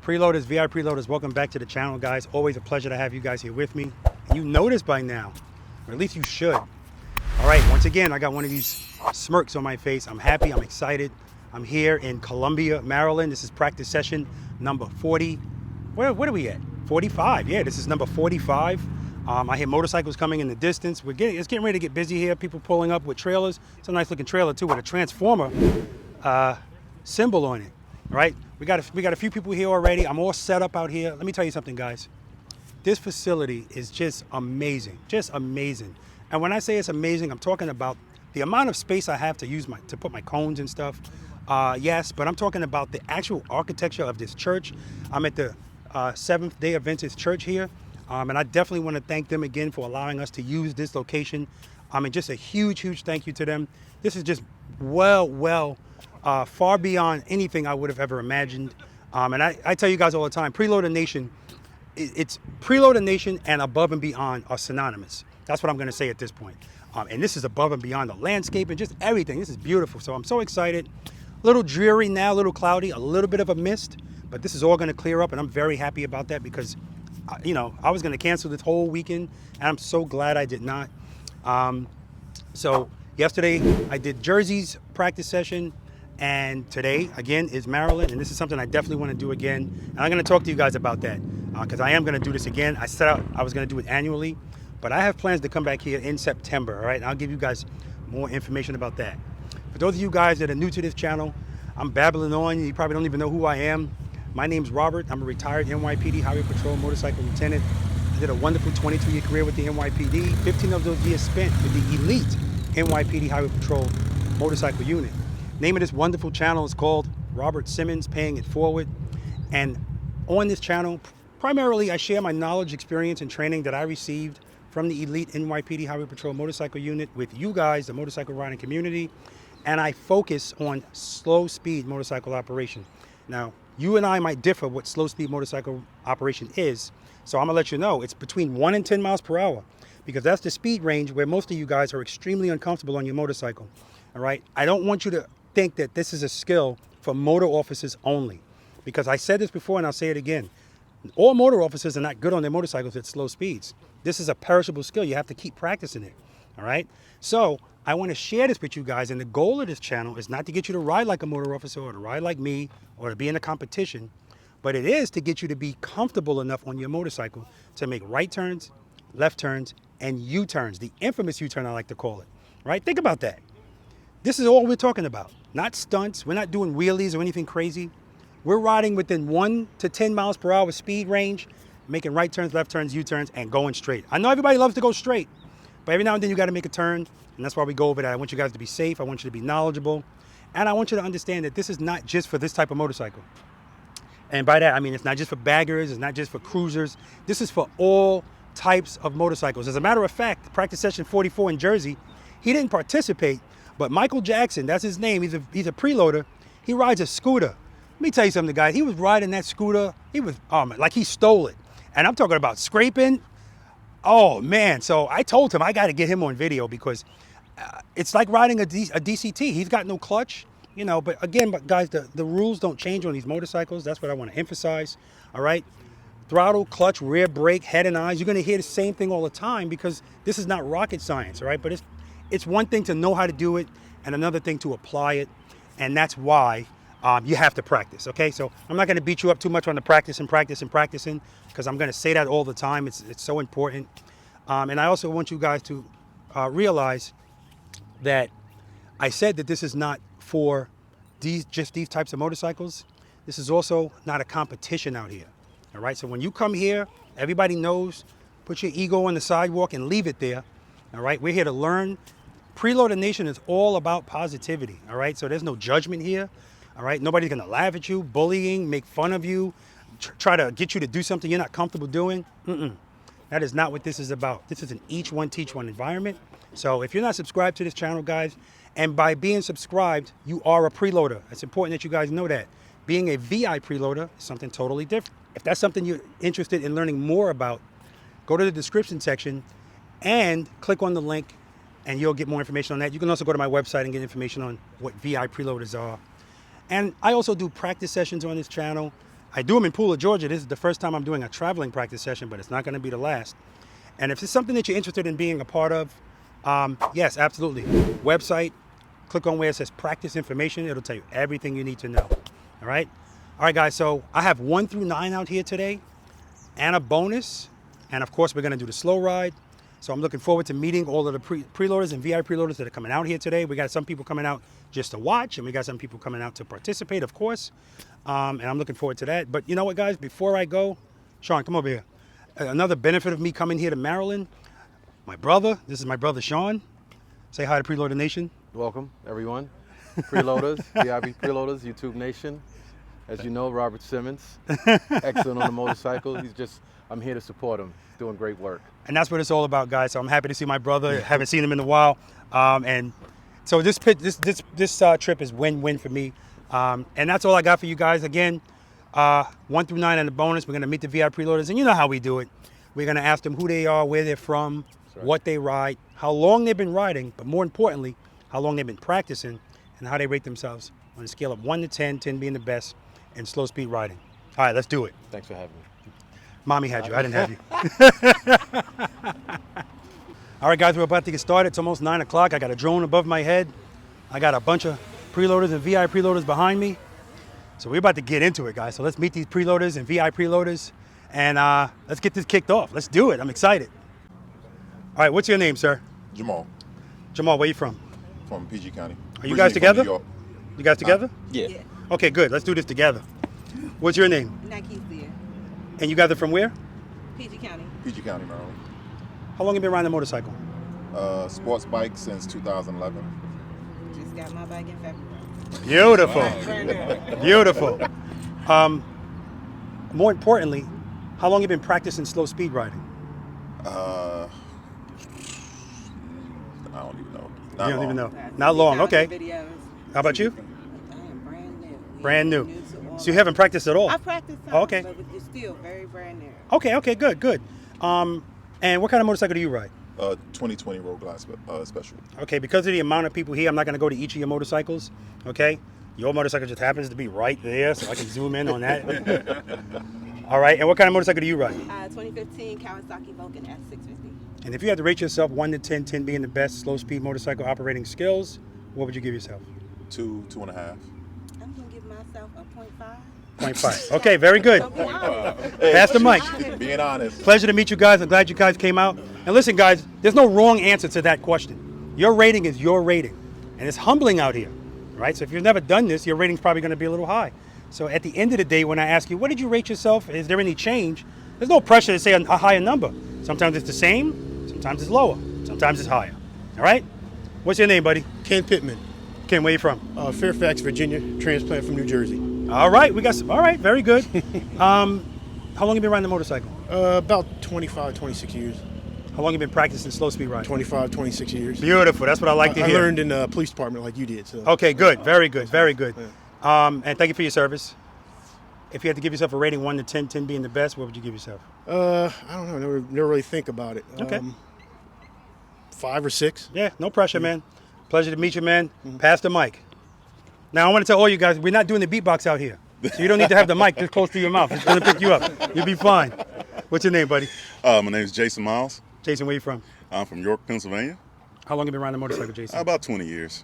Preloaders, V.I.Preloaders, welcome back to the channel, guys. Always a pleasure to have you guys here with me. And you know this by now, or at least you should. All right, once again, I got one of these smirks on my face. I'm happy, I'm excited. I'm here in Columbia, Maryland. This is practice session number 40. What are we at? 45, yeah, this is number 45. I hear motorcycles coming in the distance. It's getting ready to get busy here. People pulling up with trailers. It's a nice looking trailer too with a transformer symbol on it. All right, we got a few people here already. I'm all set up out here. Let me tell you something, guys. This facility is just amazing, just amazing. And when I say it's amazing, I'm talking about the amount of space I have to use to put my cones and stuff. Yes, but I'm talking about the actual architecture of this church. I'm at the Seventh Day Adventist Church here, and I definitely want to thank them again for allowing us to use this location. I mean, just a huge thank you to them. This is just far beyond anything I would have ever imagined. And I tell you guys all the time, Preloader Nation, it's Preloader Nation and above and beyond are synonymous. That's what I'm going to say at this point. And this is above and beyond the landscape and just everything. This is beautiful. So I'm so excited. A little dreary now, a little cloudy, a little bit of a mist, but this is all going to clear up. And I'm very happy about that because, you know, I was going to cancel this whole weekend and I'm so glad I did not. So yesterday I did Jersey's practice session. And today, again, is Maryland, and this is something I definitely want to do again. And I'm going to talk to you guys about that because I am going to do this again. I set out I was going to do it annually, but I have plans to come back here in September, all right? And I'll give you guys more information about that. For those of you guys that are new to this channel, I'm babbling on. You probably don't even know who I am. My name's Robert. I'm a retired NYPD Highway Patrol motorcycle lieutenant. I did a wonderful 22-year career with the NYPD. 15 of those years spent with the elite NYPD Highway Patrol motorcycle unit. Name of this wonderful channel is called Robert Simmons Paying It Forward. And on this channel, primarily I share my knowledge, experience, and training that I received from the elite NYPD Highway Patrol motorcycle unit with you guys, the motorcycle riding community. And I focus on slow speed motorcycle operation. Now, you and I might differ what slow speed motorcycle operation is. So I'm gonna let you know, it's between 1 and 10 miles per hour because that's the speed range where most of you guys are extremely uncomfortable on your motorcycle. All right, I don't want you to think that this is a skill for motor officers only, because I said this before and I'll say it again. All motor officers are not good on their motorcycles at slow speeds. This is a perishable skill. You have to keep practicing it. All right. So I want to share this with you guys. And the goal of this channel is not to get you to ride like a motor officer or to ride like me or to be in a competition, but it is to get you to be comfortable enough on your motorcycle to make right turns, left turns, and U-turns, the infamous U-turn I like to call it. Right? Think about that. This is all we're talking about, not stunts. We're not doing wheelies or anything crazy. We're riding within 1 to 10 miles per hour speed range, making right turns, left turns, U-turns, and going straight. I know everybody loves to go straight, but every now and then you got to make a turn, and that's why we go over that. I want you guys to be safe. I want you to be knowledgeable, and I want you to understand that this is not just for this type of motorcycle. And by that, I mean it's not just for baggers, it's not just for cruisers. This is for all types of motorcycles. As a matter of fact, practice session 44 in Jersey, he didn't participate, but Michael Jackson, that's his name, he's a preloader. He rides a scooter. Let me tell you something, guys. He was riding that scooter. He was, like he stole it. And I'm talking about scraping. Oh, man. So I told him I got to get him on video because it's like riding a DCT. He's got no clutch, you know. But again, guys, the rules don't change on these motorcycles. That's what I want to emphasize, all right? Throttle, clutch, rear brake, head and eyes. You're going to hear the same thing all the time because this is not rocket science, all right? But it's one thing to know how to do it and another thing to apply it. And that's why you have to practice, okay? So I'm not going to beat you up too much on the practicing because I'm going to say that all the time. It's so important. And I also want you guys to realize that I said that this is not for just these types of motorcycles. This is also not a competition out here, all right? So when you come here, everybody knows, put your ego on the sidewalk and leave it there, all right? We're here to learn. Preloader Nation is all about positivity, all right? So there's no judgment here, all right? Nobody's gonna laugh at you, bullying, make fun of you, try to get you to do something you're not comfortable doing. That is not what this is about. This is an each one, teach one environment. So if you're not subscribed to this channel, guys, And by being subscribed, you are a preloader. It's important that you guys know that. Being a VI preloader is something totally different. If that's something you're interested in learning more about, go to the description section and click on the link and you'll get more information on that. You can also go to my website and get information on what VI preloaders are. And I also do practice sessions on this channel. I do them in Pooler, Georgia. This is the first time I'm doing a traveling practice session, but it's not going to be the last. And if it's something that you're interested in being a part of, yes, absolutely. Website, click on where it says practice information. It'll tell you everything you need to know. All right? All right, guys, so I have 1 through 9 out here today and a bonus. And of course, we're going to do the slow ride. So I'm looking forward to meeting all of the preloaders and VI preloaders that are coming out here today. We got some people coming out just to watch, and we got some people coming out to participate, of course. And I'm looking forward to that. But you know what, guys? Before I go, Sean, come over here. Another benefit of me coming here to Maryland, my brother, this is my brother, Sean. Say hi to Preloader Nation. Welcome, everyone. Preloaders, V.I.Preloaders, YouTube Nation. As you know, Robert Simmons, excellent on the motorcycle. I'm here to support him. He's doing great work. And that's what it's all about, guys. So I'm happy to see my brother. Haven't seen him in a while. And so this trip is win-win for me. And that's all I got for you guys. Again, 1 through 9 and the bonus. We're going to meet the VI preloaders. And you know how we do it. We're going to ask them who they are, where they're from, what they ride, how long they've been riding, but more importantly, how long they've been practicing and how they rate themselves on a scale of 1 to 10, 10 being the best, and slow speed riding. All right, let's do it. Thanks for having me. Mommy had you. I didn't have you. All right, guys, we're about to get started. It's almost 9 o'clock. I got a drone above my head. I got a bunch of preloaders and VI preloaders behind me. So we're about to get into it, guys. So let's meet these preloaders and VI preloaders, and let's get this kicked off. Let's do it. I'm excited. All right, what's your name, sir? Jamal. Jamal, where you from? From PG County. Are you guys together? New York. You guys together? Yeah. Okay, good. Let's do this together. What's your name? Nike's there. And you guys are from where? PG County. PG County, Maryland. How long have you been riding a motorcycle? Sports bike since 2011. Just got my bike in February. Beautiful. Beautiful. More importantly, how long have you been practicing slow speed riding? I don't even know. You don't even know. That's Not long. Okay. Videos. How about you? I am brand new. Brand new. to all So you haven't practiced at all? I practiced some, Oh, okay. but it's still very brand new. Okay, good. And what kind of motorcycle do you ride? 2020 Road Glide Special. Okay, because of the amount of people here, I'm not going to go to each of your motorcycles, okay? Your motorcycle just happens to be right there, so I can zoom in on that. All right, and what kind of motorcycle do you ride? 2015 Kawasaki Vulcan S650. And if you had to rate yourself 1 to 10, 10 being the best slow speed motorcycle operating skills, what would you give yourself? 2.5. I'm going to give myself a 0.5. 0.5. Okay, very good. Pass the mic. Being honest. Pleasure to meet you guys. I'm glad you guys came out. And listen, guys, there's no wrong answer to that question. Your rating is your rating. And it's humbling out here, right? So if you've never done this, your rating's probably going to be a little high. So at the end of the day, when I ask you, what did you rate yourself? Is there any change? There's no pressure to say a higher number. Sometimes it's the same. Sometimes it's lower. Sometimes it's higher. All right? What's your name, buddy? Ken Pittman, Ken, where you from? Fairfax, Virginia, transplant from New Jersey. All right, we got some. All right, very good. How long have you been riding the motorcycle? About 25, 26 years. How long have you been practicing slow speed riding? 25, 26 years. Beautiful. That's what I like to I hear. learned in the police department like you did. So. Okay, good. Very good. Very good. And thank you for your service. If you had to give yourself a rating 1 to 10, 10 being the best, what would you give yourself? I don't know. Never really think about it. Okay. 5 or 6. Yeah, no pressure, man. Pleasure to meet you, man. Pass the mic. Now, I want to tell all you guys, we're not doing the beatbox out here. So you don't need to have the mic this close to your mouth. It's going to pick you up. You'll be fine. What's your name, buddy? My name is Jason Miles. Jason, where you from? I'm from York, Pennsylvania. How long have you been riding a motorcycle, Jason? About 20 years.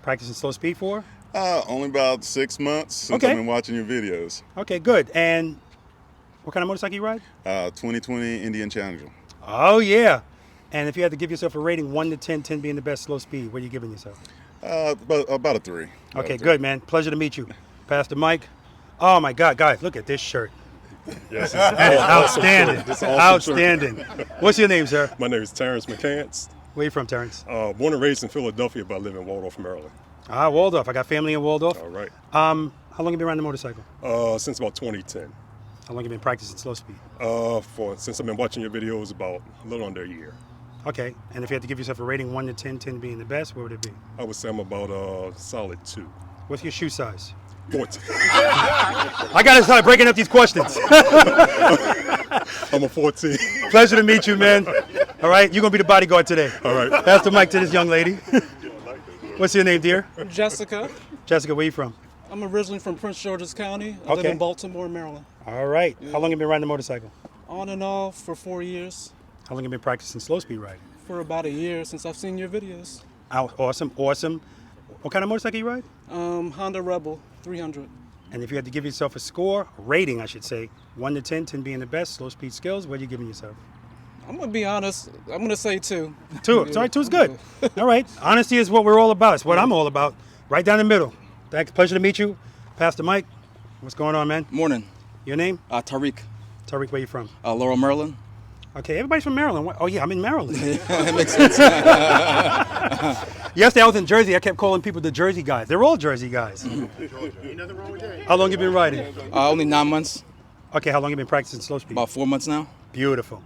Practicing slow speed for? Only about 6 months since Okay. I've been watching your videos. Okay, good. And what kind of motorcycle you ride? 2020 Indian Challenger. Oh, yeah. And if you had to give yourself a rating 1 to 10, 10 being the best slow speed, what are you giving yourself? About a 3. Okay, good, man. Pleasure to meet you. Pass the mic. Oh, my God, guys, look at this shirt. Yes, That is outstanding. It's awesome Outstanding. What's your name, sir? My name is Terrence McCants. Where you from, Terrence? Born and raised in Philadelphia, but I live in Waldorf, Maryland. Ah, Waldorf. I got family in Waldorf. All right. How long have you been riding the motorcycle? Since about 2010. How long have you been practicing slow speed? Since I've been watching your videos, about a little under a year. Okay, and if you had to give yourself a rating 1 to 10, 10 being the best, what would it be? I would say I'm about a solid 2. What's your shoe size? 14. I gotta start breaking up these questions. I'm a 14. Pleasure to meet you, man. All right, you're gonna be the bodyguard today. All right. Pass the mic to this young lady. What's your name, dear? Jessica. Jessica, where you from? I'm originally from Prince George's County. I live Okay. in Baltimore, Maryland. All right. How long have you been riding a motorcycle? On and off for 4 years. How long have you been practicing slow speed riding? For about a year since I've seen your videos. Awesome, awesome. What kind of motorcycle you ride? Honda Rebel 300. And if you had to give yourself a score, rating, I should say, 1 to 10, 10 being the best, slow speed skills, what are you giving yourself? I'm gonna be honest. I'm gonna say 2. 2. Sorry, 2's good. All right. Honesty is what we're all about. It's what I'm all about. Right down the middle. Thanks. Pleasure to meet you. Pastor Mike, what's going on, man? Morning. Your name? Tariq. Tariq, where you from? Laurel, Maryland. Okay, everybody's from Maryland. Oh, yeah, I'm in Maryland. That makes sense. Yesterday I was in Jersey. I kept calling people the Jersey guys. They're all Jersey guys. How long you been riding? Only 9 months. Okay, how long you been practicing slow speed? About 4 months now. Beautiful.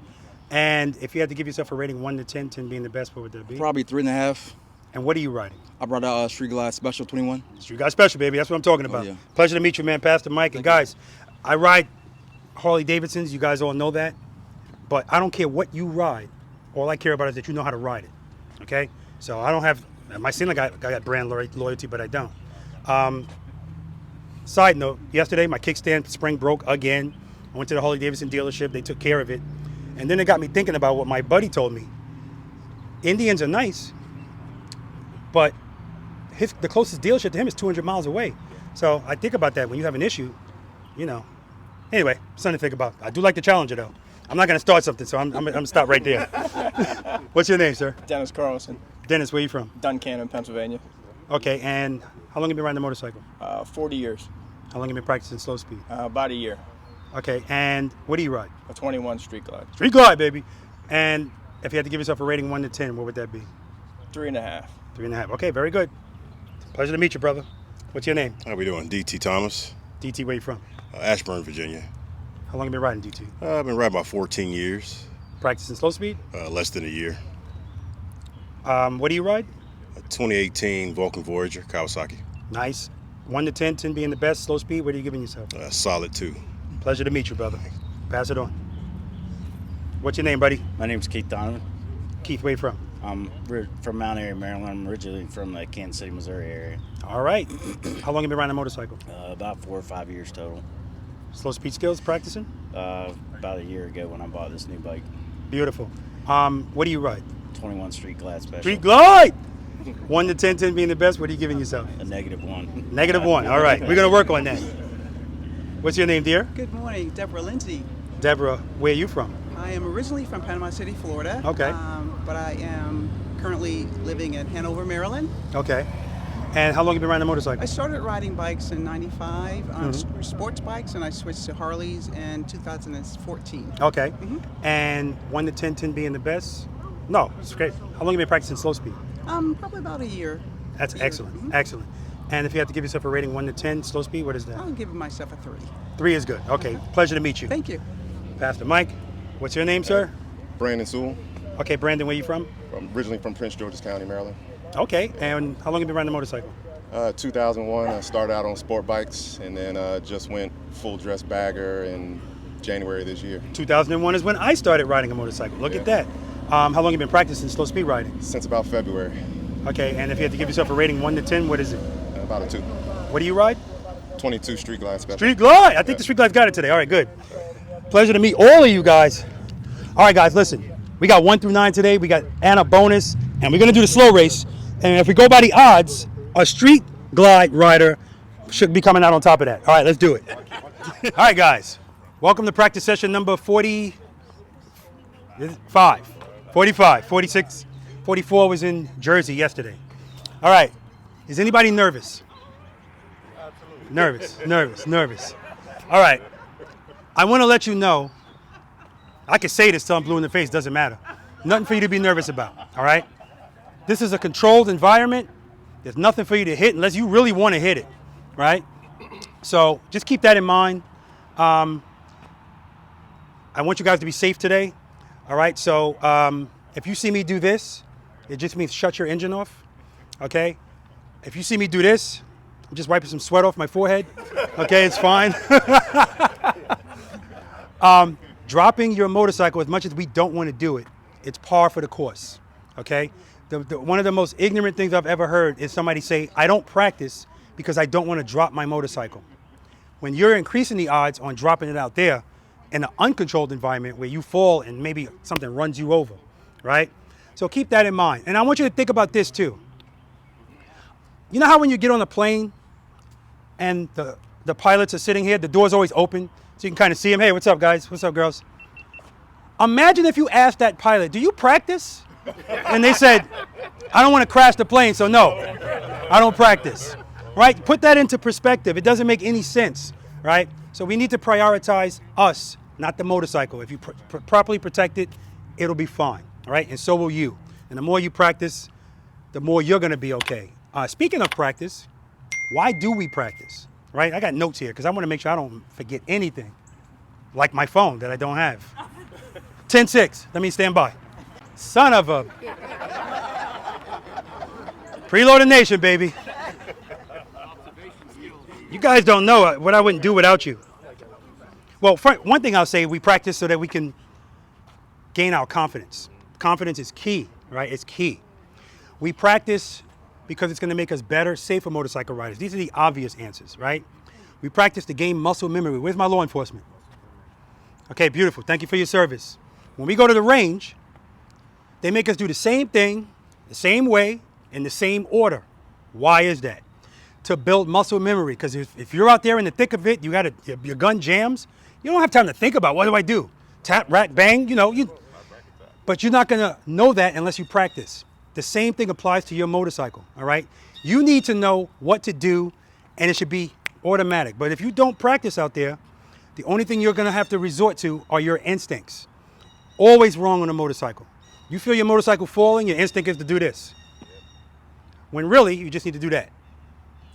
And if you had to give yourself a rating 1 to 10, 10 being the best, what would that be? Probably 3.5. And what are you riding? I brought out Street Glide Special 21. Street Guy Special, baby. That's what I'm talking about. yeah. Pleasure to meet you, man. Pastor Mike. And guys, I ride Harley Davidsons. You guys all know that. But I don't care what you ride. All I care about is that you know how to ride it. Okay? So I don't have, it might seem like I got brand loyalty, but I don't. Side note, yesterday my kickstand spring broke again. I went to the Harley Davidson dealership. They took care of it. And then it got me thinking about what my buddy told me. Indians are nice, but the closest dealership to him is 200 miles away. So I think about that when you have an issue, you know. Anyway, something to think about. I do like the Challenger, though. I'm not going to start something, so I'm going to stop right there. What's your name, sir? Dennis Carlson, Dennis, where you from? Duncannon, Pennsylvania. Okay, and how long have you been riding a motorcycle? 40 years, How long have you been practicing slow speed? about a year. Okay, and what do you ride? A 21 Street Glide, Street Glide, baby. And if you had to give yourself a rating 1 to 10, what would that be? 3.5. 3.5. Okay, very good. Pleasure to meet you, brother. What's your name? How we doing? DT Thomas, DT, where you from? Ashburn, Virginia. How long have you been riding DT? I've been riding about 14 years, Practicing slow speed? less than a year. What do you ride? A 2018 Vulcan Voyager, Kawasaki. Nice. 1 to 10, 10 being the best, slow speed, what are you giving yourself? Solid 2. Pleasure to meet you, brother. Pass it on. What's your name, buddy? My name's Keith Donovan. Keith, where you from? I'm from Mount Airy, Maryland. I'm originally from the Kansas City, Missouri area. All right. How long have you been riding a motorcycle? About 4 or 5 years total. Slow speed skills, practicing? About a year ago when I bought this new bike. Beautiful. What do you ride? 21 Street Glide Special. Street Glide! 1 to 10, 10 being the best, what are you giving yourself? A -1. -1. All right. We're going to work on that. What's your name, dear? Good morning, Deborah Lindsay. Deborah, where are you from? I am originally from Panama City, Florida. Okay. But I am currently living in Hanover, Maryland. Okay. And how long have you been riding a motorcycle? I started riding bikes in '95 on sports bikes, and I switched to Harleys in 2014. Okay. And 1 to 10, 10 being the best? No, it's great. How long have you been practicing slow speed? Probably about a year. That's excellent. Excellent. And if you have to give yourself a rating 1 to 10, slow speed, what is that? I'll give myself a 3. 3 is good. Okay. Pleasure to meet you. Thank you. Pastor Mike, what's your name, sir? Brandon Sewell. Okay, Brandon, where you from? I'm originally from Prince George's County, Maryland. Okay. And how long have you been riding a motorcycle? 2001, I started out on sport bikes and then just went full dress bagger in January this year. 2001 is when I started riding a motorcycle. Look at that. How long have you been practicing slow speed riding? Since about February. Okay, and if you had to give yourself a rating 1 to 10, what is it? About a 2. What do you ride? 22 Street Glide Special. Street Glide. I think the Street Glide's got it today. All right, good. Pleasure to meet all of you guys. All right, guys, listen. We got 1 through 9 today. We got and a bonus, and we're going to do the slow race. And if we go by the odds, a Street Glide rider should be coming out on top of that. All right, let's do it. All right, guys. Welcome to practice session number 45, 46, 44 was in Jersey yesterday. All right. Is anybody nervous? Nervous. All right. I want to let you know, I can say this till I'm blue in the face, doesn't matter. Nothing for you to be nervous about, all right? This is a controlled environment. There's nothing for you to hit unless you really want to hit it, right? So just keep that in mind. I want you guys to be safe today, all right? So If you see me do this, it just means shut your engine off, okay? If you see me do this, I'm just wiping some sweat off my forehead, okay, it's fine. Dropping your motorcycle, as much as we don't want to do it, it's par for the course, okay? One of the most ignorant things I've ever heard is somebody say, I don't practice because I don't want to drop my motorcycle. When you're increasing the odds on dropping it out there in an uncontrolled environment where you fall and maybe something runs you over, right? So keep that in mind. And I want you to think about this too. You know how when you get on a plane and the pilots are sitting here, the door's always open, so you can kind of see them. Hey, what's up, guys? What's up, girls? Imagine if you asked that pilot, do you practice? And they said, I don't want to crash the plane, so no, I don't practice. Right? Put that into perspective. It doesn't make any sense, right? So we need to prioritize us, not the motorcycle. If you properly protect it, it'll be fine, all right? And so will you. And the more you practice, the more you're going to be okay. Speaking of practice, why do we practice, right? I got notes here because I want to make sure I don't forget anything, like my phone that I don't have. 10-6, let me stand by. Son of a... Preloader Nation, baby. You guys don't know what I wouldn't do without you. Well, one thing I'll say, we practice so that we can gain our confidence. Confidence is key, right? It's key. We practice because it's going to make us better, safer motorcycle riders. These are the obvious answers, right? We practice to gain muscle memory. Where's my law enforcement? Okay, beautiful. Thank you for your service. When we go to the range, they make us do the same thing, the same way, in the same order. Why is that? To build muscle memory, because if you're out there in the thick of it, your gun jams, you don't have time to think about what do I do? Tap, rack, bang, but you're not gonna know that unless you practice. The same thing applies to your motorcycle, all right? You need to know what to do, and it should be automatic. But if you don't practice out there, the only thing you're gonna have to resort to are your instincts. Always wrong on a motorcycle. You feel your motorcycle falling, your instinct is to do this. When really, you just need to do that.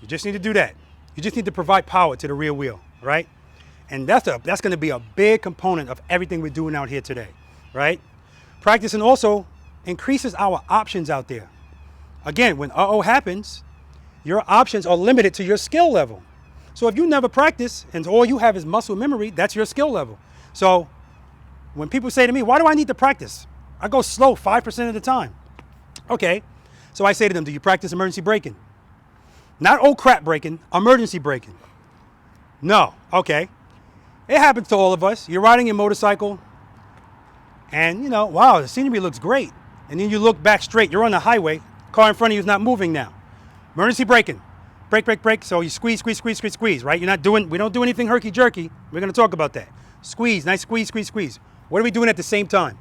You just need to do that. You just need to provide power to the rear wheel, right? And that's going to be a big component of everything we're doing out here today, right? Practicing also increases our options out there. Again, when uh-oh happens, your options are limited to your skill level. So if you never practice and all you have is muscle memory, that's your skill level. So when people say to me, why do I need to practice? I go slow 5% of the time. Okay, so I say to them, do you practice emergency braking? Not old crap braking, emergency braking. No, okay. It happens to all of us. You're riding your motorcycle and wow, the scenery looks great. And then you look back straight, you're on the highway, car in front of you is not moving now. Emergency braking, brake, brake, brake. So you squeeze, squeeze, squeeze, squeeze, squeeze, right? We don't do anything herky jerky. We're gonna talk about that. Squeeze, nice squeeze, squeeze, squeeze. What are we doing at the same time?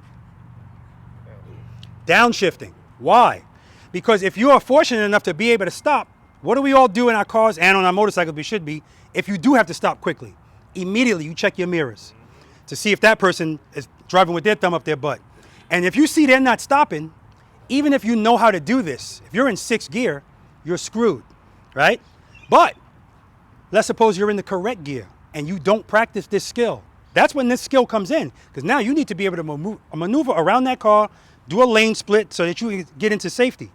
Downshifting. Why? Because if you are fortunate enough to be able to stop, what do we all do in our cars and on our motorcycles? We should be. If you do have to stop quickly, immediately you check your mirrors to see if that person is driving with their thumb up their butt. And if you see they're not stopping, even if you know how to do this, if you're in 6th gear, you're screwed, right? But let's suppose you're in the correct gear and you don't practice this skill. That's when this skill comes in, because now you need to be able to maneuver around that car, do a lane split so that you can get into safety.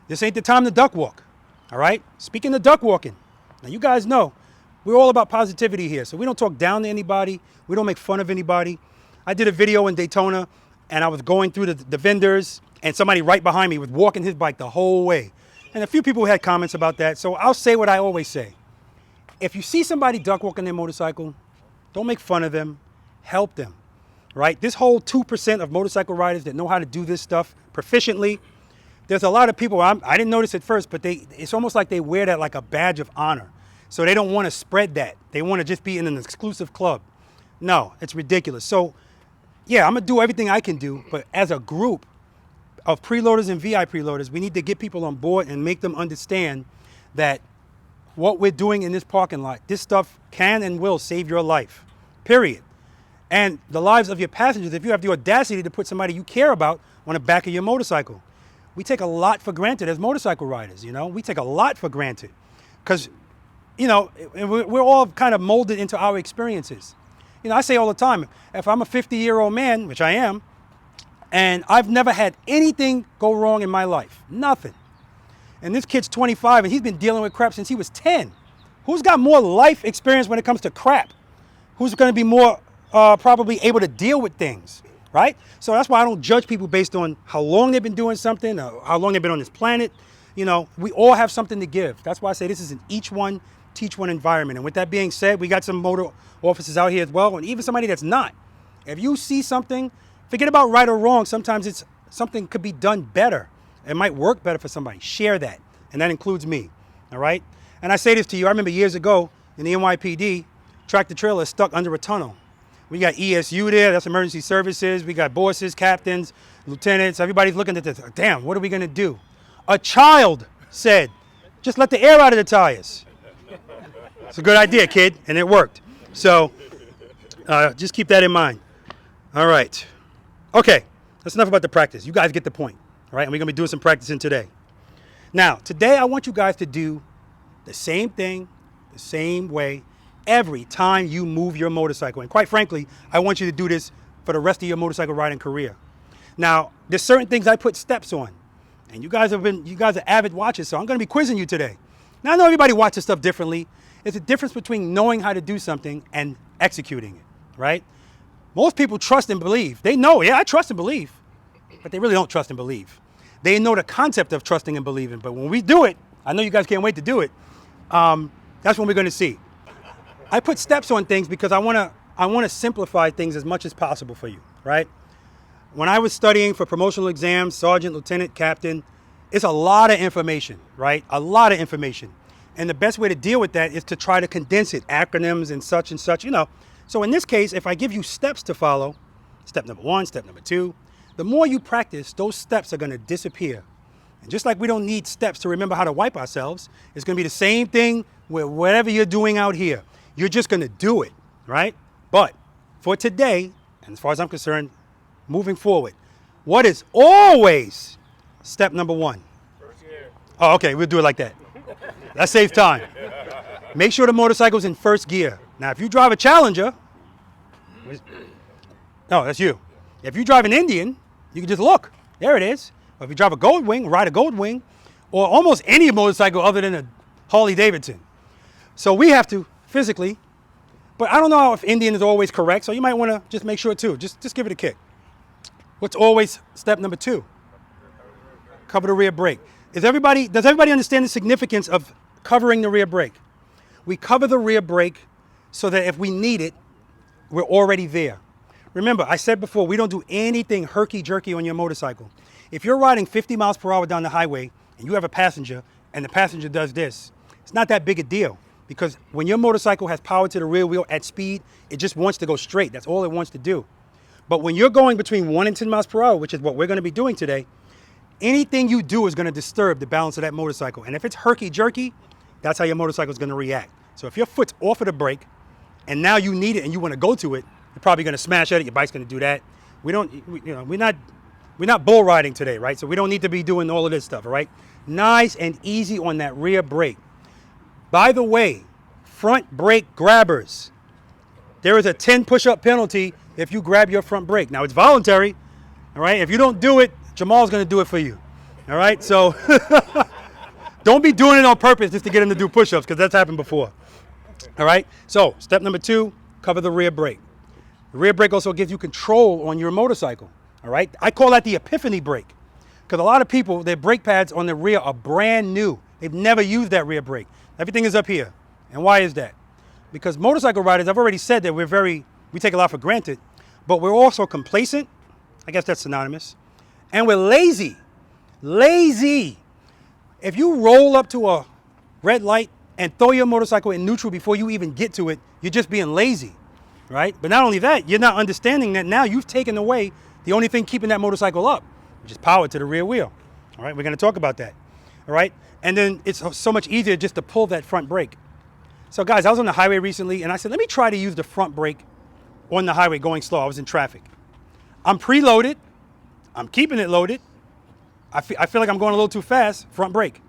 This ain't the time to duck walk. All right, speaking of duck walking, now you guys know we're all about positivity here. So we don't talk down to anybody. We don't make fun of anybody. I did a video in Daytona and I was going through the vendors and somebody right behind me was walking his bike the whole way. And a few people had comments about that. So I'll say what I always say. If you see somebody duck walking their motorcycle, don't make fun of them, help them, right? This whole 2% of motorcycle riders that know how to do this stuff proficiently, there's a lot of people, I didn't notice at first, but it's almost like they wear that like a badge of honor. So they don't want to spread that. They want to just be in an exclusive club. No, it's ridiculous. So yeah, I'm going to do everything I can do, but as a group of preloaders and V.I.Preloaders, we need to get people on board and make them understand that what we're doing in this parking lot, this stuff can and will save your life, period. And the lives of your passengers if you have the audacity to put somebody you care about on the back of your motorcycle. We take a lot for granted as motorcycle riders, we take a lot for granted because, we're all kind of molded into our experiences. I say all the time, if I'm a 50-year-old man, which I am, And I've never had anything go wrong in my life. Nothing. And this kid's 25 and he's been dealing with crap since he was 10. Who's got more life experience when it comes to crap? Who's going to be more probably able to deal with things, right? So that's why I don't judge people based on how long they've been doing something, or how long they've been on this planet. You know, we all have something to give. That's why I say this is an each one, teach one environment. And with that being said, we got some motor officers out here as well, and even somebody that's not. If you see something, forget about right or wrong. Sometimes it's something could be done better. It might work better for somebody. Share that, and that includes me, all right? And I say this to you, I remember years ago in the NYPD, tractor trailer is stuck under a tunnel. We got ESU there, that's emergency services. We got bosses, captains, lieutenants. Everybody's looking at this. Damn, what are we gonna do? A child said, just let the air out of the tires. It's a good idea, kid, and it worked. So just keep that in mind. All right. Okay, that's enough about the practice. You guys get the point, all right? And we're gonna be doing some practicing today. Now, today I want you guys to do the same thing, the same way, every time you move your motorcycle. And quite frankly, I want you to do this for the rest of your motorcycle riding career. Now, there's certain things I put steps on. And you guys are avid watchers, so I'm gonna be quizzing you today. Now, I know everybody watches stuff differently. There's a difference between knowing how to do something and executing it, right? Most people trust and believe. They know, yeah, I trust and believe, but they really don't trust and believe. They know the concept of trusting and believing, but when we do it, I know you guys can't wait to do it, that's when we're gonna see. I put steps on things because I wanna simplify things as much as possible for you, right? When I was studying for promotional exams, sergeant, lieutenant, captain, it's a lot of information, right? A lot of information. And the best way to deal with that is to try to condense it, acronyms and such, you know. So in this case, if I give you steps to follow, step number 1, step number 2, the more you practice, those steps are gonna disappear. And just like we don't need steps to remember how to wipe ourselves, it's gonna be the same thing with whatever you're doing out here. You're just gonna do it, right? But for today, and as far as I'm concerned, moving forward, what is always step number 1? Oh, okay, we'll do it like that. That saves time. Make sure the motorcycle's in first gear. Now, if you drive a Challenger, no, that's you. If you drive an Indian, you can just look. There it is. Or if you drive a Goldwing, ride a Goldwing, or almost any motorcycle other than a Harley Davidson. So we have to physically, but I don't know if Indian is always correct, so you might want to just make sure too. Just give it a kick. What's always step number 2? Cover the rear brake. Does everybody understand the significance of covering the rear brake? We cover the rear brake so that if we need it, we're already there. Remember, I said before, we don't do anything herky-jerky on your motorcycle. If you're riding 50 miles per hour down the highway and you have a passenger and the passenger does this, it's not that big a deal because when your motorcycle has power to the rear wheel at speed, it just wants to go straight. That's all it wants to do. But when you're going between 1 and 10 miles per hour, which is what we're going to be doing today, anything you do is going to disturb the balance of that motorcycle. And if it's herky-jerky, that's how your motorcycle is going to react. So if your foot's off of the brake and now you need it and you want to go to it, you're probably going to smash at it. Your bike's going to do that. We're not bull riding today, right? So we don't need to be doing all of this stuff, all right? Nice and easy on that rear brake. By the way, front brake grabbers. There is a 10 push-up penalty if you grab your front brake. Now, it's voluntary, all right? If you don't do it, Jamal's going to do it for you, all right? So don't be doing it on purpose just to get him to do push-ups because that's happened before, all right? So step number 2, cover the rear brake. The rear brake also gives you control on your motorcycle, all right? I call that the epiphany brake because a lot of people, their brake pads on the rear are brand new. They've never used that rear brake. Everything is up here. And why is that? Because motorcycle riders, I've already said that we take a lot for granted, but we're also complacent. I guess that's synonymous. And we're lazy. Lazy. If you roll up to a red light and throw your motorcycle in neutral before you even get to it, you're just being lazy, right? But not only that, you're not understanding that now you've taken away the only thing keeping that motorcycle up, which is power to the rear wheel. All right, we're going to talk about that. All right, and then it's so much easier just to pull that front brake. So guys, I was on the highway recently and I said, let me try to use the front brake on the highway going slow. I was in traffic. I'm preloaded. I'm keeping it loaded. I feel like I'm going a little too fast, front brake.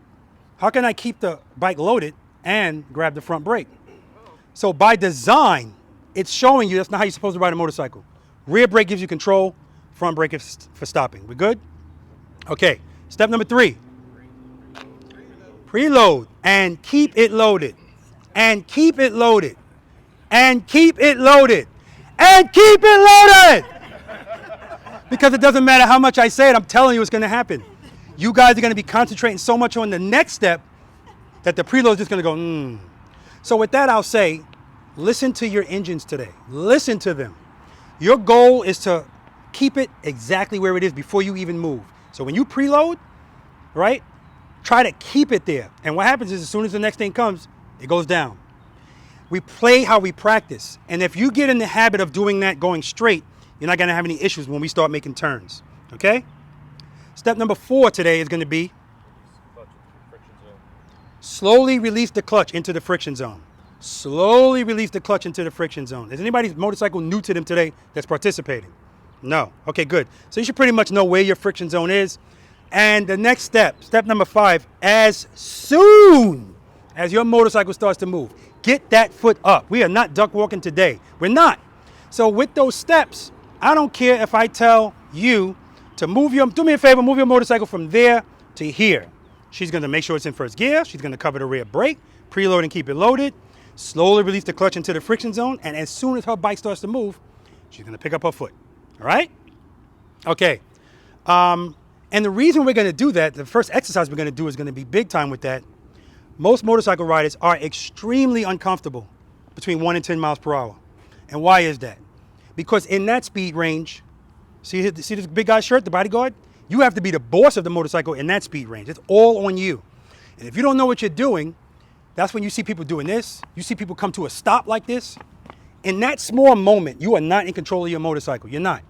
How can I keep the bike loaded and grab the front brake? So by design, it's showing you that's not how you're supposed to ride a motorcycle. Rear brake gives you control, front brake for stopping. We good? Okay, step number 3. Preload and keep it loaded. And keep it loaded. And keep it loaded. And keep it loaded! Because it doesn't matter how much I say it, I'm telling you it's going to happen. You guys are going to be concentrating so much on the next step that the preload is just going to go, So with that, I'll say, listen to your engines today. Listen to them. Your goal is to keep it exactly where it is before you even move. So when you preload, right, try to keep it there. And what happens is as soon as the next thing comes, it goes down. We play how we practice. And if you get in the habit of doing that going straight, you're not going to have any issues when we start making turns. Okay? Step number 4 today is going to be slowly release the clutch into the friction zone. Slowly release the clutch into the friction zone. Is anybody's motorcycle new to them today that's participating? No. Okay, good. So you should pretty much know where your friction zone is. And the next step, step number 5, as soon as your motorcycle starts to move, get that foot up. We are not duck walking today. We're not. So with those steps, I don't care if I tell you to do me a favor, move your motorcycle from there to here. She's going to make sure it's in first gear. She's going to cover the rear brake, preload and keep it loaded, slowly release the clutch into the friction zone, and as soon as her bike starts to move, she's going to pick up her foot. All right? Okay. And the reason we're going to do that, the first exercise we're going to do is going to be big time with that. Most motorcycle riders are extremely uncomfortable between 1 and 10 miles per hour. And why is that? Because in that speed range, see this big guy's shirt, the bodyguard? You have to be the boss of the motorcycle in that speed range. It's all on you. And if you don't know what you're doing, that's when you see people doing this. You see people come to a stop like this. In that small moment, you are not in control of your motorcycle. You're not.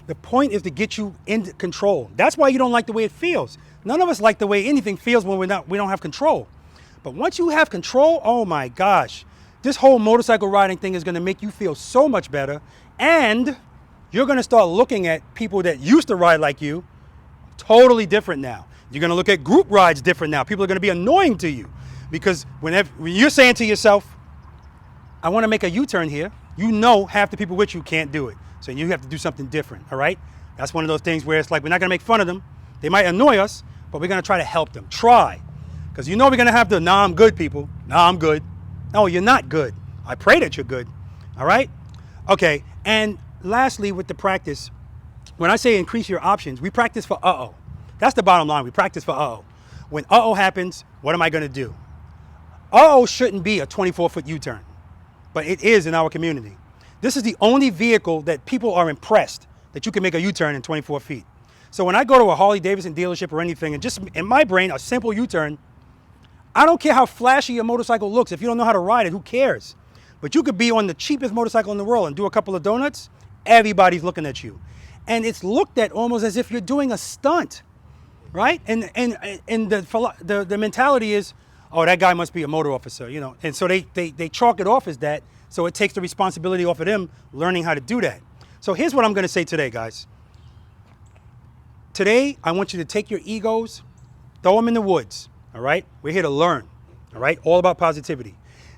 The point is to get you in control. That's why you don't like the way it feels. None of us like the way anything feels when we don't have control. But once you have control, oh my gosh, this whole motorcycle riding thing is going to make you feel so much better. And you're going to start looking at people that used to ride like you totally different now. You're going to look at group rides different now. People are going to be annoying to you because when you're saying to yourself, I want to make a U-turn here, you know half the people with you can't do it. So you have to do something different, all right? That's one of those things where it's like we're not going to make fun of them. They might annoy us, but we're going to try to help them. Try. Because you know we're going to have the, nah, I'm good people. Nah, I'm good. No, you're not good. I pray that you're good, all right? Okay, and lastly with the practice, when I say increase your options, we practice for uh-oh. That's the bottom line. We practice for uh-oh. When uh-oh happens, what am I going to do? Uh-oh shouldn't be a 24-foot U-turn, but it is in our community. This is the only vehicle that people are impressed that you can make a U-turn in 24 feet. So when I go to a Harley Davidson dealership or anything, and just in my brain, a simple U-turn, I don't care how flashy your motorcycle looks. If you don't know how to ride it, who cares? But you could be on the cheapest motorcycle in the world and do a couple of donuts, everybody's looking at you. And it's looked at almost as if you're doing a stunt, right? And the mentality is, oh, that guy must be a motor officer, you know. And so they chalk it off as that, so it takes the responsibility off of them learning how to do that. So here's what I'm going to say today, guys. Today, I want you to take your egos, throw them in the woods, all right? We're here to learn, all right? All about positivity.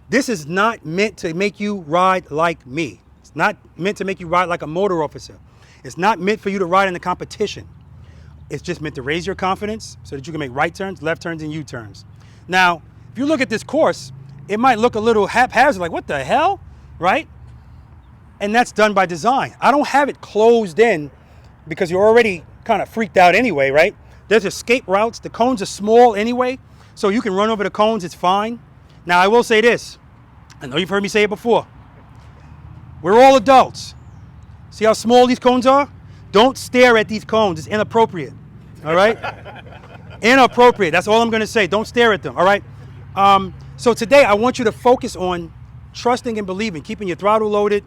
This is not meant to make you ride like me. It's not meant to make you ride like a motor officer. It's not meant for you to ride in the competition. It's just meant to raise your confidence so that you can make right turns, left turns, and U-turns. Now, if you look at this course, it might look a little haphazard, like what the hell, right? And that's done by design. I don't have it closed in because you're already kind of freaked out anyway, right? There's escape routes. The cones are small anyway, so you can run over the cones, it's fine. Now, I will say this. I know you've heard me say it before. We're all adults. See how small these cones are? Don't stare at these cones. It's inappropriate, all right? Inappropriate. That's all I'm going to say. Don't stare at them, all right? So today, I want you to focus on trusting and believing, keeping your throttle loaded.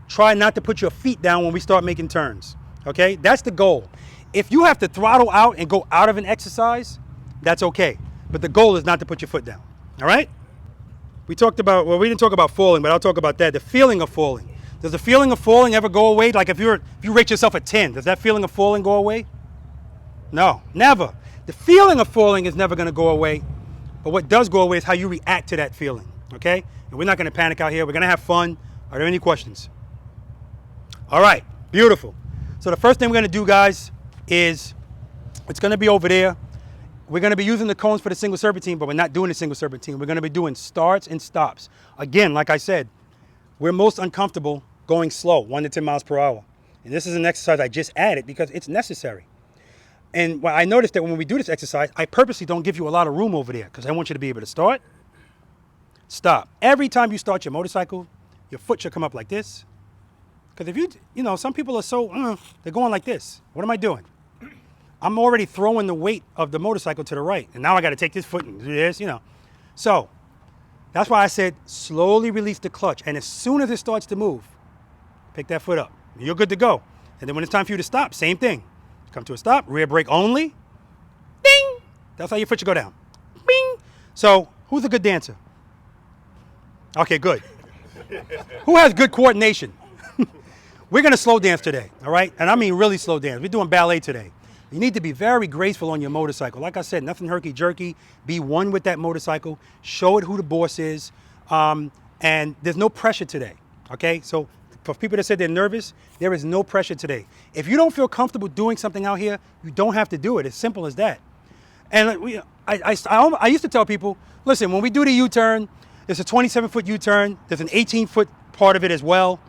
Try not to put your feet down when we start making turns, okay? That's the goal. If you have to throttle out and go out of an exercise, that's okay. But the goal is not to put your foot down, all right? We talked about, well, we didn't talk about falling, but I'll talk about that, the feeling of falling. Does the feeling of falling ever go away? Like if you rate yourself a 10, does that feeling of falling go away? No, never. The feeling of falling is never going to go away, but what does go away is how you react to that feeling, okay? And we're not going to panic out here. We're going to have fun. Are there any questions? All right, beautiful. So the first thing we're gonna do, guys, is it's gonna be over there. We're gonna be using the cones for the single serpentine, but we're not doing the single serpentine. We're gonna be doing starts and stops. Again, like I said, we're most uncomfortable going slow, 1 to 10 miles per hour. And this is an exercise I just added because it's necessary. And what I noticed that when we do this exercise, I purposely don't give you a lot of room over there because I want you to be able to start, stop. Every time you start your motorcycle, your foot should come up like this. Because if you know, some people are so, they're going like this. What am I doing? I'm already throwing the weight of the motorcycle to the right. And now I got to take this foot and do this, you know. So that's why I said slowly release the clutch. And as soon as it starts to move, pick that foot up. You're good to go. And then when it's time for you to stop, same thing. Come to a stop, rear brake only. Ding! That's how your foot should go down. Bing! So who's a good dancer? Okay, good. Who has good coordination? We're going to slow dance today, all right? And I mean really slow dance. We're doing ballet today. You need to be very graceful on your motorcycle. Like I said, nothing herky-jerky. Be one with that motorcycle. Show it who the boss is. And there's no pressure today, okay? So for people that said they're nervous, there is no pressure today. If you don't feel comfortable doing something out here, you don't have to do it. It's simple as that. And I used to tell people, listen, when we do the U-turn, there's a 27-foot U-turn. There's an 18-foot part of it as well.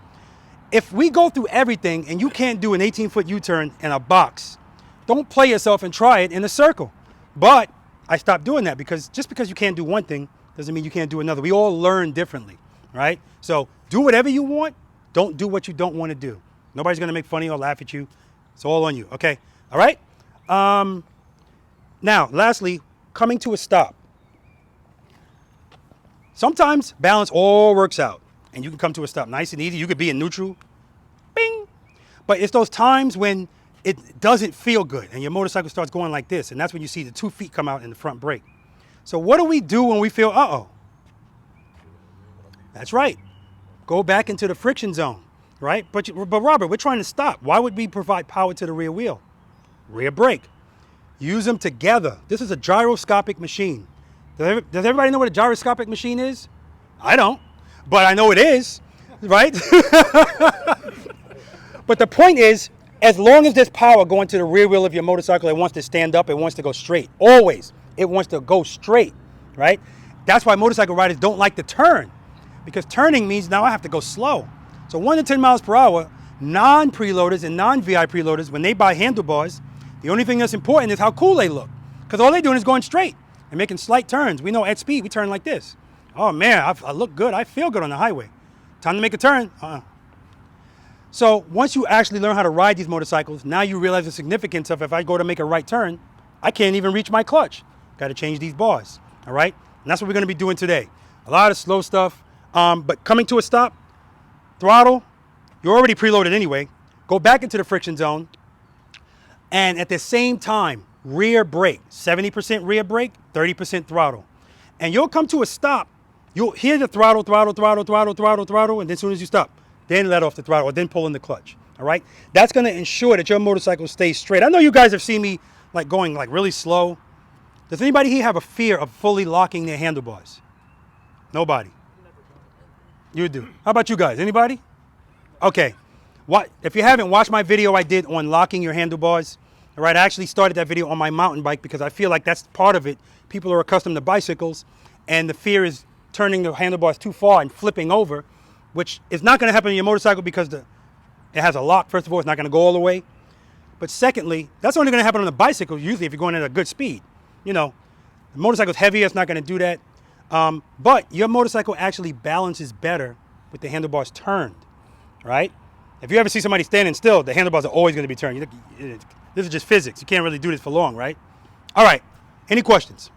If we go through everything and you can't do an 18-foot U-turn in a box, don't play yourself and try it in a circle. But I stopped doing that because just because you can't do one thing doesn't mean you can't do another. We all learn differently, right? So do whatever you want. Don't do what you don't want to do. Nobody's going to make fun of you or laugh at you. It's all on you, okay? All right? Now, lastly, coming to a stop. Sometimes balance all works out and you can come to a stop nice and easy. You could be in neutral, bing. But it's those times when it doesn't feel good and your motorcycle starts going like this, and that's when you see the 2 feet come out in the front brake. So what do we do when we feel, uh-oh? That's right. Go back into the friction zone, right? But Robert, we're trying to stop. Why would we provide power to the rear wheel? Rear brake. Use them together. This is a gyroscopic machine. Does everybody know what a gyroscopic machine is? I don't, but I know it is, right? But the point is, as long as there's power going to the rear wheel of your motorcycle, it wants to stand up, it wants to go straight. Always, it wants to go straight, right? That's why motorcycle riders don't like to turn, because turning means now I have to go slow. So 1 to 10 miles per hour, non-preloaders and non-V.I.Preloaders, when they buy handlebars, the only thing that's important is how cool they look, because all they're doing is going straight and making slight turns. We know at speed, we turn like this. Oh man, I look good, I feel good on the highway. Time to make a turn. So once you actually learn how to ride these motorcycles, now you realize the significance of if I go to make a right turn, I can't even reach my clutch. Got to change these bars, all right? And that's what we're going to be doing today. A lot of slow stuff, but coming to a stop, throttle, you're already preloaded anyway. Go back into the friction zone, and at the same time, rear brake, 70% rear brake, 30% throttle. And you'll come to a stop, you'll hear the throttle, and then as soon as you stop, then let off the throttle, or then pull in the clutch, all right? That's gonna ensure that your motorcycle stays straight. I know you guys have seen me like going like really slow. Does anybody here have a fear of fully locking their handlebars? Nobody. You do. How about you guys? Anybody? Okay. If you haven't watched my video I did on locking your handlebars, all right, I actually started that video on my mountain bike because I feel like that's part of it. People are accustomed to bicycles, and the fear is turning the handlebars too far and flipping over, which is not going to happen in your motorcycle because it has a lock. First of all, it's not going to go all the way. But secondly, that's only going to happen on a bicycle, usually if you're going at a good speed. You know, the motorcycle's heavier, it's not going to do that. But your motorcycle actually balances better with the handlebars turned, right? If you ever see somebody standing still, the handlebars are always going to be turned. This is just physics. You can't really do this for long, right? All right, any questions?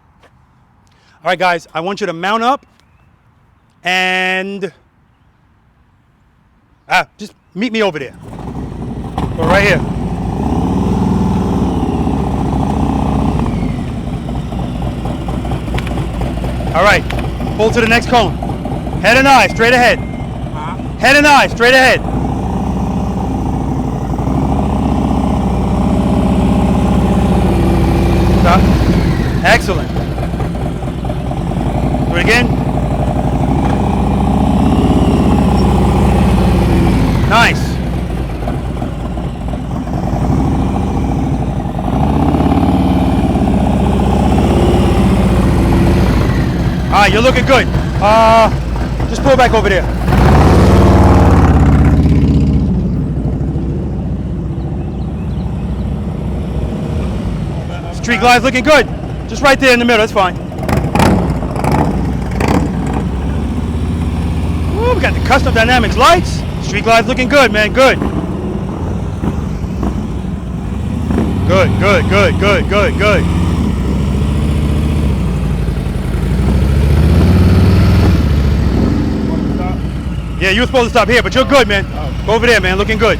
All right, guys, I want you to mount up and just meet me over there. Go right here. All right, pull to the next cone. Head and eye, straight ahead. Head and eye, straight ahead. Stop. Excellent. Do it again. Nice. right, you're looking good. Just pull back over there. Street glide's looking good. Just right there in the middle, that's fine. Ooh, we got the custom dynamics lights. Street glide's looking good, man, good. Good, good, good, good, good, good. Yeah, you were supposed to stop here, but you're good, man. Go over there, man, looking good.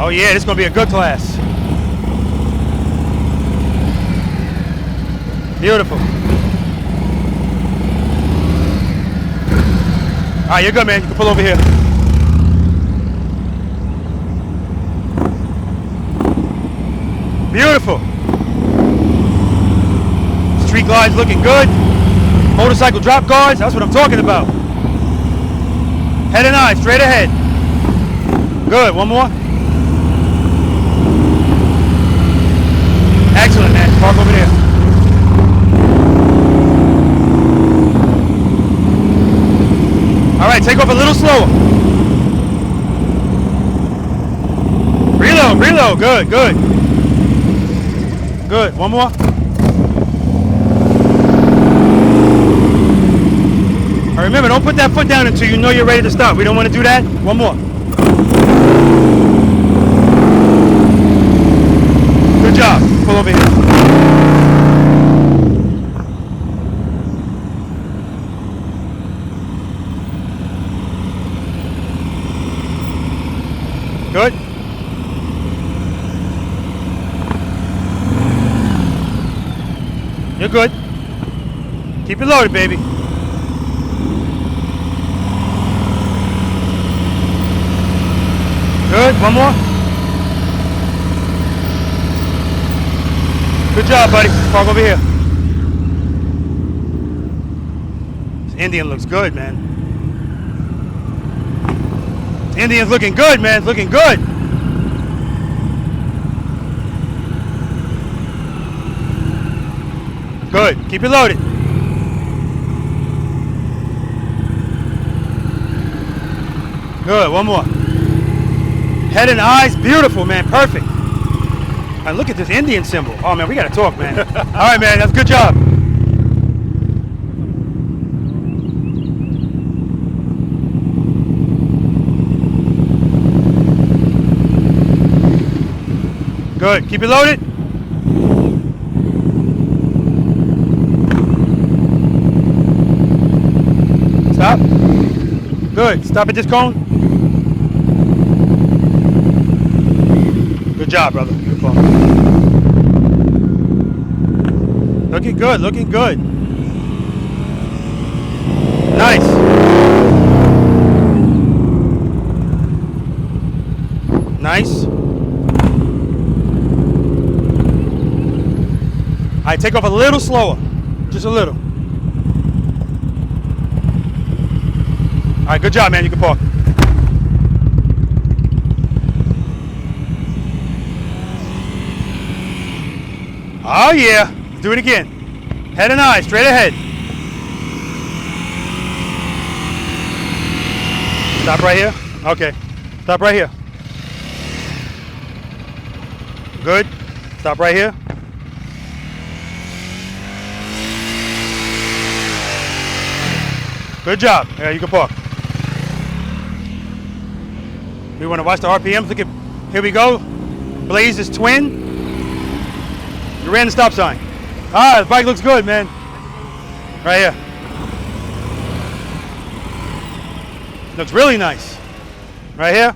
Oh yeah, this is gonna be a good class. Beautiful. All right, you're good, man. You can pull over here. Beautiful. Street glides looking good. Motorcycle drop guards, that's what I'm talking about. Head and eye, straight ahead. Good, one more. Excellent, man. Park over there. All right, take off a little slower. Reload, reload. Good, good. Good, one more. All right, remember, don't put that foot down until you know you're ready to stop. We don't want to do that. One more. Good job. Pull over here. Good. You're good. Keep it loaded, baby. Good. One more. Good job, buddy. Park over here. This Indian looks good, man. This Indian's looking good, man. It's looking good. Good. Keep it loaded. Good. One more. Head and eyes. Beautiful, man. Perfect. And look at this Indian symbol. Oh, man, we got to talk, man. All right, man. That's a good job. Good. Keep it loaded. Stop. Good. Stop at this cone. Good job, brother. Beautiful. Looking good. Looking good. Nice. Nice. All right, take off a little slower. Just a little. All right, good job, man. You can park. Oh, yeah. Let's do it again. Head and eye, straight ahead. Stop right here. Okay. Stop right here. Good. Stop right here. Good job. Yeah, you can park. We want to watch the RPMs. Look at, here we go. Blaze is twin. You ran the stop sign. Ah, the bike looks good, man. Right here. Looks really nice. Right here.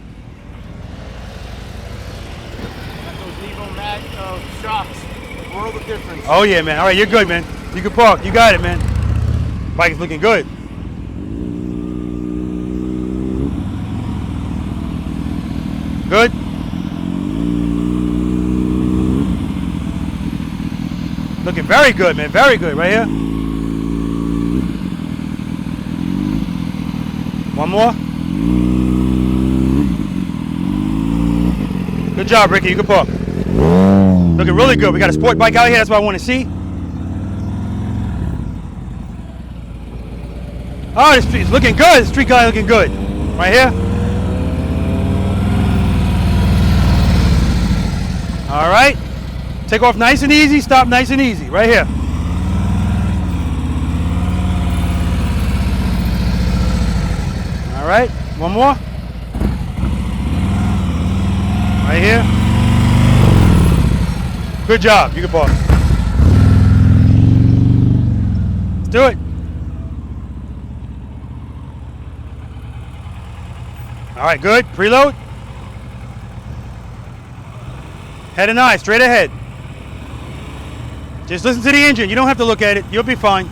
Those Evo Mag shocks. World of difference. Oh yeah, man. All right, you're good, man. You can park. You got it, man. Bike is looking good. Good. Looking very good, man. Very good. Right here. One more. Good job, Ricky. You can park. Looking really good. We got a sport bike out here. That's what I want to see. Oh, the street's looking good. The street guy looking good. Right here. All right. Take off nice and easy. Stop nice and easy. Right here. All right. One more. Right here. Good job. You can park. Let's do it. All right, good. Preload. Head and eye, straight ahead. Just listen to the engine. You don't have to look at it. You'll be fine.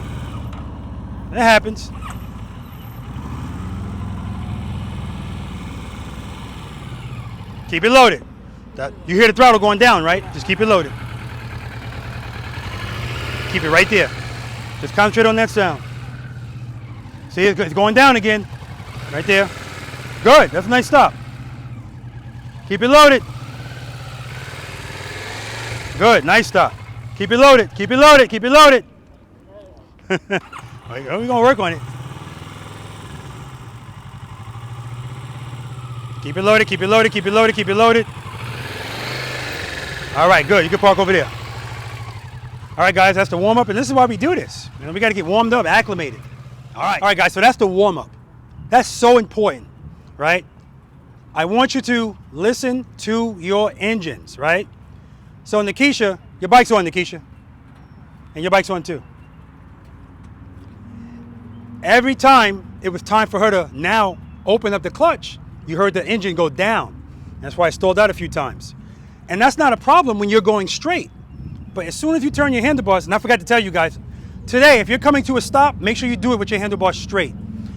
That happens. Keep it loaded. You hear the throttle going down, right? Just keep it loaded. Keep it right there. Just concentrate on that sound. See, it's going down again. Right there. Good. That's a nice stop. Keep it loaded. Good. Nice stop. Keep it loaded. Keep it loaded. Keep it loaded. We're going to work on it. Keep it loaded. Keep it loaded. Keep it loaded. Keep it loaded. All right, good. You can park over there. All right, guys, that's the warm-up, and this is why we do this. You know, we got to get warmed up, acclimated. All right, guys, so that's the warm-up. That's so important, right? I want you to listen to your engines, right? So, Nikisha, your bike's on, Nikisha, and your bike's on too. Every time it was time for her to now open up the clutch, you heard the engine go down. That's why I stalled out a few times. And that's not a problem when you're going straight. But as soon as you turn your handlebars, and I forgot to tell you guys, today, if you're coming to a stop, make sure you do it with your handlebars straight.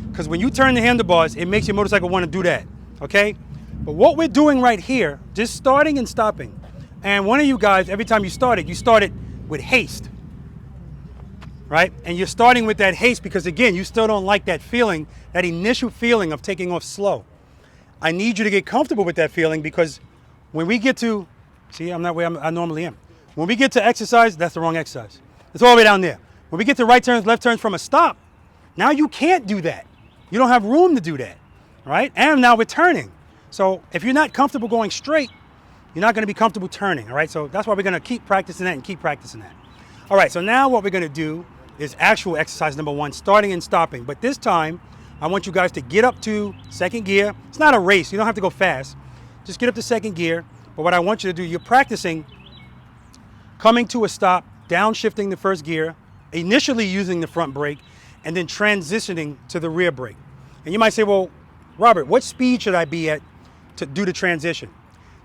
Because when you turn the handlebars, it makes your motorcycle want to do that, okay? But what we're doing right here, just starting and stopping. And one of you guys, every time you started with haste, right? And you're starting with that haste because, again, you still don't like that feeling, that initial feeling of taking off slow. I need you to get comfortable with that feeling because when we get to, see, I'm not where I normally am. When we get to exercise, that's the wrong exercise. It's all the way down there. When we get to right turns, left turns from a stop, now you can't do that. You don't have room to do that, right? And now we're turning. So if you're not comfortable going straight, you're not going to be comfortable turning, all right? So that's why we're going to keep practicing that and keep practicing that. All right, so now what we're going to do is actual exercise number one, starting and stopping. But this time, I want you guys to get up to second gear. It's not a race. You don't have to go fast. Just get up to second gear. But what I want you to do, you're practicing coming to a stop, downshifting the first gear, initially using the front brake, and then transitioning to the rear brake. And you might say, well, Robert, what speed should I be at to do the transition?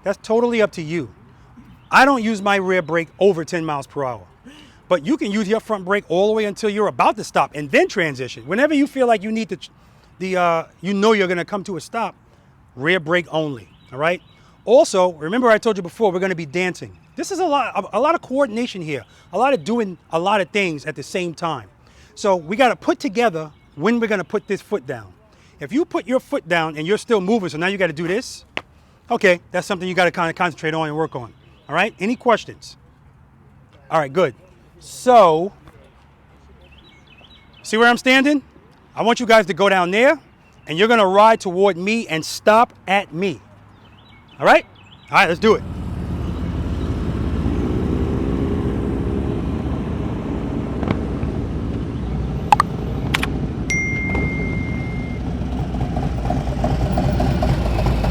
That's totally up to you. I don't use my rear brake over 10 miles per hour. But you can use your front brake all the way until you're about to stop and then transition. Whenever you feel like you need you know you're going to come to a stop, rear brake only, all right? Also, remember I told you before, we're going to be dancing. This is a lot of coordination here, a lot of doing a lot of things at the same time. So we got to put together when we're going to put this foot down. If you put your foot down and you're still moving, so now you got to do this, okay, that's something you got to kind of concentrate on and work on, all right? Any questions? All right, good. So, see where I'm standing? I want you guys to go down there, and you're going to ride toward me and stop at me. All right? All right, let's do it.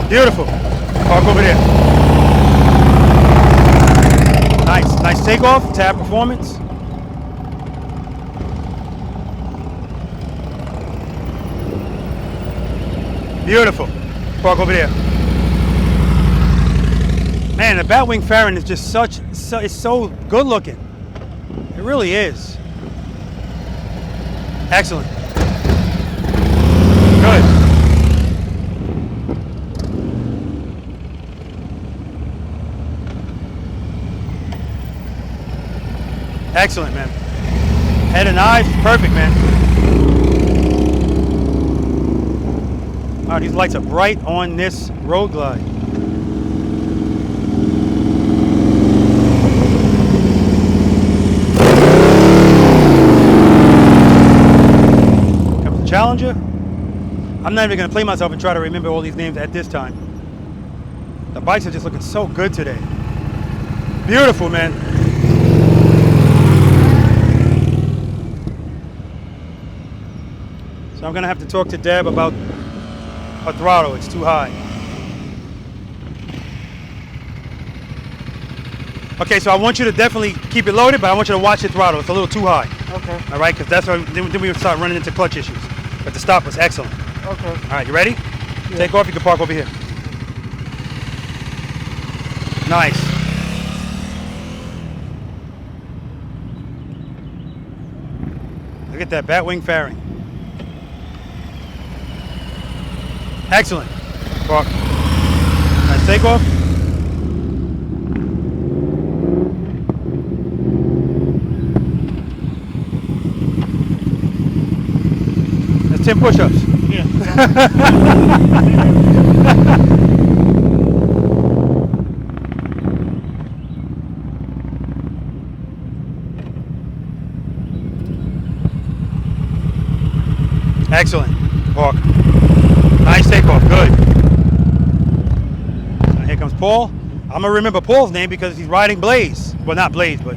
Beautiful. Park over there. Nice takeoff, tab performance. Beautiful. Park over there. Man, the Batwing Farron is just it's so good looking. It really is. Excellent. Good. Excellent, man. Head and eyes, perfect, man. Wow, these lights are bright on this road glide. Challenger. I'm not even gonna play myself and try to remember all these names at this time. The bikes are just looking so good today. Beautiful, man. So I'm gonna have to talk to Deb about her throttle. It's too high. Okay, so I want you to definitely keep it loaded, but I want you to watch the throttle. It's a little too high. Okay. All right, because that's why then we would start running into clutch issues. But the stop was excellent. Okay. All right, you ready? Yeah. Take off. You can park over here. Nice. Look at that batwing fairing. Excellent. Park. Nice takeoff. That's 10 push-ups. Yeah. Excellent. Walk. Nice takeoff. Good. Now here comes Paul. I'm going to remember Paul's name because he's riding Blaze. Well, not Blaze, but.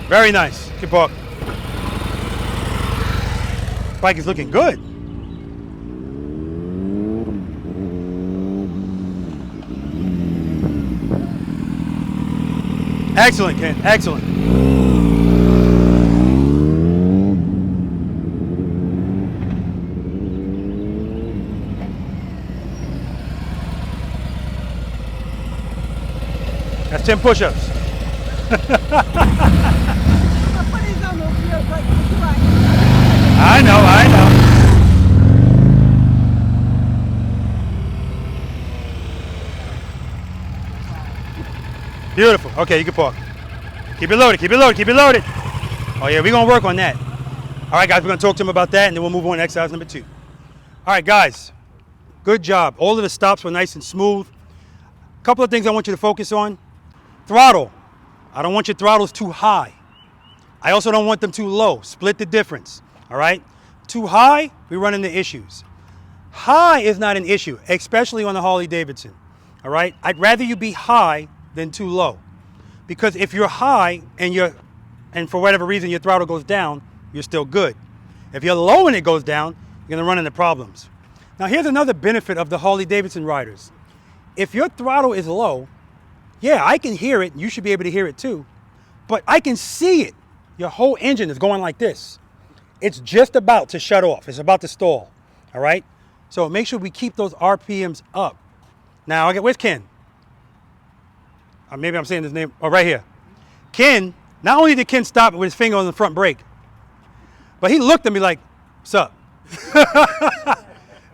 Very nice. Keep walk. Bike is looking good. Excellent, Ken. Excellent. That's 10 push-ups. I know. Beautiful. Okay, you can park. Keep it loaded, keep it loaded, keep it loaded. Oh yeah, we're gonna work on that. All right, guys, we're gonna talk to him about that, and then we'll move on to exercise number 2. All right, guys, good job. All of the stops were nice and smooth. A couple of things I want you to focus on. Throttle. I don't want your throttles too high. I also don't want them too low. Split the difference, all right? Too high, we run into issues. High is not an issue, especially on the Harley Davidson, all right? I'd rather you be high than too low. Because if you're high and for whatever reason your throttle goes down, you're still good. If you're low and it goes down, you're gonna run into problems. Now here's another benefit of the Harley Davidson riders. If your throttle is low, yeah, I can hear it, you should be able to hear it too, but I can see it. Your whole engine is going like this. It's just about to shut off. It's about to stall, all right? So make sure we keep those RPMs up. Now, where's Ken? Maybe I'm saying his name, right here. Ken, not only did Ken stop with his finger on the front brake, but he looked at me like, what's up?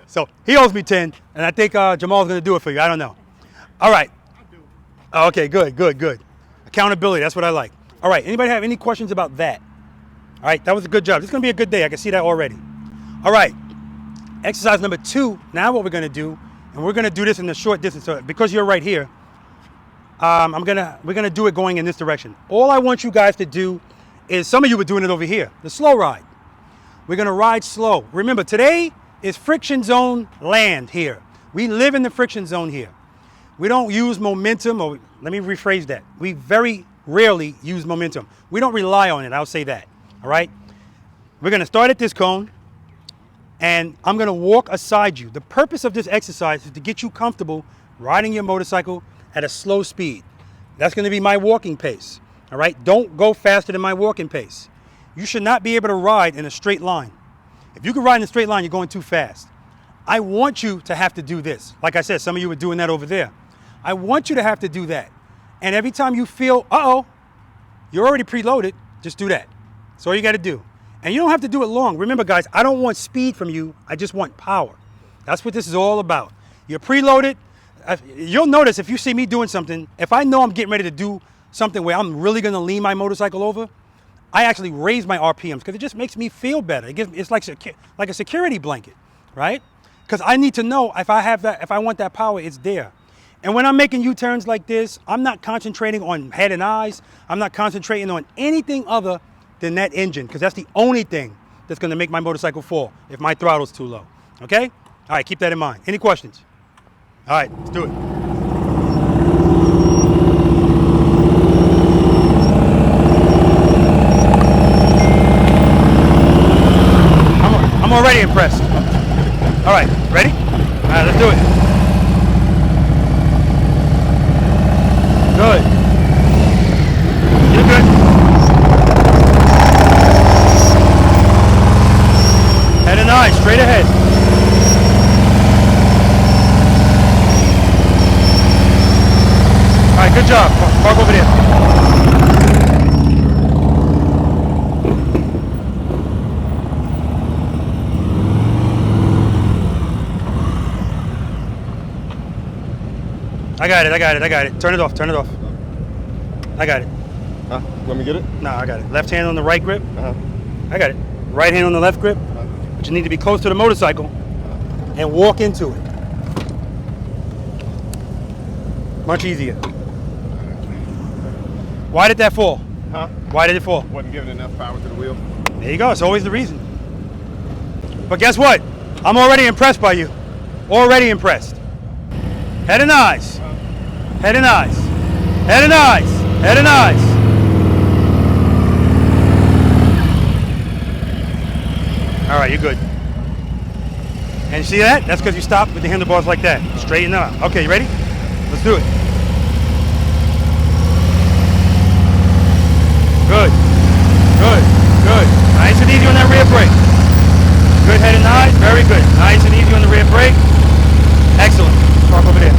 So he owes me 10, and I think Jamal's gonna do it for you, I don't know. All right. Oh, okay, good. Accountability, that's what I like. All right, anybody have any questions about that? All right, that was a good job. This is gonna be a good day, I can see that already. All right, exercise number 2, now what we're gonna do, and we're gonna do this in the short distance, so because you're right here, we're gonna do it going in this direction. All I want you guys to do is, some of you were doing it over here, the slow ride. We're gonna ride slow. Remember, today is friction zone land here. We live in the friction zone here. We don't use momentum, or let me rephrase that. We very rarely use momentum. We don't rely on it, I'll say that, all right? We're gonna start at this cone, and I'm gonna walk aside you. The purpose of this exercise is to get you comfortable riding your motorcycle at a slow speed. That's gonna be my walking pace, all right? Don't go faster than my walking pace. You should not be able to ride in a straight line. If you can ride in a straight line, you're going too fast. I want you to have to do this. Like I said, some of you were doing that over there. I want you to have to do that. And every time you feel, you're already preloaded, just do that. That's all you gotta do. And you don't have to do it long. Remember guys, I don't want speed from you, I just want power. That's what this is all about. You're preloaded. You'll notice if you see me doing something, if I know I'm getting ready to do something where I'm really gonna lean my motorcycle over, I actually raise my RPMs because it just makes me feel better. It's like a security blanket, right? Because I need to know if I want that power, it's there. And when I'm making U-turns like this, I'm not concentrating on head and eyes. I'm not concentrating on anything other than that engine, because that's the only thing that's going to make my motorcycle fall if my throttle's too low. Okay? All right, keep that in mind. Any questions? All right, let's do it. I'm already impressed. All right, ready? All right, let's do it. Good. You're good. Head and eyes, straight ahead. All right, good job. Park over there. I got it. Turn it off. I got it. Huh? Let me get it? No, I got it. Left hand on the right grip. I got it. Right hand on the left grip. But you need to be close to the motorcycle and walk into it. Much easier. Why did that fall? Huh? Why did it fall? Wasn't giving enough power to the wheel. There you go. It's always the reason. But guess what? I'm already impressed by you. Already impressed. Head and eyes. Head and eyes. Head and eyes. Head and eyes. All right, you're good. And see that? That's because you stopped with the handlebars like that. Straighten out. Okay, you ready? Let's do it. Good. Good. Good. Nice and easy on that rear brake. Good head and eyes. Very good. Nice and easy on the rear brake. Excellent. Park over there.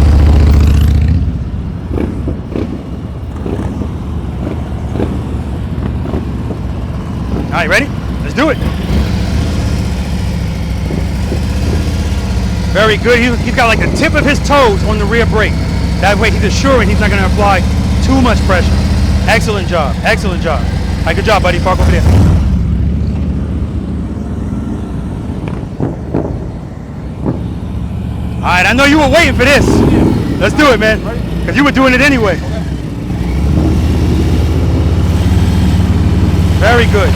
All right, ready? Let's do it. Very good. He's got like the tip of his toes on the rear brake. That way he's assuring he's not going to apply too much pressure. Excellent job. Excellent job. All right, good job, buddy. Park over there. All right, I know you were waiting for this. Let's do it, man. Because you were doing it anyway. Very good.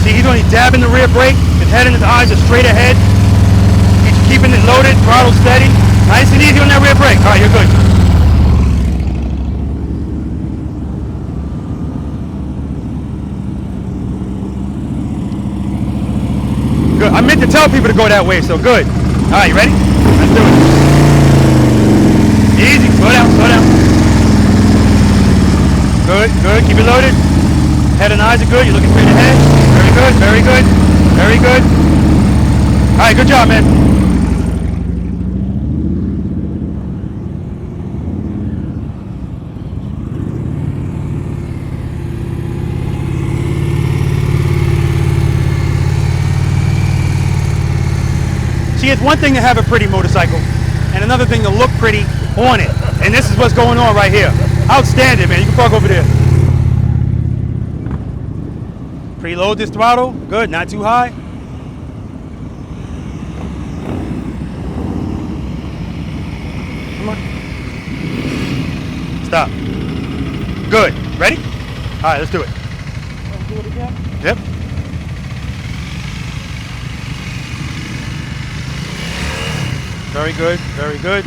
See, he's only dabbing the rear brake. His head and his eyes are straight ahead. He's keeping it loaded, throttle steady. Nice and easy on that rear brake. All right, you're good. Good. I meant to tell people to go that way, so good. All right, you ready? Let's do it. Easy. Slow down, slow down. Good, good. Keep it loaded. Head and eyes are good. You're looking straight ahead. Very good, very good, very good. All right, good job, man. See, it's one thing to have a pretty motorcycle and another thing to look pretty on it. And this is what's going on right here. Outstanding, man. You can park over there. Preload this throttle. Good, not too high. Come on. Stop. Good. Ready? All right, let's do it. Do it again? Yep. Very good, very good.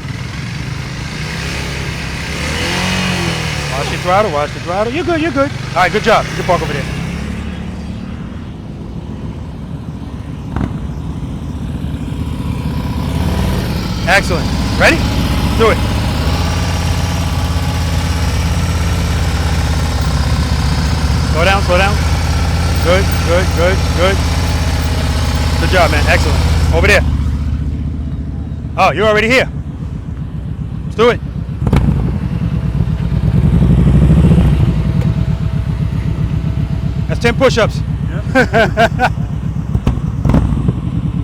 Watch your throttle, watch the throttle. You're good, you're good. All right, good job. You can park over there. Excellent. Ready? Do it. Slow down, slow down. Good, good, good, good. Good job, man. Excellent. Over there. Oh, you're already here. Let's do it. That's 10 push-ups. Yep.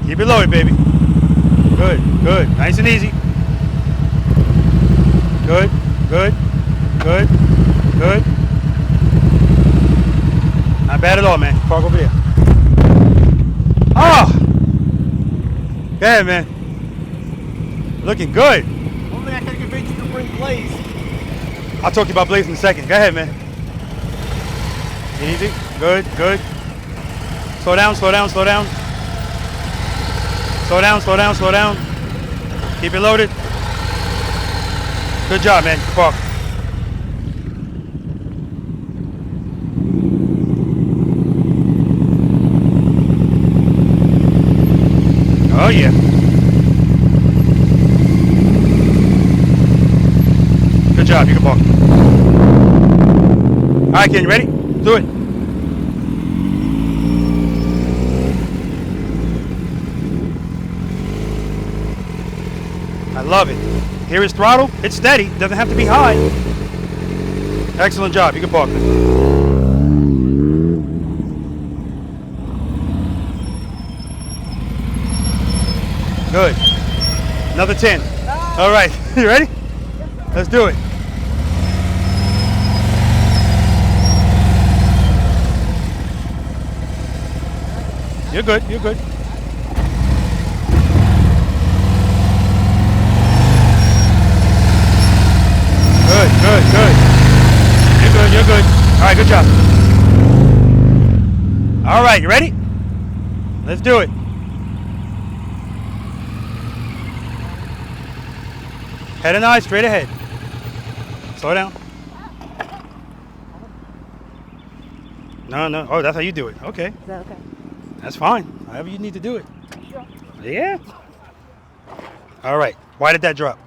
Keep it loaded, baby. Good, good. Nice and easy. Good, good, good, good. Not bad at all, man. Park over there. Oh! Go ahead, man. Looking good. Only I can convince you to bring Blaze. I'll talk to you about Blaze in a second. Go ahead, man. Easy. Good, good. Slow down, slow down, slow down. Slow down, slow down, slow down. Keep it loaded. Good job, man. Good park. Oh, yeah. Good job. You can park. All right, Ken, you ready? Do it. I love it. Here is throttle. It's steady. Doesn't have to be high. Excellent job. You can park it. Good. Another 10. All right. You ready? Let's do it. You're good. You're good. Good, good, good. You're good, you're good. All right, good job. All right, you ready? Let's do it. Head and eyes straight ahead. Slow down. No, no. Oh, that's how you do it. Okay. Is that okay? That's fine. However you need to do it. Yeah. All right. Why did that drop?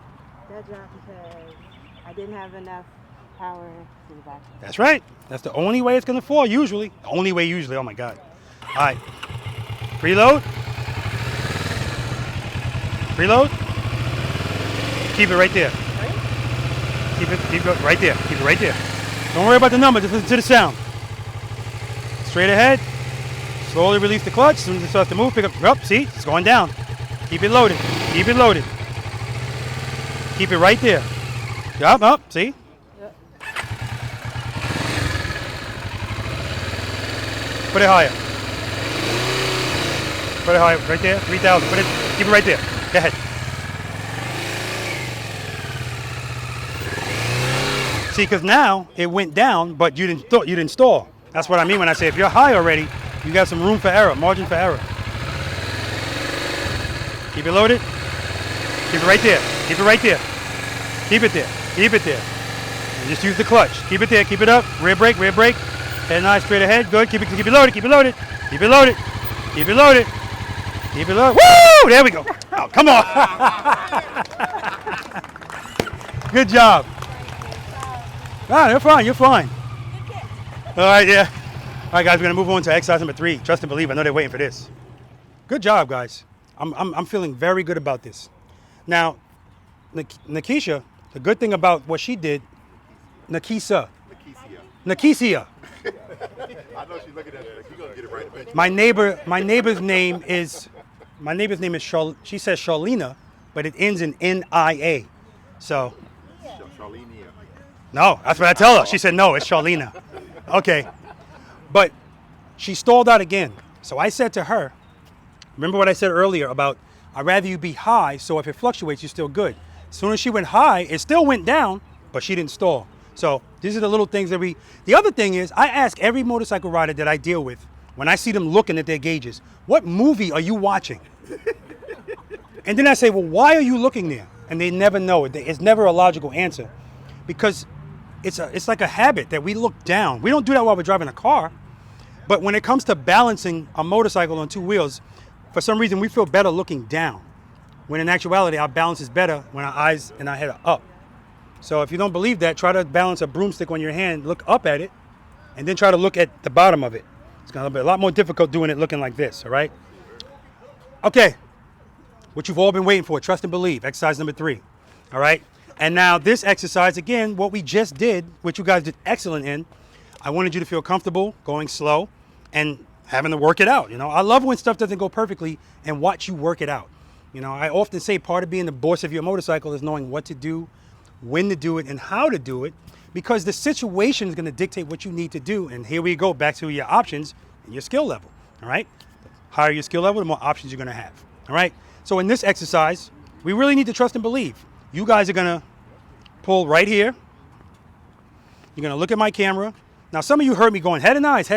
That dropped because I didn't have enough power to the back. That's right. That's the only way it's going to fall, usually. The only way, usually. Oh, my God. All right. Preload. Preload. Keep it right there. Keep it right there. Keep it right there. Don't worry about the number. Just listen to the sound. Straight ahead. Slowly release the clutch. As soon as it starts to move, pick up. Up. See? It's going down. Keep it loaded. Keep it loaded. Keep it right there. Up, up. See? Yep. Put it higher. Put it higher. Right there. 3,000. Put it. Keep it right there. Go ahead. See, because now it went down, but you didn't stall. That's what I mean when I say if you're high already, you got some room for error, margin for error. Keep it loaded. Keep it right there. Keep it right there. Keep it there. Keep it there. And just use the clutch. Keep it there. Keep it up. Rear brake. Rear brake. Head nice straight ahead. Good. Keep it loaded. Keep it loaded. Keep it loaded. Keep it loaded. Keep it loaded. Woo! There we go. Oh, come on. Good job. Ah, you're fine. You're fine. All right, yeah. All right, guys, we're gonna move on to exercise number 3. Trust and believe. I know they're waiting for this. Good job, guys. I'm feeling very good about this. Now, Nikisha, the good thing about what she did, Nikisia. I know she's looking at it. You're gonna get it right eventually. My neighbor's name is she says Charlena, but it ends in N-I-A. So. No, that's what I tell her. She said, no, it's Charlena. Okay. But she stalled out again. So I said to her, remember what I said earlier about I'd rather you be high, so if it fluctuates, you're still good. As soon as she went high, it still went down, but she didn't stall. So these are the little things that the other thing is, I ask every motorcycle rider that I deal with, when I see them looking at their gauges, what movie are you watching? And then I say, well, why are you looking there? And they never know. It's never a logical answer. Because it's like a habit that we look down. We don't do that while we're driving a car. But when it comes to balancing a motorcycle on 2 wheels, for some reason we feel better looking down. When in actuality, our balance is better when our eyes and our head are up. So if you don't believe that, try to balance a broomstick on your hand, look up at it, and then try to look at the bottom of it. It's going to be a lot more difficult doing it looking like this, all right? Okay, what you've all been waiting for, trust and believe, exercise number 3, all right? And now this exercise, again, what we just did, which you guys did excellent in, I wanted you to feel comfortable going slow and having to work it out. You know, I love when stuff doesn't go perfectly and watch you work it out. You know, I often say part of being the boss of your motorcycle is knowing what to do, when to do it, and how to do it, because the situation is going to dictate what you need to do. And here we go back to your options and your skill level, all right? The higher your skill level, the more options you're going to have, all right? So in this exercise, we really need to trust and believe. You guys are going to pull right here. You're going to look at my camera. Now, some of you heard me going head and eyes,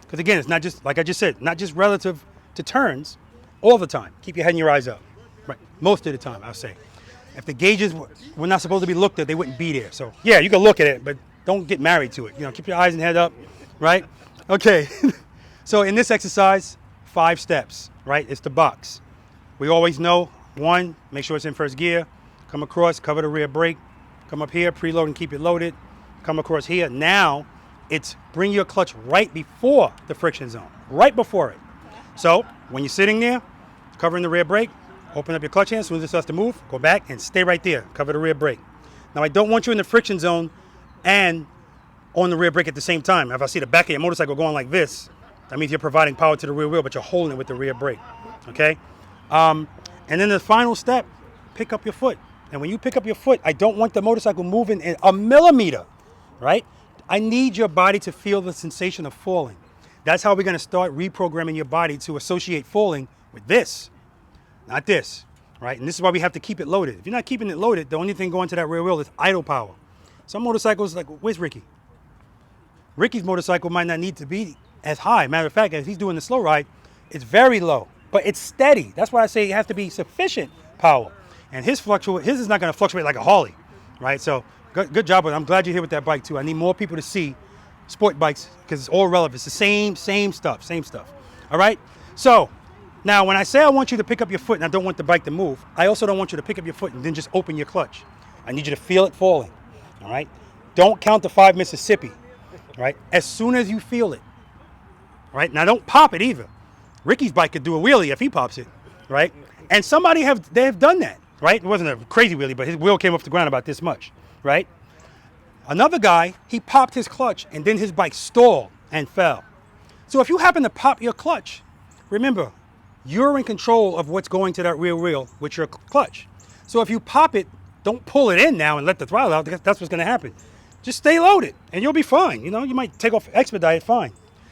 because again, it's not just, like I just said, not just relative to turns all the time. Keep your head and your eyes up, right? Most of the time, I'll say. If the gauges were not supposed to be looked at, they wouldn't be there. So, yeah, you can look at it, but don't get married to it. You know, keep your eyes and head up, right? Okay. So in this exercise, 5 steps, right? It's the box. We always know, 1, make sure it's in first gear. Come across, cover the rear brake. Come up here, preload and keep it loaded. Come across here. Now, it's bring your clutch right before the friction zone, right before it. So when you're sitting there, covering the rear brake, open up your clutch hand. As soon as it starts to move, go back and stay right there. Cover the rear brake. Now, I don't want you in the friction zone and on the rear brake at the same time. If I see the back of your motorcycle going like this, that means you're providing power to the rear wheel, but you're holding it with the rear brake, okay? And then the final step, pick up your foot. And when you pick up your foot, I don't want the motorcycle moving in a millimeter, right? I need your body to feel the sensation of falling. That's how we're gonna start reprogramming your body to associate falling with this, not this, right? And this is why we have to keep it loaded. If you're not keeping it loaded, the only thing going to that rear wheel is idle power. Some motorcycles, like, where's Ricky? Ricky's motorcycle might not need to be as high. Matter of fact, as he's doing the slow ride, it's very low, but it's steady. That's why I say it has to be sufficient power. And his is not gonna fluctuate like a Harley, right? So good job with it. I'm glad you're here with that bike too. I need more people to see sport bikes because it's all relevant. It's the same stuff. All right? So now when I say I want you to pick up your foot and I don't want the bike to move, I also don't want you to pick up your foot and then just open your clutch. I need you to feel it falling, all right? Don't count to 5 Mississippi, right? As soon as you feel it, right? Now don't pop it either. Ricky's bike could do a wheelie if he pops it, right? And they have done that, right? It wasn't a crazy wheelie, but his wheel came off the ground about this much, right? Another guy, he popped his clutch and then his bike stalled and fell. So if you happen to pop your clutch, remember, you're in control of what's going to that rear wheel with your clutch. So if you pop it, don't pull it in now and let the throttle out. That's what's gonna happen. Just stay loaded and you'll be fine. You know, you might take off expedite, fine.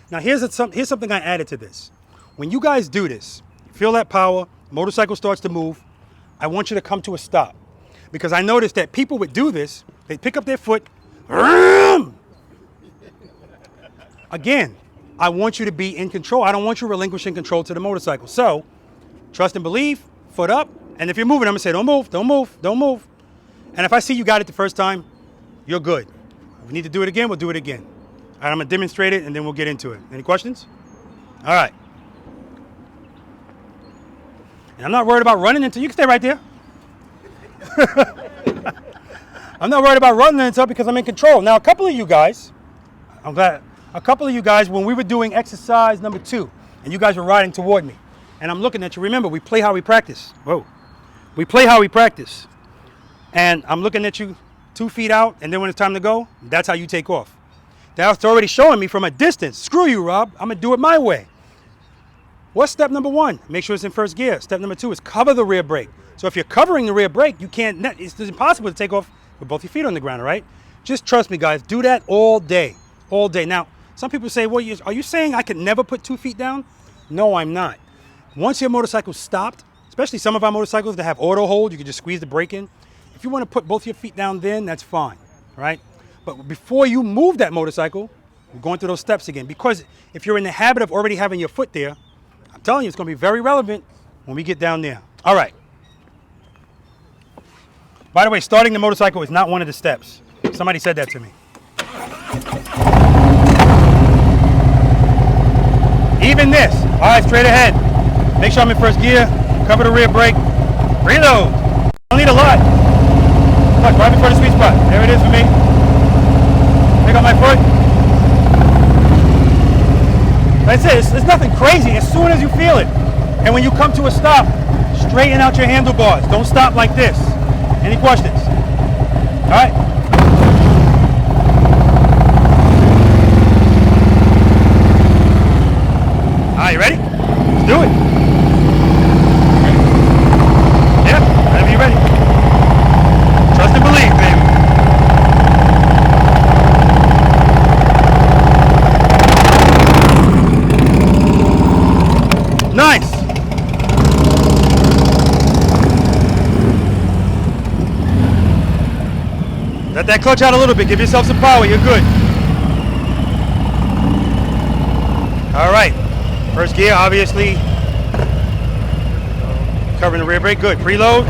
Now here's something I added to this. When you guys do this, feel that power, motorcycle starts to move, I want you to come to a stop. Because I noticed that people would do this, they pick up their foot, again, I want you to be in control. I don't want you relinquishing control to the motorcycle. So, trust and believe, foot up, and if you're moving, I'm gonna say, don't move, don't move, don't move. And if I see you got it the first time, you're good. If we need to do it again, we'll do it again. All right, I'm gonna demonstrate it and then we'll get into it. Any questions? All right. And I'm not worried about running into, you can stay right there. I'm not worried about running into it because I'm in control. Now, a couple of you guys, when we were doing exercise number 2, and you guys were riding toward me, and I'm looking at you, remember, we play how we practice. Whoa. We play how we practice. And I'm looking at you 2 feet out, and then when it's time to go, that's how you take off. That's already showing me from a distance, screw you, Rob, I'm gonna do it my way. What's step number 1? Make sure it's in first gear. Step number 2 is cover the rear brake. So if you're covering the rear brake, it's impossible to take off with both your feet on the ground, all right? Just trust me, guys, do that all day, all day. Now, some people say, well, are you saying I could never put 2 feet down? No, I'm not. Once your motorcycle's stopped, especially some of our motorcycles that have auto hold, you can just squeeze the brake in. If you want to put both your feet down then, that's fine, right? But before you move that motorcycle, we're going through those steps again. Because if you're in the habit of already having your foot there, I'm telling you, it's going to be very relevant when we get down there. All right. By the way, starting the motorcycle is not one of the steps. Somebody said that to me. Even this. All right, straight ahead. Make sure I'm in first gear. Cover the rear brake. Reload. Don't need a lot. Look, right before the sweet spot. There it is for me. Pick up my foot. That's it. It's nothing crazy as soon as you feel it. And when you come to a stop, straighten out your handlebars. Don't stop like this. Any questions? All right. All right, you ready? Let's do it. Yeah, whenever you're ready. Trust and believe, baby. Nice. Let that clutch out a little bit. Give yourself some power. You're good. First gear, obviously. Covering the rear brake, good. Preload.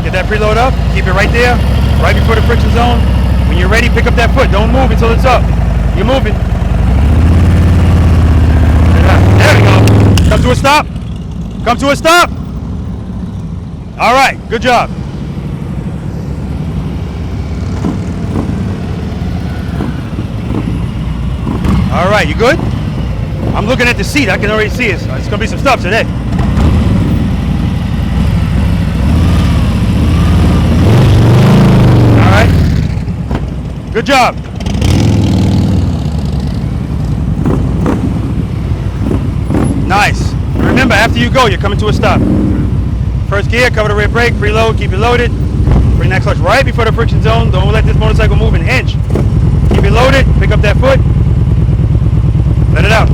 Get that preload up. Keep it right there, right before the friction zone. When you're ready, pick up that foot. Don't move until it's up. You're moving. There we go. Come to a stop. Come to a stop. All right, good job. All right, you good? I'm looking at the seat. I can already see it. It's gonna be some stuff today. All right. Good job. Nice. Remember, after you go, you're coming to a stop. First gear, cover the rear brake, preload, keep it loaded. Bring that clutch right before the friction zone. Don't let this motorcycle move an inch. Keep it loaded, pick up that foot. Let it out.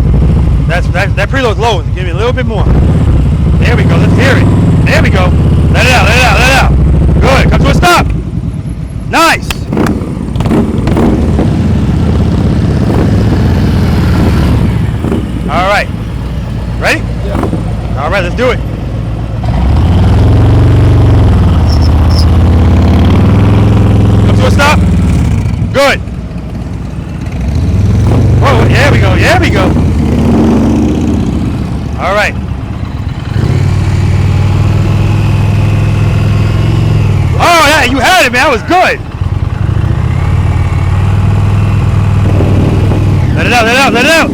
That preload's low. Give me a little bit more. There we go. Let's hear it. There we go. Let it out. Let it out. Let it out. Good. Come to a stop. Nice. All right. Ready? Yeah. All right. Let's do it. Come to a stop. Good. Whoa, there we go, there we go. All right. Oh, yeah, you had it, man. That was good. Let it out, let it out, let it out.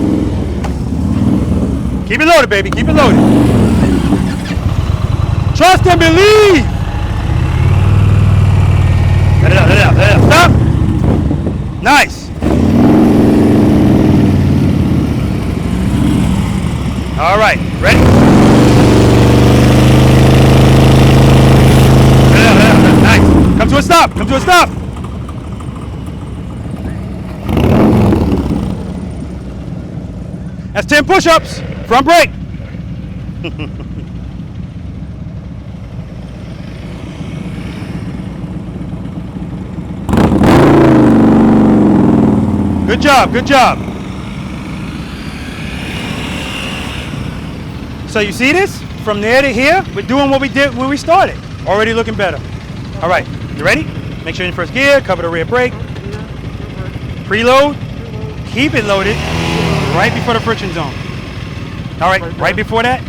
Keep it loaded, baby, keep it loaded. Trust and believe. Let it out, let it out, let it out. Stop. Nice. All right, ready? Nice. Come to a stop. Come to a stop. That's 10 push-ups. Front brake. Good job. Good job. So you see this? From there to here, we're doing what we did when we started. Already looking better. All right, you ready? Make sure you're in first gear, cover the rear brake. Preload, keep it loaded right before the friction zone. All right, right before that,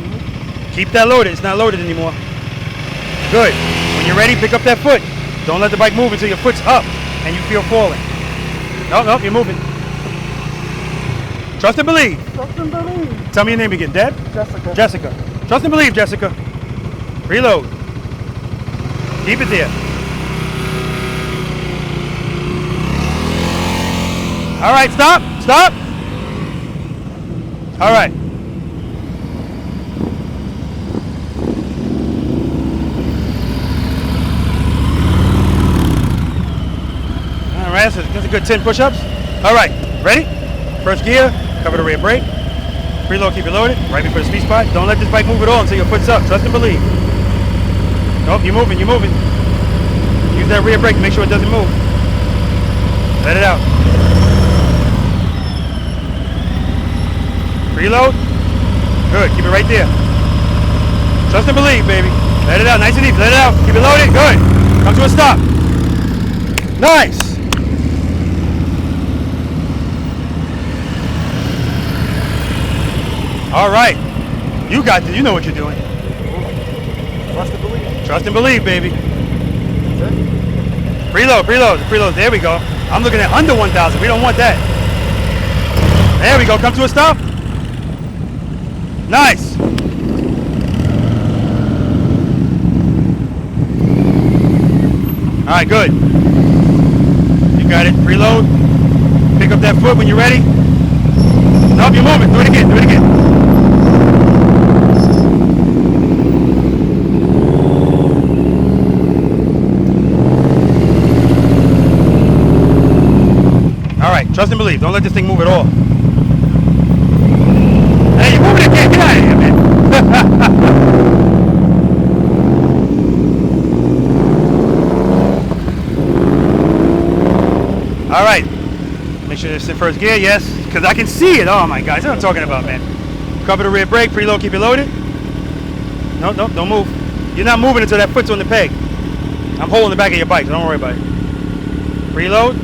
keep that loaded. It's not loaded anymore. Good. When you're ready, pick up that foot. Don't let the bike move until your foot's up and you feel falling. Nope, you're moving. Trust and believe. Trust and believe. Tell me your name again, Deb? Jessica. Jessica. Trust and believe, Jessica. Reload. Keep it there. All right, stop. Stop. All right. All right, that's a good 10 push-ups. All right, ready? First gear, cover the rear brake. Preload, keep it loaded, right before the speed spot. Don't let this bike move at all until your foot's up. Trust and believe. Nope, you're moving, you're moving. Use that rear brake, make sure it doesn't move. Let it out. Preload. Good, keep it right there. Trust and believe, baby. Let it out, nice and easy, let it out. Keep it loaded, good. Come to a stop. Nice. All right, you got this. You know what you're doing. Trust and believe. Trust and believe, baby. Preload. There we go. I'm looking at under 1,000. We don't want that. There we go. Come to a stop. Nice. All right, good. You got it. Preload. Pick up that foot when you're ready. Nope, you're moving. Do it again. Do it again. All right, trust and believe. Don't let this thing move at all. Hey, you're moving again. Get out of here, man. All right. Make sure it's in first gear, yes. Because I can see it. Oh, my God. That's what I'm talking about, man. Cover the rear brake, preload, keep it loaded. No, don't move. You're not moving until that foot's on the peg. I'm holding the back of your bike, so don't worry about it. Preload.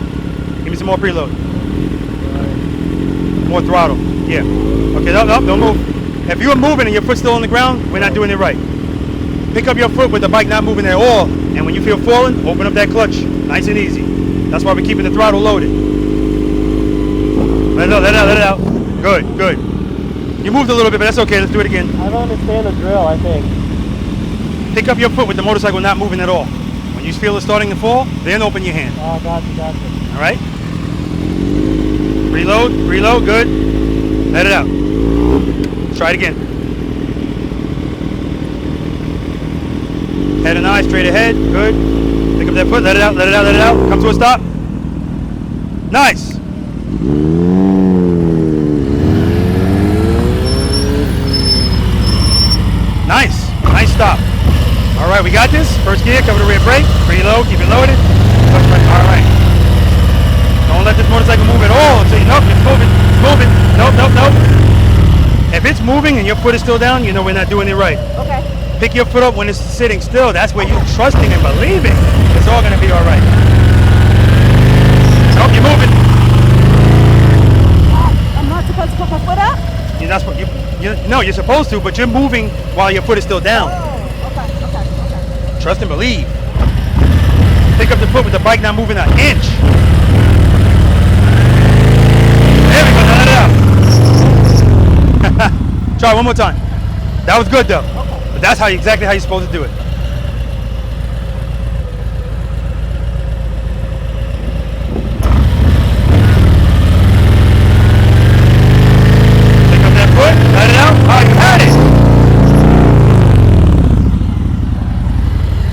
Give me some more preload. More throttle. Yeah. Okay, no, don't move. If you're moving and your foot's still on the ground, we're not doing it right. Pick up your foot with the bike not moving at all, and when you feel falling, open up that clutch. Nice and easy. That's why we're keeping the throttle loaded. Let it out. Good. You moved a little bit, but that's okay. Let's do it again. I don't understand the drill, I think. Pick up your foot with the motorcycle not moving at all. When you feel it starting to fall, then open your hand. Oh, gotcha. All right? Reload, good. Let it out. Let's try it again. Head and eye straight ahead, good. Pick up that foot, let it out. Come to a stop. Nice. Nice stop. All right, we got this. First gear, cover the rear brake. Preload, keep it loaded. All right. Don't let this motorcycle move at all. So nope, it's moving. Nope. If it's moving and your foot is still down, you know we're not doing it right. Okay. Pick your foot up when it's sitting still. That's where you're trusting and believing. It's all going to be all right. Nope, you're moving. I'm not supposed to put my foot up? You're not supposed. No, you're supposed to, but you're moving while your foot is still down. Oh, okay. Trust and believe. Pick up the foot with the bike not moving an inch. There we go. Now let it out. Try one more time. That was good though. Okay. But that's exactly how you're supposed to do it. Pick up that foot. Let it out. Oh, you had it.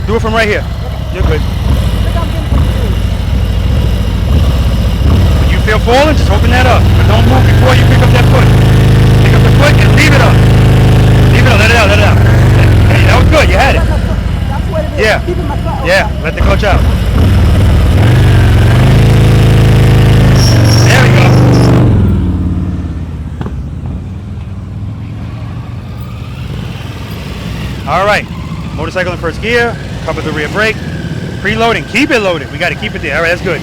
Do it from right here. You're good. When you feel falling, just open that up. But don't move before you pick up that foot. Pick up the foot and leave it up. Let it out. Hey, that was good. You had it. That's what it is. Yeah. Keeping my foot. Yeah. Let the clutch out. There we go. All right. Motorcycle in first gear. Cover the rear brake. Preloading. Keep it loaded. We got to keep it there. All right. That's good.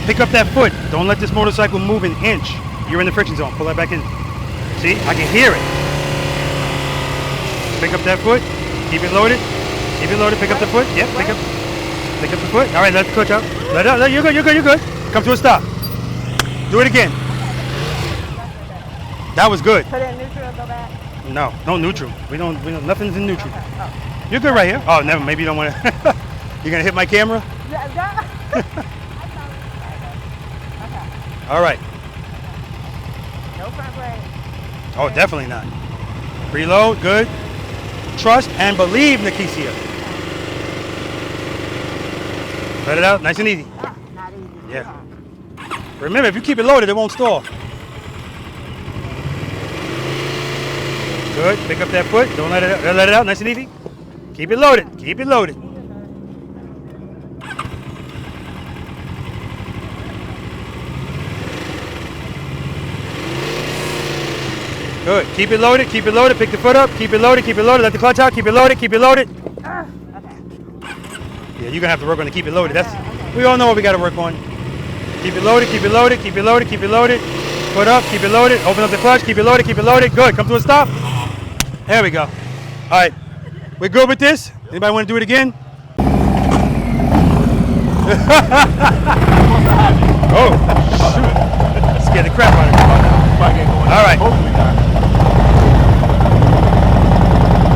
Pick up that foot. Don't let this motorcycle move an inch. You're in the friction zone. Pull that back in. See? I can hear it. Pick up that foot. Keep it loaded. Pick up the foot. Yep. Pick up the foot. All right. Let the clutch out. Let it out. You're good. Come to a stop. Do it again. That was good. Put it in neutral, go back. No neutral. We don't. Nothing's in neutral. You're good right here. Oh, never. Maybe you don't want to. You're gonna hit my camera. All right. No front brake. Oh, definitely not. Preload, good. Trust and believe, Nikisia. Let it out, nice and easy. Not easy. Yeah. Remember, if you keep it loaded, it won't stall. Good. Pick up that foot. Don't let it out. Let it out, nice and easy. Keep it loaded. Good. Keep it loaded. Pick the foot up. Keep it loaded. Let the clutch out. Keep it loaded. Okay. Yeah, you're gonna have to work on the keep it loaded. We all know what we gotta work on. Keep it loaded. Foot up. Keep it loaded. Open up the clutch. Keep it loaded. Good. Come to a stop. There we go. All right. We're good with this. Anybody want to do it again? Oh, shoot. Scared the crap out of me. All right.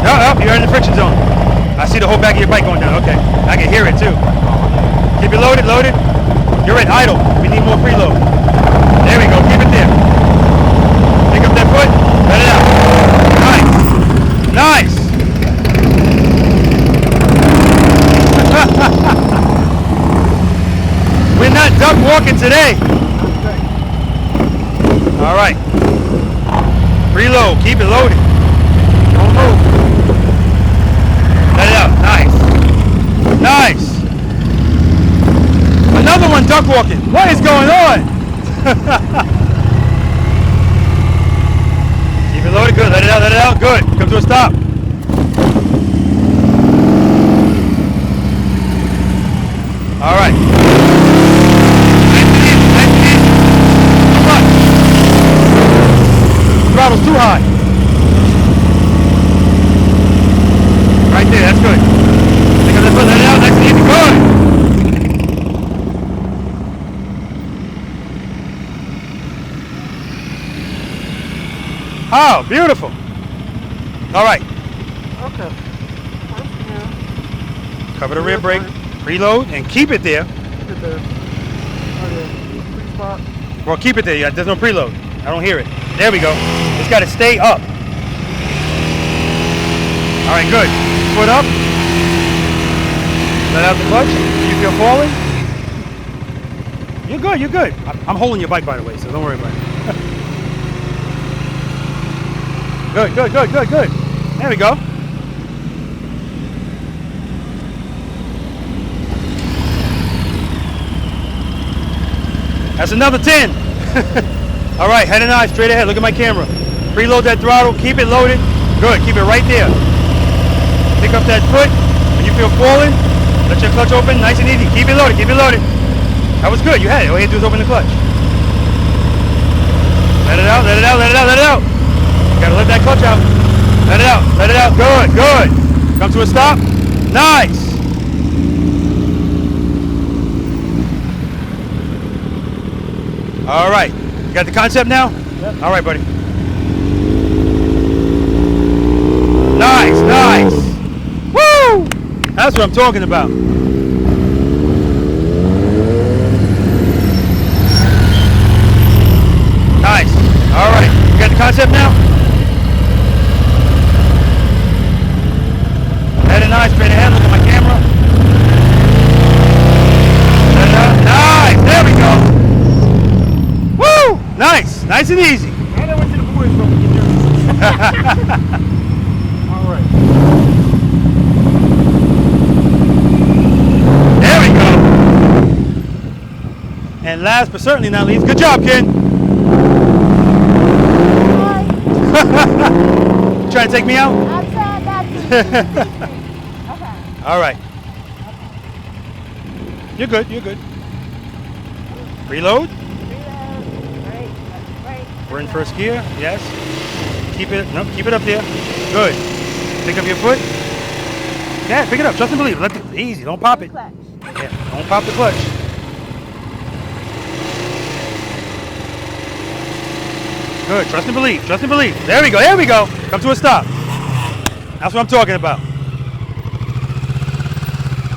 No, you're in the friction zone. I see the whole back of your bike going down. Okay. I can hear it too. Keep it loaded. You're at idle. We need more preload. There we go. Keep it there. Pick up that foot. Let it out. Nice. We're not duck walking today. All right. Preload. Keep it loaded. Don't move. Let it out. Nice. Another one duck walking. What is going on? Keep it loaded. out, let it out. Good. Come to a stop. All right. Throttle's too high. Right there, that's good. Take a left foot, let it out, nice and easy, good. Oh, beautiful. All right. Okay. Cover the rear brake, preload, and keep it there. Keep it there. Oh yeah. Free spot. Well, keep it there, yeah, there's no preload. I don't hear it. There we go. It's got to stay up. All right, good. Foot up. Let out the clutch. You feel falling? You're good, you're good. I'm holding your bike, by the way, so don't worry about it. Good, good, good, good, good. There we go. That's another 10. All right, head and eye, straight ahead. Look at my camera. Preload that throttle, keep it loaded. Good, keep it right there. Pick up that foot. When you feel falling, let your clutch open, nice and easy. Keep it loaded, keep it loaded. That was good, you had it. All you had to do is open the clutch. Let it out, let it out, let it out, let it out. You gotta let that clutch out. Let it out, let it out. Good, good. Come to a stop. Nice. All right. You got the concept now? Yep. All right, buddy. Nice, nice. Woo! That's what I'm talking about. Nice. All right. You got the concept now? Head and eye, straight ahead. Look at my camera. Nice. There we go. Woo! Nice. Nice and easy. And I went to the boys from the All right. There we go. And last but certainly not least, good job, Ken. Trying to take me out? I'm trying not to. Okay. All right. You're good. You're good. Reload. We're in first gear. Yes. Keep it. No, keep it up there. Good. Pick up your foot. Yeah, pick it up. Trust and believe. Let it easy. Don't pop it. Yeah. Don't pop the clutch. Good. Trust and believe. Trust and believe. There we go. There we go. Come to a stop. That's what I'm talking about.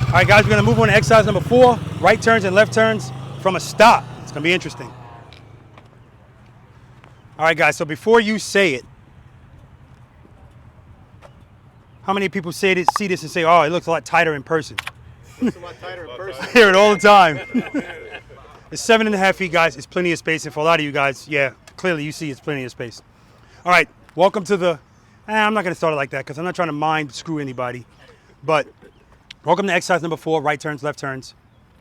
All right, guys. We're gonna move on to exercise number 4: right turns and left turns from a stop. It's gonna be interesting. All right, guys, so before you say it, how many people see this and say, oh, it looks a lot tighter in person? It's a lot tighter in person. I hear it all the time. It's 7.5 feet, guys. It's plenty of space. And for a lot of you guys, yeah, clearly you see it's plenty of space. All right, welcome to the, I'm not going to start it like that because I'm not trying to mind screw anybody. But welcome to exercise number 4, right turns, left turns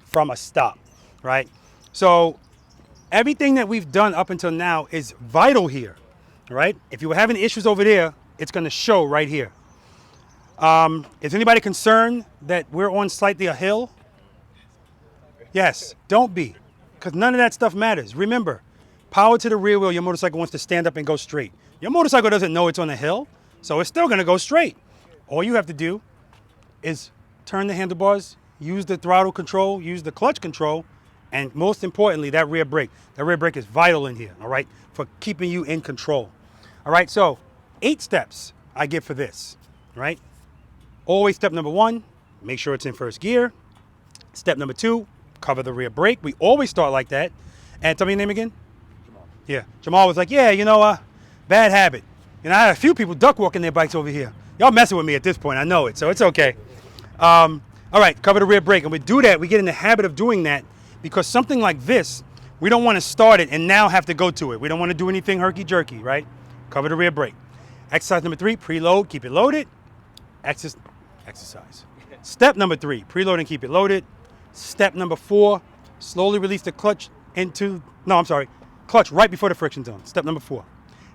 from a stop, right? So everything that we've done up until now is vital here, right? If you were having issues over there, it's going to show right here. Is anybody concerned that we're on slightly a hill? Yes, don't be, because none of that stuff matters. Remember, power to the rear wheel, your motorcycle wants to stand up and go straight. Your motorcycle doesn't know it's on a hill, so it's still going to go straight. All you have to do is turn the handlebars, use the throttle control, use the clutch control, and most importantly, that rear brake. That rear brake is vital in here, all right, for keeping you in control. All right, so 8 steps I give for this, right? Always step number 1, make sure it's in first gear. Step number 2, cover the rear brake. We always start like that. And tell me your name again? Jamal. Yeah, Jamal was like, yeah, you know, bad habit. You know, I had a few people duck walking their bikes over here. Y'all messing with me at this point, I know it, so it's okay. All right, cover the rear brake. And we do that, we get in the habit of doing that because something like this, we don't want to start it and now have to go to it. We don't want to do anything herky-jerky, right? Cover the rear brake. Exercise number 3, preload, keep it loaded. Exercise. Step number 3, preload and keep it loaded. Step number 4, slowly release the clutch into, clutch right before the friction zone. Step number 4.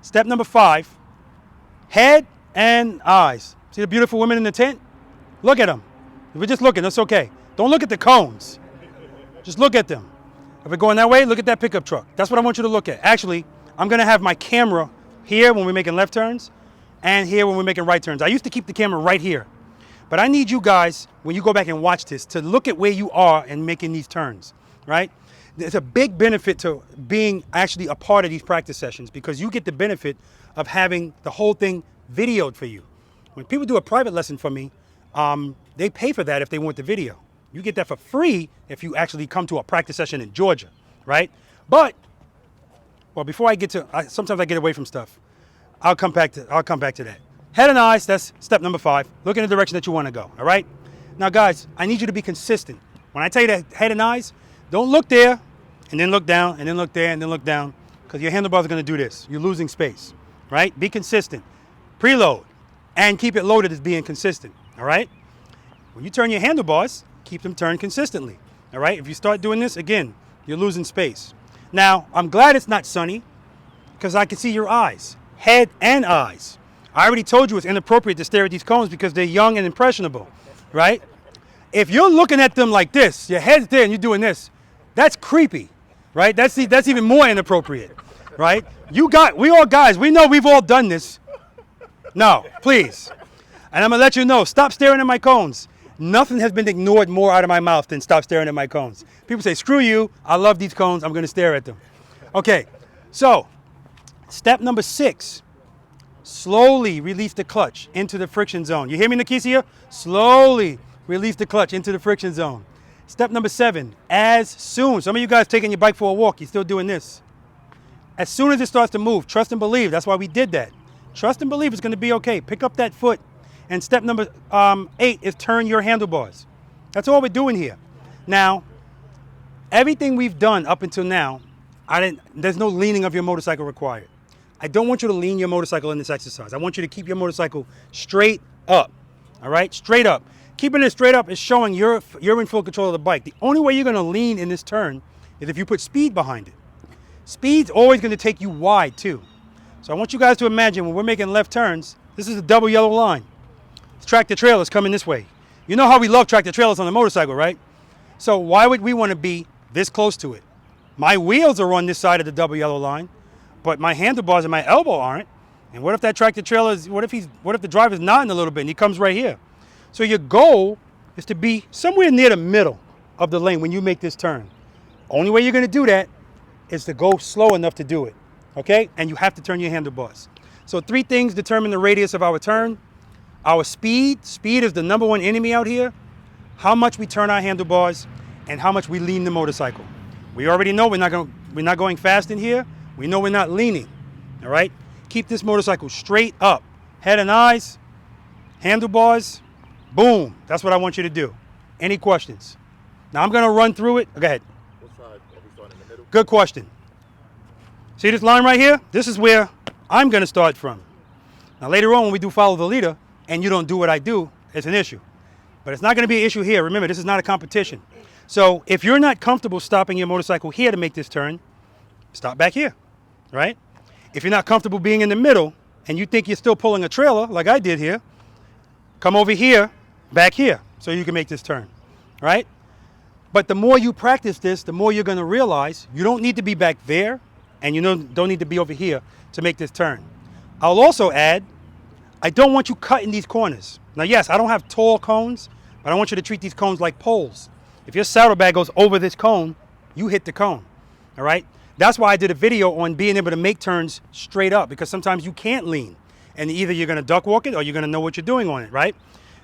Step number 5, Head and eyes. See the beautiful women in the tent? Look at them. If we're just looking, that's okay. Don't look at the cones. Just look at them. If we're going that way, look at that pickup truck. That's what I want you to look at. Actually, I'm going to have my camera here when we're making left turns and here when we're making right turns. I used to keep the camera right here. But I need you guys, when you go back and watch this, to look at where you are and making these turns, right? There's a big benefit to being actually a part of these practice sessions because you get the benefit of having the whole thing videoed for you. When people do a private lesson from me, they pay for that if they want the video. You get that for free if you actually come to a practice session in Georgia, right? But, well, before I get to, sometimes I get away from stuff. I'll come back to that. Head and eyes, that's step number 5. Look in the direction that you want to go, all right? Now, guys, I need you to be consistent. When I tell you that head and eyes, don't look there and then look down and then look there and then look down because your handlebars are going to do this. You're losing space, right? Be consistent. Preload and keep it loaded as being consistent, all right? When you turn your handlebars, keep them turned consistently, all right? If you start doing this, again, you're losing space. Now, I'm glad it's not sunny because I can see your eyes, head and eyes. I already told you it's inappropriate to stare at these cones because they're young and impressionable, right? If you're looking at them like this, your head's there and you're doing this, that's creepy, right? That's even more inappropriate, right? We all guys, we know we've all done this. No, please. And I'm going to let you know, stop staring at my cones. Nothing has been ignored more out of my mouth than stop staring at my cones. People say, screw you, I love these cones, I'm going to stare at them. Okay, so step number 6, slowly release the clutch into the friction zone. You hear me, Nikisia? Slowly release the clutch into the friction zone. Step number 7, as soon, some of you guys taking your bike for a walk, you're still doing this. As soon as it starts to move, trust and believe, that's why we did that. Trust and believe it's going to be okay. Pick up that foot. And step number 8 is turn your handlebars. That's all we're doing here. Now, everything we've done up until now, there's no leaning of your motorcycle required. I don't want you to lean your motorcycle in this exercise. I want you to keep your motorcycle straight up, all right? Straight up. Keeping it straight up is showing you're in full control of the bike. The only way you're going to lean in this turn is if you put speed behind it. Speed's always going to take you wide, too. So I want you guys to imagine when we're making left turns, this is a double yellow line. Tractor trailers coming this way. You know how we love tractor trailers on the motorcycle, right? So why would we want to be this close to it? My wheels are on this side of the double yellow line, but my handlebars and my elbow aren't. And what if that tractor trailer is, what if the driver's nodding a little bit and he comes right here? So your goal is to be somewhere near the middle of the lane when you make this turn. Only way you're going to do that is to go slow enough to do it, okay? And you have to turn your handlebars. So 3 things determine the radius of our turn. Our speed. Speed is the #1 enemy out here. How much we turn our handlebars and how much we lean the motorcycle. We already know we're not going fast in here. We know we're not leaning, all right? Keep this motorcycle straight up. Head and eyes, handlebars, boom. That's what I want you to do. Any questions? Now I'm going to run through it. Go ahead. What side? Are we starting in the middle? Good question. See this line right here? This is where I'm going to start from. Now later on when we do follow the leader and you don't do what I do, it's an issue. But it's not going to be an issue here. Remember, this is not a competition. So if you're not comfortable stopping your motorcycle here to make this turn, stop back here, right? If you're not comfortable being in the middle and you think you're still pulling a trailer like I did here, come over here, back here, so you can make this turn, right? But the more you practice this, the more you're going to realize you don't need to be back there and you don't need to be over here to make this turn. I'll also add, I don't want you cutting these corners. Now, yes, I don't have tall cones, but I want you to treat these cones like poles. If your saddlebag goes over this cone, you hit the cone, all right? That's why I did a video on being able to make turns straight up, because sometimes you can't lean. And either you're going to duck walk it or you're going to know what you're doing on it, right?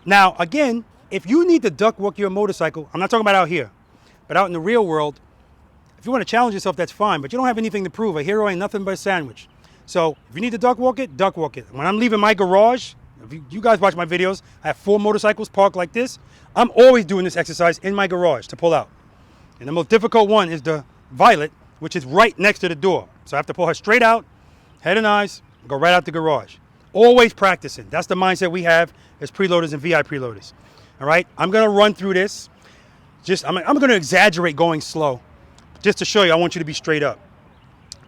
Now, again, if you need to duck walk your motorcycle, I'm not talking about out here, but out in the real world, if you want to challenge yourself, that's fine, but you don't have anything to prove. A hero ain't nothing but a sandwich. So if you need to duck walk it, duck walk it. When I'm leaving my garage, if you guys watch my videos, I have 4 motorcycles parked like this. I'm always doing this exercise in my garage to pull out. And the most difficult one is the Violet, which is right next to the door. So I have to pull her straight out, head and eyes, go right out the garage. Always practicing. That's the mindset we have as preloaders and V.I.Preloaders. All right, I'm going to run through this. I'm going to exaggerate going slow just to show you I want you to be straight up.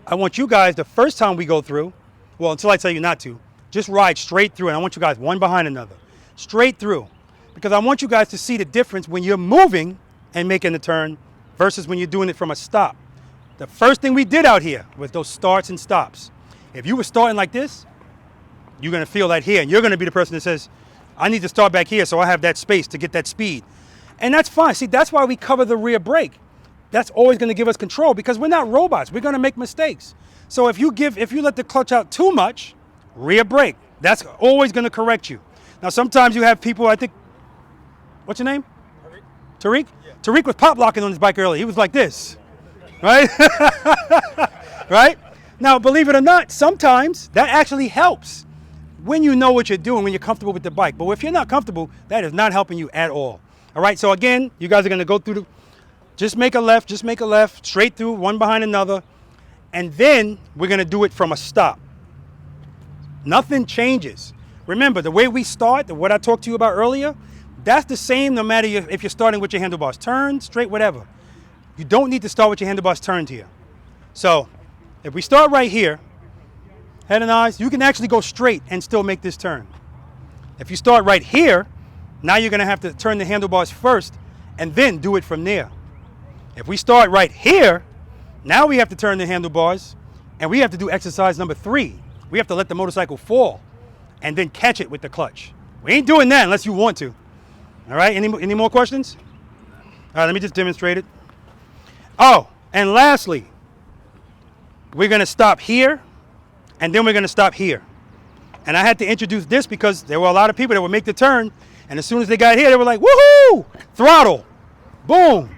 I want you guys, the first time we go through, well, until I tell you not to, Just ride straight through, and I want you guys one behind another. Straight through. Because I want you guys to see the difference when you're moving and making the turn versus when you're doing it from a stop. The first thing we did out here was those starts and stops. If you were starting like this, you're going to feel that here, and you're going to be the person that says, I need to start back here so I have that space to get that speed. And that's fine. See, that's why we cover the rear brake. That's always going to give us control because we're not robots. We're going to make mistakes. So if you let the clutch out too much, rear brake, that's always going to correct you. Now, sometimes you have people, I think, what's your name? Tariq? Yeah. Tariq was pop locking on his bike earlier. He was like this, right? Right? Now, believe it or not, sometimes that actually helps when you know what you're doing, when you're comfortable with the bike. But if you're not comfortable, that is not helping you at all. All right, so again, you guys are going to go through just make a left, straight through, one behind another, and then we're going to do it from a stop. Nothing changes. Remember, the way we start, what I talked to you about earlier, that's the same no matter if you're starting with your handlebars turned, straight, whatever. You don't need to start with your handlebars turned here. So if we start right here, head and eyes, you can actually go straight and still make this turn. If you start right here, now you're going to have to turn the handlebars first and then do it from there. If we start right here, now we have to turn the handlebars and we have to do exercise number 3. We have to let the motorcycle fall and then catch it with the clutch. We ain't doing that unless you want to. All right, any more questions? All right, let me just demonstrate it. Oh, and lastly, we're going to stop here and then we're going to stop here. And I had to introduce this because there were a lot of people that would make the turn, and as soon as they got here, they were like, woohoo, throttle, boom,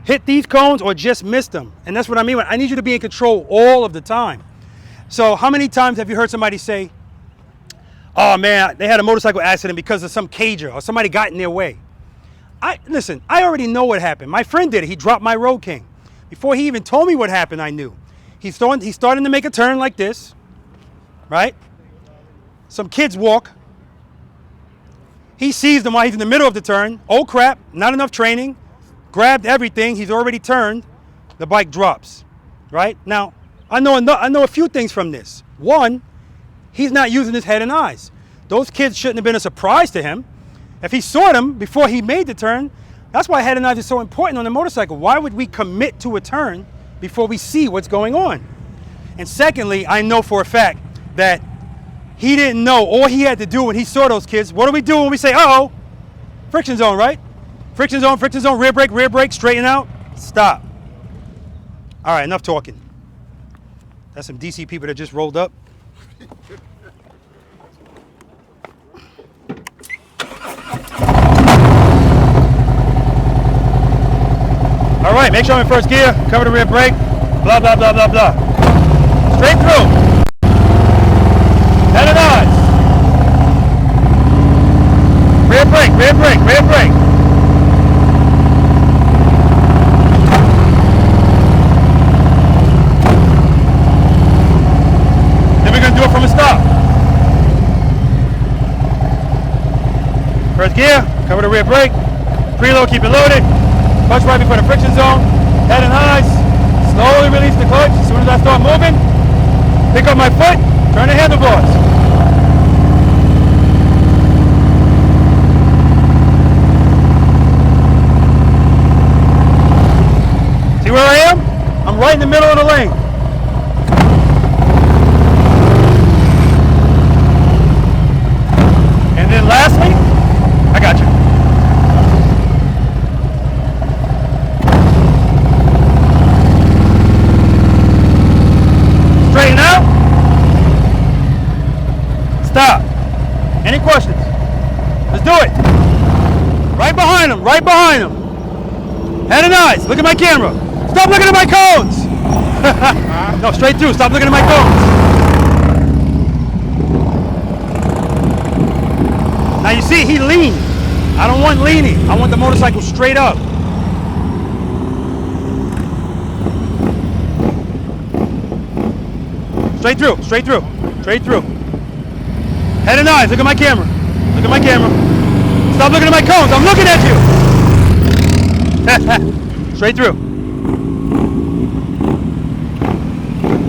hit these cones or just missed them. And that's what I mean. I need you to be in control all of the time. So how many times have you heard somebody say, oh man, they had a motorcycle accident because of some cager or somebody got in their way? Listen, I already know what happened. My friend did it. He dropped my Road King. Before he even told me what happened, I knew. He's starting to make a turn like this, right? Some kids walk. He sees them while he's in the middle of the turn. Oh crap, not enough training. Grabbed everything, he's already turned. The bike drops, right? Now, I know a few things from this. One, he's not using his head and eyes. Those kids shouldn't have been a surprise to him. If he saw them before he made the turn, that's why head and eyes is so important on a motorcycle. Why would we commit to a turn before we see what's going on? And secondly, I know for a fact that he didn't know. All he had to do when he saw those kids, what do we do when we say, uh-oh, friction zone, right? Friction zone, rear brake, straighten out, stop. All right, enough talking. That's some DC people that just rolled up. All right, make sure I'm in first gear, cover the rear brake, blah, blah, blah, blah, blah. Straight through. Head and eyes. Rear brake, rear brake, rear brake. Then we're going to do it from a stop. First gear, cover the rear brake. Preload, keep it loaded. Clutch right before the friction zone. Head and eyes. Slowly release the clutch. As soon as I start moving, pick up my foot, turn the handlebars. See where I am? I'm right in the middle of the lane. And then lastly, I got you. Straighten out. Stop. Any questions? Let's do it. Right behind him, right behind him. Head and eyes, look at my camera. Stop looking at my cones. No, straight through, stop looking at my cones. Now you see, he leaned. I don't want leaning. I want the motorcycle straight up. Straight through, straight through, straight through. Head and eyes, look at my camera. Look at my camera. Stop looking at my cones, I'm looking at you. Straight through.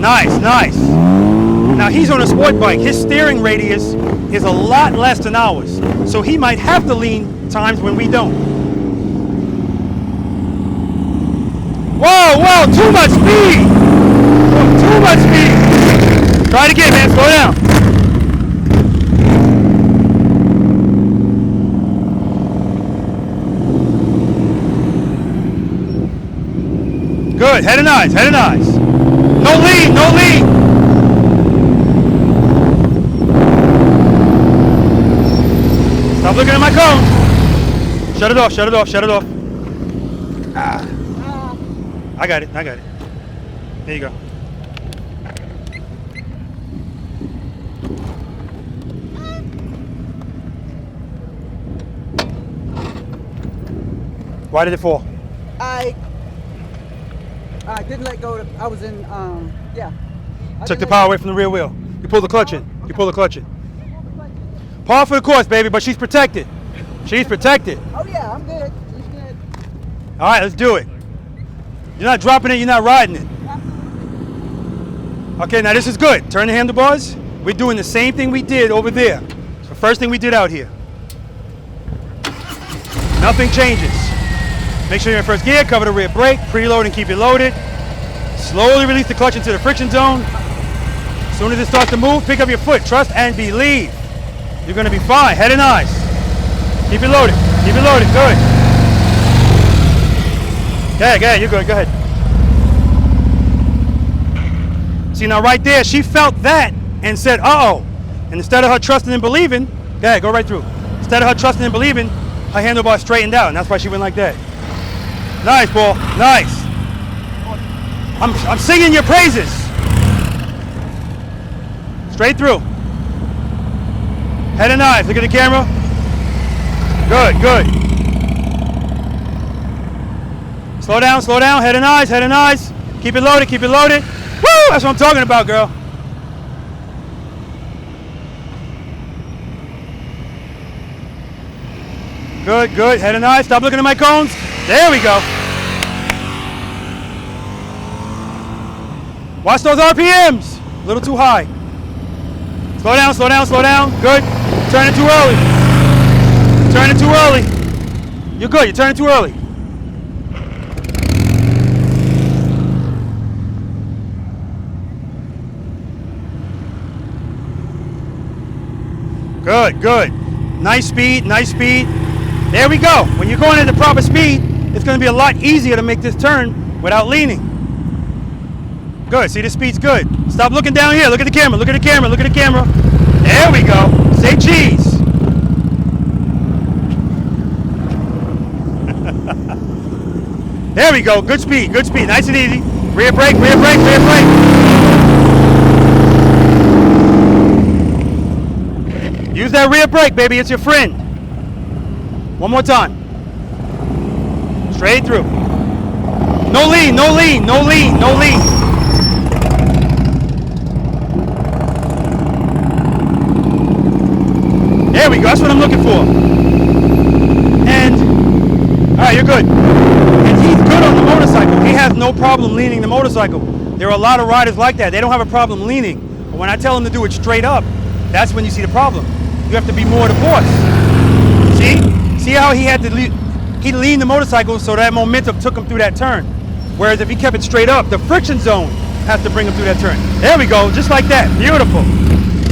Nice, nice. Now he's on a sport bike. His steering radius is a lot less than ours. So he might have to lean times when we don't. Whoa, whoa, too much speed. Whoa, too much speed. Try it again, man, slow down. Good, head and eyes, head and eyes. No lean, no lean. Stop looking at my cone. Shut it off, shut it off, shut it off. Ah. I got it, I got it. There you go. Why did it fall? I didn't let go. I was in, yeah. Took the power away from the rear wheel. You pull the clutch in. You pull the clutch in. Par for the course, baby, but she's protected. She's protected. Oh yeah, I'm good. She's good. All right, let's do it. You're not dropping it, you're not riding it. Okay, now this is good. Turn the handlebars. We're doing the same thing we did over there. It's the first thing we did out here. Nothing changes. Make sure you're in first gear, cover the rear brake, preload and keep it loaded. Slowly release the clutch into the friction zone. As soon as it starts to move, pick up your foot. Trust and believe. You're gonna be fine, head and eyes. Keep it loaded, good. Yeah, you're good, go ahead. See, now right there, she felt that and said, uh-oh. And instead of her trusting and believing, go right through. Instead of her trusting and believing, her handlebar straightened out, and that's why she went like that. Nice, Paul, nice. I'm singing your praises. Straight through. Head and eyes, look at the camera. Good, good. Slow down, head and eyes, head and eyes. Keep it loaded, keep it loaded. Woo, that's what I'm talking about, girl. Good, good, head and eyes. Stop looking at my cones. There we go. Watch those RPMs. A little too high. Slow down, slow down, slow down. Good. Turning too early. Turning too early. You're good, you're turning too early. Good, good. Nice speed, nice speed. There we go. When you're going at the proper speed, it's going to be a lot easier to make this turn without leaning. Good, see the speed's good. Stop looking down here, look at the camera, look at the camera, look at the camera. There we go, say cheese. There we go, good speed, nice and easy. Rear brake, rear brake, rear brake. Use that rear brake, baby, it's your friend. One more time. Straight through. No lean, no lean, no lean, no lean. There we go, that's what I'm looking for. And, all right, you're good. And he's good on the motorcycle. He has no problem leaning the motorcycle. There are a lot of riders like that. They don't have a problem leaning. But when I tell them to do it straight up, that's when you see the problem. You have to be more the boss. See? See how he had to he leaned the motorcycle so that momentum took him through that turn. Whereas if he kept it straight up, the friction zone has to bring him through that turn. There we go, just like that. Beautiful.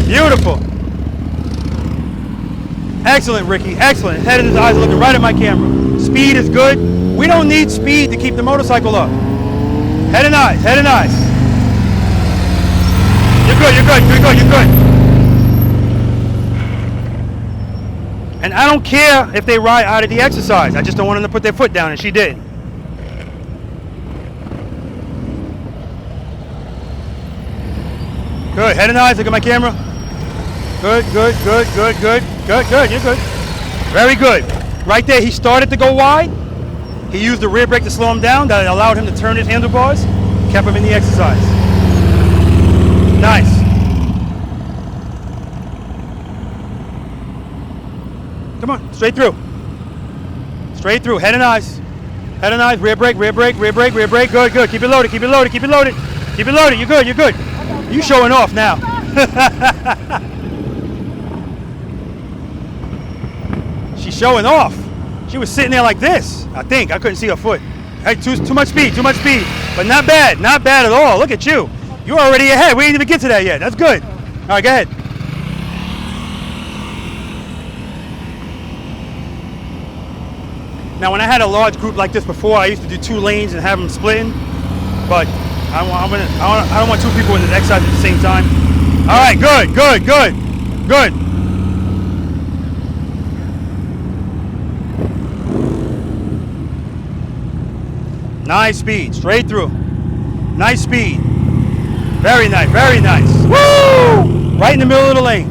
Beautiful. Excellent, Ricky, excellent. His head and his eyes are looking right at my camera. Speed is good. We don't need speed to keep the motorcycle up. Head and eyes, head and eyes. You're good, you're good, you're good, you're good. And I don't care if they ride out of the exercise. I just don't want them to put their foot down, and she did. Good, head and eyes, look at my camera. Good, good, good, good, good, good, good, you're good. Very good. Right there, he started to go wide. He used the rear brake to slow him down. That allowed him to turn his handlebars, kept him in the exercise. Nice. Come on, straight through. Straight through, head and eyes. Head and eyes, rear brake, rear brake, rear brake, rear brake. Good, good, keep it loaded, keep it loaded, keep it loaded. Keep it loaded, you're good, you're good. You showing off now. She's showing off. She was sitting there like this. I think I couldn't see her foot. Hey, too much speed, but not bad at all. Look at you. You're already ahead. We didn't even get to that yet. That's good. All right, go ahead. Now, when I had a large group like this before, I used to do 2 lanes and have them splitting. But I don't want 2 people in the exercise at the same time. All right, good. Nice speed, straight through. Nice speed. Very nice, very nice. Woo! Right in the middle of the lane.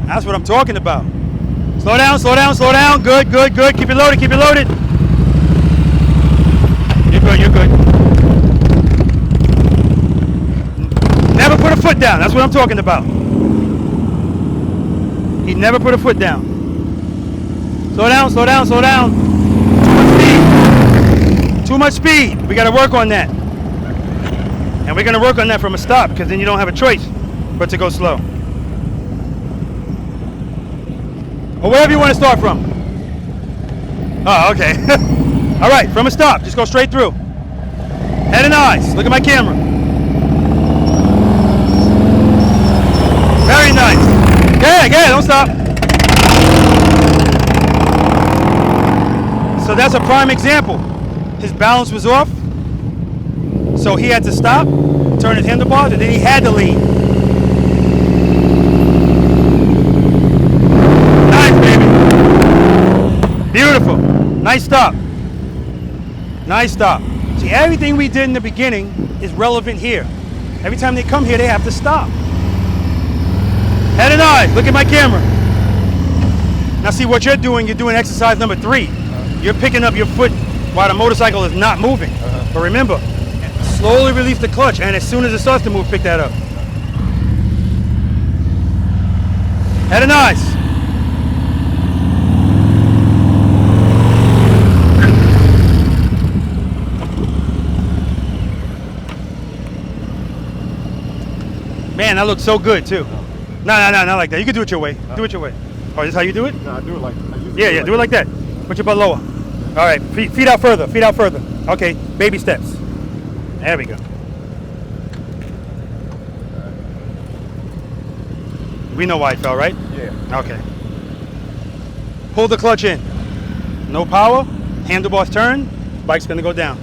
That's what I'm talking about. Slow down, slow down, slow down. Good, good, good. Keep it loaded, keep it loaded. You're good, you're good. Never put a foot down. That's what I'm talking about. He never put a foot down. Slow down, slow down, slow down. Too much speed. We got to work on that. And we're going to work on that from a stop, because then you don't have a choice but to go slow. Or wherever you want to start from. Oh, okay. All right, from a stop. Just go straight through. Head and eyes. Look at my camera. Very nice. Yeah, don't stop. So that's a prime example. His balance was off, so he had to stop, turn his handlebars, and then he had to lean. Nice, baby. Beautiful. Nice stop. Nice stop. See, everything we did in the beginning is relevant here. Every time they come here, they have to stop. Head and eyes. Look at my camera. Now see what you're doing exercise number 3. You're picking up your foot while the motorcycle is not moving. But remember, slowly release the clutch, and as soon as it starts to move, pick that up. Head and eyes. Man, that looks so good too. No, not like that. You can do it your way. Do it your way. Oh, is this how you do it? No, I do it like that. Yeah, do it like that. Put your butt lower. All right, feet out further, feet out further. Okay, baby steps. There we go. We know why it fell, right? Yeah. Okay. Pull the clutch in. No power, handlebars turn, bike's gonna go down.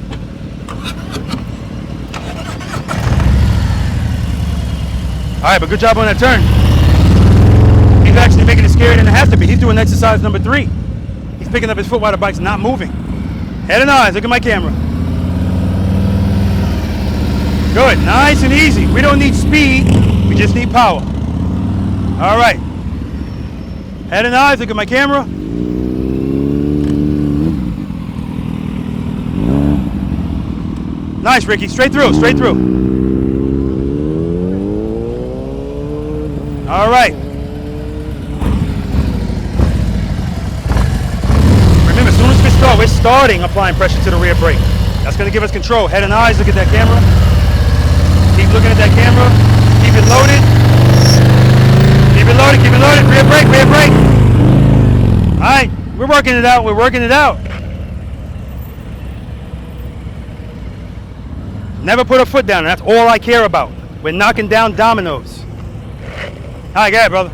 All right, but good job on that turn. He's actually making it scarier than it has to be. He's doing exercise number 3. He's picking up his foot while the bike's not moving. Head and eyes, look at my camera. Good, nice and easy. We don't need speed, we just need power. All right. Head and eyes, look at my camera. Nice, Ricky, straight through, straight through. All right. Remember, as soon as we start, we're starting applying pressure to the rear brake. That's going to give us control. Head and eyes, look at that camera. Keep looking at that camera. Keep it loaded. Keep it loaded, keep it loaded. Rear brake, rear brake. All right, we're working it out, we're working it out. Never put a foot down, and that's all I care about. We're knocking down dominoes. All right, go ahead, brother.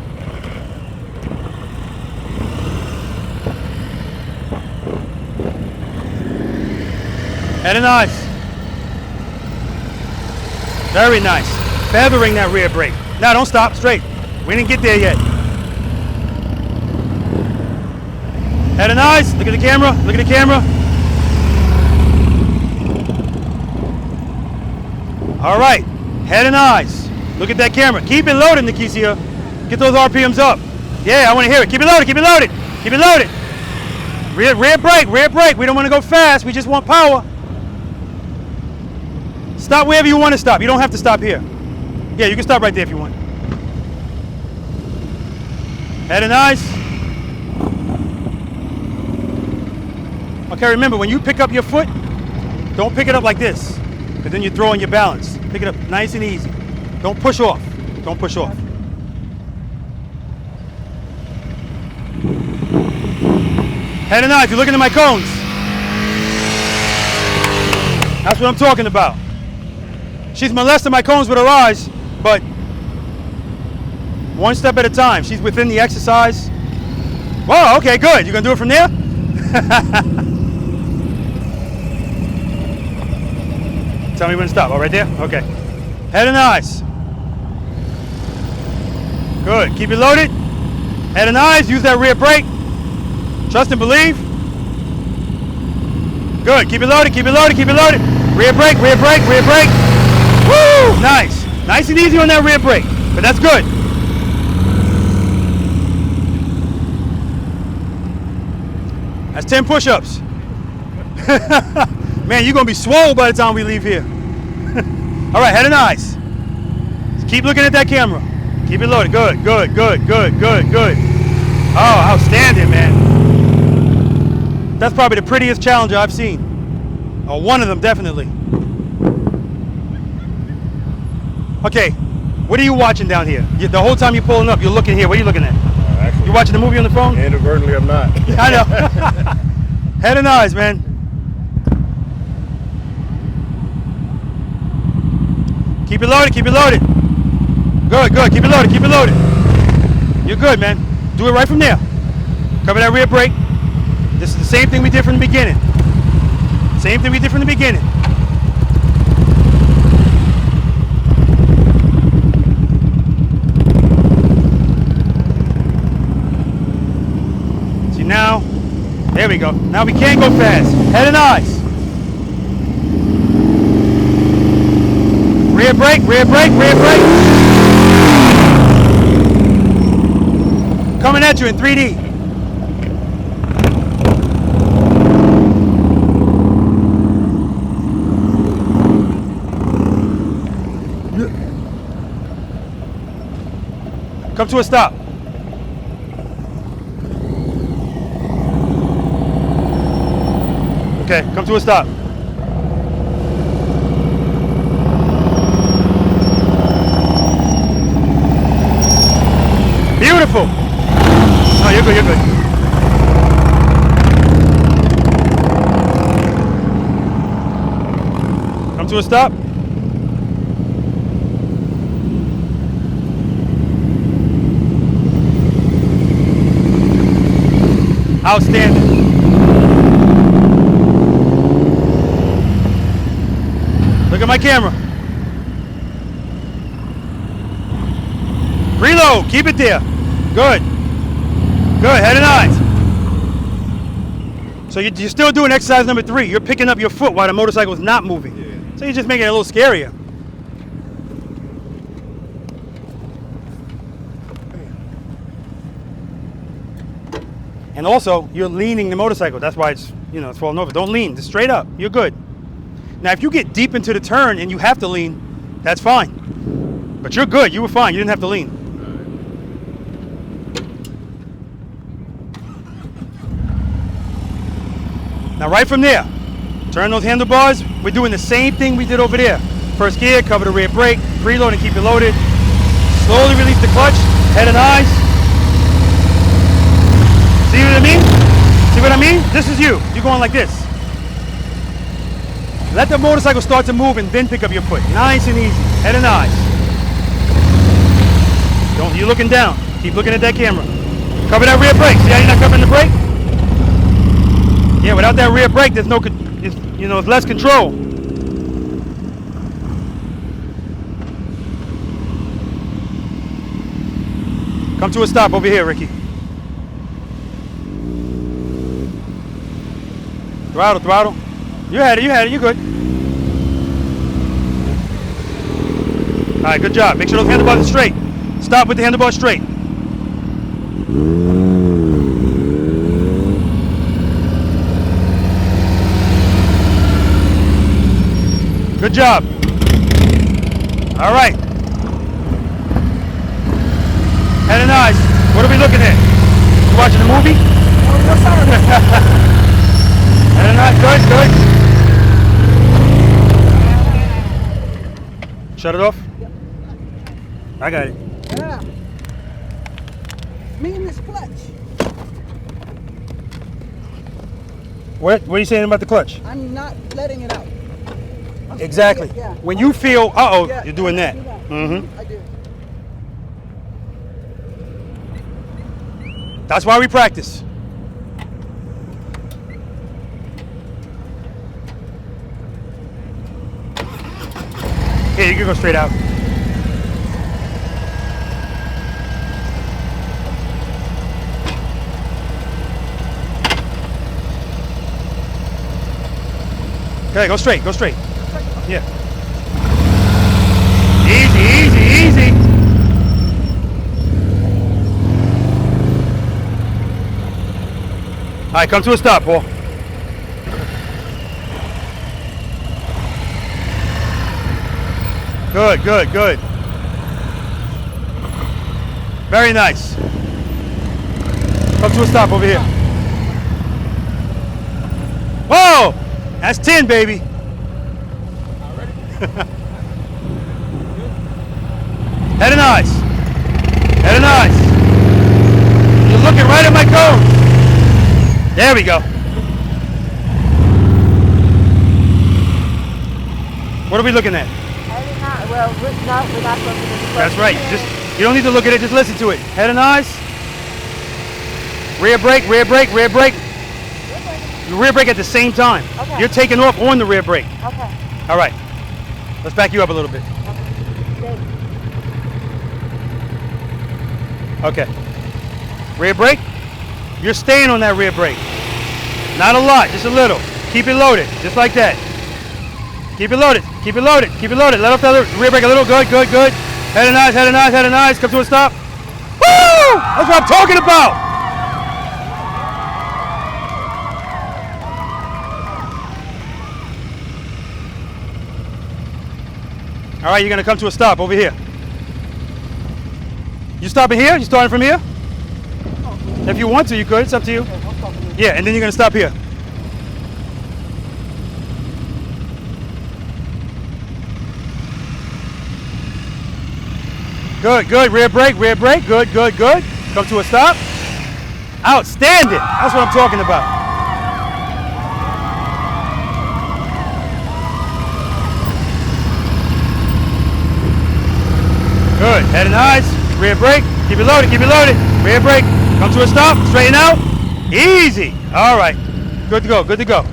Head and eyes. Very nice. Feathering that rear brake. Now, don't stop, straight. We didn't get there yet. Head and eyes, look at the camera, look at the camera. All right, head and eyes. Look at that camera. Keep it loaded, Nikisia. Get those RPMs up. Yeah, I want to hear it. Keep it loaded, keep it loaded, keep it loaded. Rear brake, rear brake. We don't want to go fast, we just want power. Stop wherever you want to stop. You don't have to stop here. Yeah, you can stop right there if you want. Head and eyes. Okay, remember, when you pick up your foot, don't pick it up like this. because then you're throwing your balance. Pick it up nice and easy. Don't push off. Don't push off. Head and eyes, you're looking at my cones. That's what I'm talking about. She's molesting my cones with her eyes, but one step at a time. She's within the exercise. Whoa, okay, good. You gonna do it from there? Tell me when to stop. Oh, right there? Okay. Head and eyes. Good. Keep it loaded. Head and eyes. Use that rear brake. Trust and believe. Good. Keep it loaded. Keep it loaded. Keep it loaded. Rear brake. Rear brake. Rear brake. Woo! Nice. Nice and easy on that rear brake. But that's good. That's 10 push-ups. Man, you're going to be swole by the time we leave here. All right, head and eyes. Just keep looking at that camera. Keep it loaded. Good, good, good, good, good, good. Oh, outstanding, man. That's probably the prettiest challenger I've seen. Or one of them, definitely. Okay, what are you watching down here? The whole time you're pulling up, you're looking here. What are you looking at? Actually, you watching the movie on the phone? Inadvertently, I'm not. I know. Head and eyes, man. Keep it loaded, keep it loaded. Good, good, keep it loaded, keep it loaded. You're good, man. Do it right from there. Cover that rear brake. This is the same thing we did from the beginning. Same thing we did from the beginning. See now, there we go. Now we can't go fast. Head and eyes. Rear brake, rear brake, rear brake. Coming at you in 3D. Come to a stop. Okay, come to a stop. Beautiful. Oh, you're good, you're good. Come to a stop. Outstanding. Look at my camera. Reload, keep it there. Good. Good, head and eyes. So you're still doing exercise number 3. You're picking up your foot while the motorcycle is not moving. Yeah. So you're just making it a little scarier. And also, you're leaning the motorcycle. That's why it's, it's falling over. Don't lean, just straight up. You're good. Now, if you get deep into the turn and you have to lean, that's fine. But you're good. You were fine. You didn't have to lean. Now, right from there, turn those handlebars. We're doing the same thing we did over there. First gear, cover the rear brake, preload and keep it loaded. Slowly release the clutch, head and eyes. See what I mean? See what I mean? This is you. You're going like this. Let the motorcycle start to move and then pick up your foot. Nice and easy. Head and eyes. You're looking down. Keep looking at that camera. Cover that rear brake. See how you're not covering the brake? Yeah, without that rear brake, there's no, it's less control. Come to a stop over here, Ricky. Throttle, throttle. You had it, you're good. All right, good job. Make sure those handlebars are straight. Stop with the handlebars straight. Good job. All right. Head and eyes. What are we looking at? You watching a movie? Head and eyes. Good, good. Shut it off? Yep. I got it. Yeah. Me and this clutch. What are you saying about the clutch? I'm not letting it out. Exactly. Yeah. When you feel, uh-oh, Yeah, you're doing that. I do. That's why we practice. Here, you can go straight out. Okay, go straight, go straight. Yeah. Easy, easy, easy. All right, come to a stop, Paul. Good, good, good. Very nice. Come to a stop over here. Whoa! That's 10, baby. Head and eyes. Head and eyes. You're looking right at my cone. There we go. What are we looking at? Well, we're not supposed to do this. That's right. You don't need to look at it, just listen to it. Head and eyes. Rear brake, rear brake, rear brake. You rear brake at the same time. Okay. You're taking off on the rear brake. Okay. All right. Let's back you up a little bit. Okay. Rear brake. You're staying on that rear brake. Not a lot, just a little. Keep it loaded, just like that. Keep it loaded, keep it loaded, keep it loaded. Let off the rear brake a little. Good, good, good. Head and eyes, head and eyes, head and eyes. Come to a stop. Woo! That's what I'm talking about. All right, you're gonna come to a stop over here. You stopping here? You starting from here? If you want to, you could. It's up to you. Yeah, and then you're gonna stop here. Good, good. Rear brake, rear brake. Good, good, good. Come to a stop. Outstanding. That's what I'm talking about. Good. Head and eyes. Rear brake. Keep it loaded. Keep it loaded. Rear brake. Come to a stop. Straighten out. Easy. All right. Good to go. Good to go.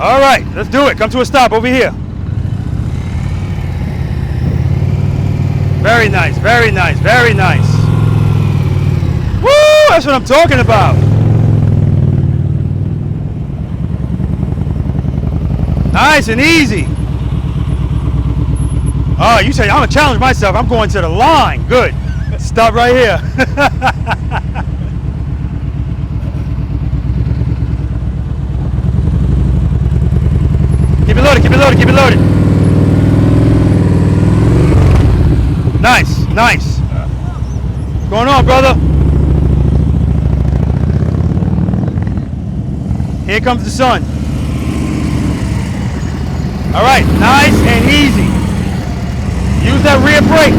All right. Let's do it. Come to a stop over here. Very nice. Very nice. Very nice. Woo! That's what I'm talking about. Nice and easy. Oh, you said I'm gonna challenge myself. I'm going to the line. Good. Stop right here. Keep it loaded, keep it loaded, keep it loaded. Nice, nice. What's going on, brother? Here comes the sun. All right, nice and easy. Use that rear brake.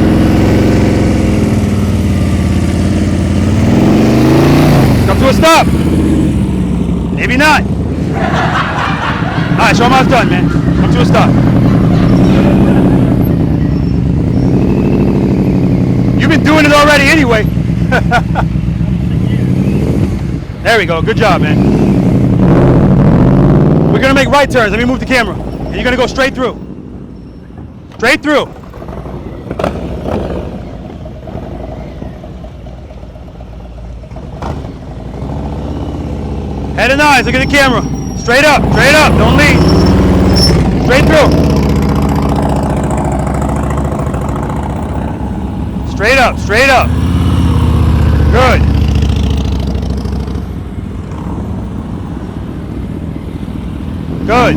Come to a stop. Maybe not. All right, show them how it's done, man. Come to a stop. You've been doing it already anyway. There we go, good job, man. We're gonna make right turns. Let me move the camera. And you're gonna go straight through. Straight through. Head and eyes, look at the camera. Straight up, don't lean. Straight through. Straight up, straight up. Good. Good.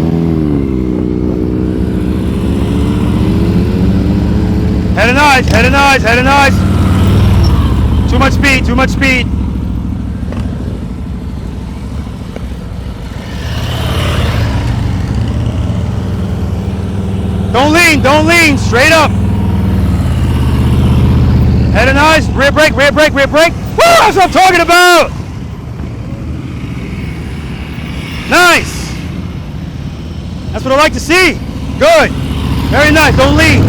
Head and eyes, head and eyes, head and eyes. Too much speed, too much speed. Don't lean, straight up. Head and eyes, rear brake, rear brake, rear brake. Woo, that's what I'm talking about. Nice. That's what I like to see. Good. Very nice, don't lean.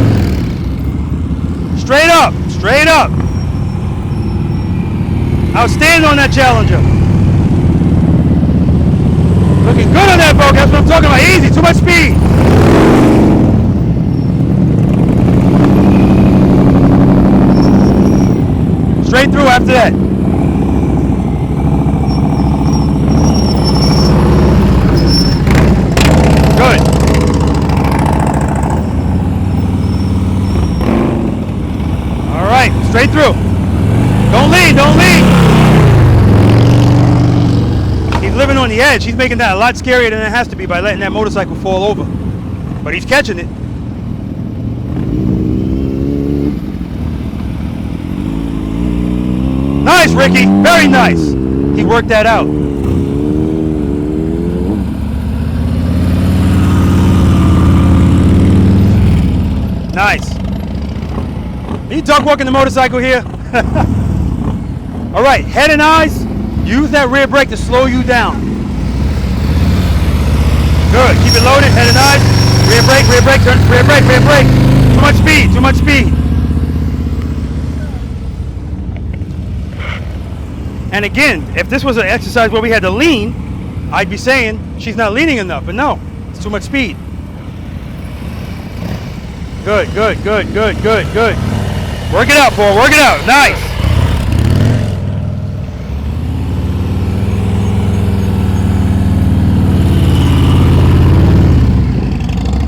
Straight up, straight up. Outstanding on that Challenger. Looking good on that boat, that's what I'm talking about. Easy, too much speed. Straight through after that. Good. All right, straight through. Don't lean, don't lean. He's living on the edge. He's making that a lot scarier than it has to be by letting that motorcycle fall over. But he's catching it. Nice, Ricky. Very nice. He worked that out. Nice. You dog walking the motorcycle here? All right, head and eyes. Use that rear brake to slow you down. Good. Keep it loaded. Head and eyes. Rear brake, turn, rear brake, rear brake. Too much speed, too much speed. And again, if this was an exercise where we had to lean, I'd be saying she's not leaning enough, but no, it's too much speed. Good, good, good, good, good, good. Work it out, Paul, work it out, nice.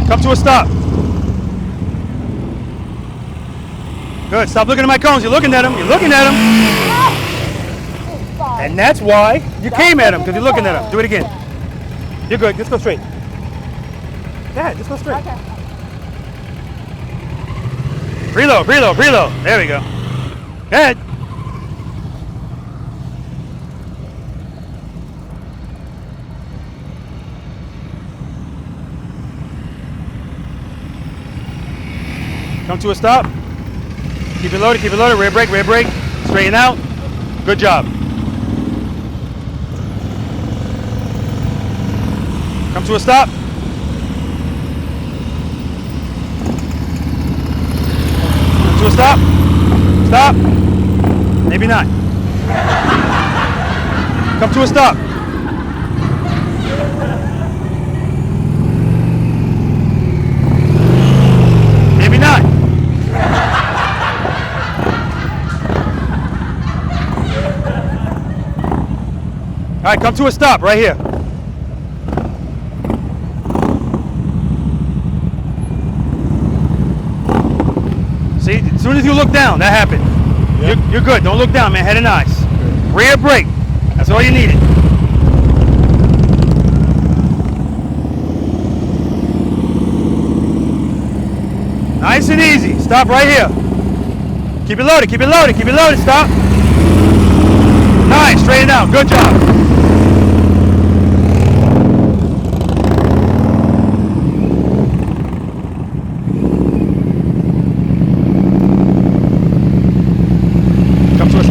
Come to a stop. Good, stop looking at my cones, you're looking at them, you're looking at them. And that's why you came at him, because you're looking at him. Do it again. You're good. Just go straight. Go ahead. Just go straight. Okay. Preload, preload, preload. There we go. Go ahead. Come to a stop. Keep it loaded, keep it loaded. Rear brake, rear brake. Straighten out. Good job. Come to a stop. Come to a stop. Stop. Maybe not. Come to a stop. Maybe not. All right, come to a stop right here. See, as soon as you look down, that happened. Yep. You're good. Don't look down, man. Head and eyes. Rear brake. That's all you needed. Nice and easy. Stop right here. Keep it loaded. Keep it loaded. Keep it loaded. Stop. Nice. Straighten out. Good job.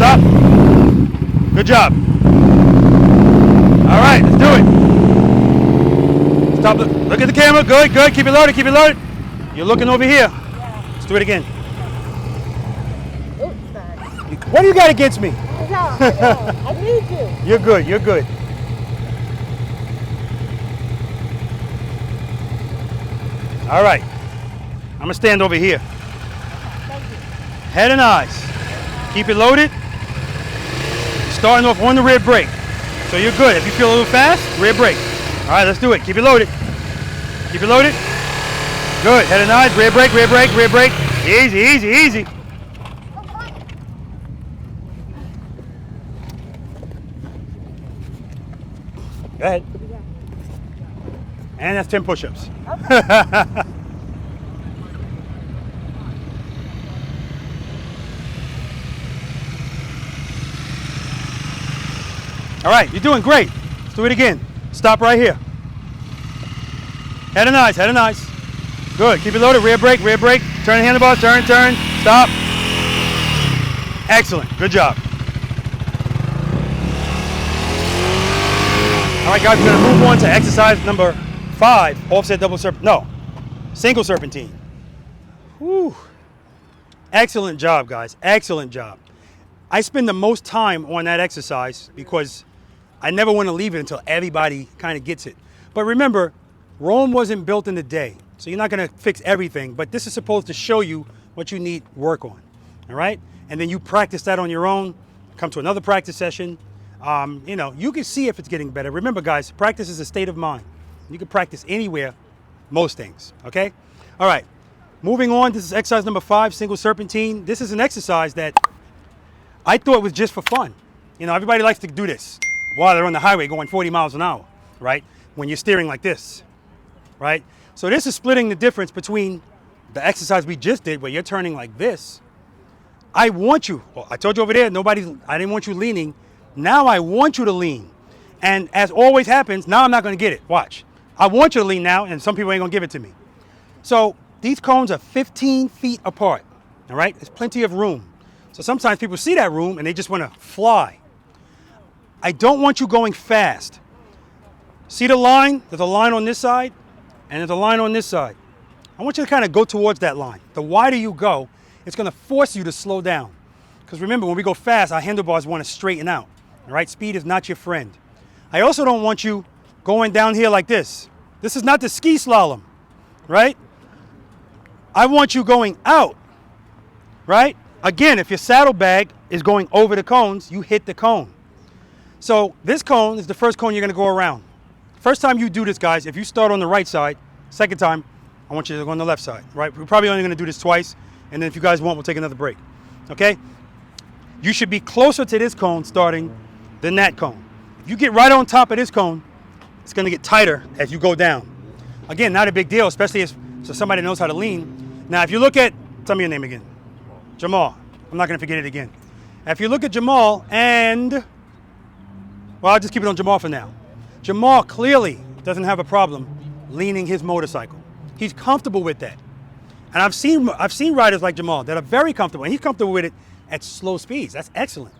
Stop. Good job. All right, let's do it. Stop. Look at the camera. Good, good. Keep it loaded. Keep it loaded. You're looking over here. Yeah. Let's do it again. Oops, sorry. What do you got against me? I know. I need you. You're good. You're good. All right. I'm gonna stand over here. Thank you. Head and eyes. Keep it loaded. Starting off on the rear brake. So you're good. If you feel a little fast, rear brake. All right, let's do it. Keep it loaded. Keep it loaded. Good. Head and eyes. Rear brake, rear brake, rear brake. Easy, easy, easy. Go ahead. And that's 10 push-ups. Okay. All right, you're doing great. Let's do it again. Stop right here. Head and eyes, head and eyes. Good. Keep it loaded. Rear brake, rear brake. Turn the handlebars. Turn, turn. Stop. Excellent. Good job. All right, guys, we're going to move on to exercise number 5, offset double single serpentine. Whew. Excellent job, guys. Excellent job. I spend the most time on that exercise because I never want to leave it until everybody kind of gets it. But remember, Rome wasn't built in a day, so you're not going to fix everything, but this is supposed to show you what you need work on, all right? And then you practice that on your own, come to another practice session. You know, you can see if it's getting better. Remember, guys, practice is a state of mind. You can practice anywhere, most things, okay? All right, moving on, this is exercise number 5, single serpentine. This is an exercise that I thought was just for fun. You know, everybody likes to do this while they're on the highway going 40 miles an hour, right? When you're steering like this, right? So this is splitting the difference between the exercise we just did where you're turning like this. I want you, well, I told you over there, I didn't want you leaning. Now I want you to lean. And as always happens, now I'm not going to get it. Watch. I want you to lean now, and some people ain't going to give it to me. So these cones are 15 feet apart, all right? There's plenty of room. So sometimes people see that room, and they just want to fly. I don't want you going fast. See the line? There's a line on this side, and there's a line on this side. I want you to kind of go towards that line. The wider you go, it's going to force you to slow down. Because remember, when we go fast, our handlebars want to straighten out. All right, speed is not your friend. I also don't want you going down here like this. This is not the ski slalom, right? I want you going out, right? Again, if your saddlebag is going over the cones, you hit the cone. So this cone is the first cone you're going to go around. First time you do this, guys, if you start on the right side, second time, I want you to go on the left side, right? We're probably only going to do this twice, and then if you guys want, we'll take another break, okay? You should be closer to this cone starting than that cone. If you get right on top of this cone, it's going to get tighter as you go down. Again, not a big deal, especially if so somebody knows how to lean. Now, if you look at, tell me your name again. Jamal. I'm not going to forget it again. If you look at Jamal and, well, I'll just keep it on Jamal for now. Jamal clearly doesn't have a problem leaning his motorcycle. He's comfortable with that. And I've seen riders like Jamal that are very comfortable, and he's comfortable with it at slow speeds. That's excellent.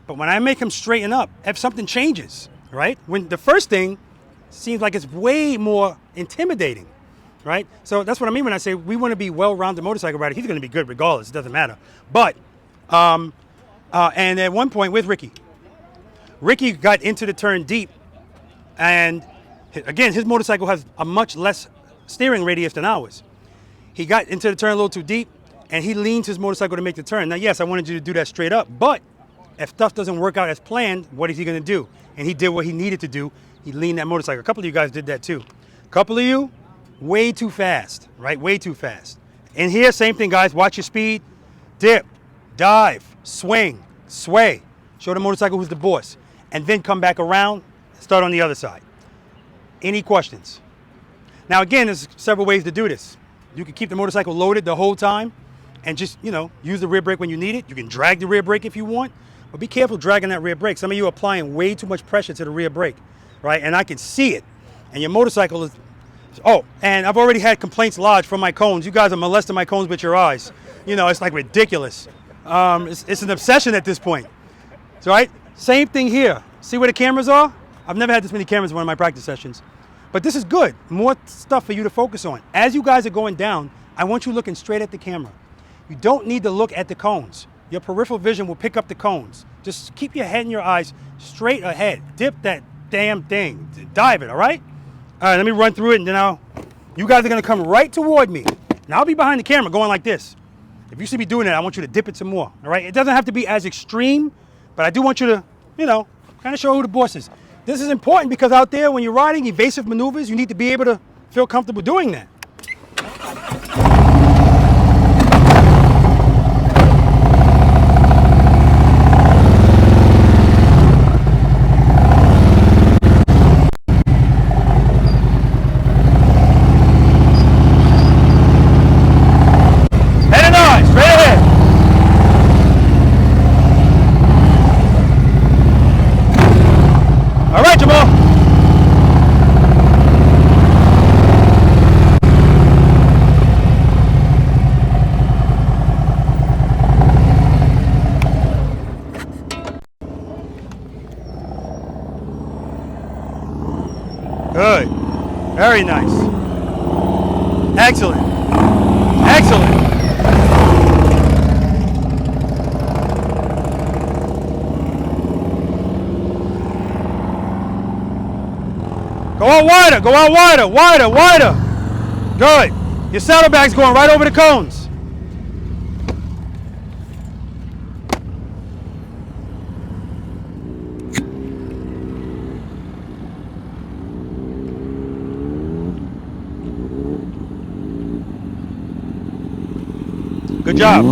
But when I make him straighten up, if something changes, right? When the first thing seems like it's way more intimidating, right? So that's what I mean when I say we want to be well-rounded motorcycle rider. He's going to be good regardless. It doesn't matter. But, and at one point with Ricky got into the turn deep, and again, his motorcycle has a much less steering radius than ours. He got into the turn a little too deep, and he leaned his motorcycle to make the turn. Now, yes, I wanted you to do that straight up, but if stuff doesn't work out as planned, what is he going to do? And he did what he needed to do. He leaned that motorcycle. A couple of you guys did that too. A couple of you, way too fast, right? Way too fast. And here, same thing, guys. Watch your speed. Dip, dive, swing, sway. Show the motorcycle who's the boss. And then come back around, start on the other side. Any questions? Now, again, there's several ways to do this. You can keep the motorcycle loaded the whole time and just, you know, use the rear brake when you need it. You can drag the rear brake if you want, but be careful dragging that rear brake. Some of you are applying way too much pressure to the rear brake, right? And I can see it. And your motorcycle is, oh, and I've already had complaints lodged from my cones. You guys are molesting my cones with your eyes. You know, it's like ridiculous. It's an obsession at this point. So, right? Same thing here. See where the cameras are? I've never had this many cameras in one of my practice sessions. But this is good. More stuff for you to focus on. As you guys are going down, I want you looking straight at the camera. You don't need to look at the cones. Your peripheral vision will pick up the cones. Just keep your head and your eyes straight ahead. Dip that damn thing. Dive it, all right? All right, let me run through it, and then you guys are going to come right toward me. Now, I'll be behind the camera going like this. If you see me doing it, I want you to dip it some more, all right? It doesn't have to be as extreme, but I do want you to, you know, kind of show who the boss is. This is important because out there, when you're riding evasive maneuvers, you need to be able to feel comfortable doing that. Very nice. Excellent. Excellent. Go out wider, go out wider, wider, wider. Good. Your saddlebag's going right over the cones. Good job.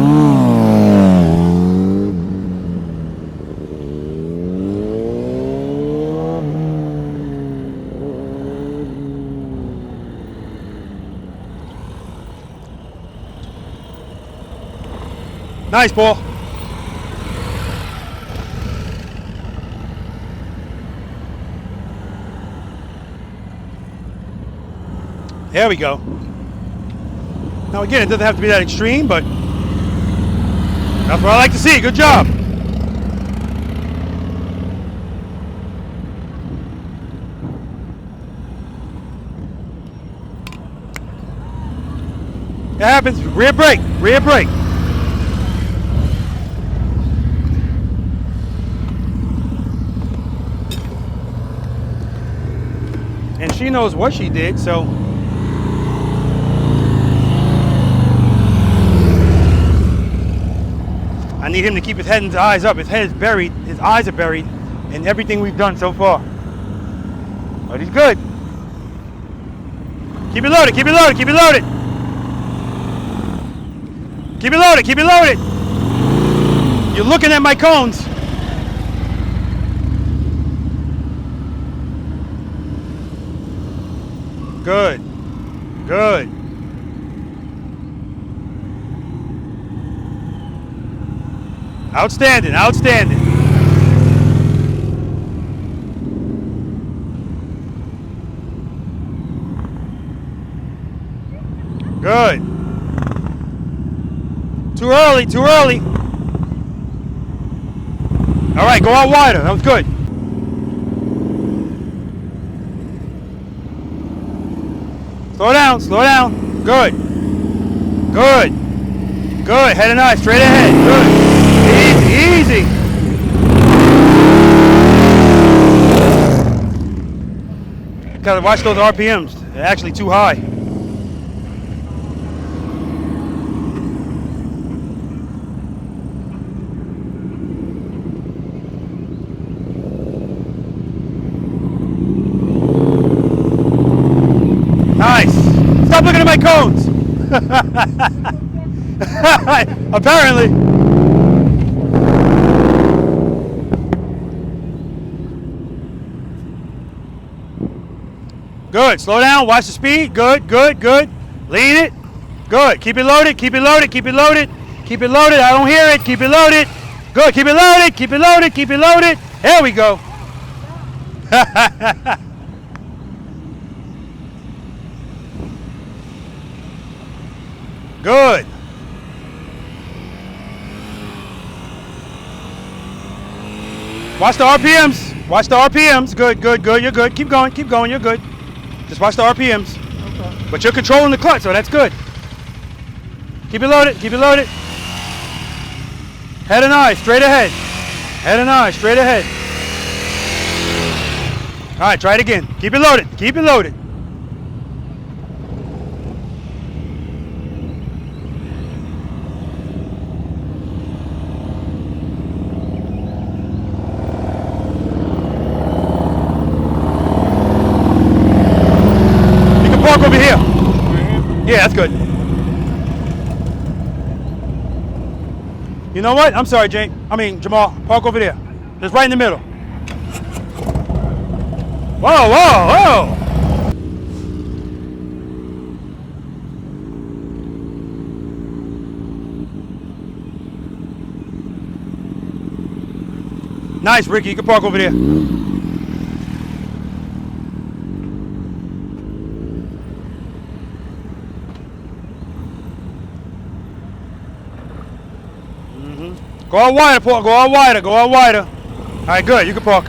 Nice, Paul. There we go. Now again, it doesn't have to be that extreme, but that's what I like to see. Good job. It happens. Rear brake. Rear brake. And she knows what she did, so. I need him to keep his head and his eyes up. His head is buried, his eyes are buried in everything we've done so far. But he's good. Keep it loaded, keep it loaded, keep it loaded. Keep it loaded, keep it loaded. You're looking at my cones. Good, good. Outstanding, outstanding. Good. Too early, too early. All right, go out wider. That was good. Slow down, slow down. Good. Good. Good. Head and eye, straight ahead. Good. Easy, easy. Gotta watch those RPMs. They're actually too high. Nice. Stop looking at my cones. Apparently. Good. Slow down. Watch the speed. Good, good, good. Lean it. Good. Keep it loaded. Keep it loaded. Keep it loaded. Keep it loaded. I don't hear it. Keep it loaded. Good. Keep it loaded. Keep it loaded. Keep it loaded. There we go. Good. Watch the RPMs. Watch the RPMs. Good, good, good. You're good. Keep going. Keep going. You're good. Just watch the RPMs. Okay. But you're controlling the clutch, so that's good. Keep it loaded. Keep it loaded. Head and eye, straight ahead. Head and eye, straight ahead. All right, try it again. Keep it loaded. Keep it loaded. Park over here. Yeah, that's good. You know what? I'm sorry, Jamal. Park over there. Just right in the middle. Whoa, whoa, whoa. Nice, Ricky. You can park over there. Go out wider, Paul. Go out wider. Go out wider. All right, good. You can park.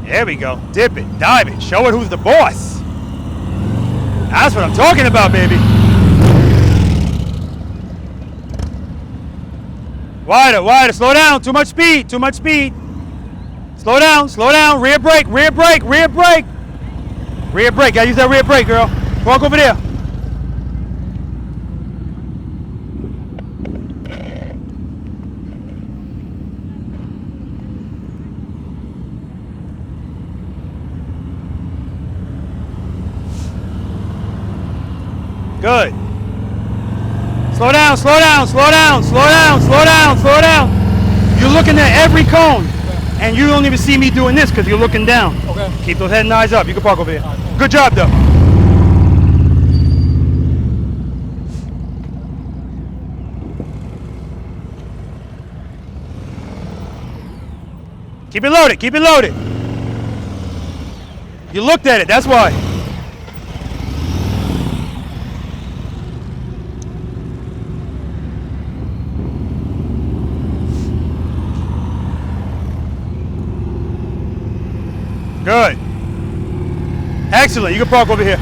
There we go. Dip it, dive it, show it who's the boss. That's what I'm talking about, baby. Wider, wider, slow down, too much speed, too much speed. Slow down, rear brake, rear brake, rear brake. Rear brake, gotta use that rear brake, girl. Walk over there. Good. Slow down, slow down, slow down, slow down, slow down, slow down. You're looking at every cone, and you don't even see me doing this because you're looking down. Okay. Keep those head and eyes up. You can park over here. Good job, though. Keep it loaded, keep it loaded. You looked at it, that's why. Good. Excellent. You can park over here.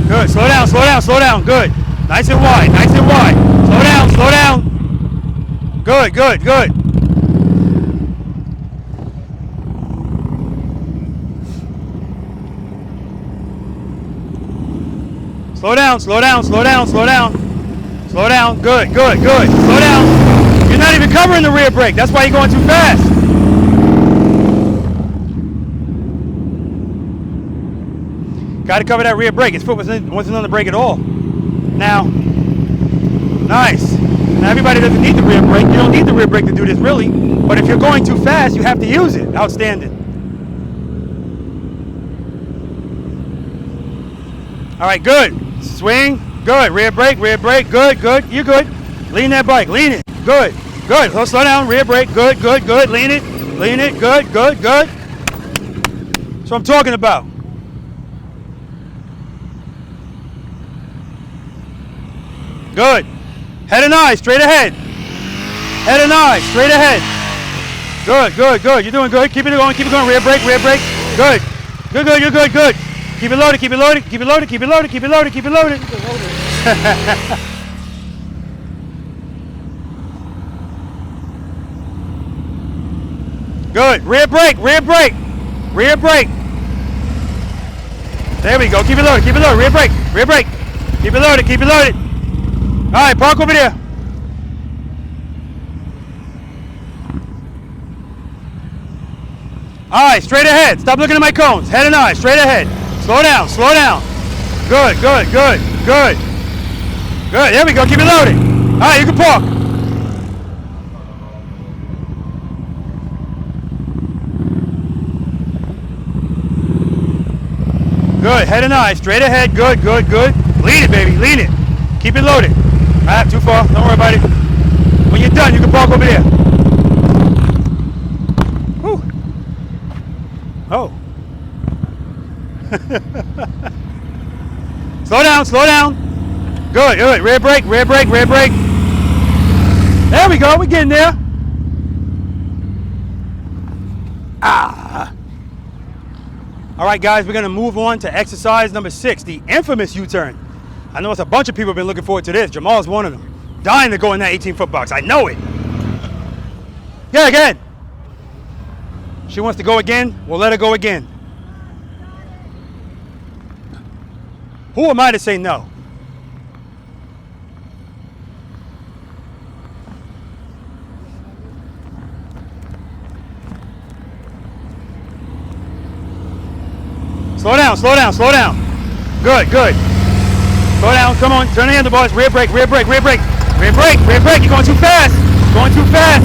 Good. Slow down, slow down, slow down. Good. Nice and wide, nice and wide. Slow down, slow down. Good, good, good. Slow down, slow down, slow down, slow down. Slow down, good, good, good. Slow down. You're not even covering the rear brake. That's why you're going too fast. Got to cover that rear brake. His foot wasn't on the brake at all. Now, nice. Now everybody doesn't need the rear brake. You don't need the rear brake to do this really. But if you're going too fast, you have to use it. Outstanding. All right, good. Swing. Good. Rear brake, good, good. You're good. Lean that bike, lean it. Good, good. So slow down, rear brake, good, good, good. Lean it, good, good, good. That's what I'm talking about. Good. Head and eyes, straight ahead. Head and eyes, straight ahead. Good, good, good. You're doing good. Keep it going, rear brake, good. Good, good, you're good, good. Keep it loaded, keep it loaded, keep it loaded, keep it loaded, keep it loaded, keep it loaded. Good. Rear brake, rear brake, rear brake. There we go. Keep it loaded, rear brake, rear brake. Keep it loaded, keep it loaded. All right, park over there. All right, straight ahead. Stop looking at my cones. Head and eyes, straight ahead. Slow down, slow down. Good, good, good, good. Good, there we go, keep it loaded. All right, you can park. Good, head and eyes, straight ahead, good, good, good. Lean it, baby, lean it. Keep it loaded. All right, too far, don't worry about it. When you're done, you can park over there. Whew. Oh. Slow down, slow down. Good, good. Rear brake, rear brake, rear brake. There we go, we're getting there. Ah. All right, guys, we're gonna move on to exercise number 6, the infamous U-turn. I know it's a bunch of people have been looking forward to this. Jamal's one of them. Dying to go in that 18-foot box, I know it. Yeah, again. She wants to go again, we'll let her go again. Who am I to say no? Slow down, slow down, slow down. Good, good. Slow down, come on, turn the handlebars, rear brake, rear brake, rear brake. Rear brake, rear brake, you're going too fast. Going too fast.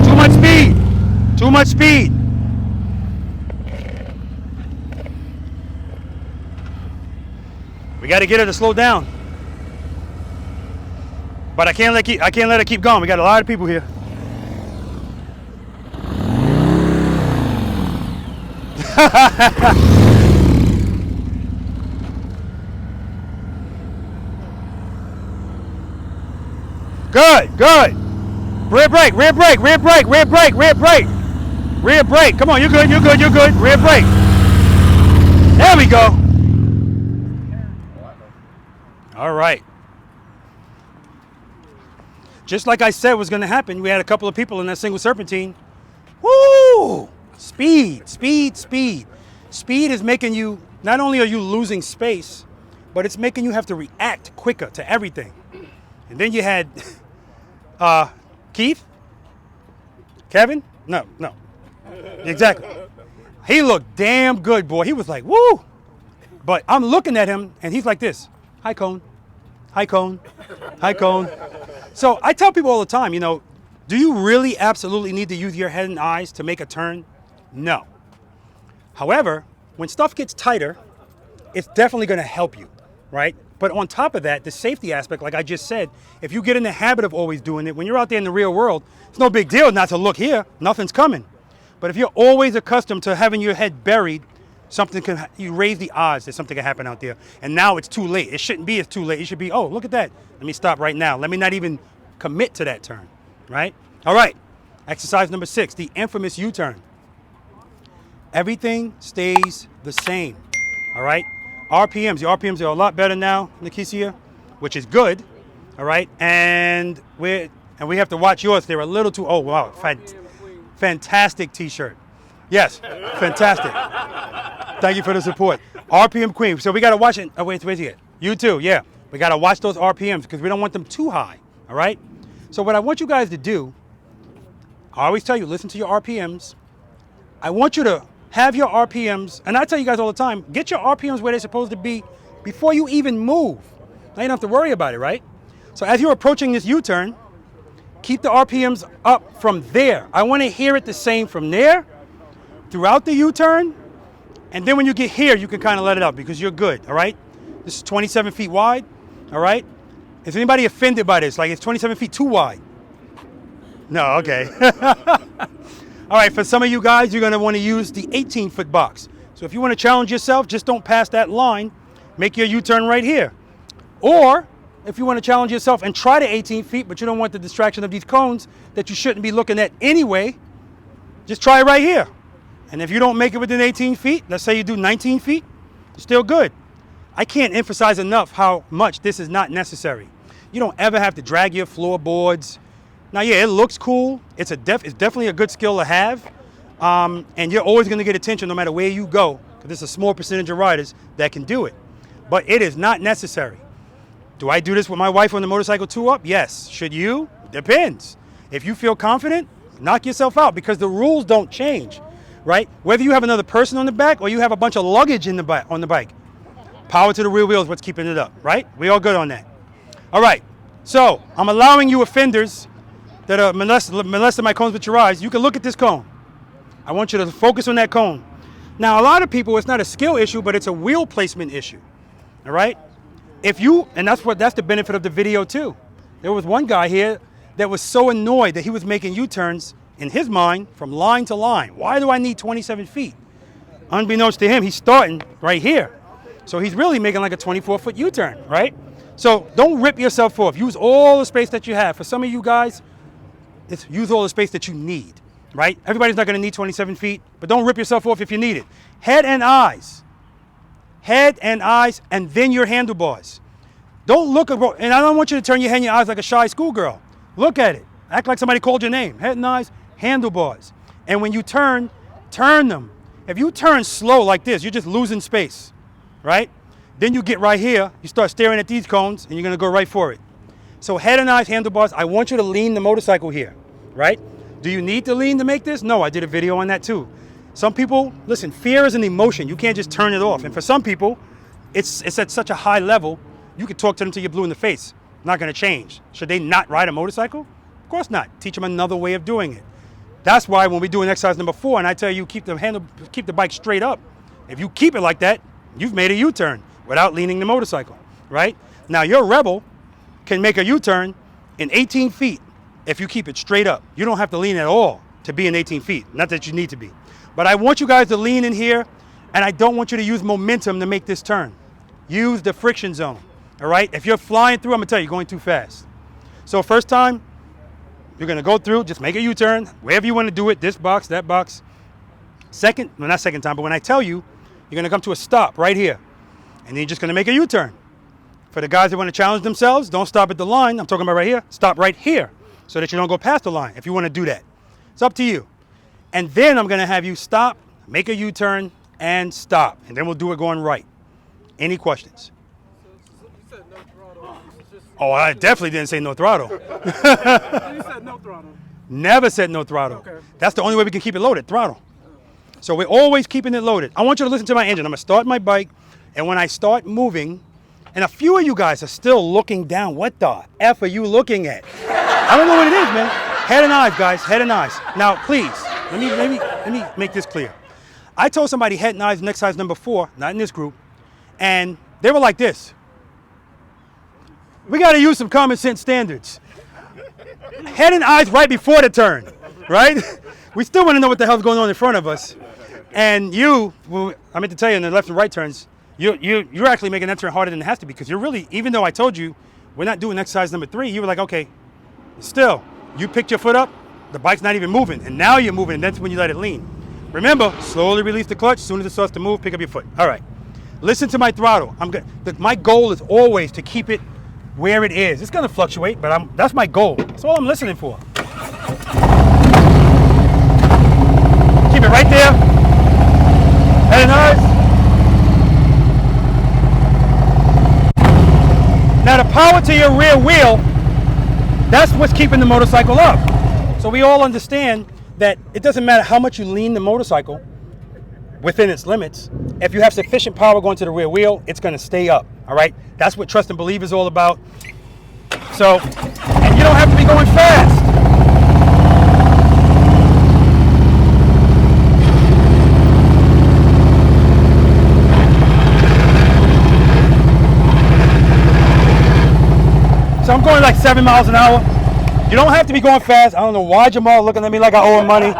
Too much speed. Too much speed. We got to get her to slow down. But I can't let her keep going. We got a lot of people here. Good, good. Rear brake, rear brake, rear brake, rear brake, rear brake. Rear brake. Come on, you're good, you're good, you're good. Rear brake. There we go. All right. Just like I said was going to happen, we had a couple of people in that single serpentine. Woo! Speed, speed, speed. Speed is making you, not only are you losing space, but it's making you have to react quicker to everything. And then you had Keith? Kevin? No. Exactly. He looked damn good, boy. He was like, woo! But I'm looking at him, and he's like this. Hi, cone. Hi, cone. Hi, cone. So I tell people all the time, you know, do you really absolutely need to use your head and eyes to make a turn? No. However, when stuff gets tighter, it's definitely going to help you, right? But on top of that, the safety aspect, like I just said, if you get in the habit of always doing it, when you're out there in the real world, it's no big deal not to look here. Nothing's coming. But if you're always accustomed to having your head buried, you raise the odds that something can happen out there. And now it's too late. It shouldn't be it's too late. It should be, oh, look at that. Let me stop right now. Let me not even commit to that turn, right? All right. Exercise number 6, the infamous U-turn. Everything stays the same, all right? RPMs. The RPMs are a lot better now, Nikisia, which is good, all right? And we have to watch yours. They're a little too, oh, wow, fantastic T-shirt. Yes, fantastic. Thank you for the support. RPM Queen. So we got to watch it. Oh, where's he at? You too, yeah. We got to watch those RPMs because we don't want them too high, all right? So what I want you guys to do, I always tell you, listen to your RPMs. I want you to have your RPMs, and I tell you guys all the time, get your RPMs where they're supposed to be before you even move. Now you don't have to worry about it, right? So as you're approaching this U-turn, keep the RPMs up from there. I want to hear it the same from there throughout the U-turn, and then when you get here, you can kind of let it out because you're good, all right? This is 27 feet wide, all right? Is anybody offended by this? Like it's 27 feet too wide? No, okay. All right, for some of you guys, you're gonna wanna use the 18-foot box. So if you wanna challenge yourself, just don't pass that line. Make your U-turn right here. Or if you wanna challenge yourself and try the 18 feet, but you don't want the distraction of these cones that you shouldn't be looking at anyway, just try it right here. And if you don't make it within 18 feet, let's say you do 19 feet, still good. I can't emphasize enough how much this is not necessary. You don't ever have to drag your floorboards. Now, yeah, it looks cool. It's definitely a good skill to have. And you're always gonna get attention no matter where you go, because there's a small percentage of riders that can do it. But it is not necessary. Do I do this with my wife on the motorcycle two-up? Yes. Should you? Depends. If you feel confident, knock yourself out because the rules don't change, right? Whether you have another person on the back or you have a bunch of luggage in the on the bike, power to the rear wheel is what's keeping it up, right? We all good on that. All right, so I'm allowing you offenders that are molesting my cones with your eyes. You can look at this cone. I want you to focus on that cone. Now, a lot of people, it's not a skill issue, but it's a wheel placement issue, all right? And that's the benefit of the video too. There was one guy here that was so annoyed that he was making U-turns in his mind from line to line. Why do I need 27 feet? Unbeknownst to him, he's starting right here. So he's really making like a 24-foot U-turn, right? So don't rip yourself off. Use all the space that you have. For some of you guys, use all the space that you need, right? Everybody's not going to need 27 feet, but don't rip yourself off if you need it. Head and eyes, and then your handlebars. Don't look, and I don't want you to turn your head and your eyes like a shy schoolgirl. Look at it. Act like somebody called your name. Head and eyes, handlebars. And when you turn them. If you turn slow like this, you're just losing space, right? Then you get right here, you start staring at these cones, and you're gonna go right for it. So head and eyes, handlebars, I want you to lean the motorcycle here, right? Do you need to lean to make this? No, I did a video on that too. Some people, listen, fear is an emotion. You can't just turn it off. And for some people, it's at such a high level, you can talk to them till you're blue in the face. Not gonna change. Should they not ride a motorcycle? Of course not. Teach them another way of doing it. That's why when we do an exercise number 4 and I tell you keep the bike straight up, if you keep it like that, you've made a U-turn without leaning the motorcycle, right? Now your Rebel can make a U-turn in 18 feet if you keep it straight up. You don't have to lean at all to be in 18 feet, not that you need to be. But I want you guys to lean in here, and I don't want you to use momentum to make this turn. Use the friction zone, all right? If you're flying through, I'm gonna tell you, you're going too fast. So first time, you're gonna go through, just make a U-turn, wherever you wanna do it, this box, that box. Second, well not second time, but when I tell you, you're gonna come to a stop right here. And then you're just gonna make a U-turn. For the guys that wanna challenge themselves, don't stop at the line. I'm talking about right here, stop right here so that you don't go past the line if you wanna do that. It's up to you. And then I'm gonna have you stop, make a U-turn, and stop. And then we'll do it going right. Any questions? Oh, I definitely didn't say no throttle. You said no throttle. Never said no throttle. Okay. That's the only way we can keep it loaded, throttle. So we're always keeping it loaded. I want you to listen to my engine. I'm gonna start my bike, and when I start moving, and a few of you guys are still looking down. What the F are you looking at? I don't know what it is, man. Head and eyes, guys, head and eyes. Now, please, let me make this clear. I told somebody head and eyes next size number 4, not in this group, and they were like this. We gotta use some common sense standards. Head and eyes right before the turn, right? We still wanna know what the hell's going on in front of us. And you, well, I meant to tell you in the left and right turns, you're actually making that turn harder than it has to be, because you're really, even though I told you we're not doing exercise number 3, you were like, okay, still, you picked your foot up, the bike's not even moving, and now you're moving, and that's when you let it lean. Remember, slowly release the clutch. As soon as it starts to move, pick up your foot. All right, listen to my throttle. My goal is always to keep it where it is. It's gonna fluctuate, but that's my goal. That's all I'm listening for. Keep it right there. Head and eyes. Now the power to your rear wheel, that's what's keeping the motorcycle up. So we all understand that it doesn't matter how much you lean the motorcycle within its limits. If you have sufficient power going to the rear wheel, it's gonna stay up, all right? That's what trust and believe is all about. So, and you don't have to be going fast. So I'm going like 7 miles an hour. You don't have to be going fast. I don't know why Jamal looking at me like I owe him money.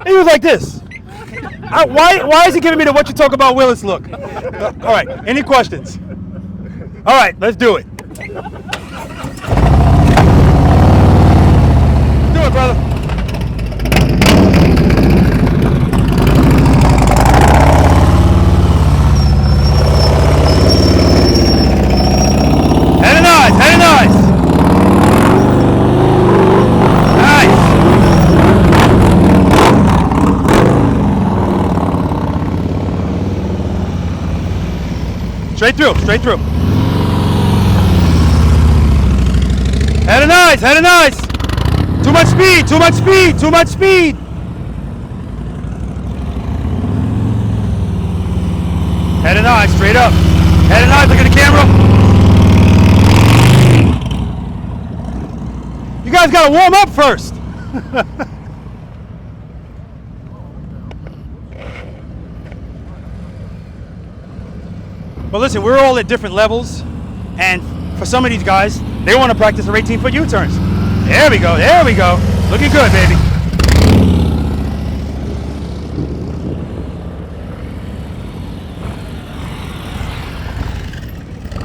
He was like this. Why is he giving me the what you talk about Willis look? All right, any questions? All right, let's do it. Do it, brother. Head and eyes, head and eyes. Straight through, straight through. Head and eyes, head and eyes. Too much speed, too much speed, too much speed. Head and eyes, straight up. Head and eyes, look at the camera. You guys gotta warm up first. But listen, we're all at different levels, and for some of these guys, they want to practice their 18-foot U-turns. There we go, there we go. Looking good, baby.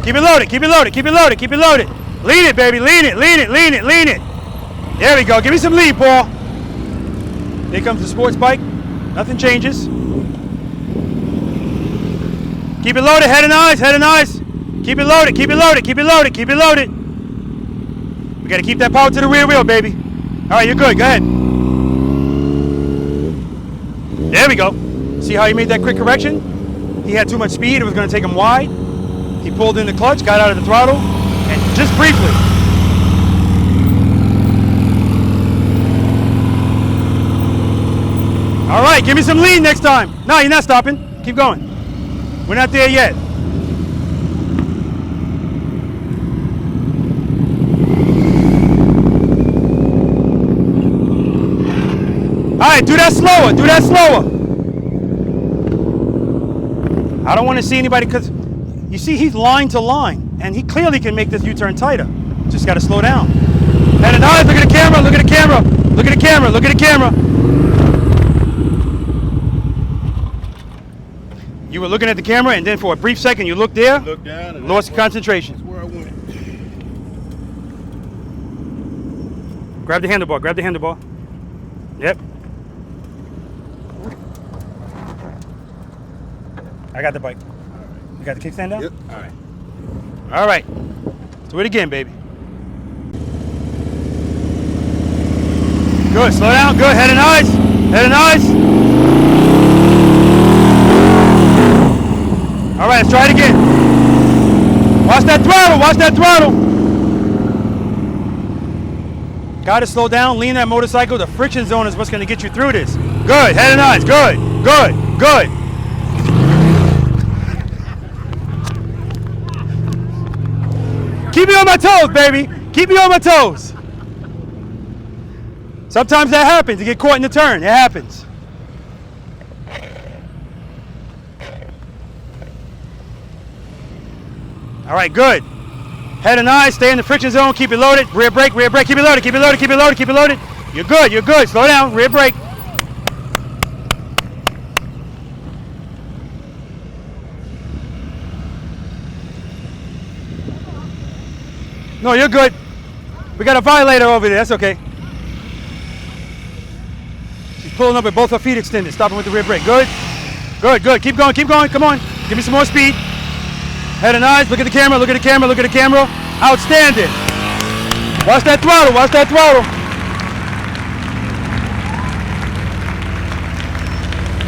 Keep it loaded, keep it loaded, keep it loaded, keep it loaded. Lean it, baby, lean it, lean it, lean it, lean it. There we go, give me some lead, Paul. Here comes the sports bike. Nothing changes. Keep it loaded, head and eyes, head and eyes. Keep it loaded, keep it loaded, keep it loaded, keep it loaded. We gotta keep that power to the rear wheel, baby. All right, you're good, go ahead. There we go. See how he made that quick correction? He had too much speed, it was gonna take him wide. He pulled in the clutch, got out of the throttle, and just briefly. All right, give me some lean next time. No, you're not stopping, keep going. We're not there yet. All right, do that slower, do that slower. I don't want to see anybody, because you see he's line to line, and he clearly can make this U-turn tighter. Just got to slow down. Head and eyes, look at the camera, look at the camera, look at the camera, look at the camera. You were looking at the camera, and then for a brief second you looked there, Look down and lost concentration. That's where I went. Grab the handlebar. Grab the handlebar. Yep. I got the bike. You got the kickstand down? Yep. All right. All right. Do it again, baby. Good. Slow down. Good. Head and eyes. Head and eyes. All right. Let's try it again. Watch that throttle. Watch that throttle. Got to slow down. Lean that motorcycle. The friction zone is what's going to get you through this. Good. Head and eyes. Good. Good. Good. Keep me on my toes, baby. Keep me on my toes. Sometimes that happens. You get caught in the turn. It happens. All right, good. Head and eyes. Stay in the friction zone. Keep it loaded. Rear brake, rear brake. Keep it loaded, keep it loaded, keep it loaded, keep it loaded. You're good, you're good. Slow down. Rear brake. No, you're good. We got a violator over there. That's okay. She's pulling up with both her feet extended. Stopping with the rear brake. Good. Good, good. Keep going, keep going. Come on. Give me some more speed. Head and eyes. Look at the camera. Look at the camera. Look at the camera. Outstanding. Watch that throttle. Watch that throttle.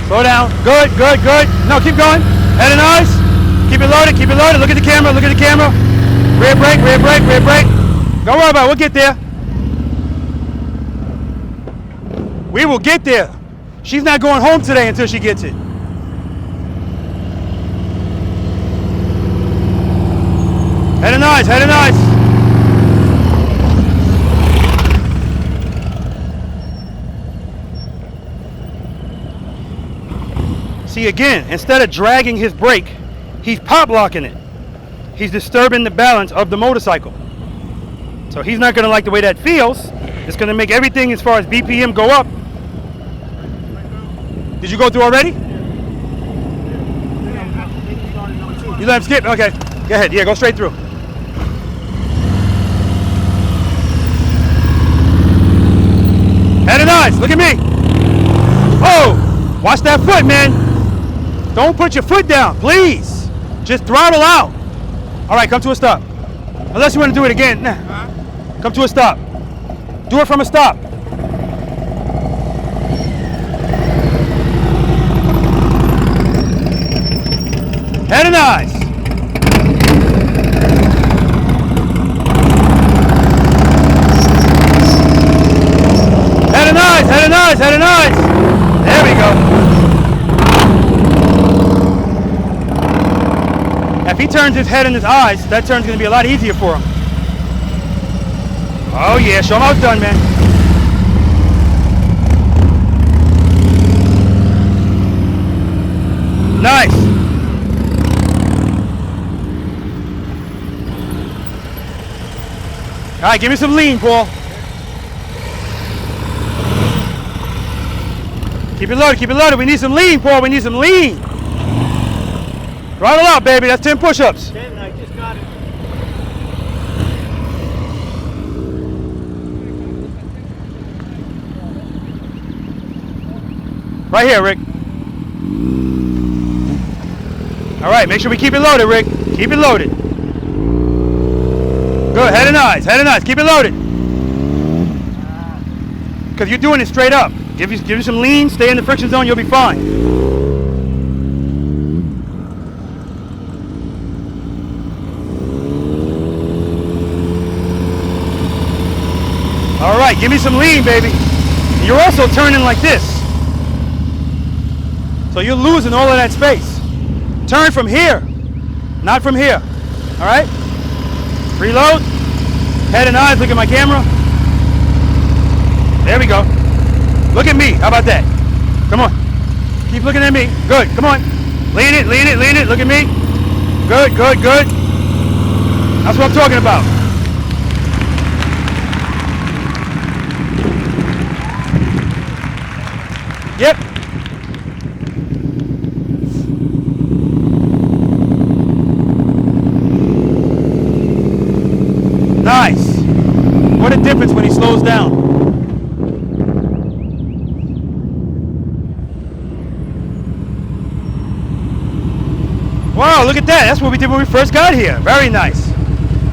Slow down. Good, good, good. No, keep going. Head and eyes. Keep it loaded. Keep it loaded. Look at the camera. Look at the camera. Rear brake, rear brake, rear brake. Don't worry about it. We'll get there. We will get there. She's not going home today until she gets it. Head and eyes, head and eyes. See, again, instead of dragging his brake, he's pop locking it. He's disturbing the balance of the motorcycle. So he's not going to like the way that feels. It's going to make everything as far as BPM go up. Did you go through already? You let him skip? Okay. Go ahead. Yeah, go straight through. Head and eyes. Look at me. Oh, watch that foot, man. Don't put your foot down, please. Just throttle out. All right, come to a stop. Unless you want to do it again. Come to a stop. Do it from a stop. Head and eyes. Head and eyes, head and eyes, head and eyes. There we go. If he turns his head and his eyes, that turn's going to be a lot easier for him. Oh yeah, show him how it's done, man. Nice. All right, give me some lean, Paul. Keep it loaded, keep it loaded. We need some lean, Paul. We need some lean. Throttle out, baby. That's 10 push-ups. 10, I just got it. Right here, Rick. All right, make sure we keep it loaded, Rick. Keep it loaded. Good, head and eyes, keep it loaded. Because you're doing it straight up. Give you some lean, stay in the friction zone, you'll be fine. All right, give me some lean, baby. You're also turning like this. So you're losing all of that space. Turn from here, not from here. All right? Reload. Head and eyes, look at my camera. There we go. Look at me, how about that? Come on. Keep looking at me. Good, come on. Lean it, lean it, lean it. Look at me. Good, good, good. That's what I'm talking about. Yep. Nice. What a difference when he slows down. Yeah, that's what we did when we first got here. Very nice.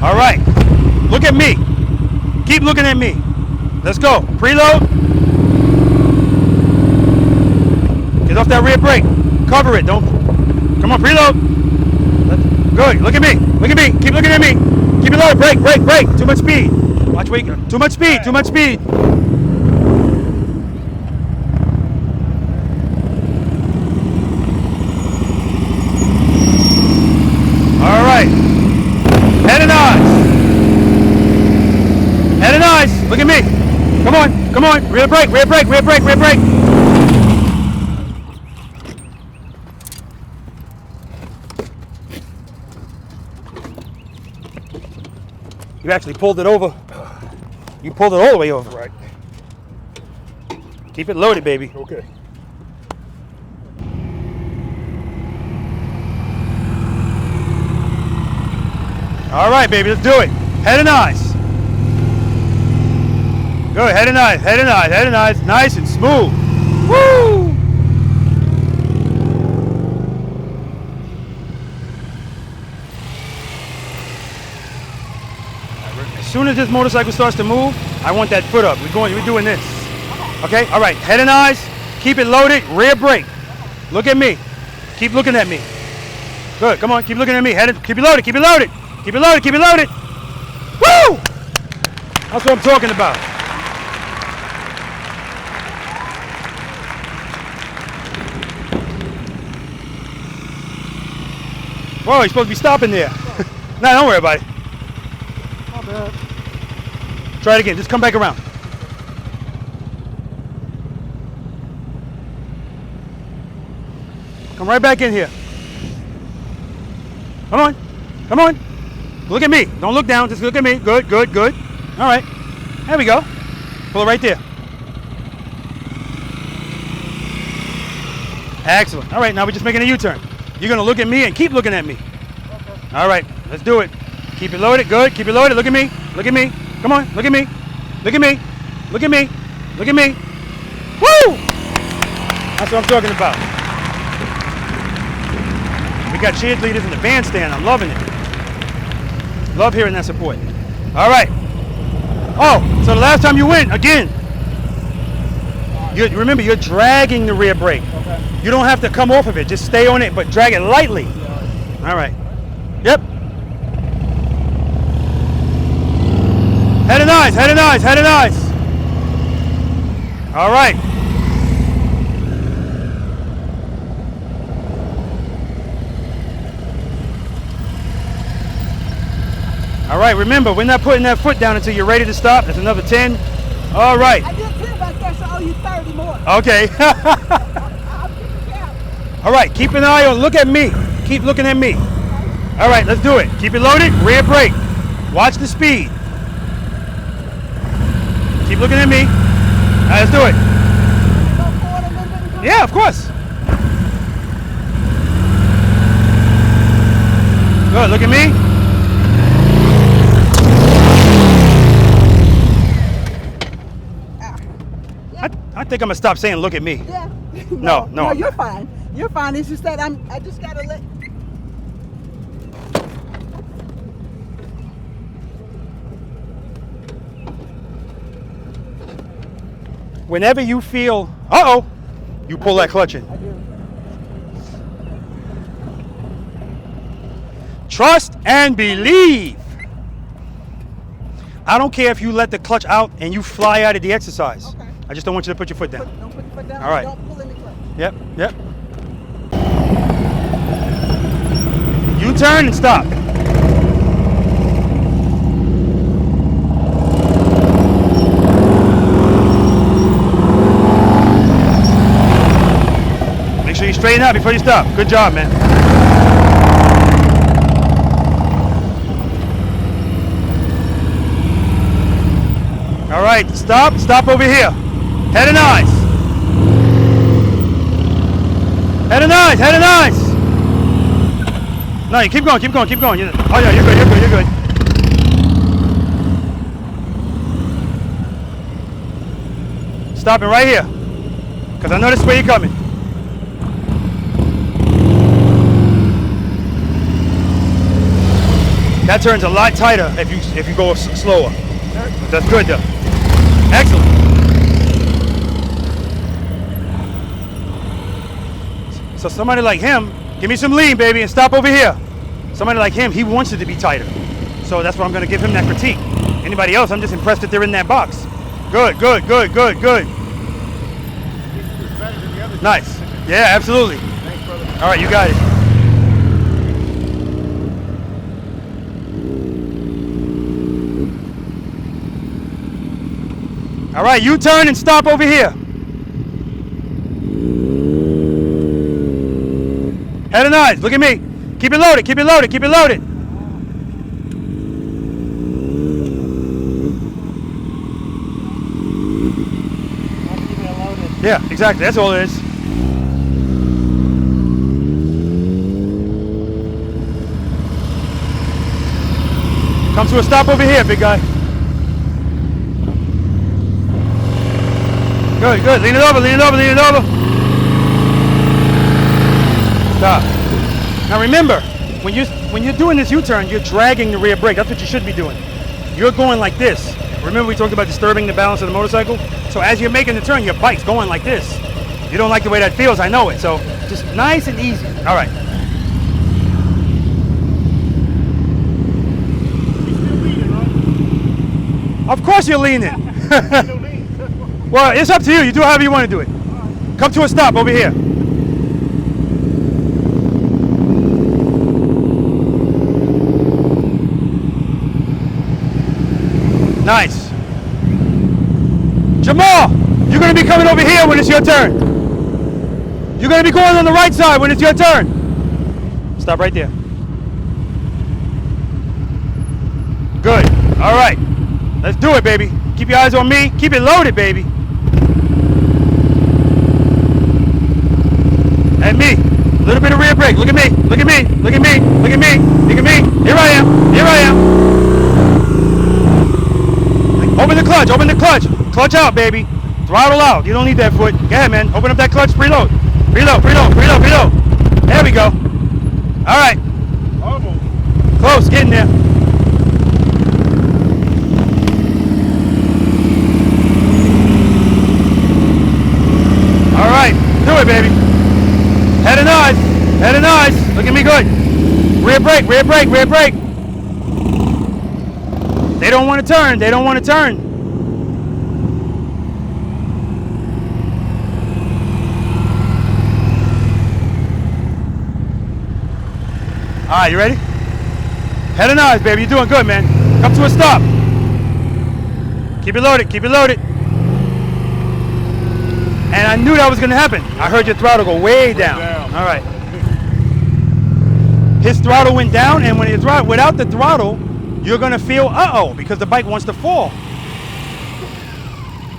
All right. Look at me. Keep looking at me. Let's go. Preload. Get off that rear brake. Cover it. Don't. Come on, preload. Good. Look at me. Look at me. Keep looking at me. Keep it low. Brake, brake, brake. Too much speed. Watch where you go. Too much speed. Too much speed. All right. Head and eyes. Head and eyes. Look at me. Come on. Come on. Rear brake. Rear brake. Rear brake. Rear brake. You actually pulled it over. You pulled it all the way over. Right. Keep it loaded, baby. Okay. All right, baby, let's do it. Head and eyes. Good, head and eyes, head and eyes, head and eyes. Nice and smooth. Woo! As soon as this motorcycle starts to move, I want that foot up. We're doing this. Okay, all right, head and eyes. Keep it loaded, rear brake. Look at me. Keep looking at me. Good, come on, keep looking at me. Keep it loaded, keep it loaded. Keep it loaded, keep it loaded. Woo! That's what I'm talking about. Whoa, you're supposed to be stopping there. Nah, don't worry about it. Not bad. Try it again, just come back around. Come right back in here. Come on, come on. Look at me. Don't look down. Just look at me. Good, good, good. All right. There we go. Pull it right there. Excellent. All right, now we're just making a U-turn. You're going to look at me and keep looking at me. Okay. All right, let's do it. Keep it loaded. Good. Keep it loaded. Look at me. Look at me. Come on. Look at me. Look at me. Look at me. Look at me. Woo! That's what I'm talking about. We got cheerleaders in the bandstand. I'm loving it. Love hearing that support. All right. Oh, so the last time you went, again, remember, you're dragging the rear brake. Okay. You don't have to come off of it. Just stay on it, but drag it lightly. All right. Yep. Head and eyes, head and eyes, head and eyes. All right. All right, remember, we're not putting that foot down until you're ready to stop. That's another 10. All right. I did 10 back there, so I owe you 30 more. Okay. All right, keep an eye on, look at me. Keep looking at me. All right, let's do it. Keep it loaded, rear brake. Watch the speed. Keep looking at me. All right, let's do it. Yeah, of course. Good, look at me. I think I'm gonna stop saying look at me. Yeah. No, you're fine. You're fine. It's just that I just gotta let. Whenever you feel, uh-oh, you pull that clutch in. I do. Trust and believe. I don't care if you let the clutch out and you fly out of the exercise. Okay. I just don't want you to put your foot down. Don't put your foot down. All right. Don't pull in the clutch. Yep, yep. U-turn and stop. Make sure you straighten out before you stop. Good job, man. All right, stop over here. Head and eyes. Head and eyes, head and eyes. No, you keep going, keep going, keep going. Oh yeah, you're good, you're good, you're good. Stopping right here, because I know this is where you're coming. That turns a lot tighter if you go slower. That's good though. Excellent. So somebody like him, give me some lean, baby, and stop over here. Somebody like him, he wants it to be tighter. So that's why I'm gonna give him that critique. Anybody else, I'm just impressed that they're in that box. Good, good, good, good, good. Nice. Yeah, absolutely. Thanks, brother. All right, you got it. All right, you turn and stop over here. Head and eyes, look at me. Keep it loaded, keep it loaded, keep it loaded. Yeah, exactly, that's all it is. Come to a stop over here, big guy. Good, good. Lean it over, lean it over, lean it over. Stop. Now remember, when you're doing this U-turn, you're dragging the rear brake. That's what you should be doing. You're going like this. Remember we talked about disturbing the balance of the motorcycle? So as you're making the turn, your bike's going like this. You don't like the way that feels, I know it. So just nice and easy. All right. Of course you're leaning. Well, it's up to you. You do however you want to do it. Come to a stop over here. Nice. Jamal, you're going to be coming over here when it's your turn. You're going to be going on the right side when it's your turn. Stop right there. Good. All right. Let's do it, baby. Keep your eyes on me. Keep it loaded, baby. And me. A little bit of rear brake. Look at me. Look at me. Look at me. Look at me. Look at me. Here I am. Here I am. Open the clutch. Open the clutch. Clutch out, baby. Throttle out. You don't need that foot. Go ahead, man. Open up that clutch. Preload. Preload. Preload. Preload. Preload. There we go. All right. Almost. Close. Getting there. All right, do it, baby. Head and eyes, head and eyes. Look at me good. Rear brake, rear brake, rear brake. They don't want to turn, they don't want to turn. All right, you ready? Head and eyes, baby, you're doing good, man. Come to a stop. Keep it loaded, keep it loaded. And I knew that was going to happen. I heard your throttle go way down. All right. His throttle went down, and when it's without the throttle, you're going to feel uh-oh, because the bike wants to fall.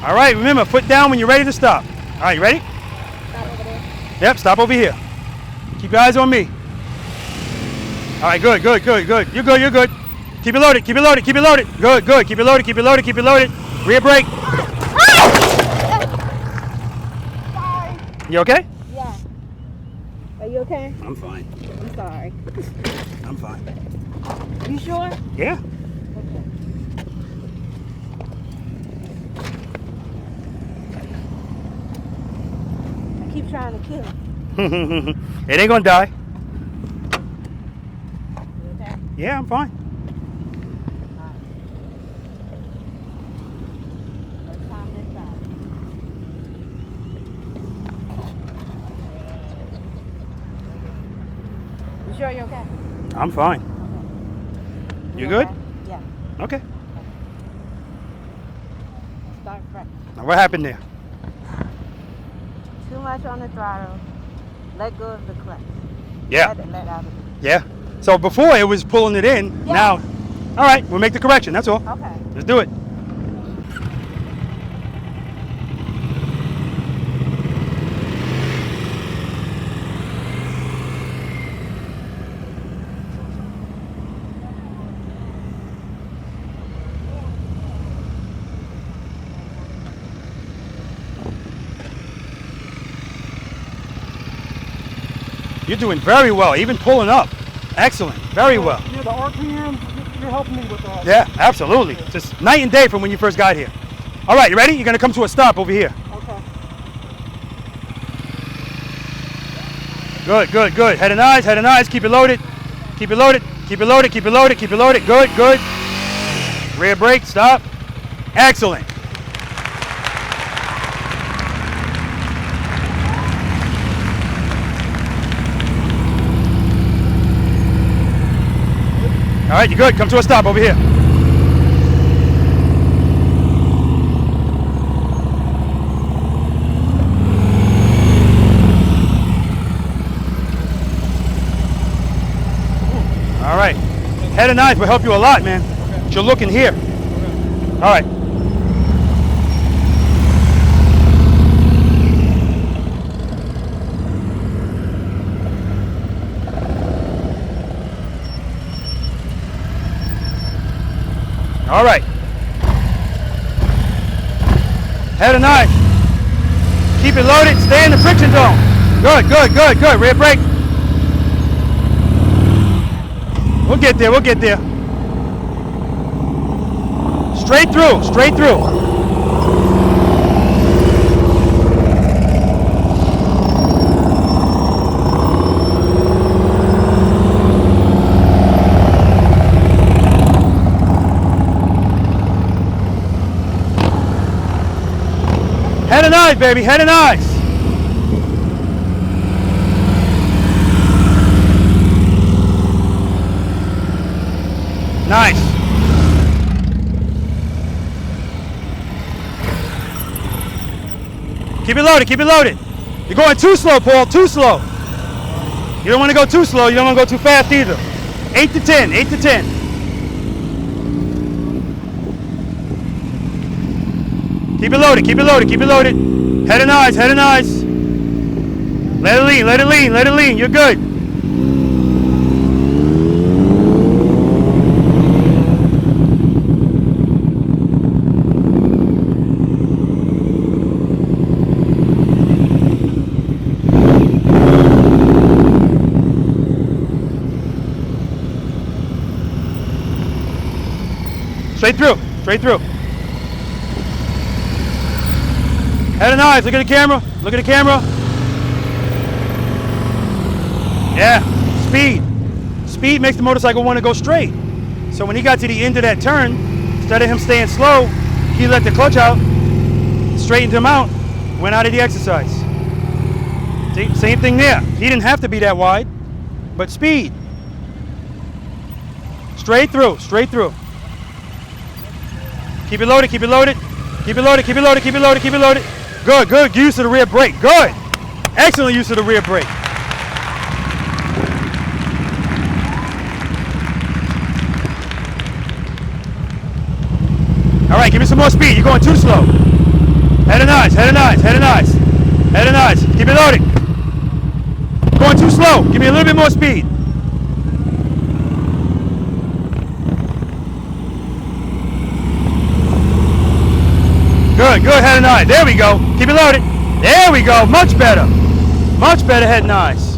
All right, remember, foot down when you're ready to stop. All right, you ready? Stop over there. Yep, stop over here. Keep your eyes on me. All right, good, good, good, good. You're good, you're good. Keep it loaded, keep it loaded, keep it loaded. Good, good. Keep it loaded, keep it loaded, keep it loaded. Rear brake. You okay? Yeah. Are you okay? I'm fine. I'm sorry. I'm fine. You sure? Yeah. Okay. I keep trying to kill him. It ain't gonna die. You okay? Yeah, I'm fine. Let's climb this side. You sure you're okay? I'm fine. You good? Okay? Yeah. Okay. Start fresh. Now what happened there? Too much on the throttle. Let go of the clutch. Yeah. Let out of it. Yeah. So before it was pulling it in. Yeah. Now, all right, we'll make the correction. That's all. Okay. Let's do it. You're doing very well, even pulling up. Excellent, very well. Yeah, the RPM you're helping me with that. Yeah, absolutely. Just night and day from when you first got here. All right, you ready? You're gonna come to a stop over here. Okay. Good, good, good. Head and eyes, keep it loaded. Keep it loaded, keep it loaded, keep it loaded, keep it loaded. Good, good. Rear brake, stop. Excellent. All right, you're good. Come to a stop over here. All right. Head and eyes will help you a lot, man. Okay. You're looking here. Okay. All right. All right. Head and eyes. Keep it loaded. Stay in the friction zone. Good, good, good, good. Rear brake. We'll get there, we'll get there. Straight through, straight through. Head and eyes, baby, head and eyes. Nice. Keep it loaded, keep it loaded. You're going too slow, Paul, too slow. You don't want to go too slow, you don't want to go too fast either. 8 to 10, 8 to 10. Keep it loaded, keep it loaded, keep it loaded. Head and eyes, head and eyes. Let it lean, let it lean, let it lean, you're good. Straight through, straight through. Head and eyes, look at the camera, look at the camera. Yeah, speed. Speed makes the motorcycle want to go straight. So when he got to the end of that turn, instead of him staying slow, he let the clutch out, straightened him out, went out of the exercise. See, same thing there. He didn't have to be that wide, but speed. Straight through, straight through. Keep it loaded, keep it loaded. Keep it loaded, keep it loaded, keep it loaded, keep it loaded. Good, good use of the rear brake, good. Excellent use of the rear brake. All right, give me some more speed, you're going too slow. Head and eyes, head and eyes, head and eyes. Head and eyes, keep it loaded. Going too slow, give me a little bit more speed. Good, good, head and eyes. There we go. Keep it loaded. There we go. Much better. Much better head and eyes.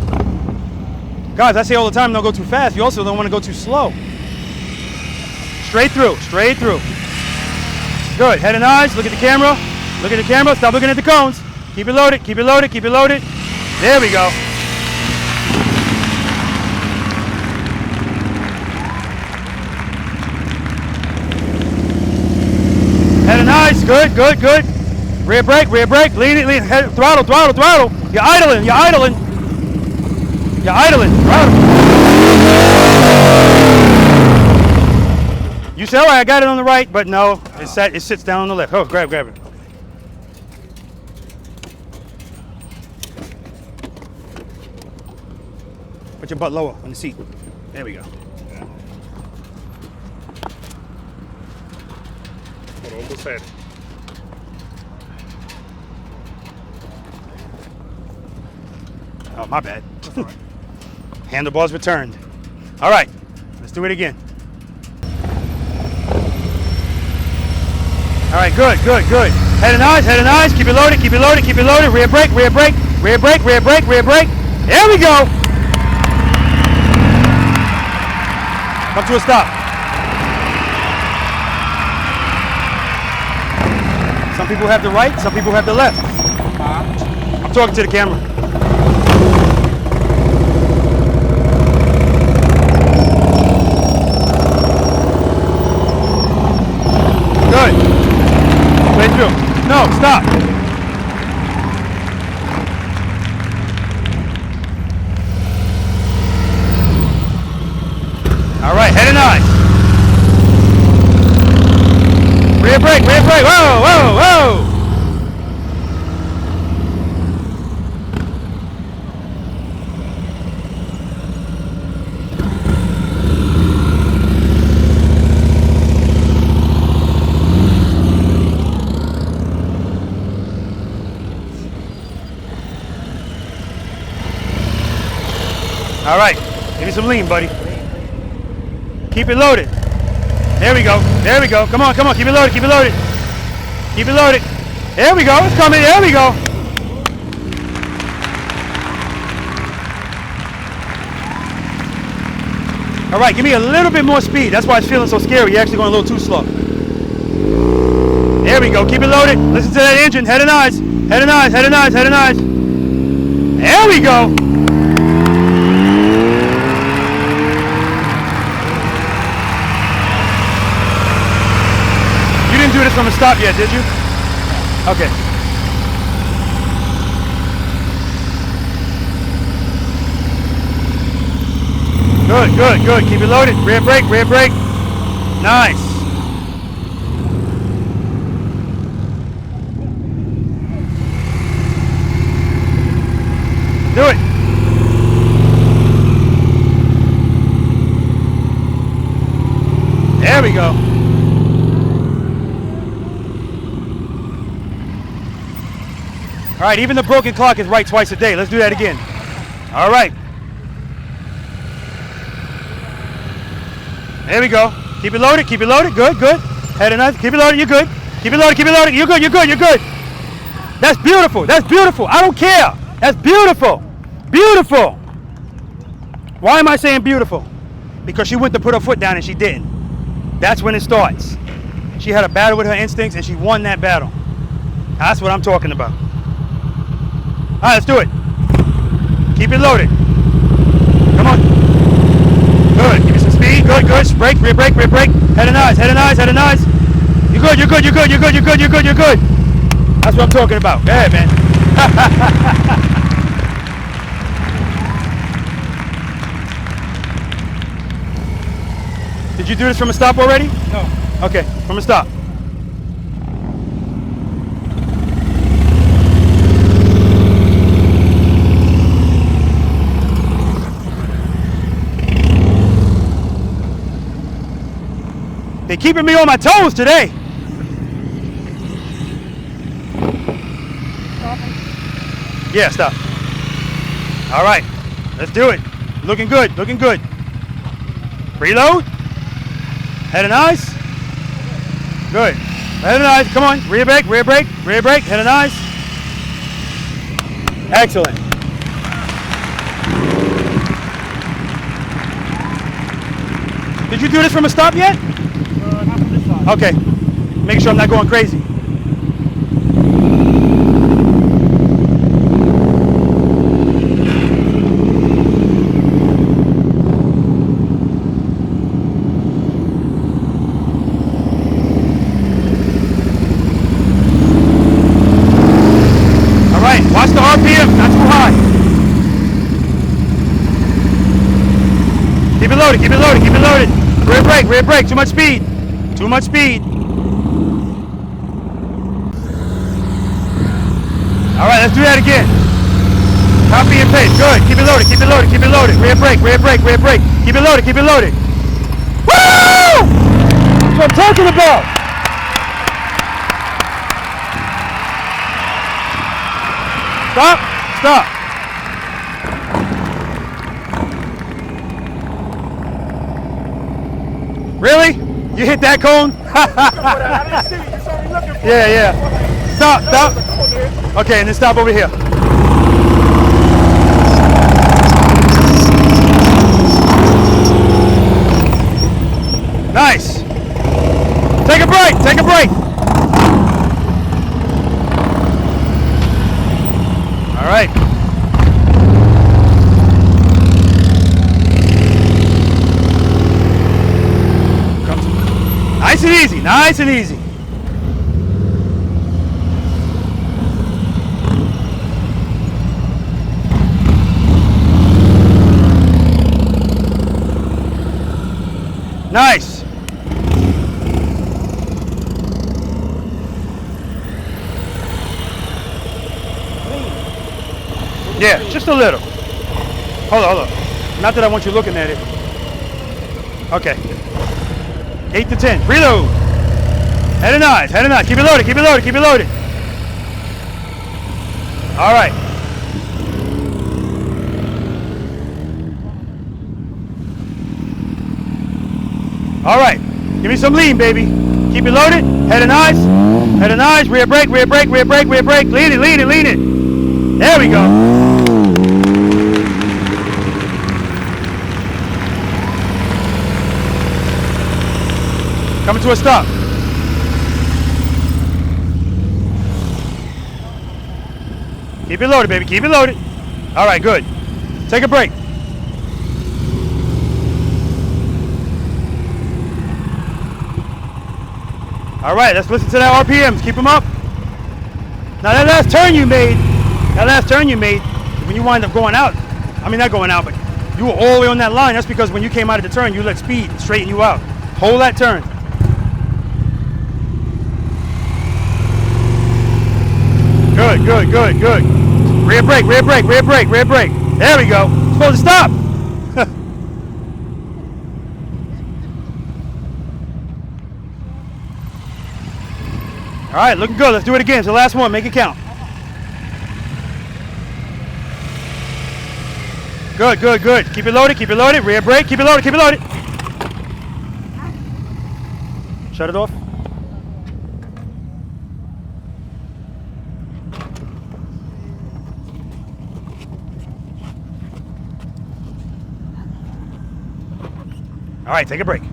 Guys, I say all the time, don't go too fast. You also don't want to go too slow. Straight through, straight through. Good, head and eyes. Look at the camera. Look at the camera. Stop looking at the cones. Keep it loaded, keep it loaded, keep it loaded. There we go. Head and eyes, good, good, good. Rear brake, lean it, lean, head, throttle, throttle, throttle. You're idling, you're idling. You're idling, throttle. You say, all right, I got it on the right, but no, it sits down on the left. Oh, grab it. Put your butt lower on the seat. There we go. Almost had it. Oh, my bad. Handlebars returned. All right, let's do it again. All right, good, good, good. Head and eyes, keep it loaded, keep it loaded, keep it loaded. Rear brake, rear brake, rear brake, rear brake, rear brake. There we go. Come to a stop. people have the right, some people have the left. I'm talking to the camera. Good. Play through. No, stop. All right, head and eyes. Rear brake, rear brake. Whoa, whoa, whoa. All right, give me some lean, buddy. Keep it loaded. There we go. There we go. Come on, come on. Keep it loaded. Keep it loaded. Keep it loaded. There we go. It's coming. There we go. All right, give me a little bit more speed. That's why it's feeling so scary. You're actually going a little too slow. There we go. Keep it loaded. Listen to that engine. Head and eyes. Head and eyes. Head and eyes. Head and eyes. There we go. You didn't do this from a stop yet, did you? Okay. Good, good, good. Keep it loaded. Rear brake, rear brake. Nice. Do it. There we go. All right, even the broken clock is right twice a day. Let's do that again. All right. There we go. Keep it loaded, keep it loaded. Good, good. Head and eyes. Keep it loaded, you're good. Keep it loaded, keep it loaded. You're good, you're good, you're good. That's beautiful, that's beautiful. I don't care. That's beautiful. Beautiful. Why am I saying beautiful? Because she went to put her foot down and she didn't. That's when it starts. She had a battle with her instincts and she won that battle. That's what I'm talking about. All right, let's do it. Keep it loaded. Come on. Good. Give me some speed. Good, good. Brake, rear brake, rear brake. Head and eyes, head and eyes, head and eyes. You're good, you're good, you're good, you're good, you're good, you're good, you're good. That's what I'm talking about. Go ahead, man. Did you do this from a stop already? No. Okay, from a stop. They're keeping me on my toes today. Yeah, stop. All right, let's do it. Looking good, looking good. Preload. Head and eyes. Good. Head and eyes, come on. Rear brake, rear brake, rear brake, head and eyes. Excellent. Did you do this from a stop yet? Not from this side. Okay. Make sure I'm not going crazy. All right, watch the RPM, not too high. Keep it loaded, keep it loaded, keep it loaded. Rear brake, too much speed. Too much speed. All right, let's do that again. Copy and paste, good. Keep it loaded, keep it loaded, keep it loaded. Rear brake, rear brake, rear brake. Keep it loaded, keep it loaded. Woo! That's what I'm talking about. Stop, stop. Really? You hit that cone? Yeah, yeah. Stop, stop. Okay, and then stop over here. Nice. Take a break, take a break. right. Nice and easy, nice and easy. Nice. Yeah, just a little. Hold on, hold on. Not that I want you looking at it. Okay. 8 to 10. Reload. Head and eyes, head and eyes. Keep it loaded, keep it loaded, keep it loaded. All right. All right. Give me some lean, baby. Keep it loaded. Head and eyes, rear brake, rear brake, rear brake, rear brake. Lean it, lean it, lean it. There we go. Coming to a stop. Keep it loaded, baby. Keep it loaded. All right, good. Take a break. All right, let's listen to that RPMs. Keep them up. Now that last turn you made, when you wind up going out, I mean not going out, but you were all the way on that line. That's because when you came out of the turn, you let speed straighten you out. Hold that turn. Good, good, good, good. Rear brake, rear brake, rear brake, rear brake. There we go. Supposed to stop. All right, looking good. Let's do it again. It's the last one. Make it count. Good, good, good. Keep it loaded, keep it loaded. Rear brake, keep it loaded, keep it loaded. Shut it off. All right, take a break.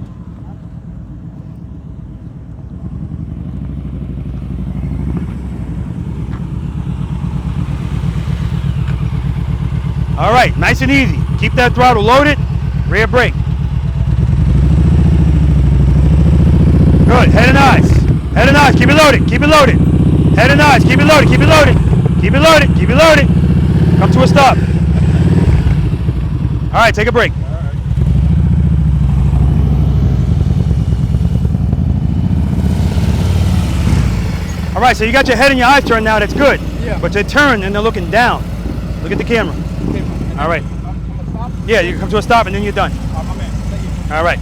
All right, nice and easy. Keep that throttle loaded. Rear brake. Good, head and eyes. Head and eyes, keep it loaded, keep it loaded. Head and eyes, keep it loaded, keep it loaded. Keep it loaded, keep it loaded. Come to a stop. All right, take a break. All right, so you got your head and your eyes turned now, that's good. Yeah. But they turn and they're looking down. Look at the camera. All right. Yeah, you come to a stop and then you're done. All right.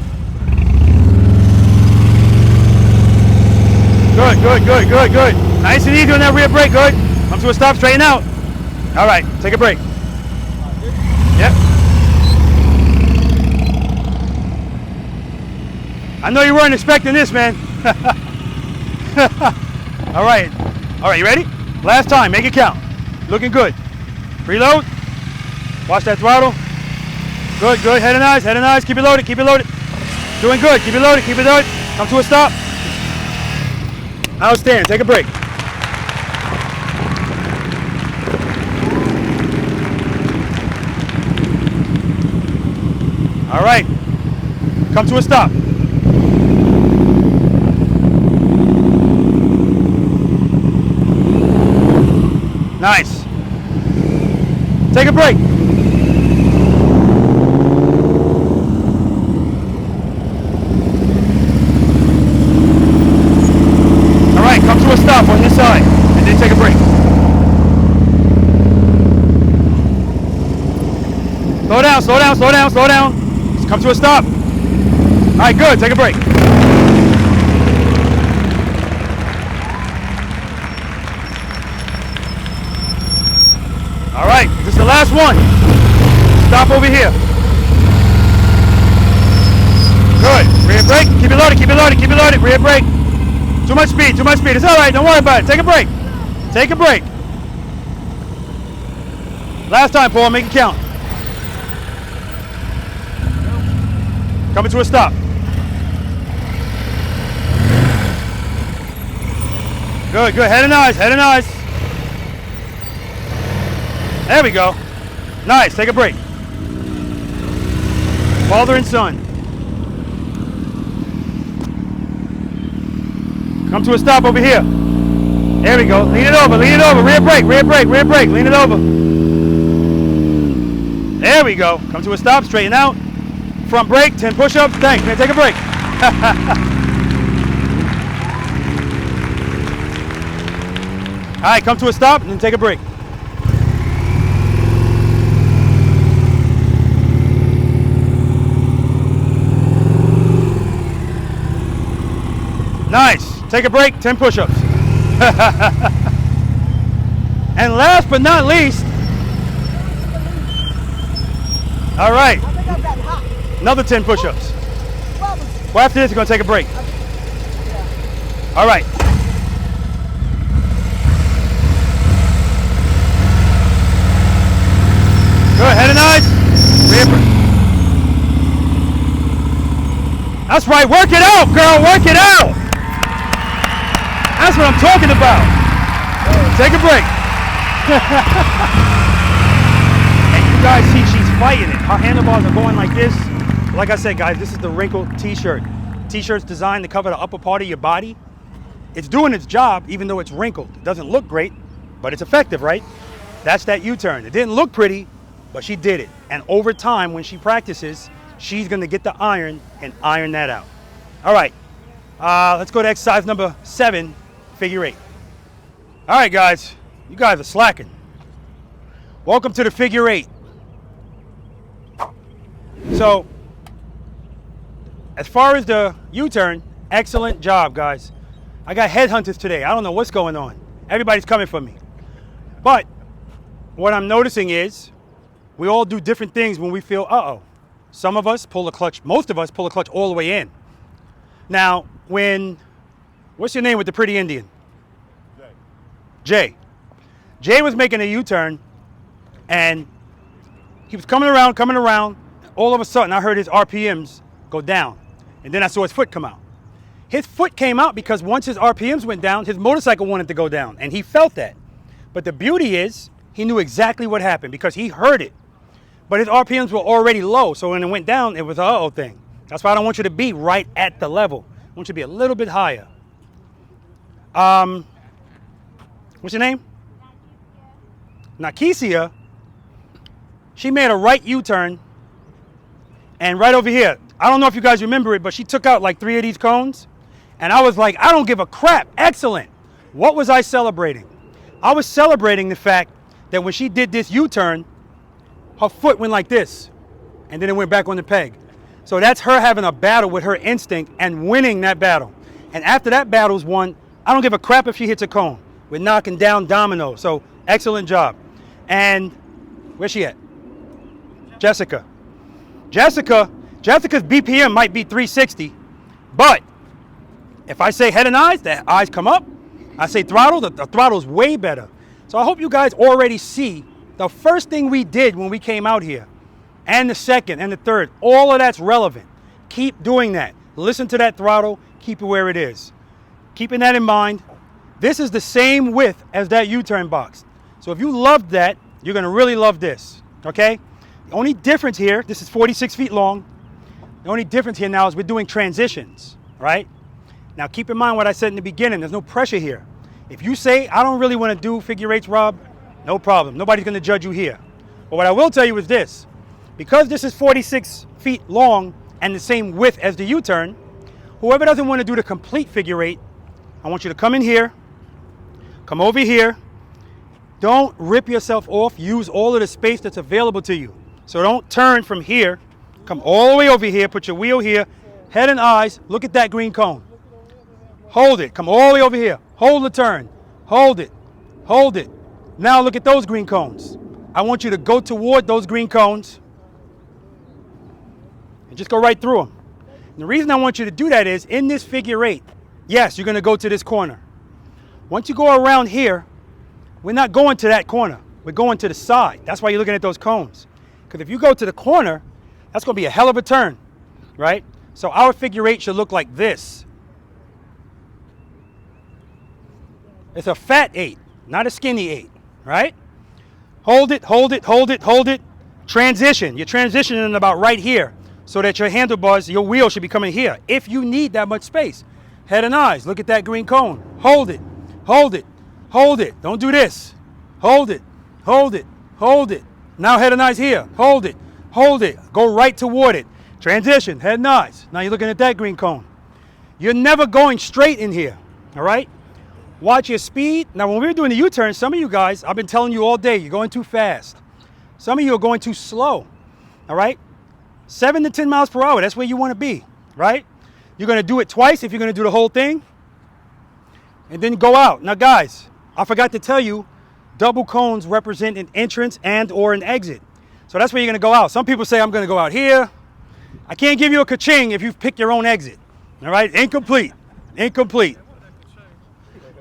Good, good, good, good, good. Nice and easy on that rear brake, good. Come to a stop, straighten out. All right, take a break. Yep. I know you weren't expecting this, man. All right. All right, you ready? Last time, make it count. Looking good. Preload. Watch that throttle. Good, good. Head and eyes, keep it loaded, keep it loaded. Doing good, keep it loaded, keep it loaded. Come to a stop. Outstanding, take a break. All right, come to a stop. Nice. Take a break. All right, come to a stop on this side, and then take a break. Slow down, slow down, slow down, slow down. Just come to a stop. All right, good, take a break. All right, this is the last one. Stop over here. Good. Rear brake. Keep it loaded, keep it loaded, keep it loaded. Rear brake. Too much speed, too much speed. It's all right, don't worry about it. Take a break. Take a break. Last time, Paul, make it count. Coming to a stop. Good, good. Head and eyes, head and eyes. There we go. Nice, take a break. Father and son. Come to a stop over here. There we go. Lean it over, rear brake, lean it over. There we go. Come to a stop, straighten out. Front brake, 10 push-ups. Thanks, man, take a break. All right, come to a stop and then take a break. Nice. Take a break, 10 push-ups. And last but not least, all right, another 10 push-ups. Well, after this, we're going to take a break. All right. Good, head and eyes. Rear brake. That's right, work it out, girl, work it out. That's what I'm talking about. Take a break. And you guys see she's fighting it. Her handlebars are going like this. Like I said, guys, this is the wrinkled t-shirt. T-shirt's designed to cover the upper part of your body. It's doing its job, even though it's wrinkled. It doesn't look great, but it's effective, right? That's that U-turn. It didn't look pretty, but she did it. And over time, when she practices, she's gonna get the iron and iron that out. All right, let's go to exercise number 7, figure 8. All right, guys, you guys are slacking. Welcome to the figure 8. So, as far as the U-turn, excellent job, guys. I got headhunters today. I don't know what's going on. Everybody's coming for me. But what I'm noticing is we all do different things when we feel, uh-oh. Some of us pull the clutch, most of us pull the clutch all the way in. Now, what's your name with the pretty Indian? Jay. Jay was making a U-turn, and he was coming around. All of a sudden, I heard his RPMs go down, and then I saw his foot come out. His foot came out because once his RPMs went down, his motorcycle wanted to go down, and he felt that. But the beauty is, he knew exactly what happened because he heard it. But his RPMs were already low, so when it went down, it was an uh-oh thing. That's why I don't want you to be right at the level. I want you to be a little bit higher. What's your name? Nakisia. She made a right U-turn, and right over here, I don't know if you guys remember it, but she took out like 3 of these cones, and I was like, I don't give a crap. Excellent. What was I celebrating? I was celebrating the fact that when she did this U-turn, her foot went like this, and then it went back on the peg. So that's her having a battle with her instinct and winning that battle. And after that battle's won, I don't give a crap if she hits a cone. We're knocking down dominoes. So excellent job. And where's she at? Jessica. Jessica's BPM might be 360, but if I say head and eyes, the eyes come up. I say throttle, the throttle's way better. So I hope you guys already see the first thing we did when we came out here, and the second and the third, all of that's relevant. Keep doing that. Listen to that throttle, keep it where it is. Keeping that in mind, this is the same width as that U-turn box. So if you loved that, you're gonna really love this, okay? The only difference here, this is 46 feet long. The only difference here now is we're doing transitions, right? Now keep in mind what I said in the beginning, there's no pressure here. If you say, I don't really wanna do figure eights, Rob, no problem, nobody's gonna judge you here. But what I will tell you is this, because this is 46 feet long and the same width as the U-turn, whoever doesn't wanna do the complete figure eight, I want you to come in here, come over here, don't rip yourself off, use all of the space that's available to you. So don't turn from here, come all the way over here, put your wheel here, head and eyes, look at that green cone. Hold it, come all the way over here, hold the turn, hold it, hold it. Now look at those green cones. I want you to go toward those green cones and just go right through them. And the reason I want you to do that is in this figure eight, yes, you're gonna go to this corner. Once you go around here, we're not going to that corner. We're going to the side. That's why you're looking at those cones. Because if you go to the corner, that's gonna be a hell of a turn, right? So our figure eight should look like this. It's a fat eight, not a skinny eight, right? Hold it, hold it, hold it, hold it. Transition. You're transitioning about right here so that your handlebars, your wheel should be coming here if you need that much space. Head and eyes. Look at that green cone. Hold it, hold it, hold it. Don't do this. Hold it, hold it, hold it. Now head and eyes here. Hold it, hold it. Go right toward it. Transition, head and eyes. Now you're looking at that green cone. You're never going straight in here, all right? Watch your speed. Now, when we were doing the U-turn, some of you guys, I've been telling you all day, you're going too fast. Some of you are going too slow, all right? 7 to 10 miles per hour, that's where you want to be, right? You're going to do it twice if you're going to do the whole thing, and then go out. Now, guys, I forgot to tell you, double cones represent an entrance and or an exit. So that's where you're going to go out. Some people say, I'm going to go out here. I can't give you a ka-ching if you pick your own exit, all right? Incomplete, incomplete.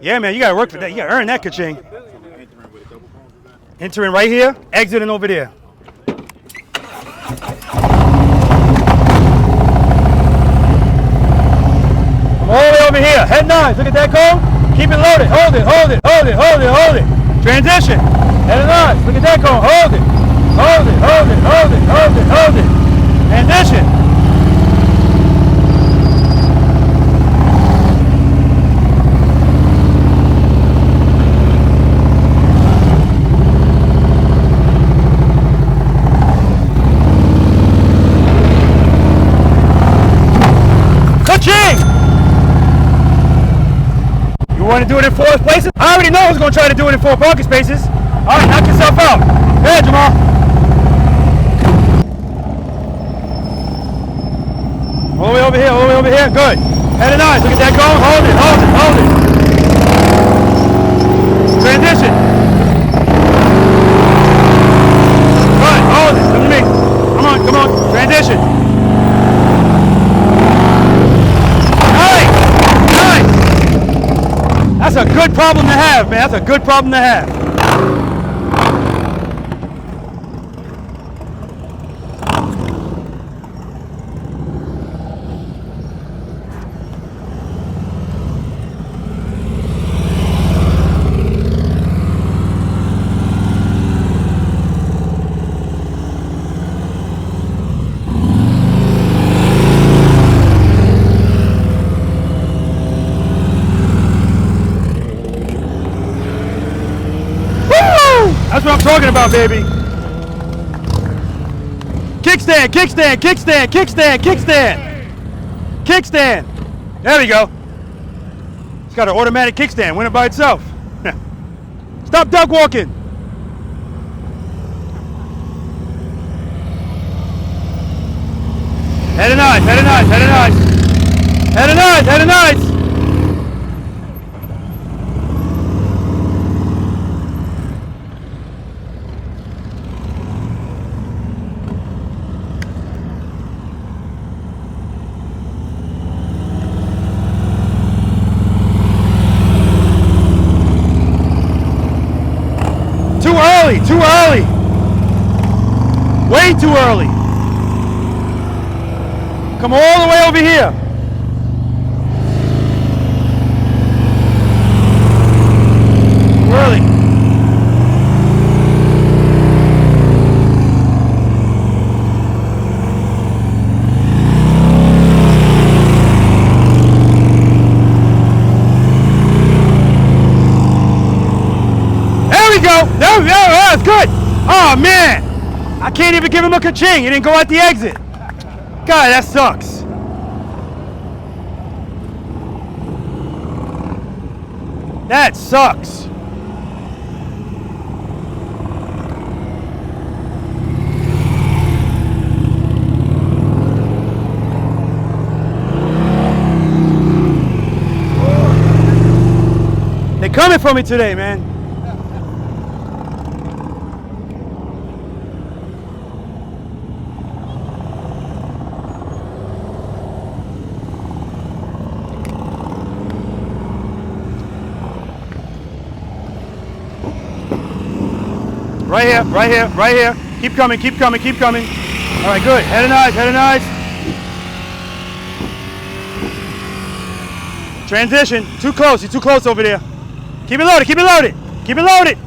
Yeah, man, you got to work for that. You got to earn that ka-ching. Entering right here, exiting over there. All the way over here. Head 9. Look at that cone. Keep it loaded. Hold it, hold it, hold it, hold it, hold it. Transition. Head 9. Look at that cone. Hold it. Hold it, hold it, hold it, hold it, hold it. Transition. You want to do it in 4 places? I already know who's going to try to do it in 4 parking spaces. All right, knock yourself out. Go ahead, Jamal. All the way over here, all the way over here. Good. Head and eyes. Look at that cone. Hold it, hold it, hold it. Transition. Good. Hold it. Come to me. Come on, come on. Transition. That's a good problem to have, man. That's a good problem to have. That's what I'm talking about, baby. Kickstand, kickstand, kickstand, kickstand, kickstand. Kickstand. There we go. It's got an automatic kickstand. Went it by itself. Stop duck walking. Head and eyes, head and eyes, head and eyes. Head and eyes, head and eyes. Too early. Way too early. Come all the way over here. Too early. There we go. There we go. That's good. Oh, man. I can't even give him a ka-ching. He didn't go out the exit. God, that sucks. That sucks. They're coming for me today, man. Right here, right here, right here. Keep coming, keep coming, keep coming. All right, good. Head and eyes, head and eyes. Transition. Too close. You're too close over there. Keep it loaded, keep it loaded. Keep it loaded.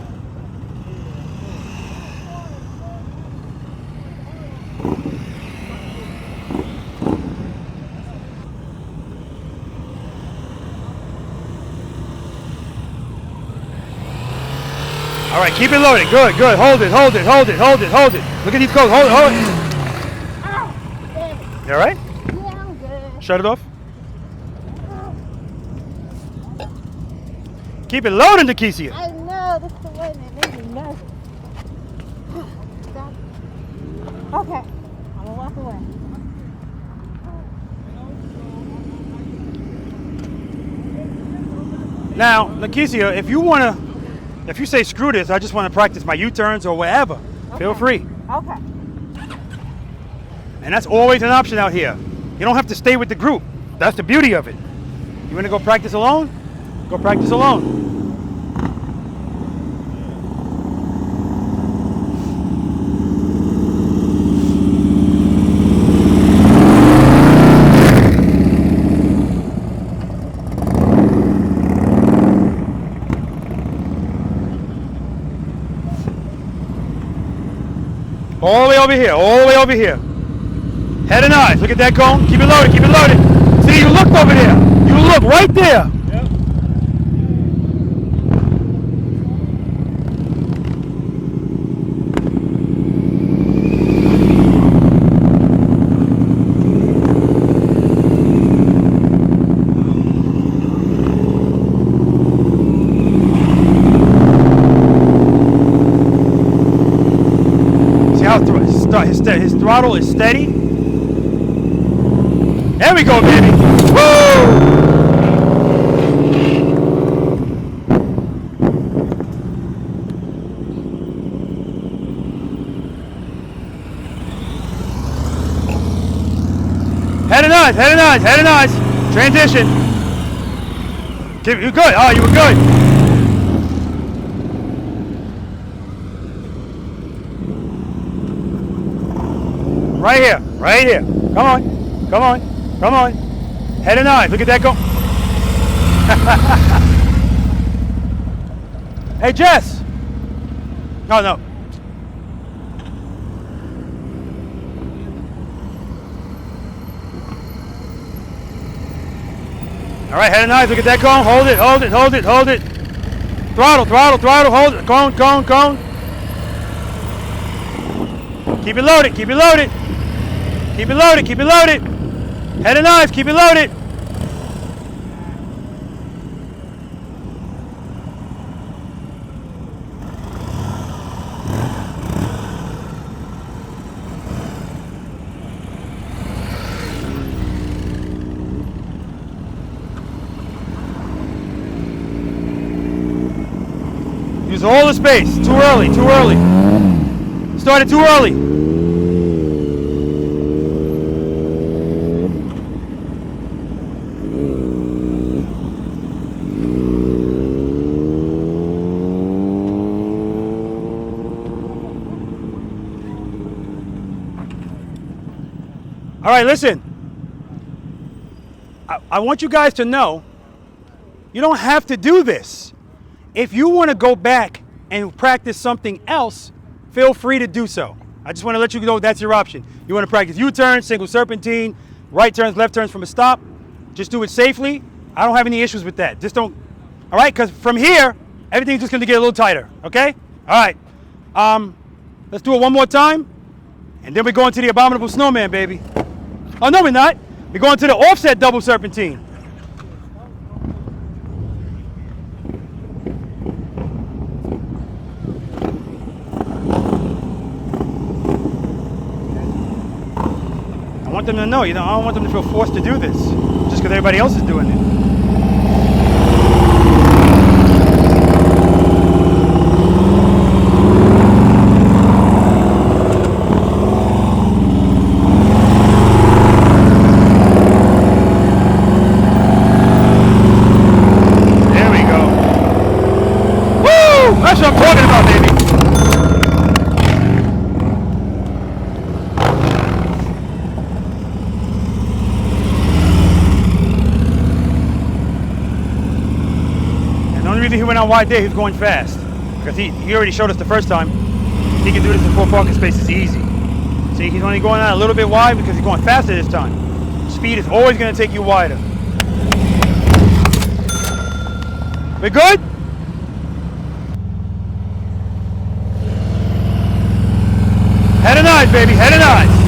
All right, keep it loaded. Good, good. Hold it, hold it, hold it, hold it, hold it. Look at these codes. Hold it, hold it. Ow, damn it. You all right? Yeah, I'm good. Shut it off. Keep it loaded, Nakesia. I know, that's the one that made me nervous. Stop. Okay, I'm gonna walk away. Now, Nakesia, if you say screw this, I just want to practice my U-turns or whatever, feel free. Okay. And that's always an option out here. You don't have to stay with the group. That's the beauty of it. You want to go practice alone? Go practice alone. All the way over here, all the way over here. Head and eyes, look at that cone. Keep it loaded, keep it loaded. See, you looked over there. You look right there. Yep. His throttle is steady. There we go, baby. Woo! Head and eyes, head and eyes, head and eyes. Transition. You're good. Oh, you were good. Right here, right here. Come on, come on, come on. Head and eyes, look at that go. Hey, Jess. No, no. All right, head and eyes, look at that cone. Hold it, hold it, hold it, hold it. Throttle, throttle, throttle, hold it. Cone, cone, cone. Keep it loaded, keep it loaded. Keep it loaded, keep it loaded. Head and eyes, keep it loaded. Use all the space. Too early, too early. Started too early. All right, listen. I want you guys to know you don't have to do this. If you want to go back and practice something else, feel free to do so. I just want to let you know that's your option. You want to practice U-turns, single serpentine, right turns, left turns from a stop, just do it safely. I don't have any issues with that. Just don't, all right? Because from here, everything's just going to get a little tighter, okay? All right. Let's do it one more time, and then we're going to the Abominable Snowman, baby. Oh, no, we're not. We're going to the offset double serpentine. I want them to know, I don't want them to feel forced to do this just because everybody else is doing it. That's what I'm talking about, baby. And the only reason he went on wide there, he was going fast. Because he already showed us the first time he can do this in 4 parking spaces easy. See, he's only going out a little bit wide because he's going faster this time. Speed is always going to take you wider. We good? head and eyes.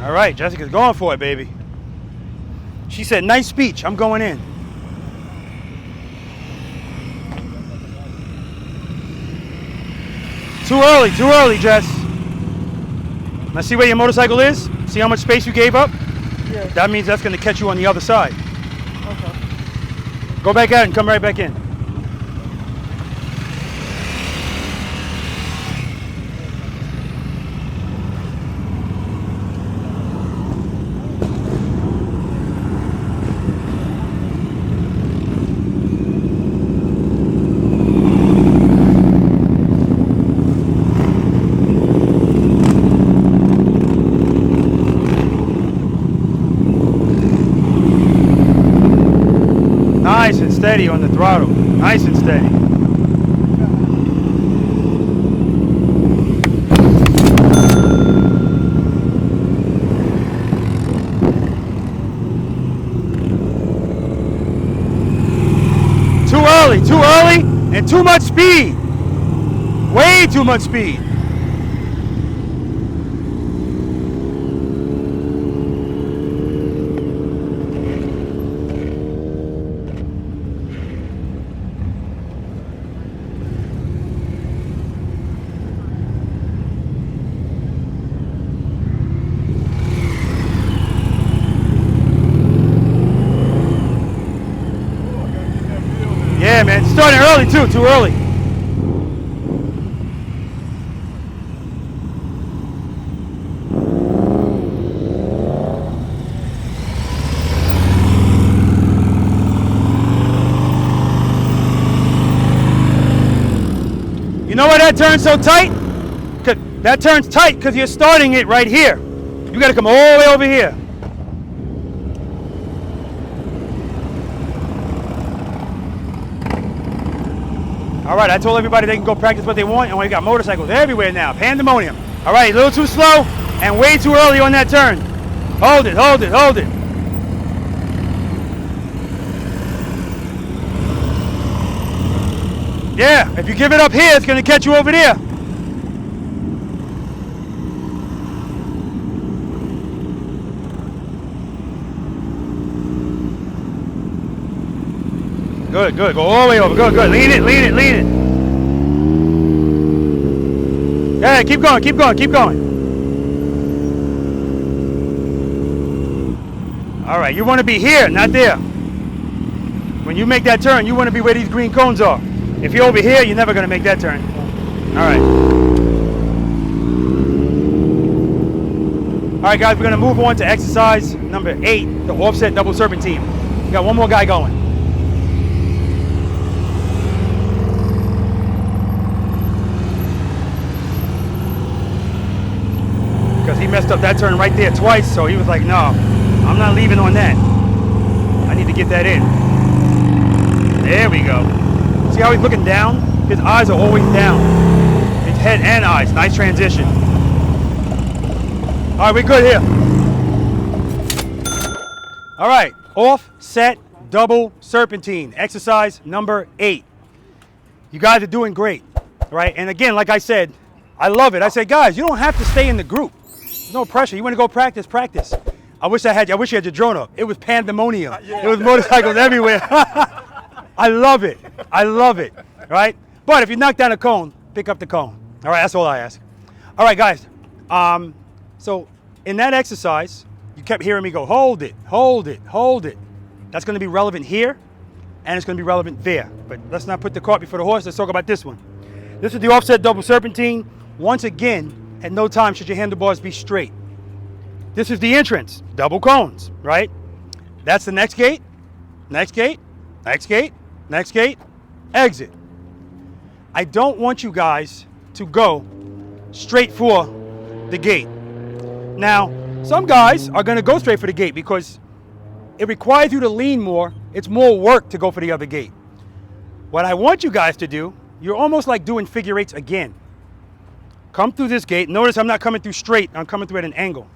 All right, Jessica's going for it, baby. She said, nice speech, I'm going in. Too early, Jess. Let's see where your motorcycle is. See how much space you gave up? Yeah. That means that's gonna catch you on the other side. Okay. Go back out and come right back in. Nice and steady on the throttle. Nice and steady. Too early, and too much speed. Way too much speed. Yeah, man, it's starting early too early. You know why that turns so tight? That turns tight because you're starting it right here. You got to come all the way over here. All right, I told everybody they can go practice what they want, and we got motorcycles everywhere now. Pandemonium. All right, a little too slow and way too early on that turn. Hold it, hold it, hold it. Yeah, if you give it up here, it's going to catch you over there. Good, good. Go all the way over. Good, good. Lean it, lean it, lean it. Yeah, keep going, keep going, keep going. All right, you want to be here, not there. When you make that turn, you want to be where these green cones are. If you're over here, you're never going to make that turn. All right. All right, guys, we're going to move on to exercise number 8, the offset double serpentine. We got one more guy going. Because he messed up that turn right there twice, so he was like, no, I'm not leaving on that. I need to get that in. There we go. See how he's looking down? His eyes are always down. His head and eyes. Nice transition. All right, we're good here. All right, offset double serpentine. Exercise number 8. You guys are doing great, right? And again, like I said, I love it. I say, guys, you don't have to stay in the group. There's no pressure. You want to go practice, practice. I wish you had your drone up. It was pandemonium. It was motorcycles everywhere. I love it. I love it, right? But if you knock down a cone, pick up the cone. All right, that's all I ask. All right, guys. So in that exercise, you kept hearing me go, hold it, hold it, hold it. That's going to be relevant here, and it's going to be relevant there. But let's not put the cart before the horse. Let's talk about this one. This is the offset double serpentine. Once again, at no time should your handlebars be straight. This is the entrance, double cones, right? That's the next gate, next gate, next gate, next gate, exit. I don't want you guys to go straight for the gate. Now, some guys are going to go straight for the gate because it requires you to lean more. It's more work to go for the other gate. What I want you guys to do, you're almost like doing figure eights again. Come through this gate. Notice I'm not coming through straight. I'm coming through at an angle.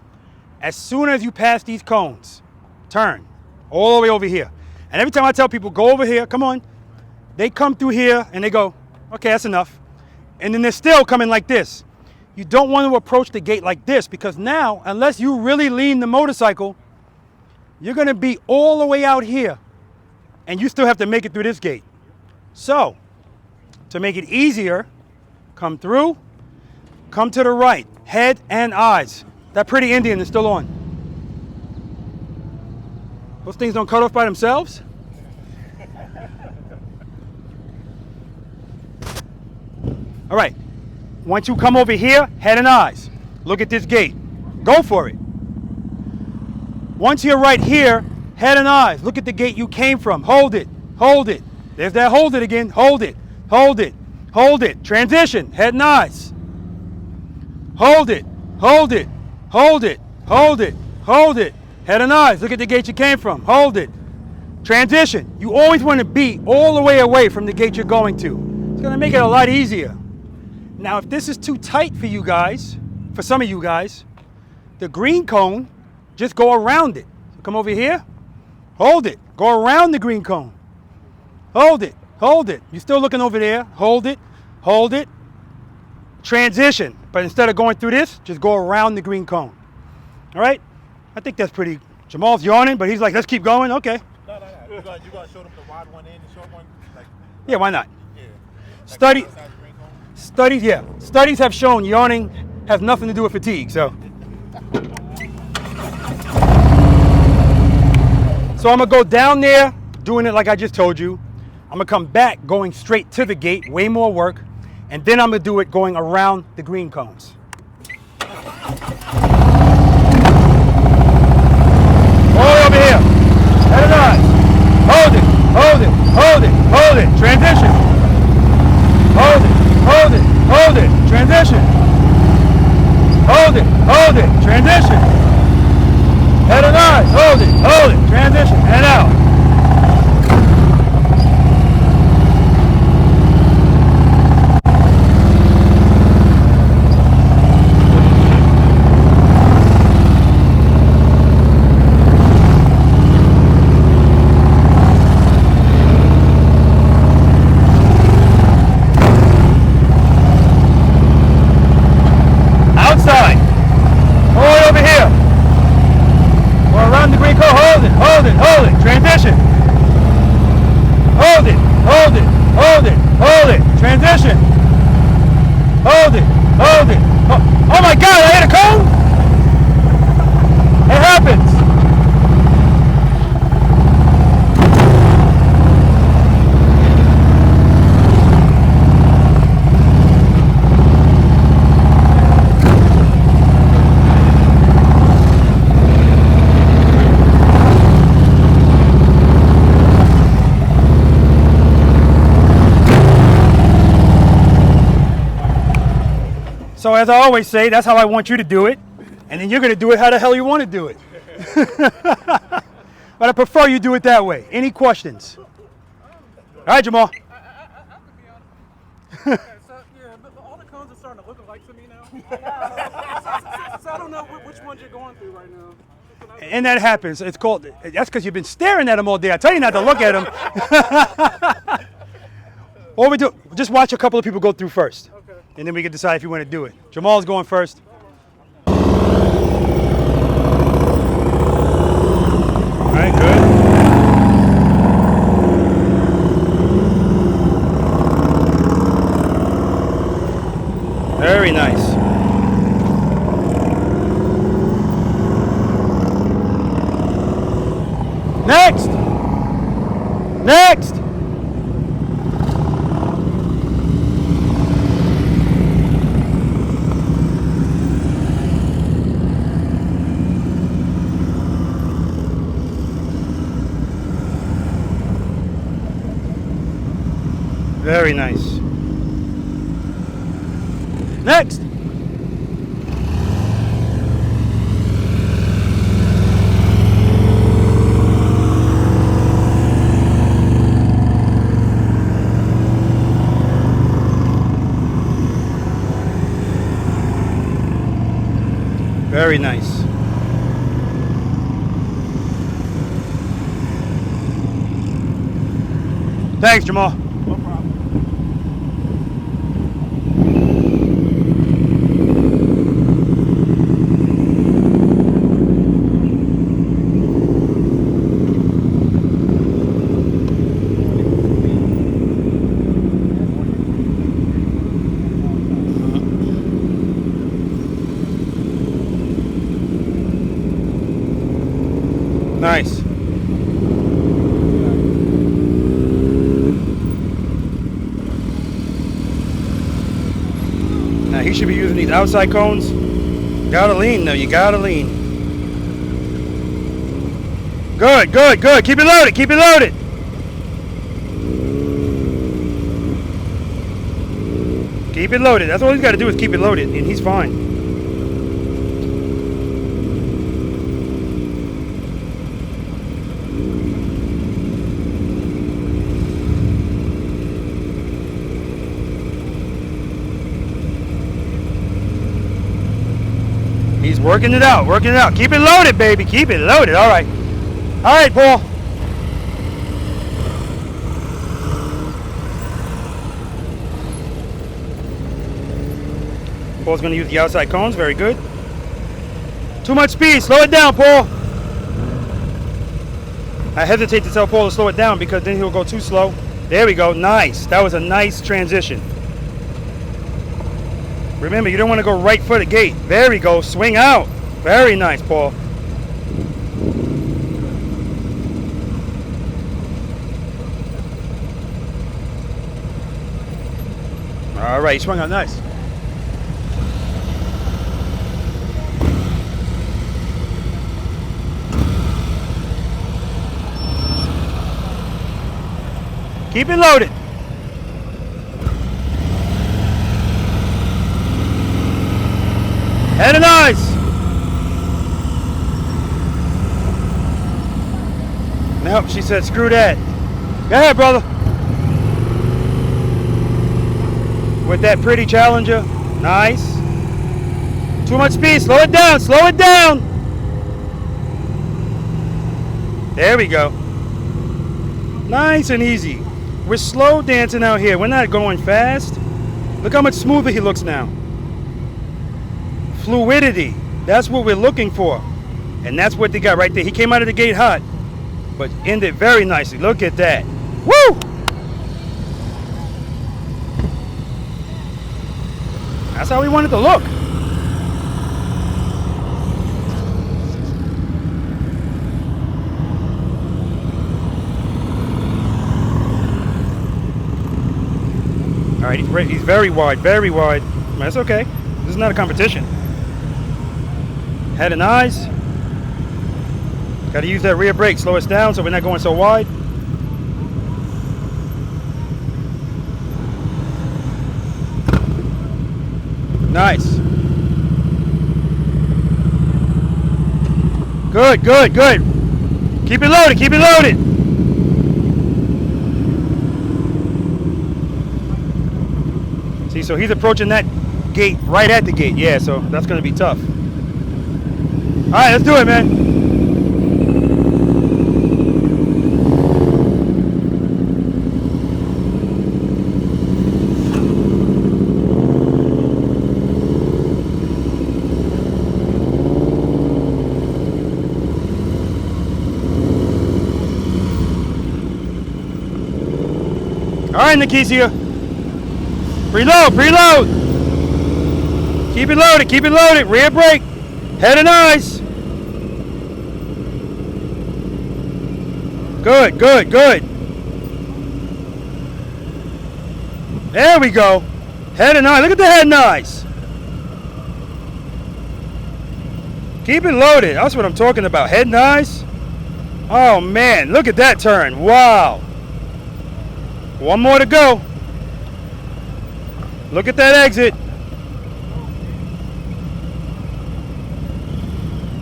As soon as you pass these cones, turn all the way over here. And every time I tell people, go over here, come on, they come through here and they go, okay, that's enough. And then they're still coming like this. You don't want to approach the gate like this because now, unless you really lean the motorcycle, you're going to be all the way out here and you still have to make it through this gate. So, to make it easier, come through, come to the right, head and eyes. That pretty Indian is still on. Those things don't cut off by themselves. All right, once you come over here, head and eyes. Look at this gate. Go for it. Once you're right here, head and eyes. Look at the gate you came from. Hold it, hold it. There's that hold it again. Hold it, hold it, hold it. Transition, head and eyes. Hold it, hold it, hold it, hold it, hold it. Head and eyes. Look at the gate you came from. Hold it. Transition. You always want to be all the way away from the gate you're going to. It's going to make it a lot easier. Now, if this is too tight for you guys, for some of you guys, the green cone, just go around it. So come over here. Hold it. Go around the green cone. Hold it. Hold it. You're still looking over there. Hold it. Hold it. Transition. But instead of going through this, just go around the green cone. All right? I think that's pretty. Jamal's yawning, but he's like, let's keep going. Okay. No. You got to show them the wide one and the short one? Like, yeah, why not? Yeah. Studies have shown yawning has nothing to do with fatigue. So I'm going to go down there, doing it like I just told you. I'm going to come back going straight to the gate, way more work. And then I'm going to do it going around the green cones. All over here. Head and eyes. Hold it, hold it, hold it, hold it. Transition. Hold it, hold it, hold it. Transition. Hold it, transition. Head and eyes. Hold it, transition. And out. Hold it, transition. Hold it, transition. Hold it. Oh my God, I hit a cone? It happens. So as I always say, that's how I want you to do it. And then you're going to do it how the hell you want to do it. But I prefer you do it that way. Any questions? All right, Jamal. So all the cones are starting to look alike to me now. So I don't know which ones you're going through right now. And that happens. It's called, that's because you've been staring at them all day. I tell you not to look at them. All we do, just watch a couple of people go through first. Okay. And then we can decide if you want to do it. Jamal's going first. All right, good. Very nice. Next. Next. Very nice. Next. Very nice. Thanks, Jamal. No problem. Nice. Now he should be using these outside cones. Gotta lean though, you gotta lean. Good, good, good. Keep it loaded, keep it loaded. Keep it loaded. That's all he's got to do is keep it loaded, and he's fine. He's working it out, working it out. Keep it loaded, baby. Keep it loaded. All right. All right, Paul. Paul's going to use the outside cones. Very good. Too much speed. Slow it down, Paul. I hesitate to tell Paul to slow it down because then he'll go too slow. There we go. Nice. That was a nice transition. Remember, you don't want to go right foot at gate. There we go. Swing out. Very nice, Paul. All right, swung out nice. Keep it loaded. Head and eyes. Nope, she said screw that. Go ahead, brother. With that pretty Challenger. Nice. Too much speed. Slow it down. Slow it down. There we go. Nice and easy. We're slow dancing out here. We're not going fast. Look how much smoother he looks now. Fluidity. That's what we're looking for. And that's what they got right there. He came out of the gate hot, but ended very nicely. Look at that. Woo! That's how we wanted to look. All right, he's very wide, very wide. That's okay. This is not a competition. Head and eyes. Got to use that rear brake. Slow us down so we're not going so wide. Nice. Good, good, good. Keep it loaded, keep it loaded. See, so he's approaching that gate right at the gate. Yeah, so that's going to be tough. All right, let's do it, man. All right, Nikicia. Preload, preload. Keep it loaded. Rear brake. Head and eyes. Good, good, good. There we go. Head and eyes. Look at the head and eyes. Keep it loaded. That's what I'm talking about. Head and eyes. Oh, man. Look at that turn. Wow. One more to go. Look at that exit.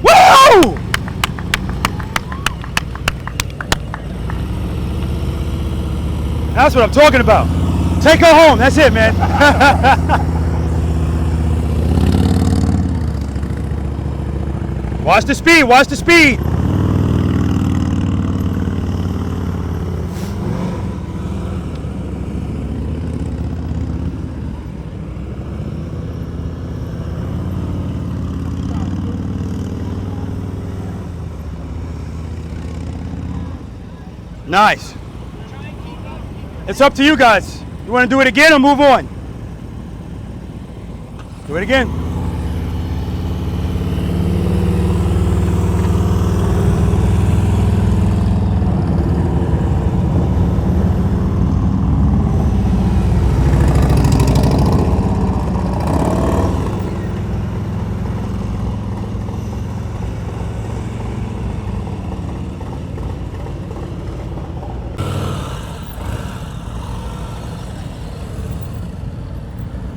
Woo! That's what I'm talking about. Take her home. That's it, man. Watch the speed, watch the speed. Nice. It's up to you guys. You want to do it again or move on? Do it again.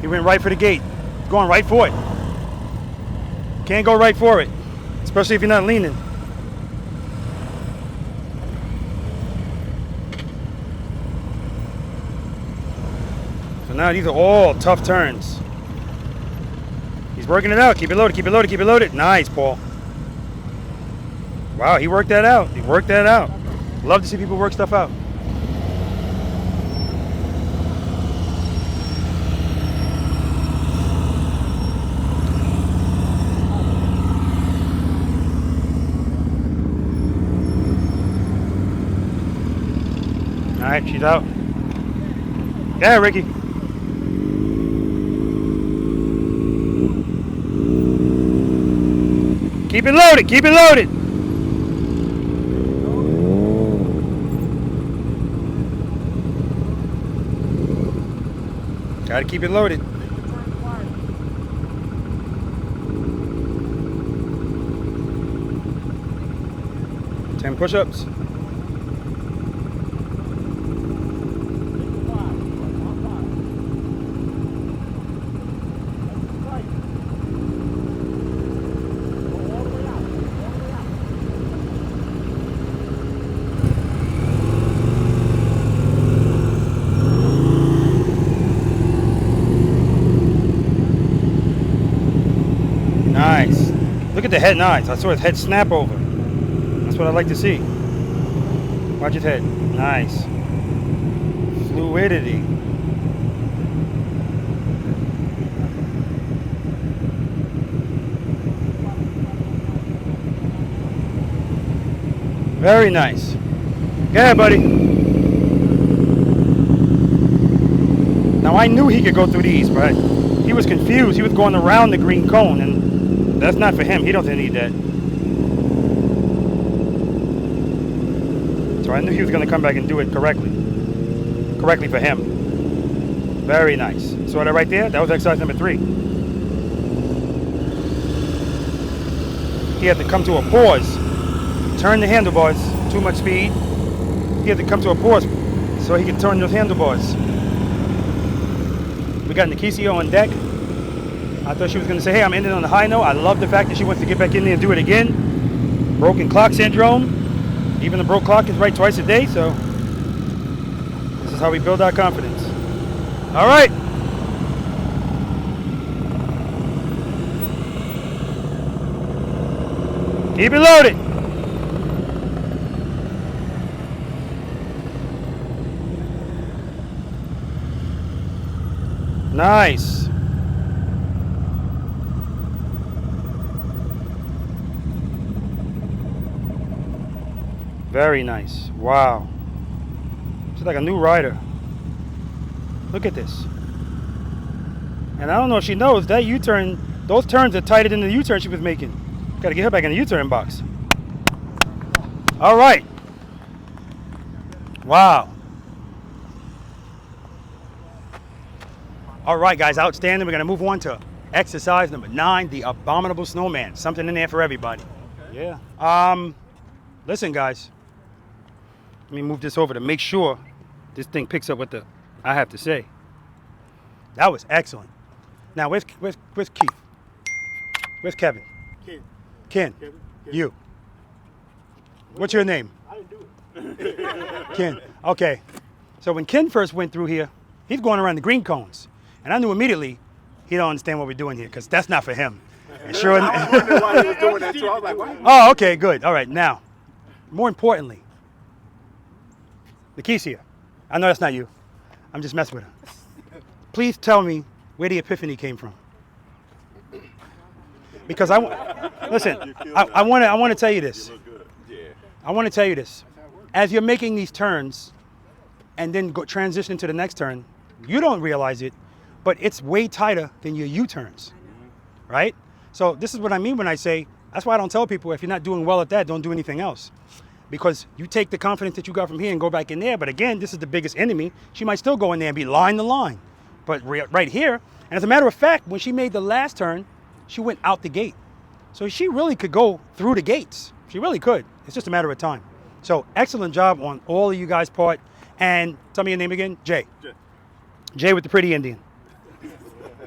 He went right for the gate. Going right for it. Can't go right for it, especially if you're not leaning. So now these are all tough turns. He's working it out. Keep it loaded, keep it loaded, keep it loaded. Nice, Paul. Wow, he worked that out. He worked that out. Love to see people work stuff out. All right, she's out. Yeah, Ricky. Keep it loaded, keep it loaded. Gotta keep it loaded. Ten push-ups. Nice. Look at the head nice. I saw his head snap over. That's what I like to see. Watch his head. Nice. Fluidity. Very nice. Go ahead, buddy. Now I knew he could go through these, but he was confused. He was going around the green cone, and that's not for him. He doesn't need that. So I knew he was going to come back and do it correctly. Correctly for him. Very nice. Saw that right there? That was exercise number 3. He had to come to a pause. Turn the handlebars. Too much speed. He had to come to a pause so he could turn those handlebars. We got Nikisio on deck. I thought she was going to say, hey, I'm ending on a high note. I love the fact that she wants to get back in there and do it again. Broken clock syndrome. Even the broke clock is right twice a day, so this is how we build our confidence. All right. Keep it loaded. Nice. Very nice. Wow. She's like a new rider. Look at this. And I don't know if she knows that U-turn, those turns are tighter than the U-turn she was making. Got to get her back in the U-turn box. All right. Wow. All right, guys, outstanding. We're going to move on to exercise number 9, the Abominable Snowman. Something in there for everybody. Okay. Yeah. Listen, guys. Let me move this over to make sure this thing picks up what I have to say. That was excellent. Now, where's Keith? Where's Kevin? Ken. Kevin. You. What's your name? I didn't do it. Ken. Okay. So when Ken first went through here, he's going around the green cones. And I knew immediately he don't understand what we're doing here because that's not for him. Sure. I was wondering why he was doing that too. I was like, why? Oh, okay, good. All right, now, more importantly, Lakeisha, I know that's not you. I'm just messing with her. Please tell me where the epiphany came from. Because I want to tell you this. I want to tell you this. As you're making these turns and then transition to the next turn, you don't realize it, but it's way tighter than your U-turns, right? So this is what I mean when I say, that's why I don't tell people, if you're not doing well at that, don't do anything else. Because you take the confidence that you got from here and go back in there, but again, this is the biggest enemy. She might still go in there and be line to line. But right here, and as a matter of fact, when she made the last turn, she went out the gate. So she really could go through the gates. She really could. It's just a matter of time. So excellent job on all of you guys' part. And tell me your name again, Jay. Jay with the pretty Indian.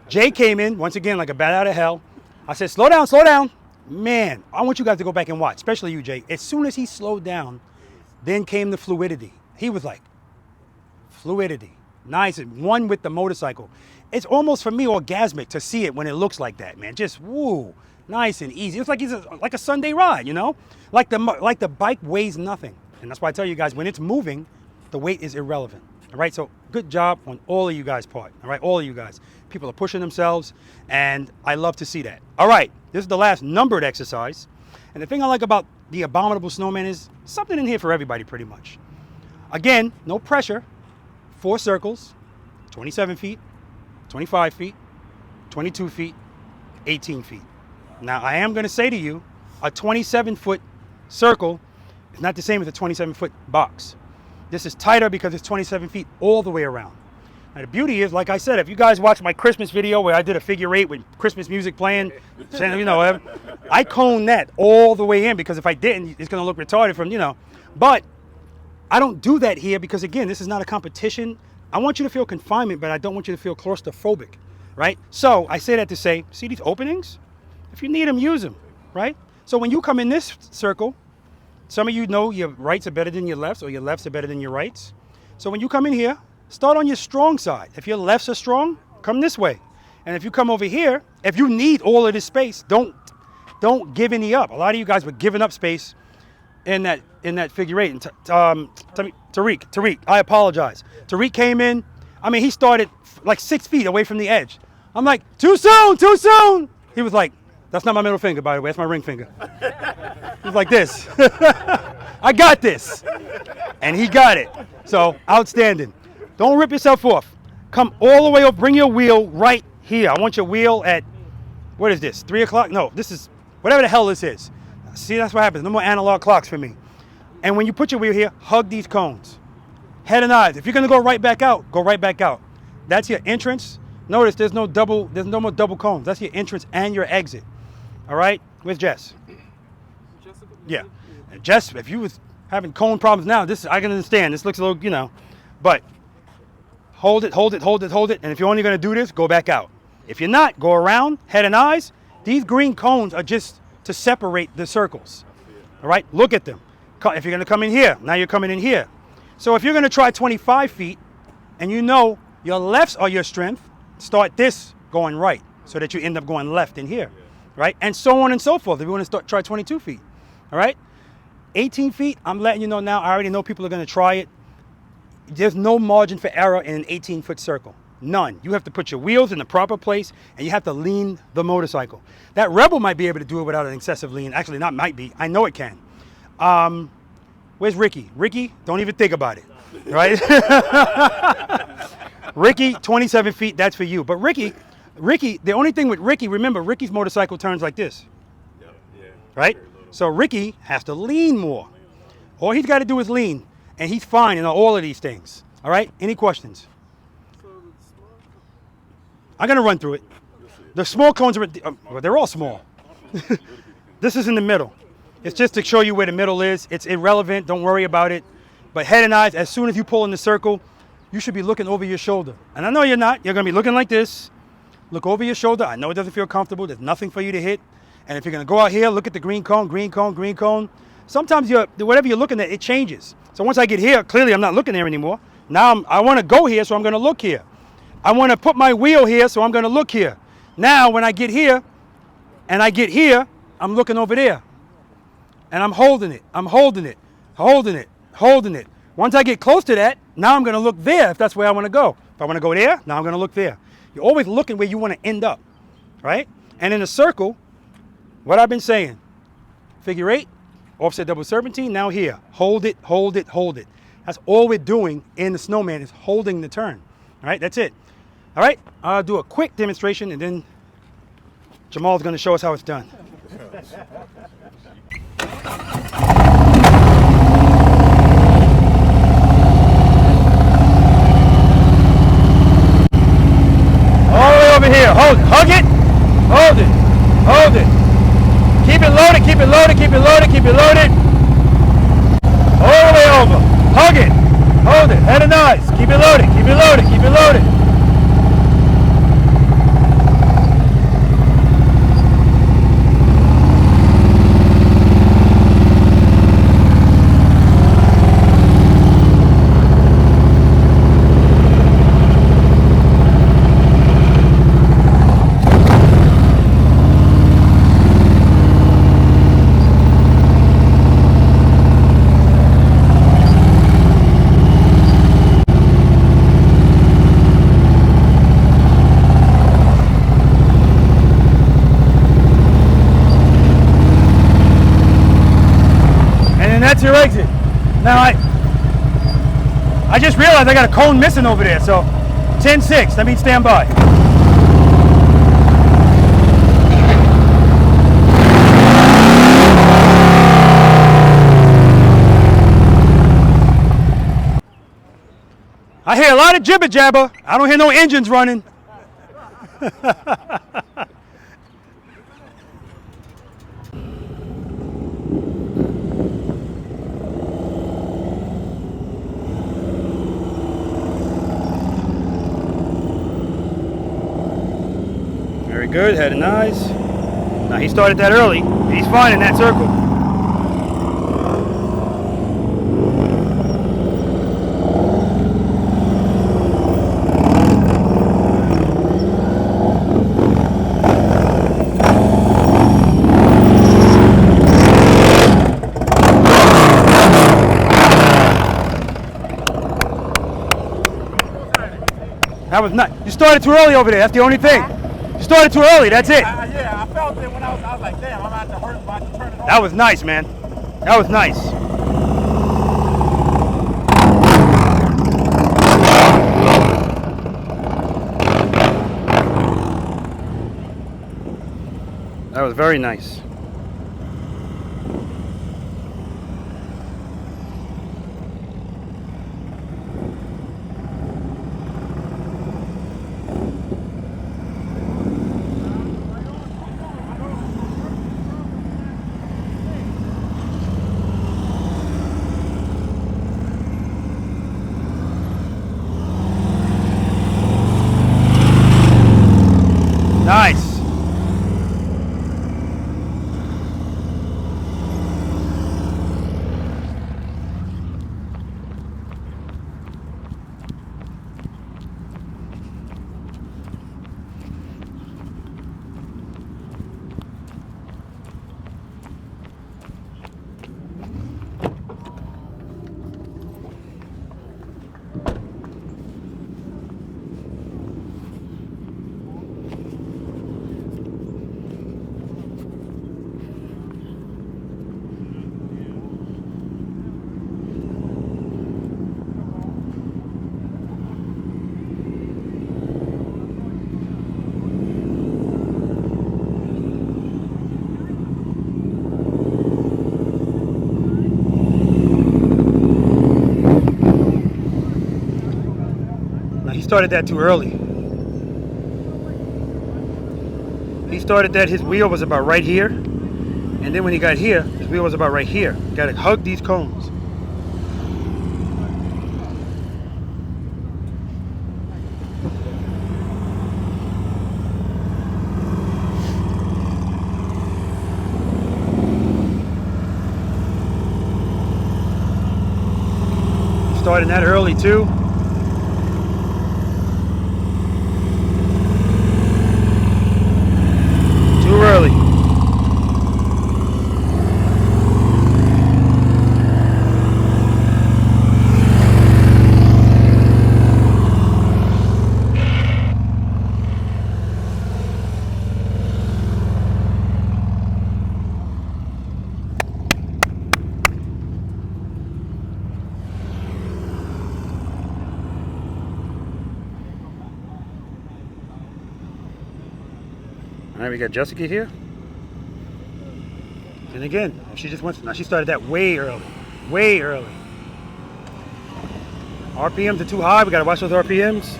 Jay came in, once again, like a bat out of hell. I said, slow down, slow down. Man, I want you guys to go back and watch, especially you, Jay. As soon as he slowed down, then came the fluidity. He was like, fluidity. Nice, and one with the motorcycle. It's almost, for me, orgasmic to see it when it looks like that, man. Just, woo, nice and easy. It's like like a Sunday ride, you know? Like the bike weighs nothing. And that's why I tell you guys, when it's moving, the weight is irrelevant. All right, so good job on all of you guys' part. All right, all of you guys. People are pushing themselves, and I love to see that. All right, this is the last numbered exercise. And the thing I like about the Abominable Snowman is something in here for everybody, pretty much. Again, no pressure. 4 circles, 27 feet, 25 feet, 22 feet, 18 feet. Now, I am going to say to you, a 27-foot circle is not the same as a 27-foot box. This is tighter because it's 27 feet all the way around. Now, the beauty is, like I said, if you guys watch my Christmas video where I did a figure 8 with Christmas music playing, you know, I coned that all the way in, because if I didn't, it's going to look retarded from, you know. But I don't do that here because, again, this is not a competition. I want you to feel confinement, but I don't want you to feel claustrophobic, right? So I say that to say, see these openings? If you need them, use them, right? So when you come in this circle, some of you know your rights are better than your lefts, or your lefts are better than your rights. So when you come in here, start on your strong side. If your lefts are strong, come this way. And if you come over here, if you need all of this space, don't give any up. A lot of you guys were giving up space in that figure 8. And Tariq, I apologize. Tariq came in. I mean, he started like 6 feet away from the edge. I'm like, too soon, too soon. He was like, that's not my middle finger, by the way. That's my ring finger. He was like this. I got this. And he got it. So, outstanding. Don't rip yourself off. Come all the way up. Bring your wheel right here. I want your wheel at, what is this, 3 o'clock? No, this is, whatever the hell this is. See, that's what happens. No more analog clocks for me. And when you put your wheel here, hug these cones. Head and eyes. If you're going to go right back out, go right back out. That's your entrance. Notice there's no more double cones. That's your entrance and your exit. All right? Where's Jess? Yeah. And Jess, if you was having cone problems now, this I can understand. This looks a little, you know, but hold it, hold it, hold it, hold it. And if you're only going to do this, go back out. If you're not, go around, head and eyes. These green cones are just to separate the circles. All right? Look at them. If you're going to come in here, now you're coming in here. So if you're going to try 25 feet and you know your lefts are your strength, start this going right so that you end up going left in here. Right? And so on and so forth if you want to try 22 feet. All right? 18 feet, I'm letting you know now, I already know people are going to try it. There's no margin for error in an 18-foot circle. None. You have to put your wheels in the proper place, and you have to lean the motorcycle. That Rebel might be able to do it without an excessive lean. Actually, not might be. I know it can. Where's Ricky? Ricky, don't even think about it. Right? Ricky, 27 feet, that's for you. But Ricky, the only thing with Ricky, remember, Ricky's motorcycle turns like this. Right? So Ricky has to lean more. All he's got to do is lean, and he's fine in all of these things. All right? Any questions? I'm going to run through it. The small cones are, well, they're all small. This is in the middle. It's just to show you where the middle is. It's irrelevant. Don't worry about it. But head and eyes, as soon as you pull in the circle, you should be looking over your shoulder. And I know you're not. You're going to be looking like this. Look over your shoulder. I know it doesn't feel comfortable. There's nothing for you to hit. And if you're going to go out here, look at the green cone, green cone, green cone. Sometimes whatever you're looking at, it changes. So once I get here, clearly I'm not looking there anymore. Now I want to go here, so I'm going to look here. I want to put my wheel here, so I'm going to look here. Now when I get here, and I get here, I'm looking over there. And I'm holding it, I'm holding it, holding it, holding it. Once I get close to that, now I'm gonna look there if that's where I wanna go. If I wanna go there, now I'm gonna look there. You're always looking where you wanna end up, right? And in a circle, what I've been saying, figure 8, offset double serpentine, now here. Hold it, hold it, hold it. That's all we're doing in the Snowman is holding the turn. All right, that's it. All right, I'll do a quick demonstration and then Jamal's gonna show us how it's done. All the way over here, hold it, hug it, hold it, hold it. Keep it loaded, keep it loaded, keep it loaded, keep it loaded. All the way over, hug it, hold it, head and eyes, keep it loaded, keep it loaded, keep it loaded. That's your exit. Now I just realized I got a cone missing over there, so 10-6, that means stand by. I hear a lot of jibber jabber. I don't hear no engines running. Very good, head and eyes. Now he started that early. He's fine in that circle. That was not. You started too early over there. That's the only thing. You started too early. That's it. Yeah, I felt it when I was like, damn, I'm about to turn it off. That was nice, man. That was nice. That was very nice. Nice. He started that too early. He started that, his wheel was about right here. And then when he got here, his wheel was about right here. You gotta hug these cones. He started that early too. Too early. right, we got Jessica here. And again, she just wants, now she started that way early. Way early. RPMs are too high. We got to watch those RPMs.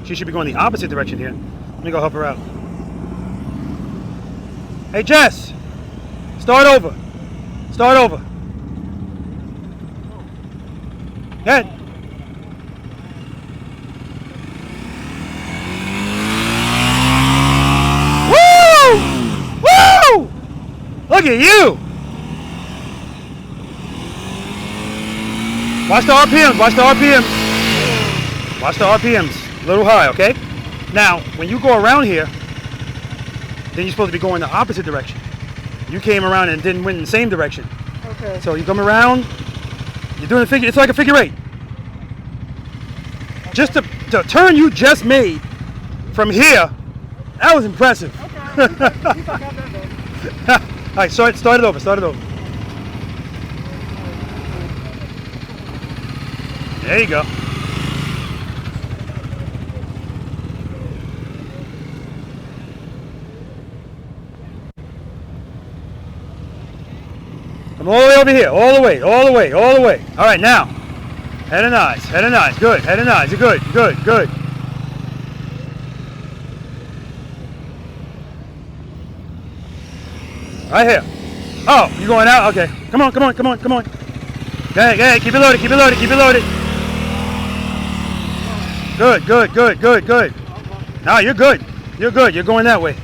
She should be going the opposite direction here. Let me go help her out. Hey, Jess. Start over. Start over. Head. Woo! Woo! Look at you. Watch the RPMs. Watch the RPMs. Watch the RPMs. A little high, okay? Now, when you go around here, then you're supposed to be going the opposite direction. You came around and didn't went in the same direction. Okay. So you come around, you're doing a figure, it's like a figure eight. Just the turn you just made from here, that was impressive. Okay. All right, start it over, start it over. There you go. Come all the way over here, all the way, all the way, all the way. All right, now, head and eyes, good, head and eyes, good, good, good. Right here. Oh, you going out? Okay. Come on, come on, come on, come on. Go ahead, keep it loaded, keep it loaded, keep it loaded. Good, good, good, good, good. No, you're good. You're good. You're going that way.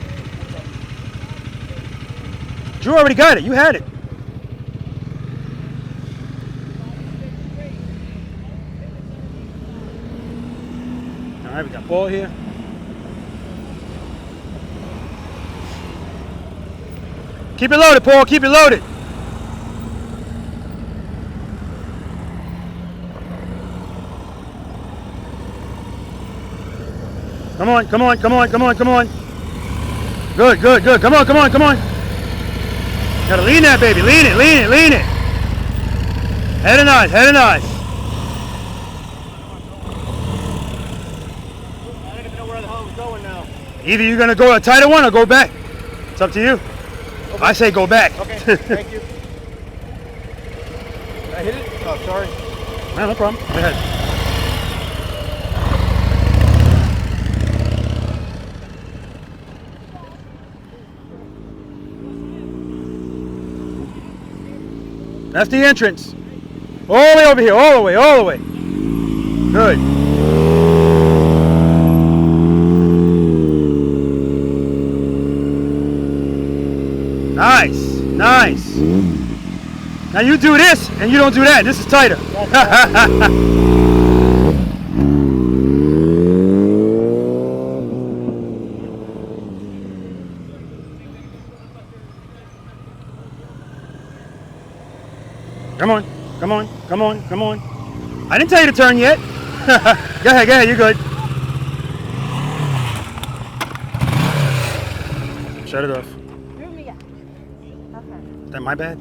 Drew already got it. You had it. All right, we got Paul here. Keep it loaded, Paul. Keep it loaded. Come on, come on, come on, come on, come on. Good, good, good. Come on, come on, come on. Gotta lean that baby. Lean it, lean it, lean it. Head and eyes, head and eyes. I don't even know where the hell I'm going now. Either you're gonna go a tighter one or go back. It's up to you. Okay. I say go back. Okay, thank you. Did I hit it? Oh, sorry. No problem. Go ahead. That's the entrance. All the way over here, all the way, all the way. Good. Nice, nice. Now you do this and you don't do that. This is tighter. Come on, come on, come on, come on. I didn't tell you to turn yet. Go ahead, you're good. Shut it off. Drew me up. Okay. Is that my bad?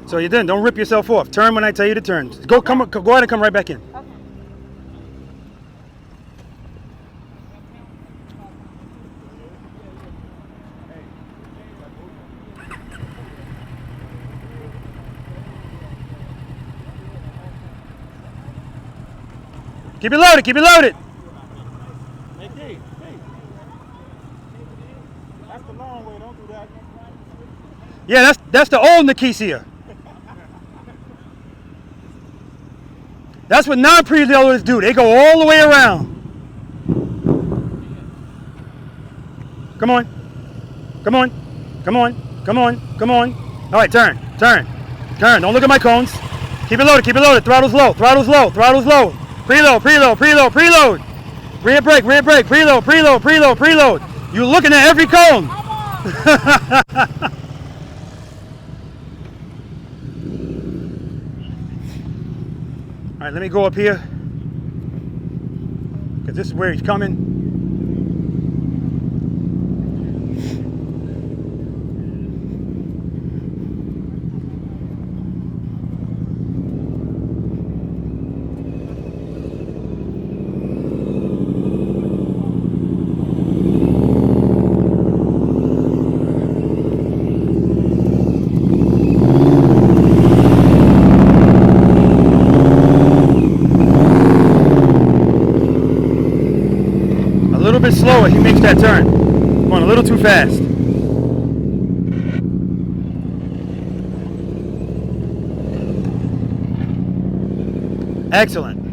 So you're done. Don't rip yourself off. Turn when I tell you to turn. Go ahead and come right back in. Okay. Keep it loaded, keep it loaded. Hey, hey. That's the long way, don't do that. Yeah, that's the old Nikicia. That's what non-preloaders do. They go all the way around. Come on. Come on. Come on. Come on. Come on. All right, turn. Turn. Turn. Don't look at my cones. Keep it loaded. Keep it loaded. Throttle's low. Throttle's low. Throttle's low. Preload. Preload. Preload. Preload. Rear brake. Rear brake. Preload. Preload. Preload. Preload. You're looking at every cone. All right, let me go up here, because this is where he's coming. bit slower. He makes that turn. Going a little too fast. Excellent.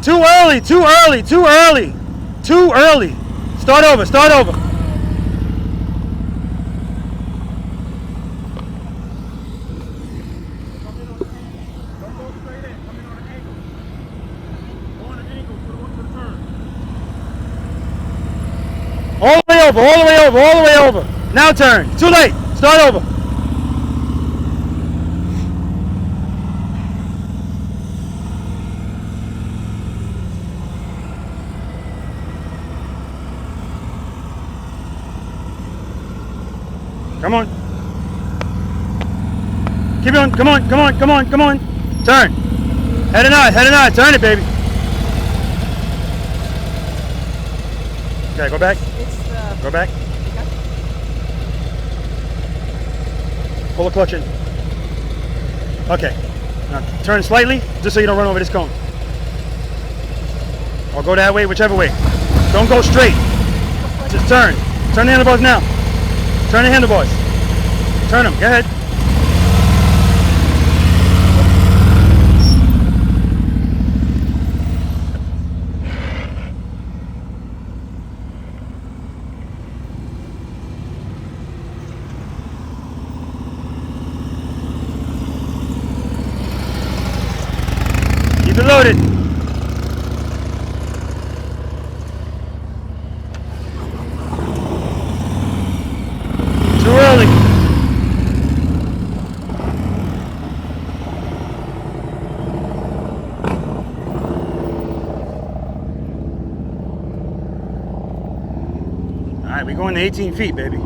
Too early, too early, too early, too early. Start over, start over. All the way over, all the way over, all the way over. Now turn. Too late. Start over. Come on. Keep on. Come on, come on, come on, come on. Turn. Head and eye, turn it, baby. Okay, go back. Go back. Pull the clutch in. Okay. Now turn slightly, just so you don't run over this cone. Or go that way, whichever way. Don't go straight. Just turn. Turn the handlebars now. Turn the handlebars. Turn them. Go ahead. Keep it loaded. Too early. All right, we're going to 18 feet, baby.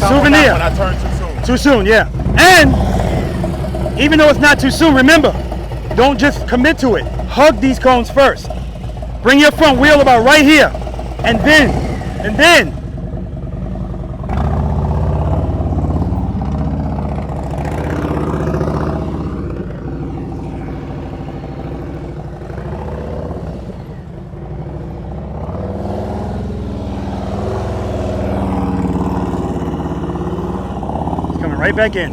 Souvenir. When I turn too soon. Too soon, yeah. And even though it's not too soon, remember, don't just commit to it. Hug these cones first. Bring your front wheel about right here, and then. Right back in.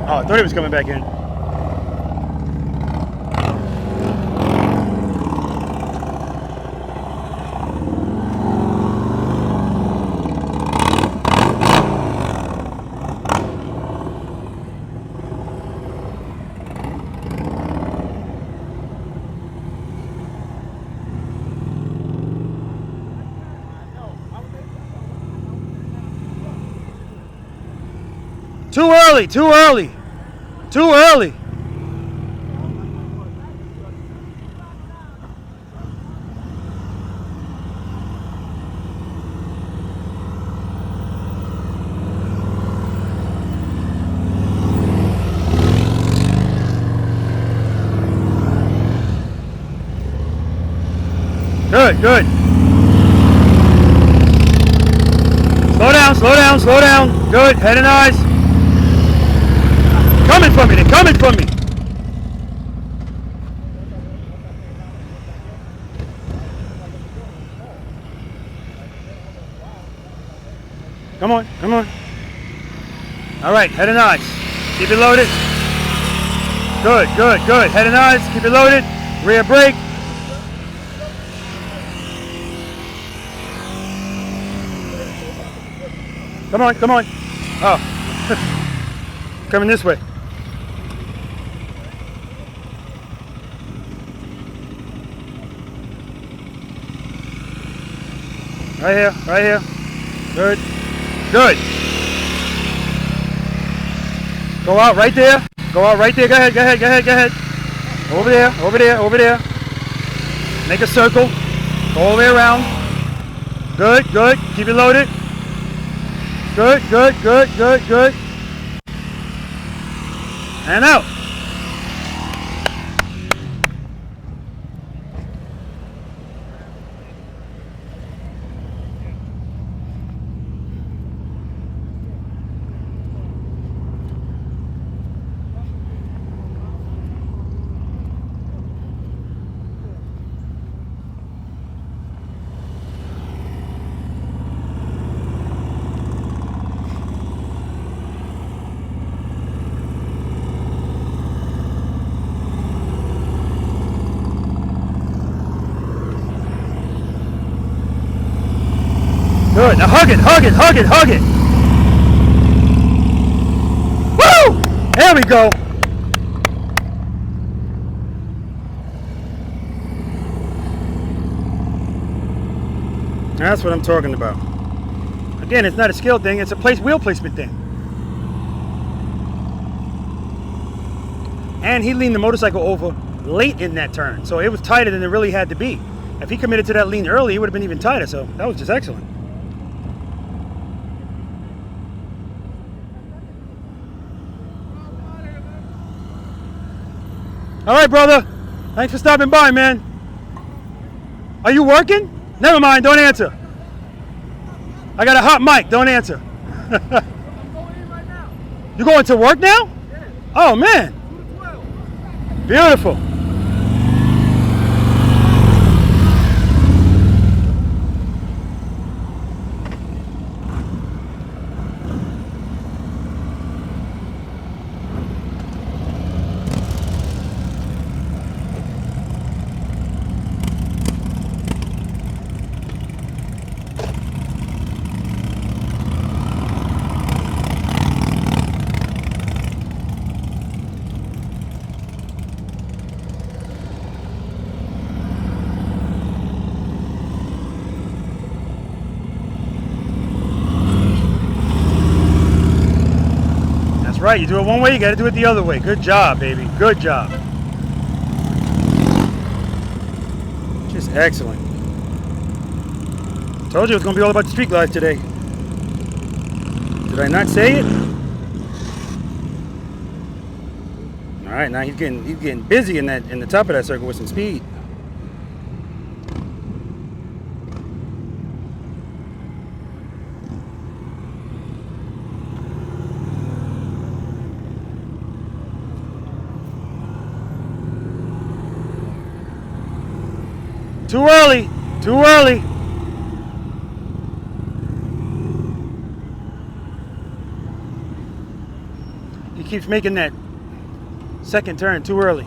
Oh, I thought he was coming back in. Too early, too early, too early. Good, good. Slow down, slow down, slow down. Good, head and eyes. Coming from me, they're coming from me. Come on, come on. All right, head and eyes. Keep it loaded. Good, good, good. Head and eyes, keep it loaded. Rear brake. Come on, come on. Oh. Coming this way. Right here, right here. Good. Good. Go out right there. Go out right there. Go ahead, go ahead, go ahead, go ahead. Over there, over there, over there. Make a circle. Go all the way around. Good, good. Keep it loaded. Good, good, good, good, good. And out. Good. Now hug it, hug it, hug it, hug it. Woo! There we go. That's what I'm talking about. Again, it's not a skill thing, it's a wheel placement thing. And he leaned the motorcycle over late in that turn, so it was tighter than it really had to be. If he committed to that lean early, it would have been even tighter, so that was just excellent. All right, brother. Thanks for stopping by, man. Are you working? Never mind, don't answer. I got a hot mic, don't answer. You going to work now? Oh, man. Beautiful. Right, you do it one way, you got to do it the other way. Good job, baby. Good job. Just excellent. Told you it was going to be all about the street glide today. Did I not say it? All right, now he's getting busy in the top of that circle with some speed. Too early, too early. He keeps making that second turn too early.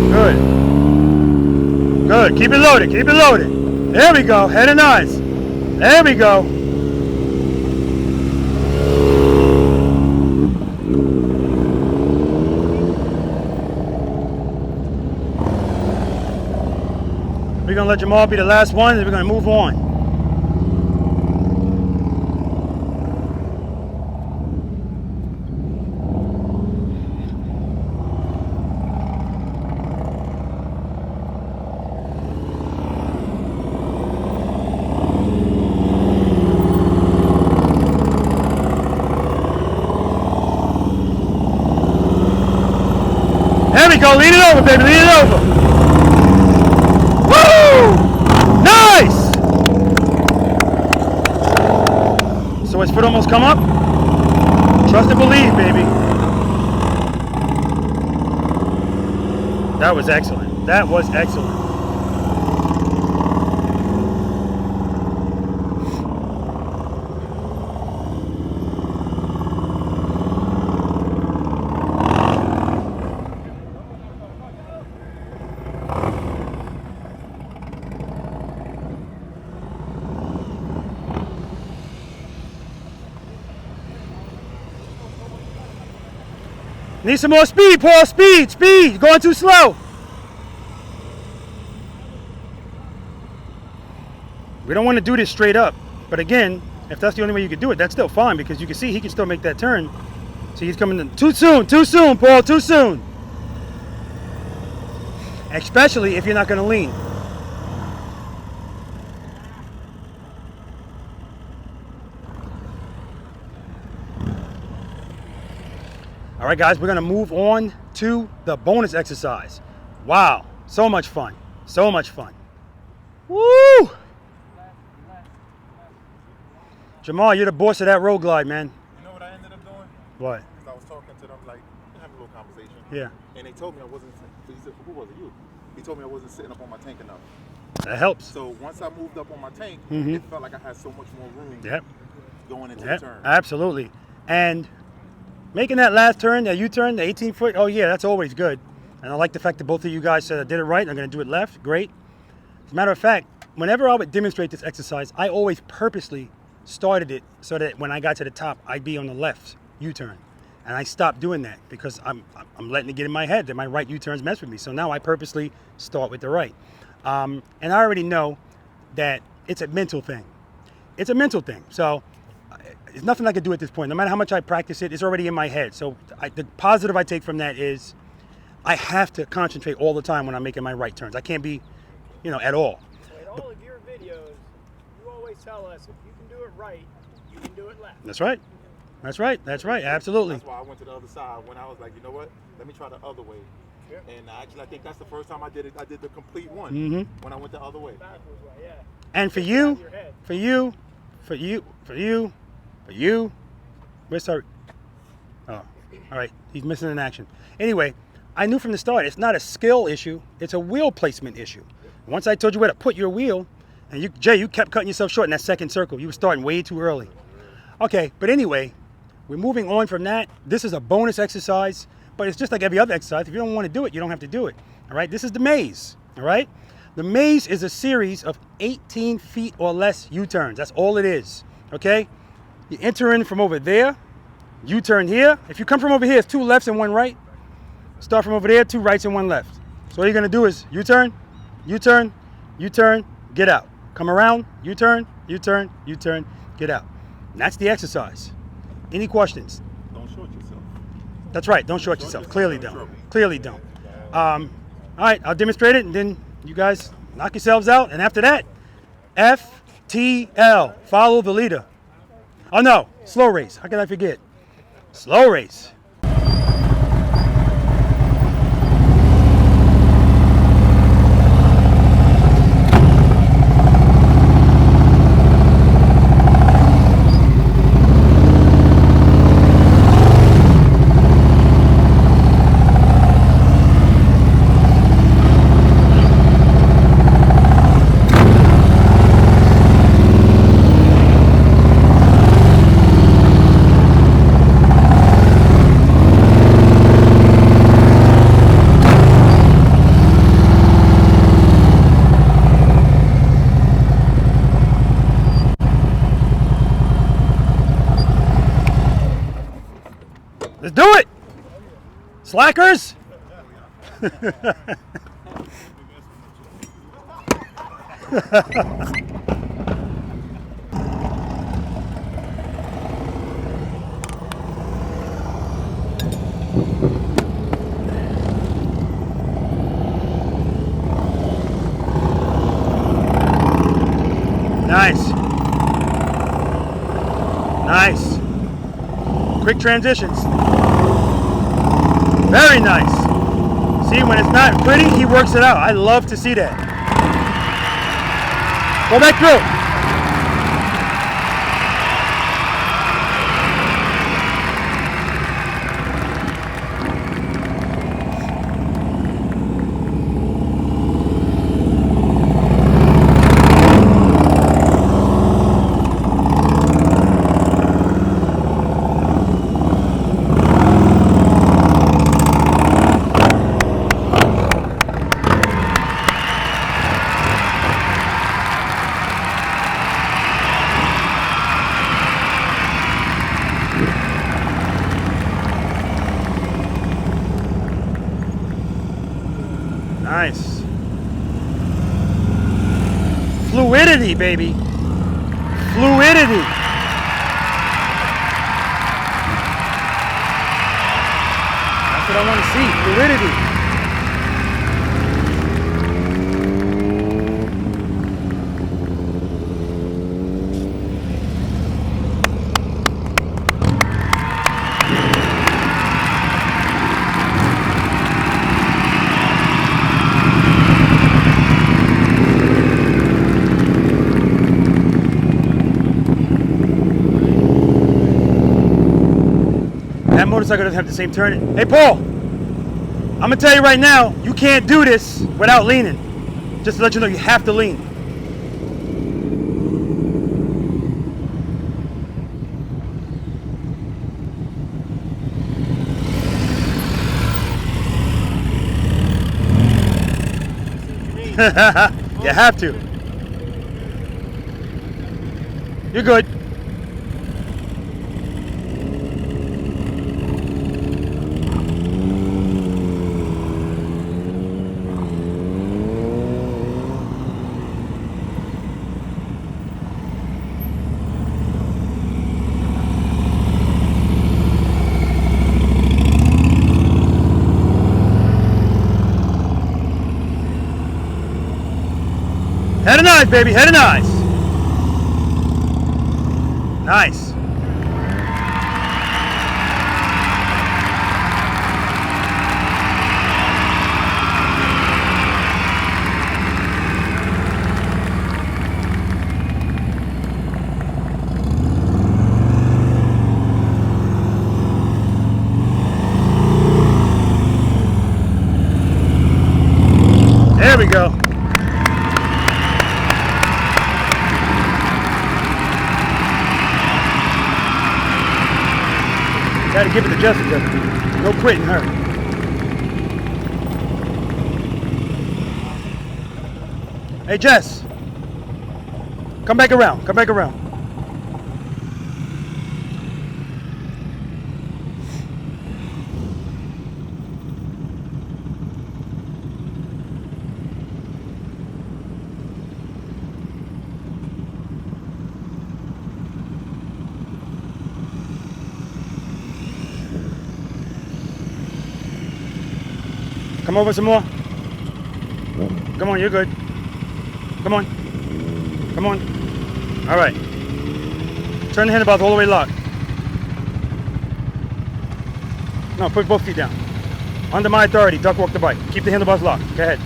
Good. Good, keep it loaded, keep it loaded. There we go, head and eyes. There we go. We're going to let Jamal be the last one, and we're going to move on. There we go, lean it over, baby, lean it over. Nice! So his foot almost come up? Trust and believe, baby. That was excellent. That was excellent. Need some more speed, Paul. Speed, speed. Going too slow. We don't want to do this straight up. But again, if that's the only way you can do it, that's still fine because you can see he can still make that turn. So he's coming in too soon, Paul, too soon. Especially if you're not going to lean. All right, guys, we're going to move on to the bonus exercise. Wow, so much fun. So much fun. Woo! Jamal, you're the boss of that road glide, man. You know what I ended up doing? What? Because I was talking to them, like, having a little conversation. Yeah. And they told me I wasn't, he said, who was it, you? He told me I wasn't sitting up on my tank enough. That helps. So once I moved up on my tank, Mhm. it felt like I had so much more room going into Yep, the turn. absolutely. And making that last turn, that U-turn, the 18-foot, oh yeah, that's always good. And I like the fact that both of you guys said I did it right. I'm going to do it left. Great. As a matter of fact, whenever I would demonstrate this exercise, I always purposely started it so that when I got to the top, I'd be on the left U-turn. And I stopped doing that because I'm letting it get in my head that my right U-turns mess with me. So now I purposely start with the right. And I already know that it's a mental thing. It's a mental thing. So there's nothing I can do at this point. No matter how much I practice it, it's already in my head. So the positive I take from that is I have to concentrate all the time when I'm making my right turns. I can't be, at all. In all of your videos, you always tell us if you can do it right, you can do it left. That's right. That's right. That's right. Absolutely. That's why I went to the other side when I was like, you know what? Let me try the other way. And actually, I think that's the first time I did it. I did the complete one when I went the other way. And for you, where's our, oh, all right, he's missing an action. Anyway, I knew from the start, it's not a skill issue, it's a wheel placement issue. Once I told you where to put your wheel, and Jay, you kept cutting yourself short in that second circle. You were starting way too early. Okay, but anyway, we're moving on from that. This is a bonus exercise, but it's just like every other exercise. If you don't want to do it, you don't have to do it. All right, this is the maze, all right? The maze is a series of 18 feet or less U-turns. That's all it is, okay? You enter in from over there, U-turn here. If you come from over here, it's 2 lefts and 1 right. Start from over there, 2 rights and 1 left. So all you're gonna do is U-turn, U-turn, U-turn, get out. Come around, U-turn, U-turn, U-turn, get out. And that's the exercise. Any questions? Don't short yourself. That's right, don't short yourself. Clearly don't. Clearly don't. All right, I'll demonstrate it and then you guys knock yourselves out. And after that, FTL, follow the leader. Oh no, slow race. How can I forget? Slow race. Let's do it! Slackers! Nice. Nice. Quick transitions. Very nice. See, when it's not pretty, he works it out. I love to see that. Go back through. Fluidity, baby. Fluidity. That's what I want to see. Fluidity. That motorcycle doesn't have the same turn. Hey, Paul, I'm gonna tell you right now, you can't do this without leaning. Just to let you know, you have to lean. You have to. You're good. Head and eyes, baby, head and eyes. Nice. There we go. Got to give it to Jessica. No quitting her. Hey, Jess. Come back around. Come back around. Come over some more. Come on, you're good. Come on. Come on. All right. Turn the handlebars all the way locked. No, put both feet down. Under my authority, duck walk the bike. Keep the handlebars locked. Go ahead.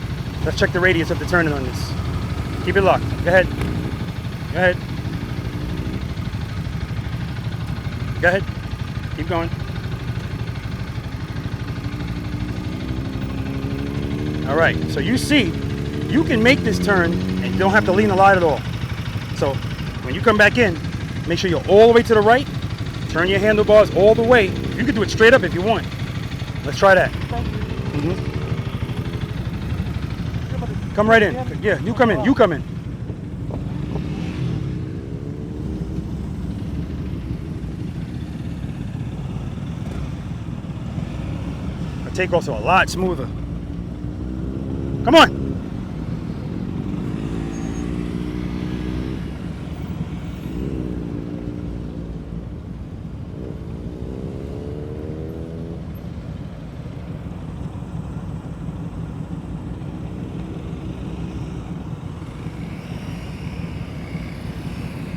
Let's check the radius of the turning on this. Keep it locked. Go ahead. Go ahead. Go ahead. Keep going. All right, so you see, you can make this turn and you don't have to lean a lot at all. So when you come back in, make sure you're all the way to the right, turn your handlebars all the way. You can do it straight up if you want. Let's try that. Come right in. Yeah, you come in, you come in. The takeoffs are a lot smoother. Come on.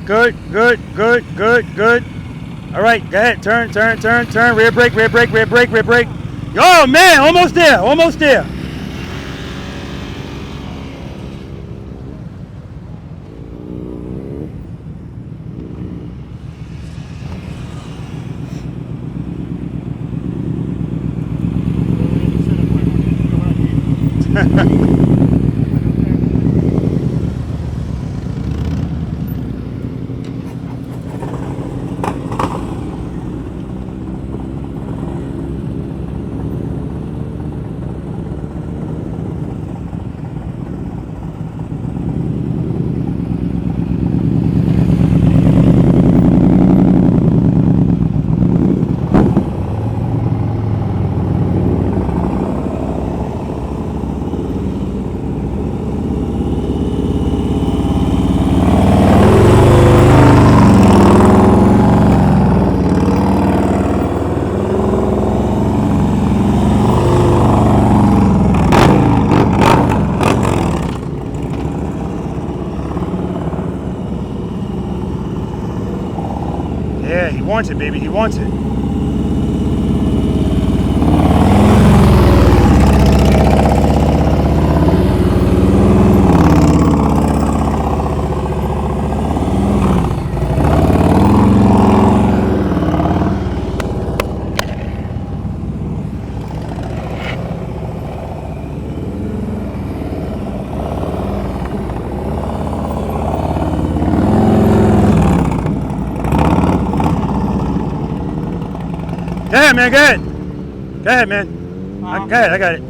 Good, good, good, good, good. All right, go ahead. Turn, turn, turn, turn. Rear brake, rear brake, rear brake, rear brake. Oh, man, almost there, almost there. Yeah, he wants it, baby. He wants it. Go ahead, man. Go ahead. Go ahead, man. Go ahead. I got it.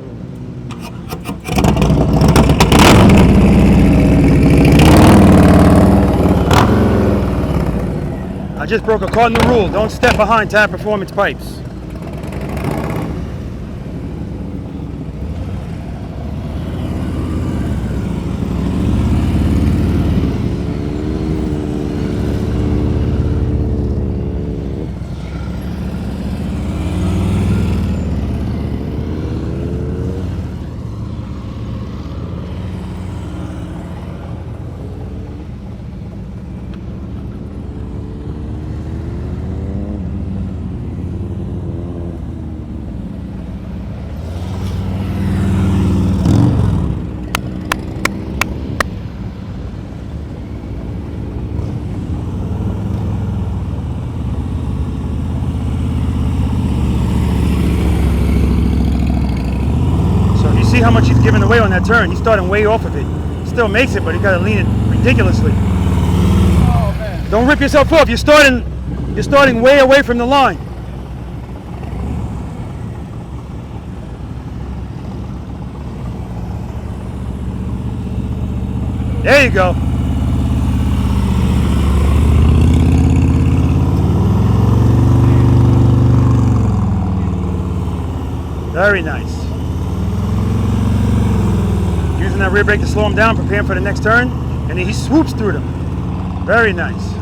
I just broke a cardinal rule. Don't step behind tire performance pipes. See how much he's giving away on that turn. He's starting way off of it. Still makes it, but he got to lean it ridiculously. Oh, man. Don't rip yourself off. You're starting way away from the line. There you go. Very nice. Using that rear brake to slow him down, preparing for the next turn, and he swoops through them. Very nice.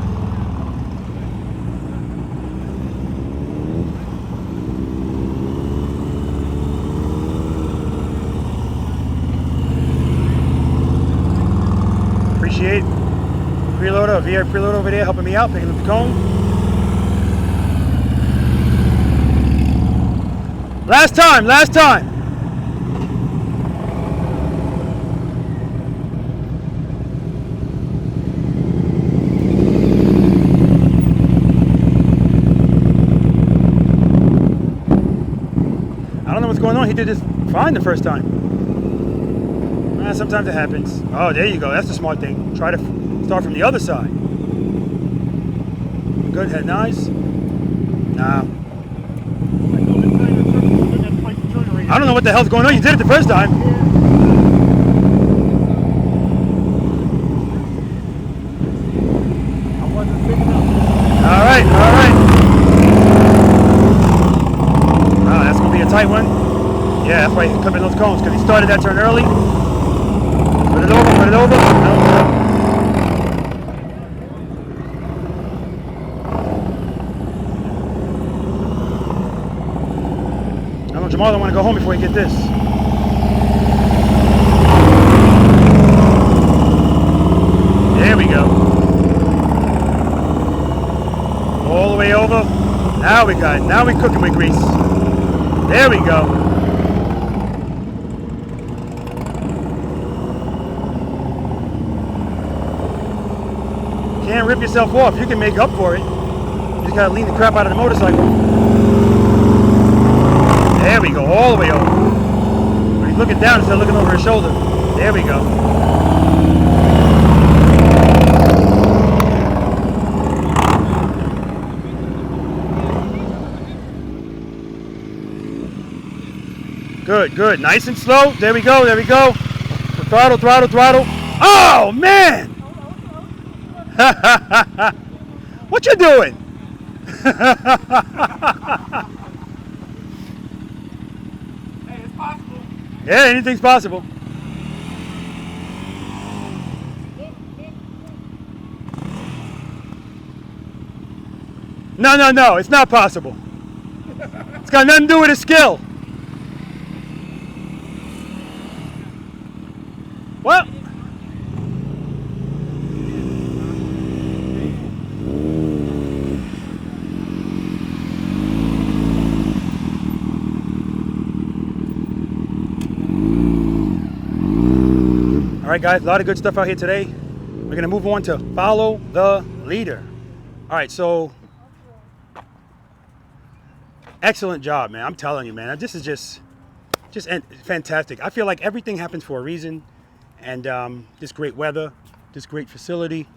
Appreciate Preloader, V.I.Preloader over there helping me out, picking up the cone. Last time, last time. I don't know what's going on. He did this fine the first time. Sometimes it happens. Oh, there you go. That's the smart thing. Try to start from the other side. Good, head nice. Nah. I don't know what the hell's going on. You did it the first time. All right, all right. Wow, that's going to be a tight one. Yeah, that's why he's clipping those cones, because he started that turn early. Put it over, put it over. I know Jamal don't want to go home before he get this. There we go. All the way over. Now we got it. Now we cooking with grease. There we go. Can't rip yourself off. You can make up for it. You just gotta lean the crap out of the motorcycle. There we go, all the way over. When he's looking down instead of looking over his shoulder. There we go. Good, good. Nice and slow. There we go, there we go. Throttle, throttle, throttle. Oh, man! What you doing? Hey, it's possible. Yeah, anything's possible. No, no, no, it's not possible. It's got nothing to do with his skill. Well, right, guys, a lot of good stuff out here today. We're going to move on to follow the leader. All right, so excellent job, man. I'm telling you, man. This is just fantastic. I feel like everything happens for a reason, and this great weather, this great facility,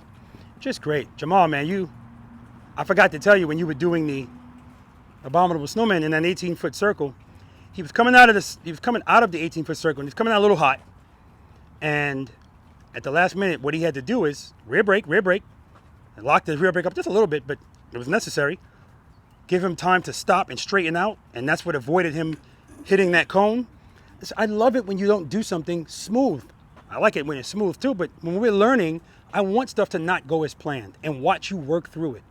just great. Jamal, man, I forgot to tell you when you were doing the Abominable Snowman in an 18-foot circle, he was coming out of the 18-foot circle, and he's coming out a little hot. And at the last minute, what he had to do is rear brake, and lock the rear brake up just a little bit, but it was necessary. Give him time to stop and straighten out, and that's what avoided him hitting that cone. I love it when you don't do something smooth. I like it when it's smooth too, but when we're learning, I want stuff to not go as planned and watch you work through it.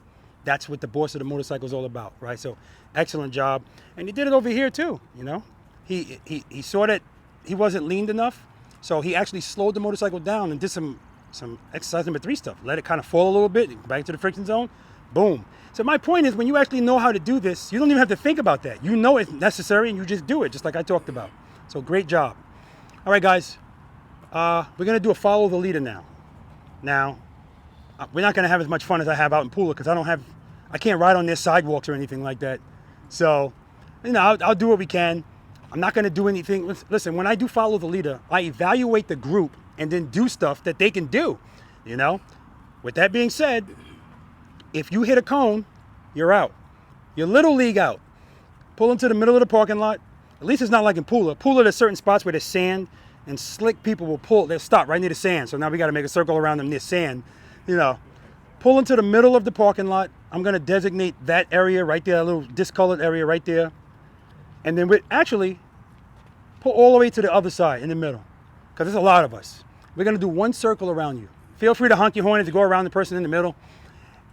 That's what the boss of the motorcycle is all about, right? So excellent job. And he did it over here too, you know. He saw that he wasn't leaned enough, so he actually slowed the motorcycle down and did some exercise number 3 stuff. Let it kind of fall a little bit, back to the friction zone, boom. So my point is, when you actually know how to do this, you don't even have to think about that. You know it's necessary and you just do it, just like I talked about. So great job. All right, guys, we're gonna do a follow the leader now. Now, we're not gonna have as much fun as I have out in Pula, because I can't ride on their sidewalks or anything like that. So, you know, I'll do what we can. I'm not gonna do anything. Listen, when I do follow the leader, I evaluate the group and then do stuff that they can do, you know? With that being said, if you hit a cone, you're out. You're little league out. Pull into the middle of the parking lot. At least it's not like in Pula. Pula, there's certain spots where there's sand, and slick people will pull. They'll stop right near the sand. So now we got to make a circle around them near sand. You know, pull into the middle of the parking lot. I'm going to designate that area right there, a little discolored area right there. And then we actually pull all the way to the other side in the middle, because there's a lot of us. We're going to do one circle around you. Feel free to honk your horn to go around the person in the middle.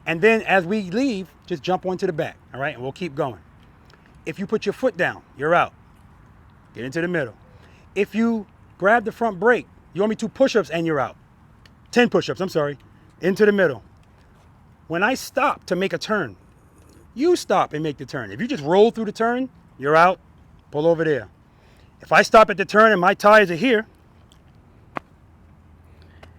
And then as we leave, just jump onto the back, all right? And we'll keep going. If you put your foot down, you're out. Get into the middle. If you grab the front brake, you want me 2 push-ups and you're out. 10 push-ups, I'm sorry. Into the middle. When I stop to make a turn, you stop and make the turn. If you just roll through the turn, you're out. Pull over there. If I stop at the turn and my tires are here,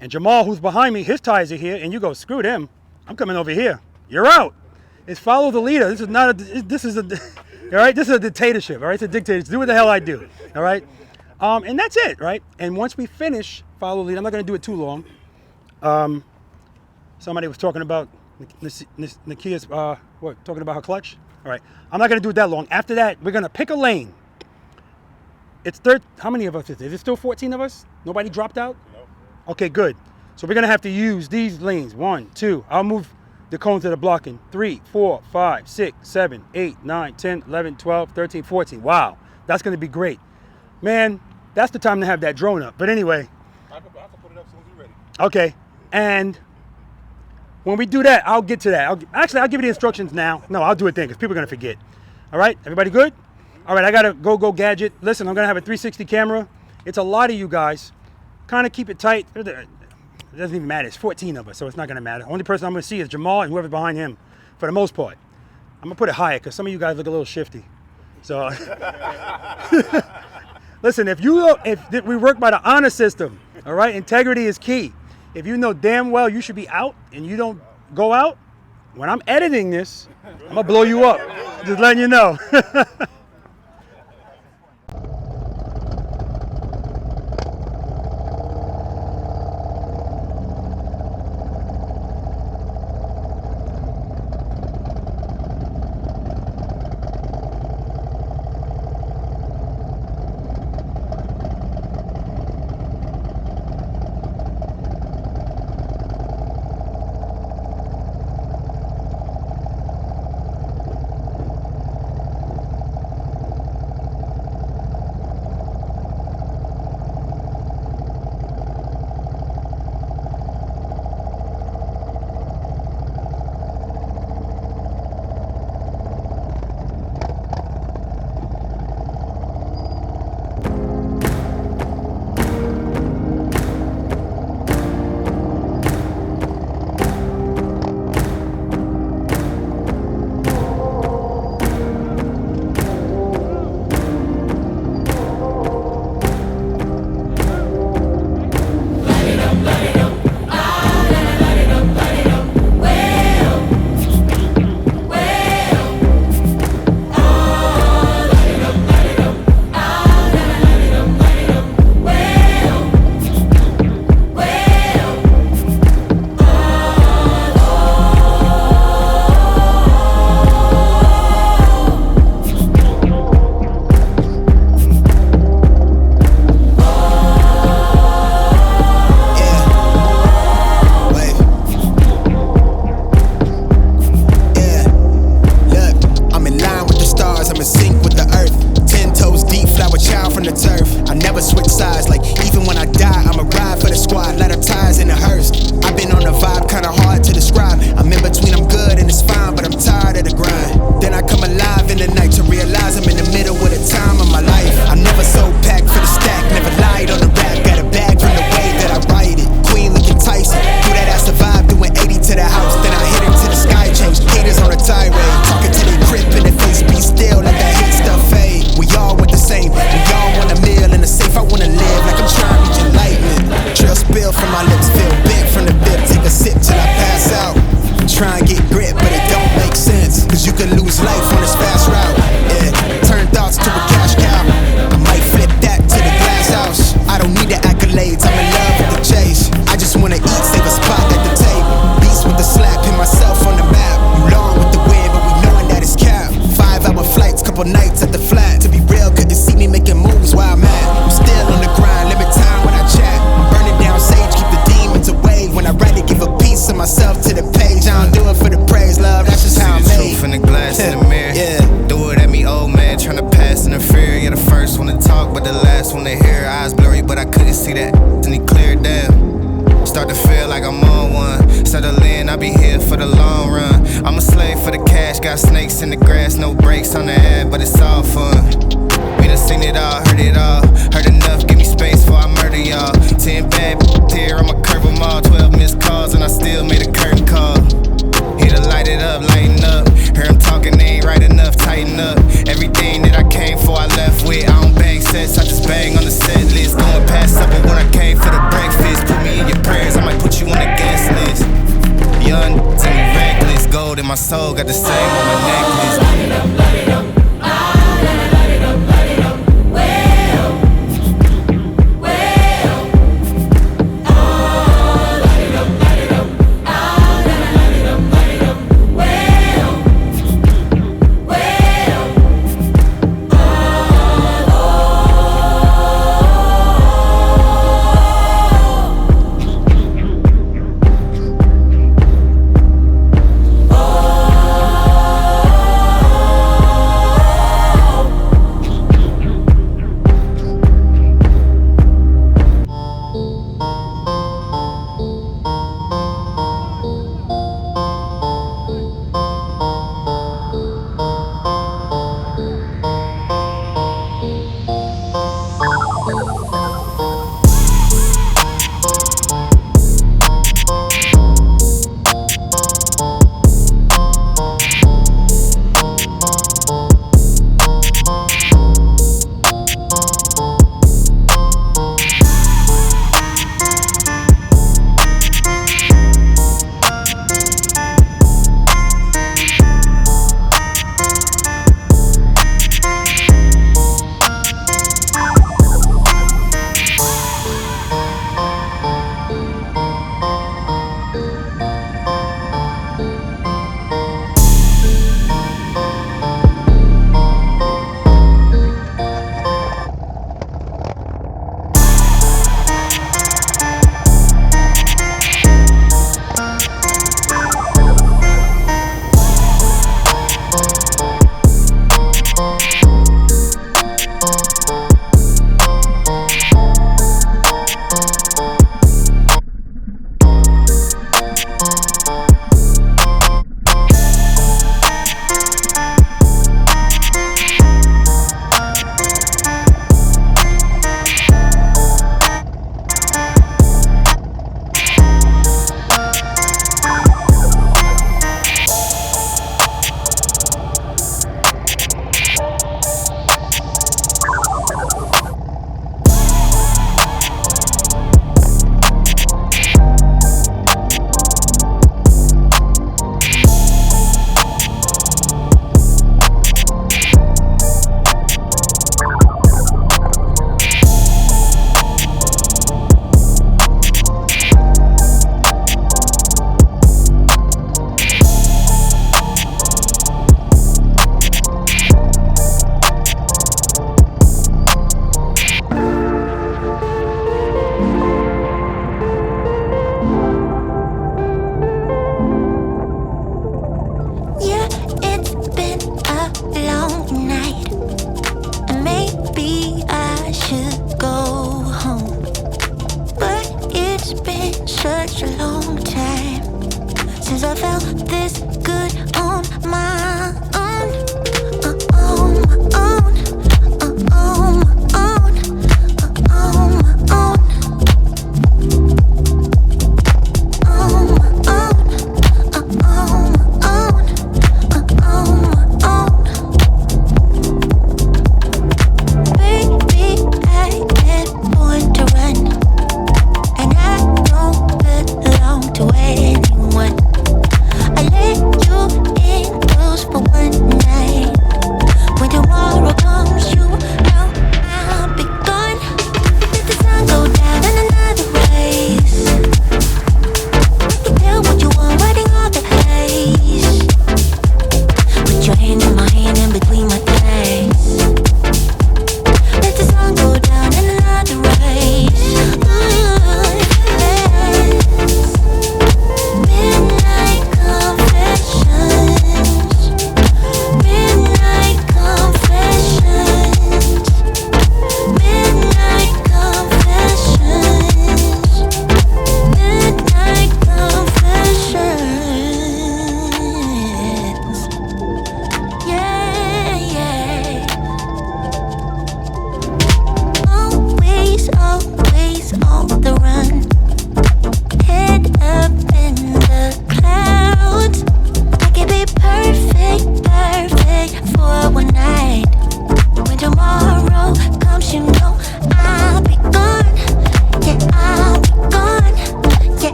and Jamal, who's behind me, his tires are here, and you go, screw them, I'm coming over here. You're out. It's follow the leader. This is not all right? This is a dictatorship, all right? It's a dictatorship. Do what the hell I do, all right? And that's it, right? And once we finish follow the leader, I'm not going to do it too long. Somebody was talking about Nakia's, talking about her clutch? All right. I'm not going to do it that long. After that, we're going to pick a lane. It's how many of us is there? Is it still 14 of us? Nobody dropped out? No. Okay, good. So we're going to have to use these lanes. 1, 2. I'll move the cones that are blocking. 3, 4, 5, 6, 7, 8, 9, 10, 11, 12, 13, 14. Wow. That's going to be great. Man, that's the time to have that drone up. But anyway. I can put it up as soon as you're ready. Okay. And when we do that, I'll get to that. I'll give you the instructions now. No, I'll do it then, because people are going to forget. All right? Everybody good? All right, I got to go gadget. Listen, I'm going to have a 360 camera. It's a lot of you guys. Kind of keep it tight. It doesn't even matter. It's 14 of us, so it's not going to matter. Only person I'm going to see is Jamal and whoever's behind him, for the most part. I'm going to put it higher, because some of you guys look a little shifty. So, listen, if we work by the honor system, all right, integrity is key. If you know damn well you should be out and you don't go out, when I'm editing this, I'm going to blow you up. Just letting you know. grip, but it don't make sense. Cause you could lose life on this fast route. Yeah, turn thoughts to a cash cow. I might flip that to the glass house. I don't need the accolades, I'm in love with the chase. I just wanna eat, save a spot at the table. Beast with the slap, pin myself on the map. You long with the wind, but we knowing that it's cap. 5-hour flights, couple nights at the flat. To be real, couldn't see me making moves while I'm at. I'm still on the grind, limit time when I chat. I'm burning down sage, keep the demons away. When I write it, give a piece of myself to the page. I don't do it for the praise, love, that's just how I'm made. Truth in the glass in the mirror. Yeah. Do it at me, old man, tryna pass in the fear. You're the first one to talk, but the last one to hear. Eyes blurry, but I couldn't see that, then he cleared down. Start to feel like I'm on one. Settle in, I'll be here for the long run. I'm a slave for the cash, got snakes in the grass, no brakes on the ad, but it's all fun. We done seen it all, heard it all. Heard enough, give me space before I murder y'all. 10 bad here, I'ma curve them all. 12 missed calls, and I still made a curtain call. Here to light it up, lighten up. Hear him talking, they ain't right enough, tighten up. Everything that I came for, I left with. I don't bang sets, I just bang on the set list. Going past supper when I came for the breakfast. Put me in your prayers, I might put you on the guest list. Young, to me reckless. Gold in my soul, got the same on my necklace. Light it up, light it up. Light it up, light it up. Well, well. Oh, light it up, light it up. Ah, light it up, light it up. Well, well. To anyone, I let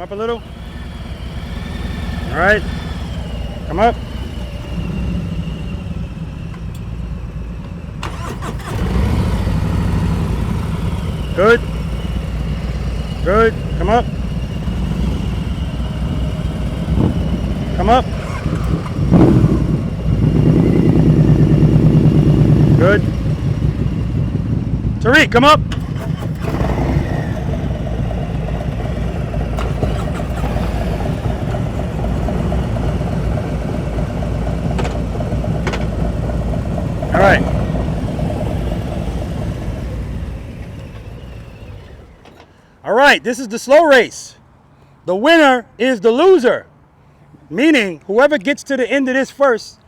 up a little. All right. Come up. Good. Good. Come up. Come up. Good. Tariq, come up. All right. All right, this is the slow race. The winner is the loser. Meaning, whoever gets to the end of this first,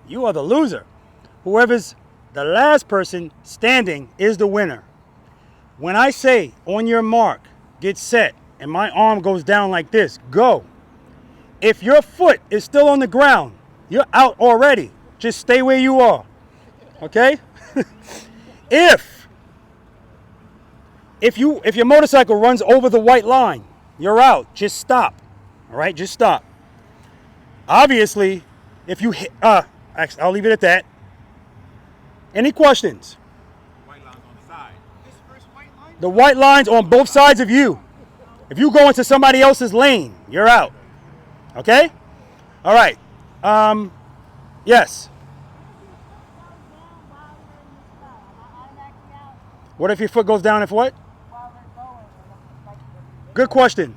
you are the loser. Whoever's the last person standing is the winner. When I say, on your mark, get set, and my arm goes down like this, go. If your foot is still on the ground, you're out already. Just stay where you are. Okay? If your motorcycle runs over the white line, you're out. Just stop. All right? Just stop. Obviously, if you hit, actually, I'll leave it at that. Any questions? White lines on the side. The white line's on both sides of you. If you go into somebody else's lane, you're out. Okay? All right. Yes. What if your foot goes down if what? Good question.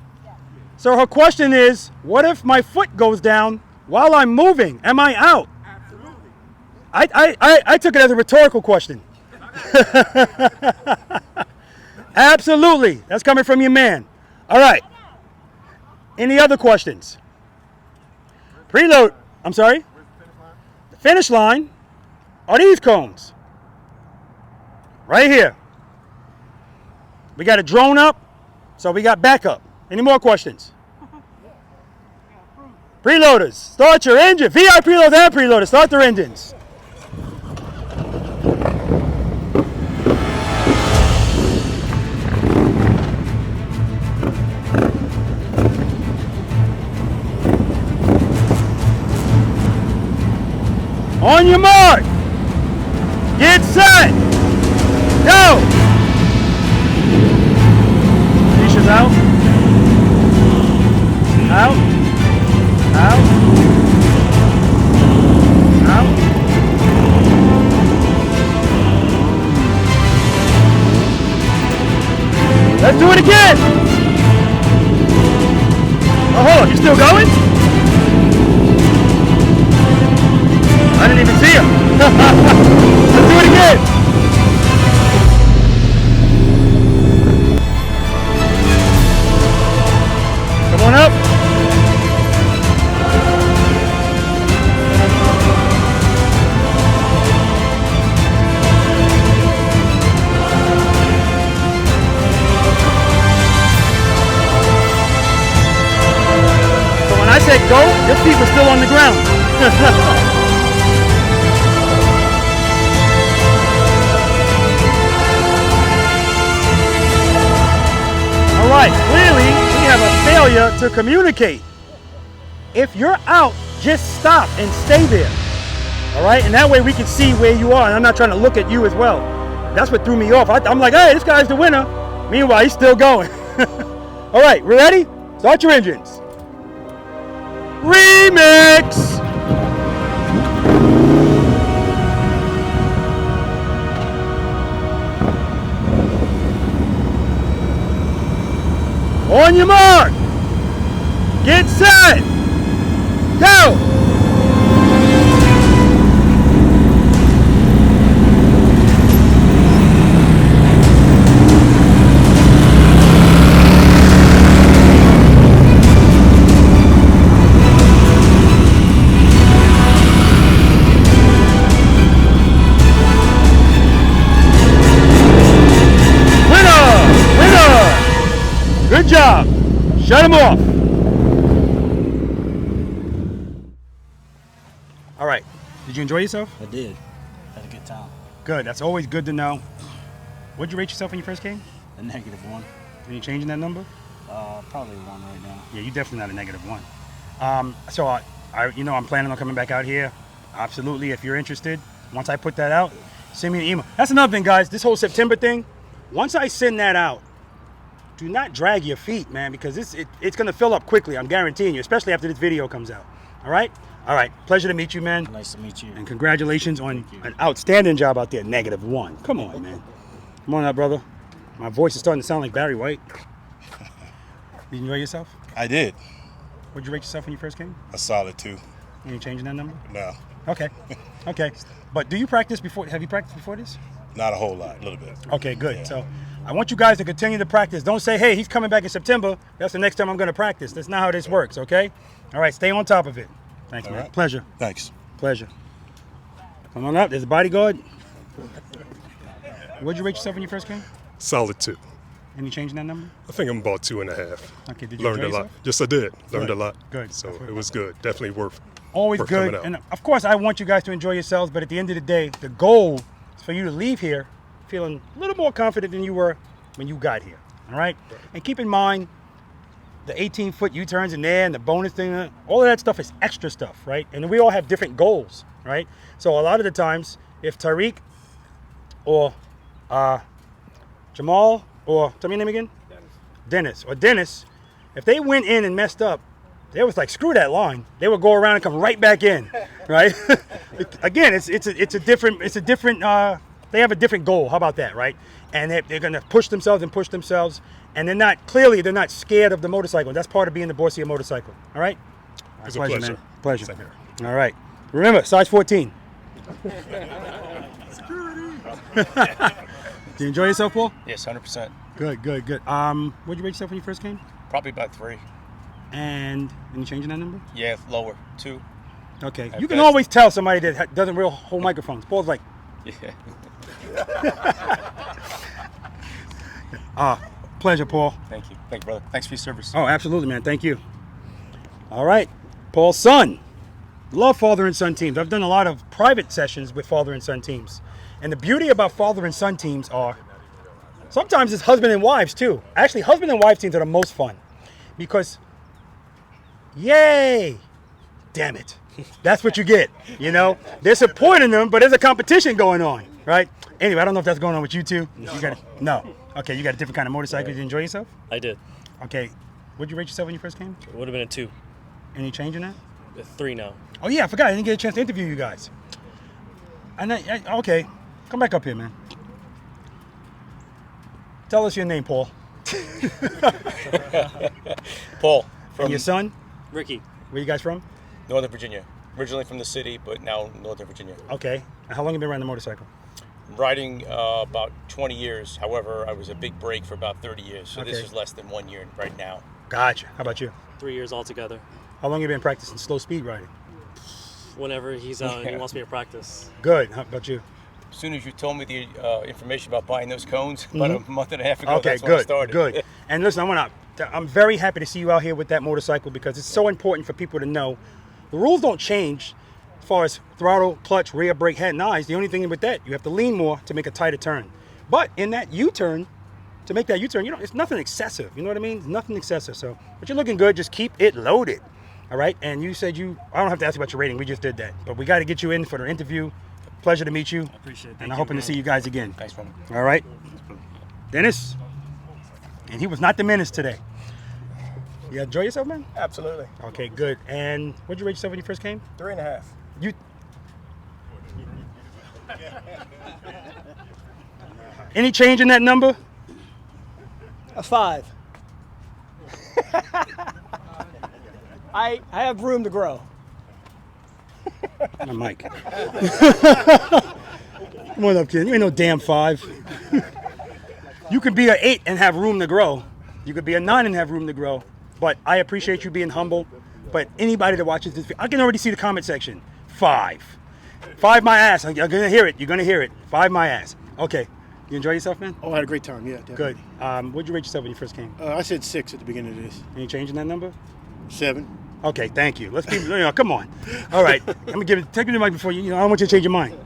So her question is, what if my foot goes down while I'm moving? Am I out? I took it as a rhetorical question. Absolutely. That's coming from your man. All right. Any other questions? Preload. I'm sorry? The finish line are these cones. Right here. We got a drone up, so we got backup. Any more questions? Preloaders, start your engine. V.I.Preloaders and preloaders, start their engines. On your mark. Get set. Go. Leashes out. Out. Out. Out. Let's do it again. Oh, hold on. You still going? I didn't even see him. Let's do it again. Come on up. So when I said go, your feet were still on the ground. All right, clearly we have a failure to communicate. If you're out, just stop and stay there. All right, and that way we can see where you are, and I'm not trying to look at you as well. That's what threw me off. I'm like, hey, this guy's the winner. Meanwhile, he's still going. All right, we ready? Start your engines. Remix! On your mark. Get set. Go. Good job. Shut him off. All right. Did you enjoy yourself? I did. Had a good time. Good. That's always good to know. What'd you rate yourself when you first came? A -1. Are you changing that number? Probably 1 right now. Yeah, you're definitely not a -1. So I'm planning on coming back out here. Absolutely, if you're interested. Once I put that out, send me an email. That's another thing, guys. This whole September thing. Once I send that out, do not drag your feet, man, because it's going to fill up quickly. I'm guaranteeing you, especially after this video comes out. All right? All right. Pleasure to meet you, man. Nice to meet you. And congratulations on an outstanding job out there. -1. Come on, man. Come on out, brother. My voice is starting to sound like Barry White. Did you enjoy yourself? I did. What did you rate yourself when you first came? A solid 2. Any changing that number? No. Okay. Okay. But do you practice before? Have you practiced before this? Not a whole lot, a little bit. Okay, good. So I want you guys to continue to practice. Don't say, hey, he's coming back in September. That's the next time I'm going to practice. That's not how this works, okay? All right, stay on top of it. Thanks, man. right. Pleasure. Thanks. Pleasure. Come on up. There's a bodyguard. What did you rate yourself when you first came? Solid 2. Any change in that number? I think I'm about 2.5. Okay, did you Learned enjoy a lot. yourself? Yes, I did. Learned Good. a lot. Good. So it was good. Definitely worth Always worth good. coming out. And of course, I want you guys to enjoy yourselves, but at the end of the day, the goal is for you to leave here feeling a little more confident than you were when you got here. All right? And keep in mind, the 18-foot U-turns in there and the bonus thing, all of that stuff is extra stuff, right? And we all have different goals, right? So a lot of the times, if Tariq or Jamal or, tell me your name again? Dennis. If they went in and messed up, they was like, screw that line. They would go around and come right back in, right? Again, it's a different, they have a different goal. How about that, right? And they're going to push themselves, and they're not scared of the motorcycle. That's part of being the boss of your motorcycle, all right? It's a pleasure. Man. Pleasure. Same here. All right. Remember, size 14. Did you enjoy yourself, Paul? Yes, 100%. Good. What did you rate yourself when you first came? Probably about 3. And any change in that number? Yeah, lower. 2. Okay. At You can best. always tell somebody that doesn't really hold microphones. Paul's like, Yeah. pleasure, Paul. Thank you, brother. Thanks for your service. Oh, absolutely, man. Thank you. All right. Paul's son. Love father and son teams. I've done a lot of private sessions with father and son teams. And the beauty about father and son teams are sometimes it's husband and wives too. Actually, husband and wife teams are the most fun because, yay, damn it. That's what you get, you know? They're supporting them, but there's a competition going on, right? Anyway, I don't know if that's going on with you too. No. Okay, you got a different kind of motorcycle. Did you enjoy yourself? I did. Okay. What did you rate yourself when you first came? It would have been a 2. Any change in that? A 3 now. Oh yeah, I forgot. I didn't get a chance to interview you guys. Okay, come back up here, man. Tell us your name, Paul. Paul. And your son? Ricky. Where you guys from? Northern Virginia. Originally from the city, but now Northern Virginia. Okay. And how long have you been riding the motorcycle? Riding about 20 years. However, I was a big break for about 30 years. So this Okay. is less than 1 year right now. Gotcha. How about you? 3 years altogether. How long have you been practicing slow speed riding? Whenever he's out and he wants me to practice. Good. How about you? As soon as you told me the information about buying those cones about a month and a half ago, Okay, that's when I good, started. good. And listen, I'm very happy to see you out here with that motorcycle because it's so important for people to know the rules don't change as far as throttle, clutch, rear brake, head, and eyes. The only thing with that, you have to lean more to make a tighter turn. But in that U-turn, to make that U-turn, it's nothing excessive. You know what I mean? It's nothing excessive. So, but you're looking good. Just keep it loaded. All right. And you said I don't have to ask you about your rating. We just did that. But we got to get you in for the interview. Pleasure to meet you. I appreciate it. And I'm hoping to see you guys again. Thanks, man. All right. Dennis. And he was not the menace today. You enjoy yourself, man? Absolutely. Okay, good. And what did you rate yourself when you first came? 3.5. Any change in that number? A 5. I have room to grow. My mic. Come on up, kid. You ain't no damn 5. You could be an 8 and have room to grow. You could be a 9 and have room to grow. But I appreciate you being humble. But anybody that watches this video, I can already see the comment section. 5. 5 my ass. You're gonna hear it. You're gonna hear it. 5 my ass. Okay. You enjoy yourself, man? Oh, I had a great time. Yeah, definitely. Good. What'd you rate yourself when you first came? I said 6 at the beginning of this. Any change in that number? 7. Okay, thank you. Let's keep. Come on. All right. Let me take me the mic before you. I don't want you to change your mind.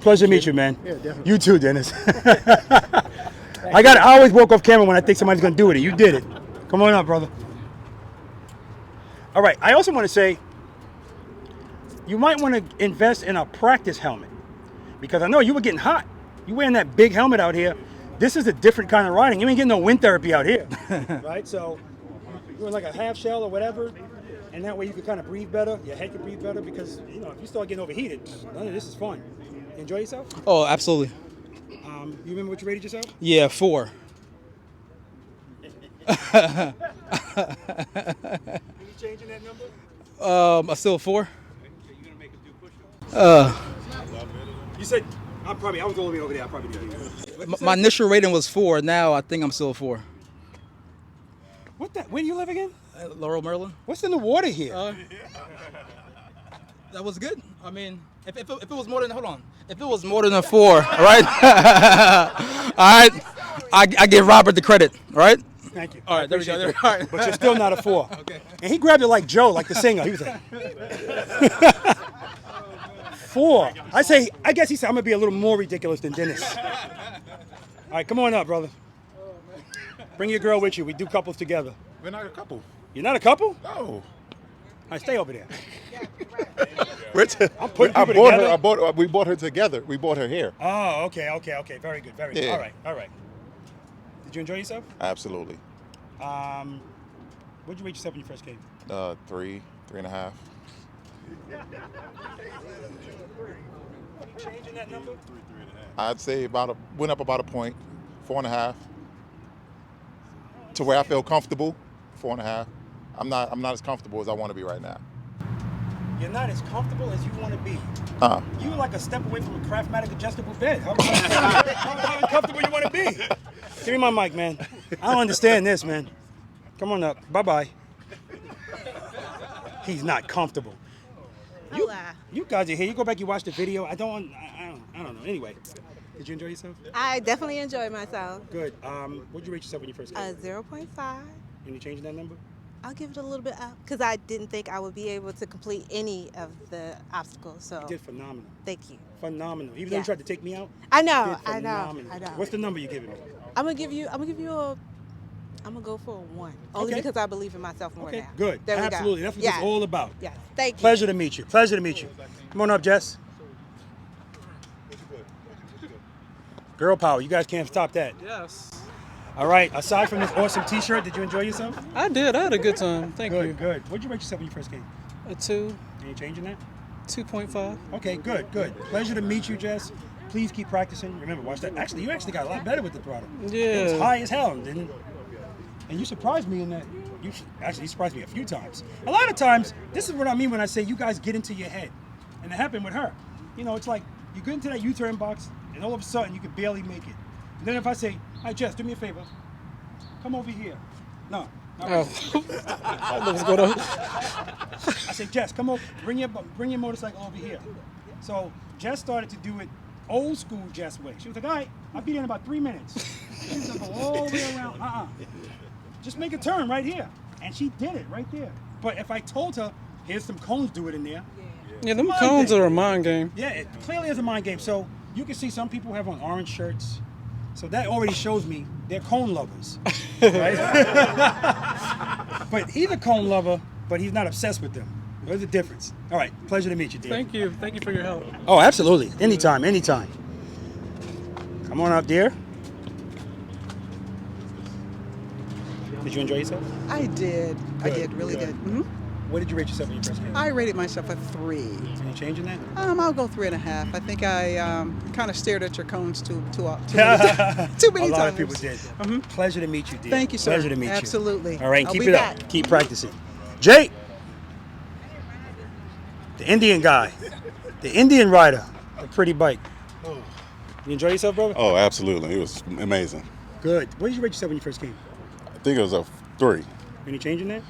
Pleasure to meet you, man. Yeah, definitely. You too, Dennis. I always walk off camera when I think somebody's gonna do it. You did it. Come on up, brother. All right. I also want to say you might want to invest in a practice helmet because I know you were getting hot. You wearing that big helmet out here. This is a different kind of riding. You ain't getting no wind therapy out here, right? So you're in like a half shell or whatever, and that way you can kind of breathe better. Your head can breathe better because, you know, if you start getting overheated, none of this is fun. You enjoy yourself? Oh, absolutely. You remember what you rated yourself? Yeah, 4. Are you changing that number? I still 4. You said, I was all the way over there. I probably did. My initial rating was 4. Now I think I'm still 4. What the? Where do you live again? Laurel, Maryland. What's in the water here? That was good. I mean, if it was more than, hold on. If it was more than a 4, all right? All right. I give Robert the credit, all right? Thank you. All right, there we go. That. All right. But you're still not a 4. Okay. And he grabbed it like Joe, like the singer. He was like, 4. I guess he said, I'm going to be a little more ridiculous than Dennis. All right, come on up, brother. Bring your girl with you. We do couples together. We're not a couple. You're not a couple? No. All right, stay over there. I'm putting people together. We bought her together. We bought her here. Oh, okay. Very good. Very good. Yeah. All right. Did you enjoy yourself? Absolutely. What did you rate yourself when you first came? 3, 3.5. Changing that number? I'd say went up about a point, 4.5. To where I feel comfortable, 4.5. I'm not as comfortable as I want to be right now. You're not as comfortable as you want to be. You're like a step away from a Craftmatic adjustable bed. How uncomfortable you want to be? Give me my mic, man. I don't understand this, man. Come on up. Bye-bye. He's not comfortable. You guys are here. You go back, you watch the video. I don't know. Anyway, did you enjoy yourself? I definitely enjoyed myself. Good. What did you rate yourself when you first came? 0.5. Can you change that number? I'll give it a little bit up because I didn't think I would be able to complete any of the obstacles. So You did phenomenal. Thank you. Phenomenal. Even though you tried to take me out. I you know. did I know. phenomenal. What's the number you giving me? I'm gonna go for a 1. Only Okay. because I believe in myself more Okay, now. good. There we go. Absolutely. That's what it's all about. Yes. Thank you. Pleasure to meet you. Come on up, Jess. Girl power. You guys can't stop that. Yes. All right. Aside from this awesome T-shirt, did you enjoy yourself? I did. I had a good time. Thank you. Good. What did you rate yourself when you first came? A 2. Are you changing that? 2.5. Okay. Good. Pleasure to meet you, Jess. Please keep practicing. Remember, watch that. Actually, you got a lot better with the throttle. Yeah. It was high as hell, didn't? And you surprised me in that. You surprised me a few times. A lot of times, this is what I mean when I say you guys get into your head, and it happened with her. You know, it's like you get into that U-turn box, and all of a sudden you can barely make it. And then if I say, "Hey, Jess, do me a favor, come over here." No. Not right I know what's going on. I said, "Jess, come over. Bring your motorcycle over here." So Jess started to do it old school Jess way. She was like, "All right, I'll be there in about 3 minutes." She was gonna go all the way around. Just make a turn right here. And she did it right there. But if I told her, here's some cones, do it in there. Yeah, them cones are a mind game. Yeah, it clearly is a mind game. So you can see some people have on orange shirts. So that already shows me they're cone lovers. Right? But he's a cone lover, but he's not obsessed with them. There's a difference. All right, pleasure to meet you, dear. Thank you. Thank you for your help. Oh, absolutely. Anytime. Come on up, dear. Did you enjoy yourself? I did. I Good, did. Really good. did. Mm-hmm. What did you rate yourself when you first came? I rated myself a 3. Are you changing that? I'll go 3.5. I think I kind of stared at your cones too many times. A lot of people did. Pleasure to meet you, dear. Thank you, sir. Pleasure to meet you. Absolutely. All right, I'll keep be it back. up. Keep practicing. Jay, the Indian guy, the Indian rider, the pretty bike. You enjoy yourself, brother? Oh, absolutely. It was amazing. Good. What did you rate yourself when you first came? I think it was a 3, Any changing that?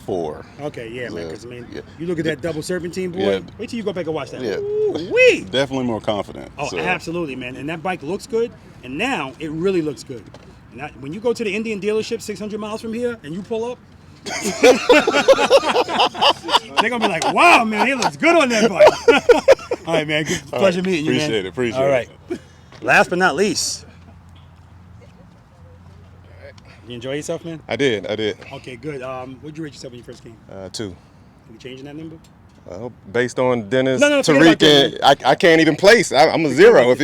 4. Okay, yeah, man. Because Yeah. you look at that double serpentine, boy. Yeah. Wait till you go back and watch that. Yeah. Ooh-wee. Definitely more confident. Oh, so. absolutely, man. And that bike looks good. And now it really looks good. And when you go to the Indian dealership 600 miles from here and you pull up, they're going to be like, wow, man, he looks good on that bike. All right, man. Pleasure meeting you, man. Appreciate it. All right. Last but not least. You enjoy yourself, man? I did. Okay, good. What'd you rate yourself when you first came? 2. Are you changing that number? Based on Dennis, No, forget about Tariq, that, I can't even place. I'm a 0.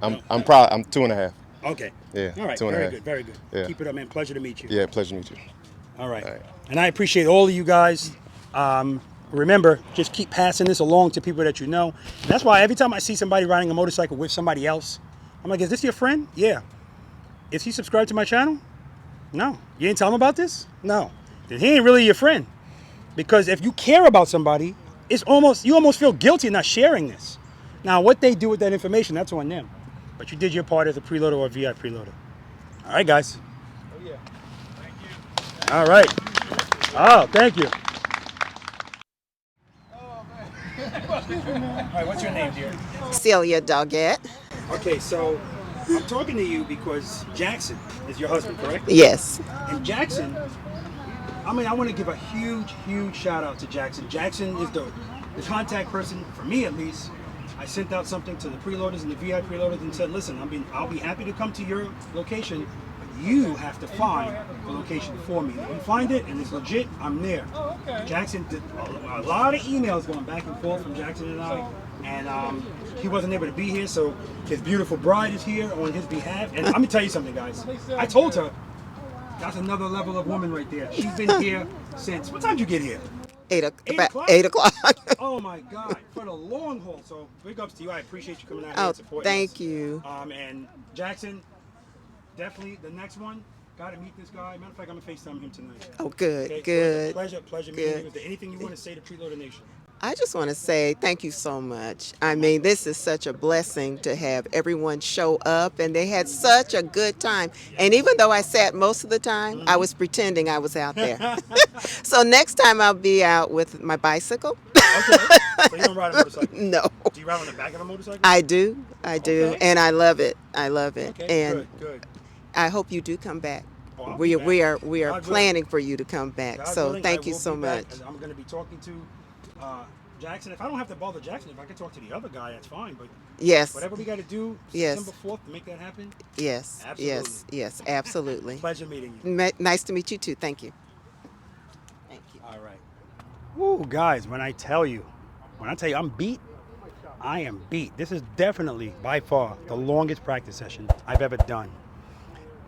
I'm proud. I'm 2.5. Okay. Yeah. All right. 2.5. Very good. Very good. Yeah. Keep it up, man. Pleasure to meet you. Yeah, pleasure to meet you. All right. And I appreciate all of you guys. Remember, just keep passing this along to people that you know. And that's why every time I see somebody riding a motorcycle with somebody else, I'm like, is this your friend? Yeah. Is he subscribed to my channel? No. You didn't tell him about this? No. Then he ain't really your friend. Because if you care about somebody, you almost feel guilty not sharing this. Now, what they do with that information, that's on them. But you did your part as a preloader or a V.I.Preloader. All right, guys. Oh, yeah. Thank you. All right. Oh, thank you. All right, what's your name, dear? Celia Doggett. Okay, so I'm talking to you because Jackson is your husband, correct? Yes. And Jackson, I want to give a huge, huge shout out to Jackson. Jackson is the contact person, for me at least. I sent out something to the preloaders and the V.I.Preloaders and said, listen, I'll be happy to come to your location, but you have to find the location for me. If you find it and it's legit, I'm there. Oh, okay. Jackson did a lot of emails going back and forth from Jackson and I, and he wasn't able to be here, so his beautiful bride is here on his behalf. And let me tell you something, guys. I told her, that's another level of woman right there. She's been here since, what time did you get here? 8 8 o'clock. Oh my God, for the long haul. So big ups to you. I appreciate you coming out here Oh, and supporting us. thank you. And Jackson, definitely the next one. Got to meet this guy. Matter of fact, I'm gonna FaceTime him tonight. Oh, good, Okay, good. Pleasure meeting you. Is there anything you want to say to Preloader Nation? I just want to say thank you so much. I mean, this is such a blessing to have everyone show up, and they had such a good time. And even though I sat most of the time, I was pretending I was out there. So next time I'll be out with my bicycle. Okay. So you don't ride a motorcycle? No. Do you ride on the back of a motorcycle? I do, Okay. and I love it. I love it. Okay, And good. I hope you do come back. Oh, I'll We be back. are God planning for you to come back. God So willing, thank I you will so be back, much. and I'm going to be talking to Jackson. If I don't have to bother Jackson, if I can talk to the other guy, that's fine. But Yes. whatever we got to do, Yes. September 4th to make that happen. Yes, Absolutely. yes, absolutely. Pleasure meeting you. Nice to meet you too. Thank you. All right. Woo, guys, when I tell you I'm beat, I am beat. This is definitely, by far, the longest practice session I've ever done.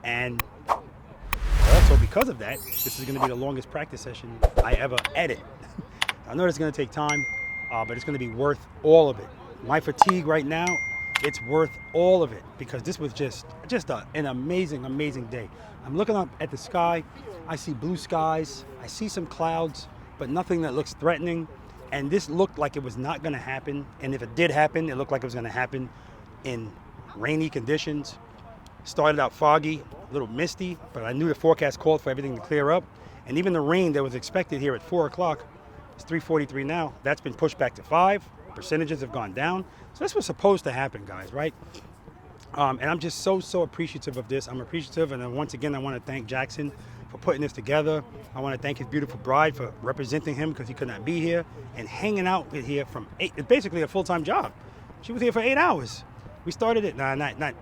And also because of that, this is going to be the longest practice session I ever edit. I know it's going to take time, but it's going to be worth all of it. My fatigue right now, it's worth all of it because this was just an amazing, amazing day. I'm looking up at the sky. I see blue skies. I see some clouds, but nothing that looks threatening. And this looked like it was not going to happen. And if it did happen, it looked like it was going to happen in rainy conditions. Started out foggy, a little misty, but I knew the forecast called for everything to clear up. And even the rain that was expected here at 4 o'clock, it's 3:43 now, that's been pushed back to 5. Percentages have gone down. So this was supposed to happen, guys, right? And I'm just so appreciative of this. I'm appreciative, and then once again, I want to thank Jackson for putting this together. I want to thank his beautiful bride for representing him because he could not be here and hanging out with here from 8. It's basically a full-time job. She was here for 8 hours. We started it, not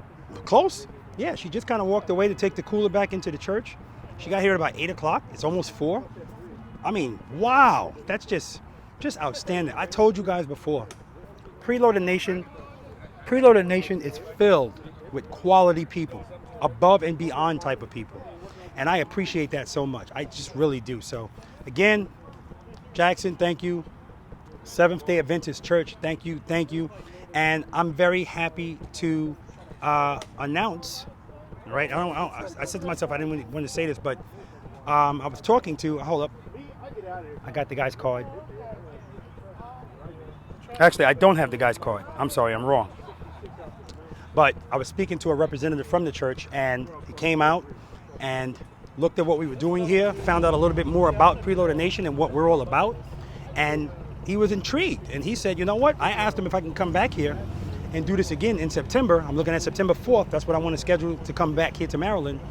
close. Yeah, she just kind of walked away to take the cooler back into the church. She got here at about 8 o'clock. It's almost 4. I mean, wow, that's just outstanding. I told you guys before, Preloader Nation is filled with quality people, above and beyond type of people. And I appreciate that so much. I just really do. So again, Jackson, thank you. Seventh-day Adventist Church, thank you. And I'm very happy to announce, right? I said to myself, I didn't want to say this, but I was talking to, hold up. I got the guy's card. Actually, I don't have the guy's card. I'm sorry, I'm wrong. But I was speaking to a representative from the church, and he came out and looked at what we were doing here, found out a little bit more about Preloader Nation and what we're all about, and he was intrigued. And he said, you know what? I asked him if I can come back here and do this again in September. I'm looking at September 4th. That's what I want to schedule to come back here to Maryland.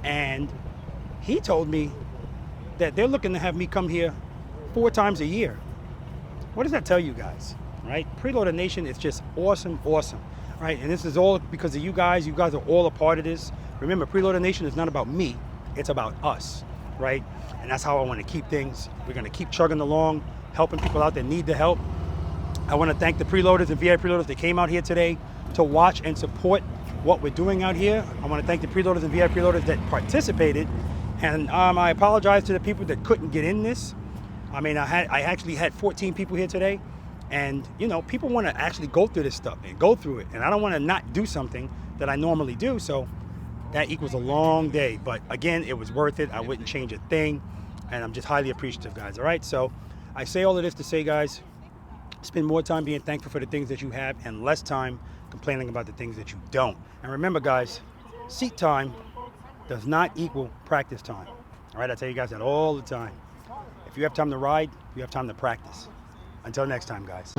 And he told me that they're looking to have me come here 4 times a year. What does that tell you guys, right? Preloader Nation is just awesome, right? And this is all because of you guys. You guys are all a part of this. Remember, Preloader Nation is not about me. It's about us, right? And that's how I want to keep things. We're going to keep chugging along, helping people out that need the help. I want to thank the preloaders and V.I.Preloaders that came out here today to watch and support what we're doing out here. I want to thank the preloaders and V.I.Preloaders that participated. And I apologize to the people that couldn't get in this. I mean, I actually had 14 people here today. And, you know, people want to actually go through this stuff and go through it. And I don't want to not do something that I normally do. So that equals a long day. But again, it was worth it. I wouldn't change a thing. And I'm just highly appreciative, guys. All right. So I say all of this to say, guys, spend more time being thankful for the things that you have and less time complaining about the things that you don't. And remember, guys, seat time does not equal practice time. All right. I tell you guys that all the time. If you have time to ride, you have time to practice. Until next time, guys.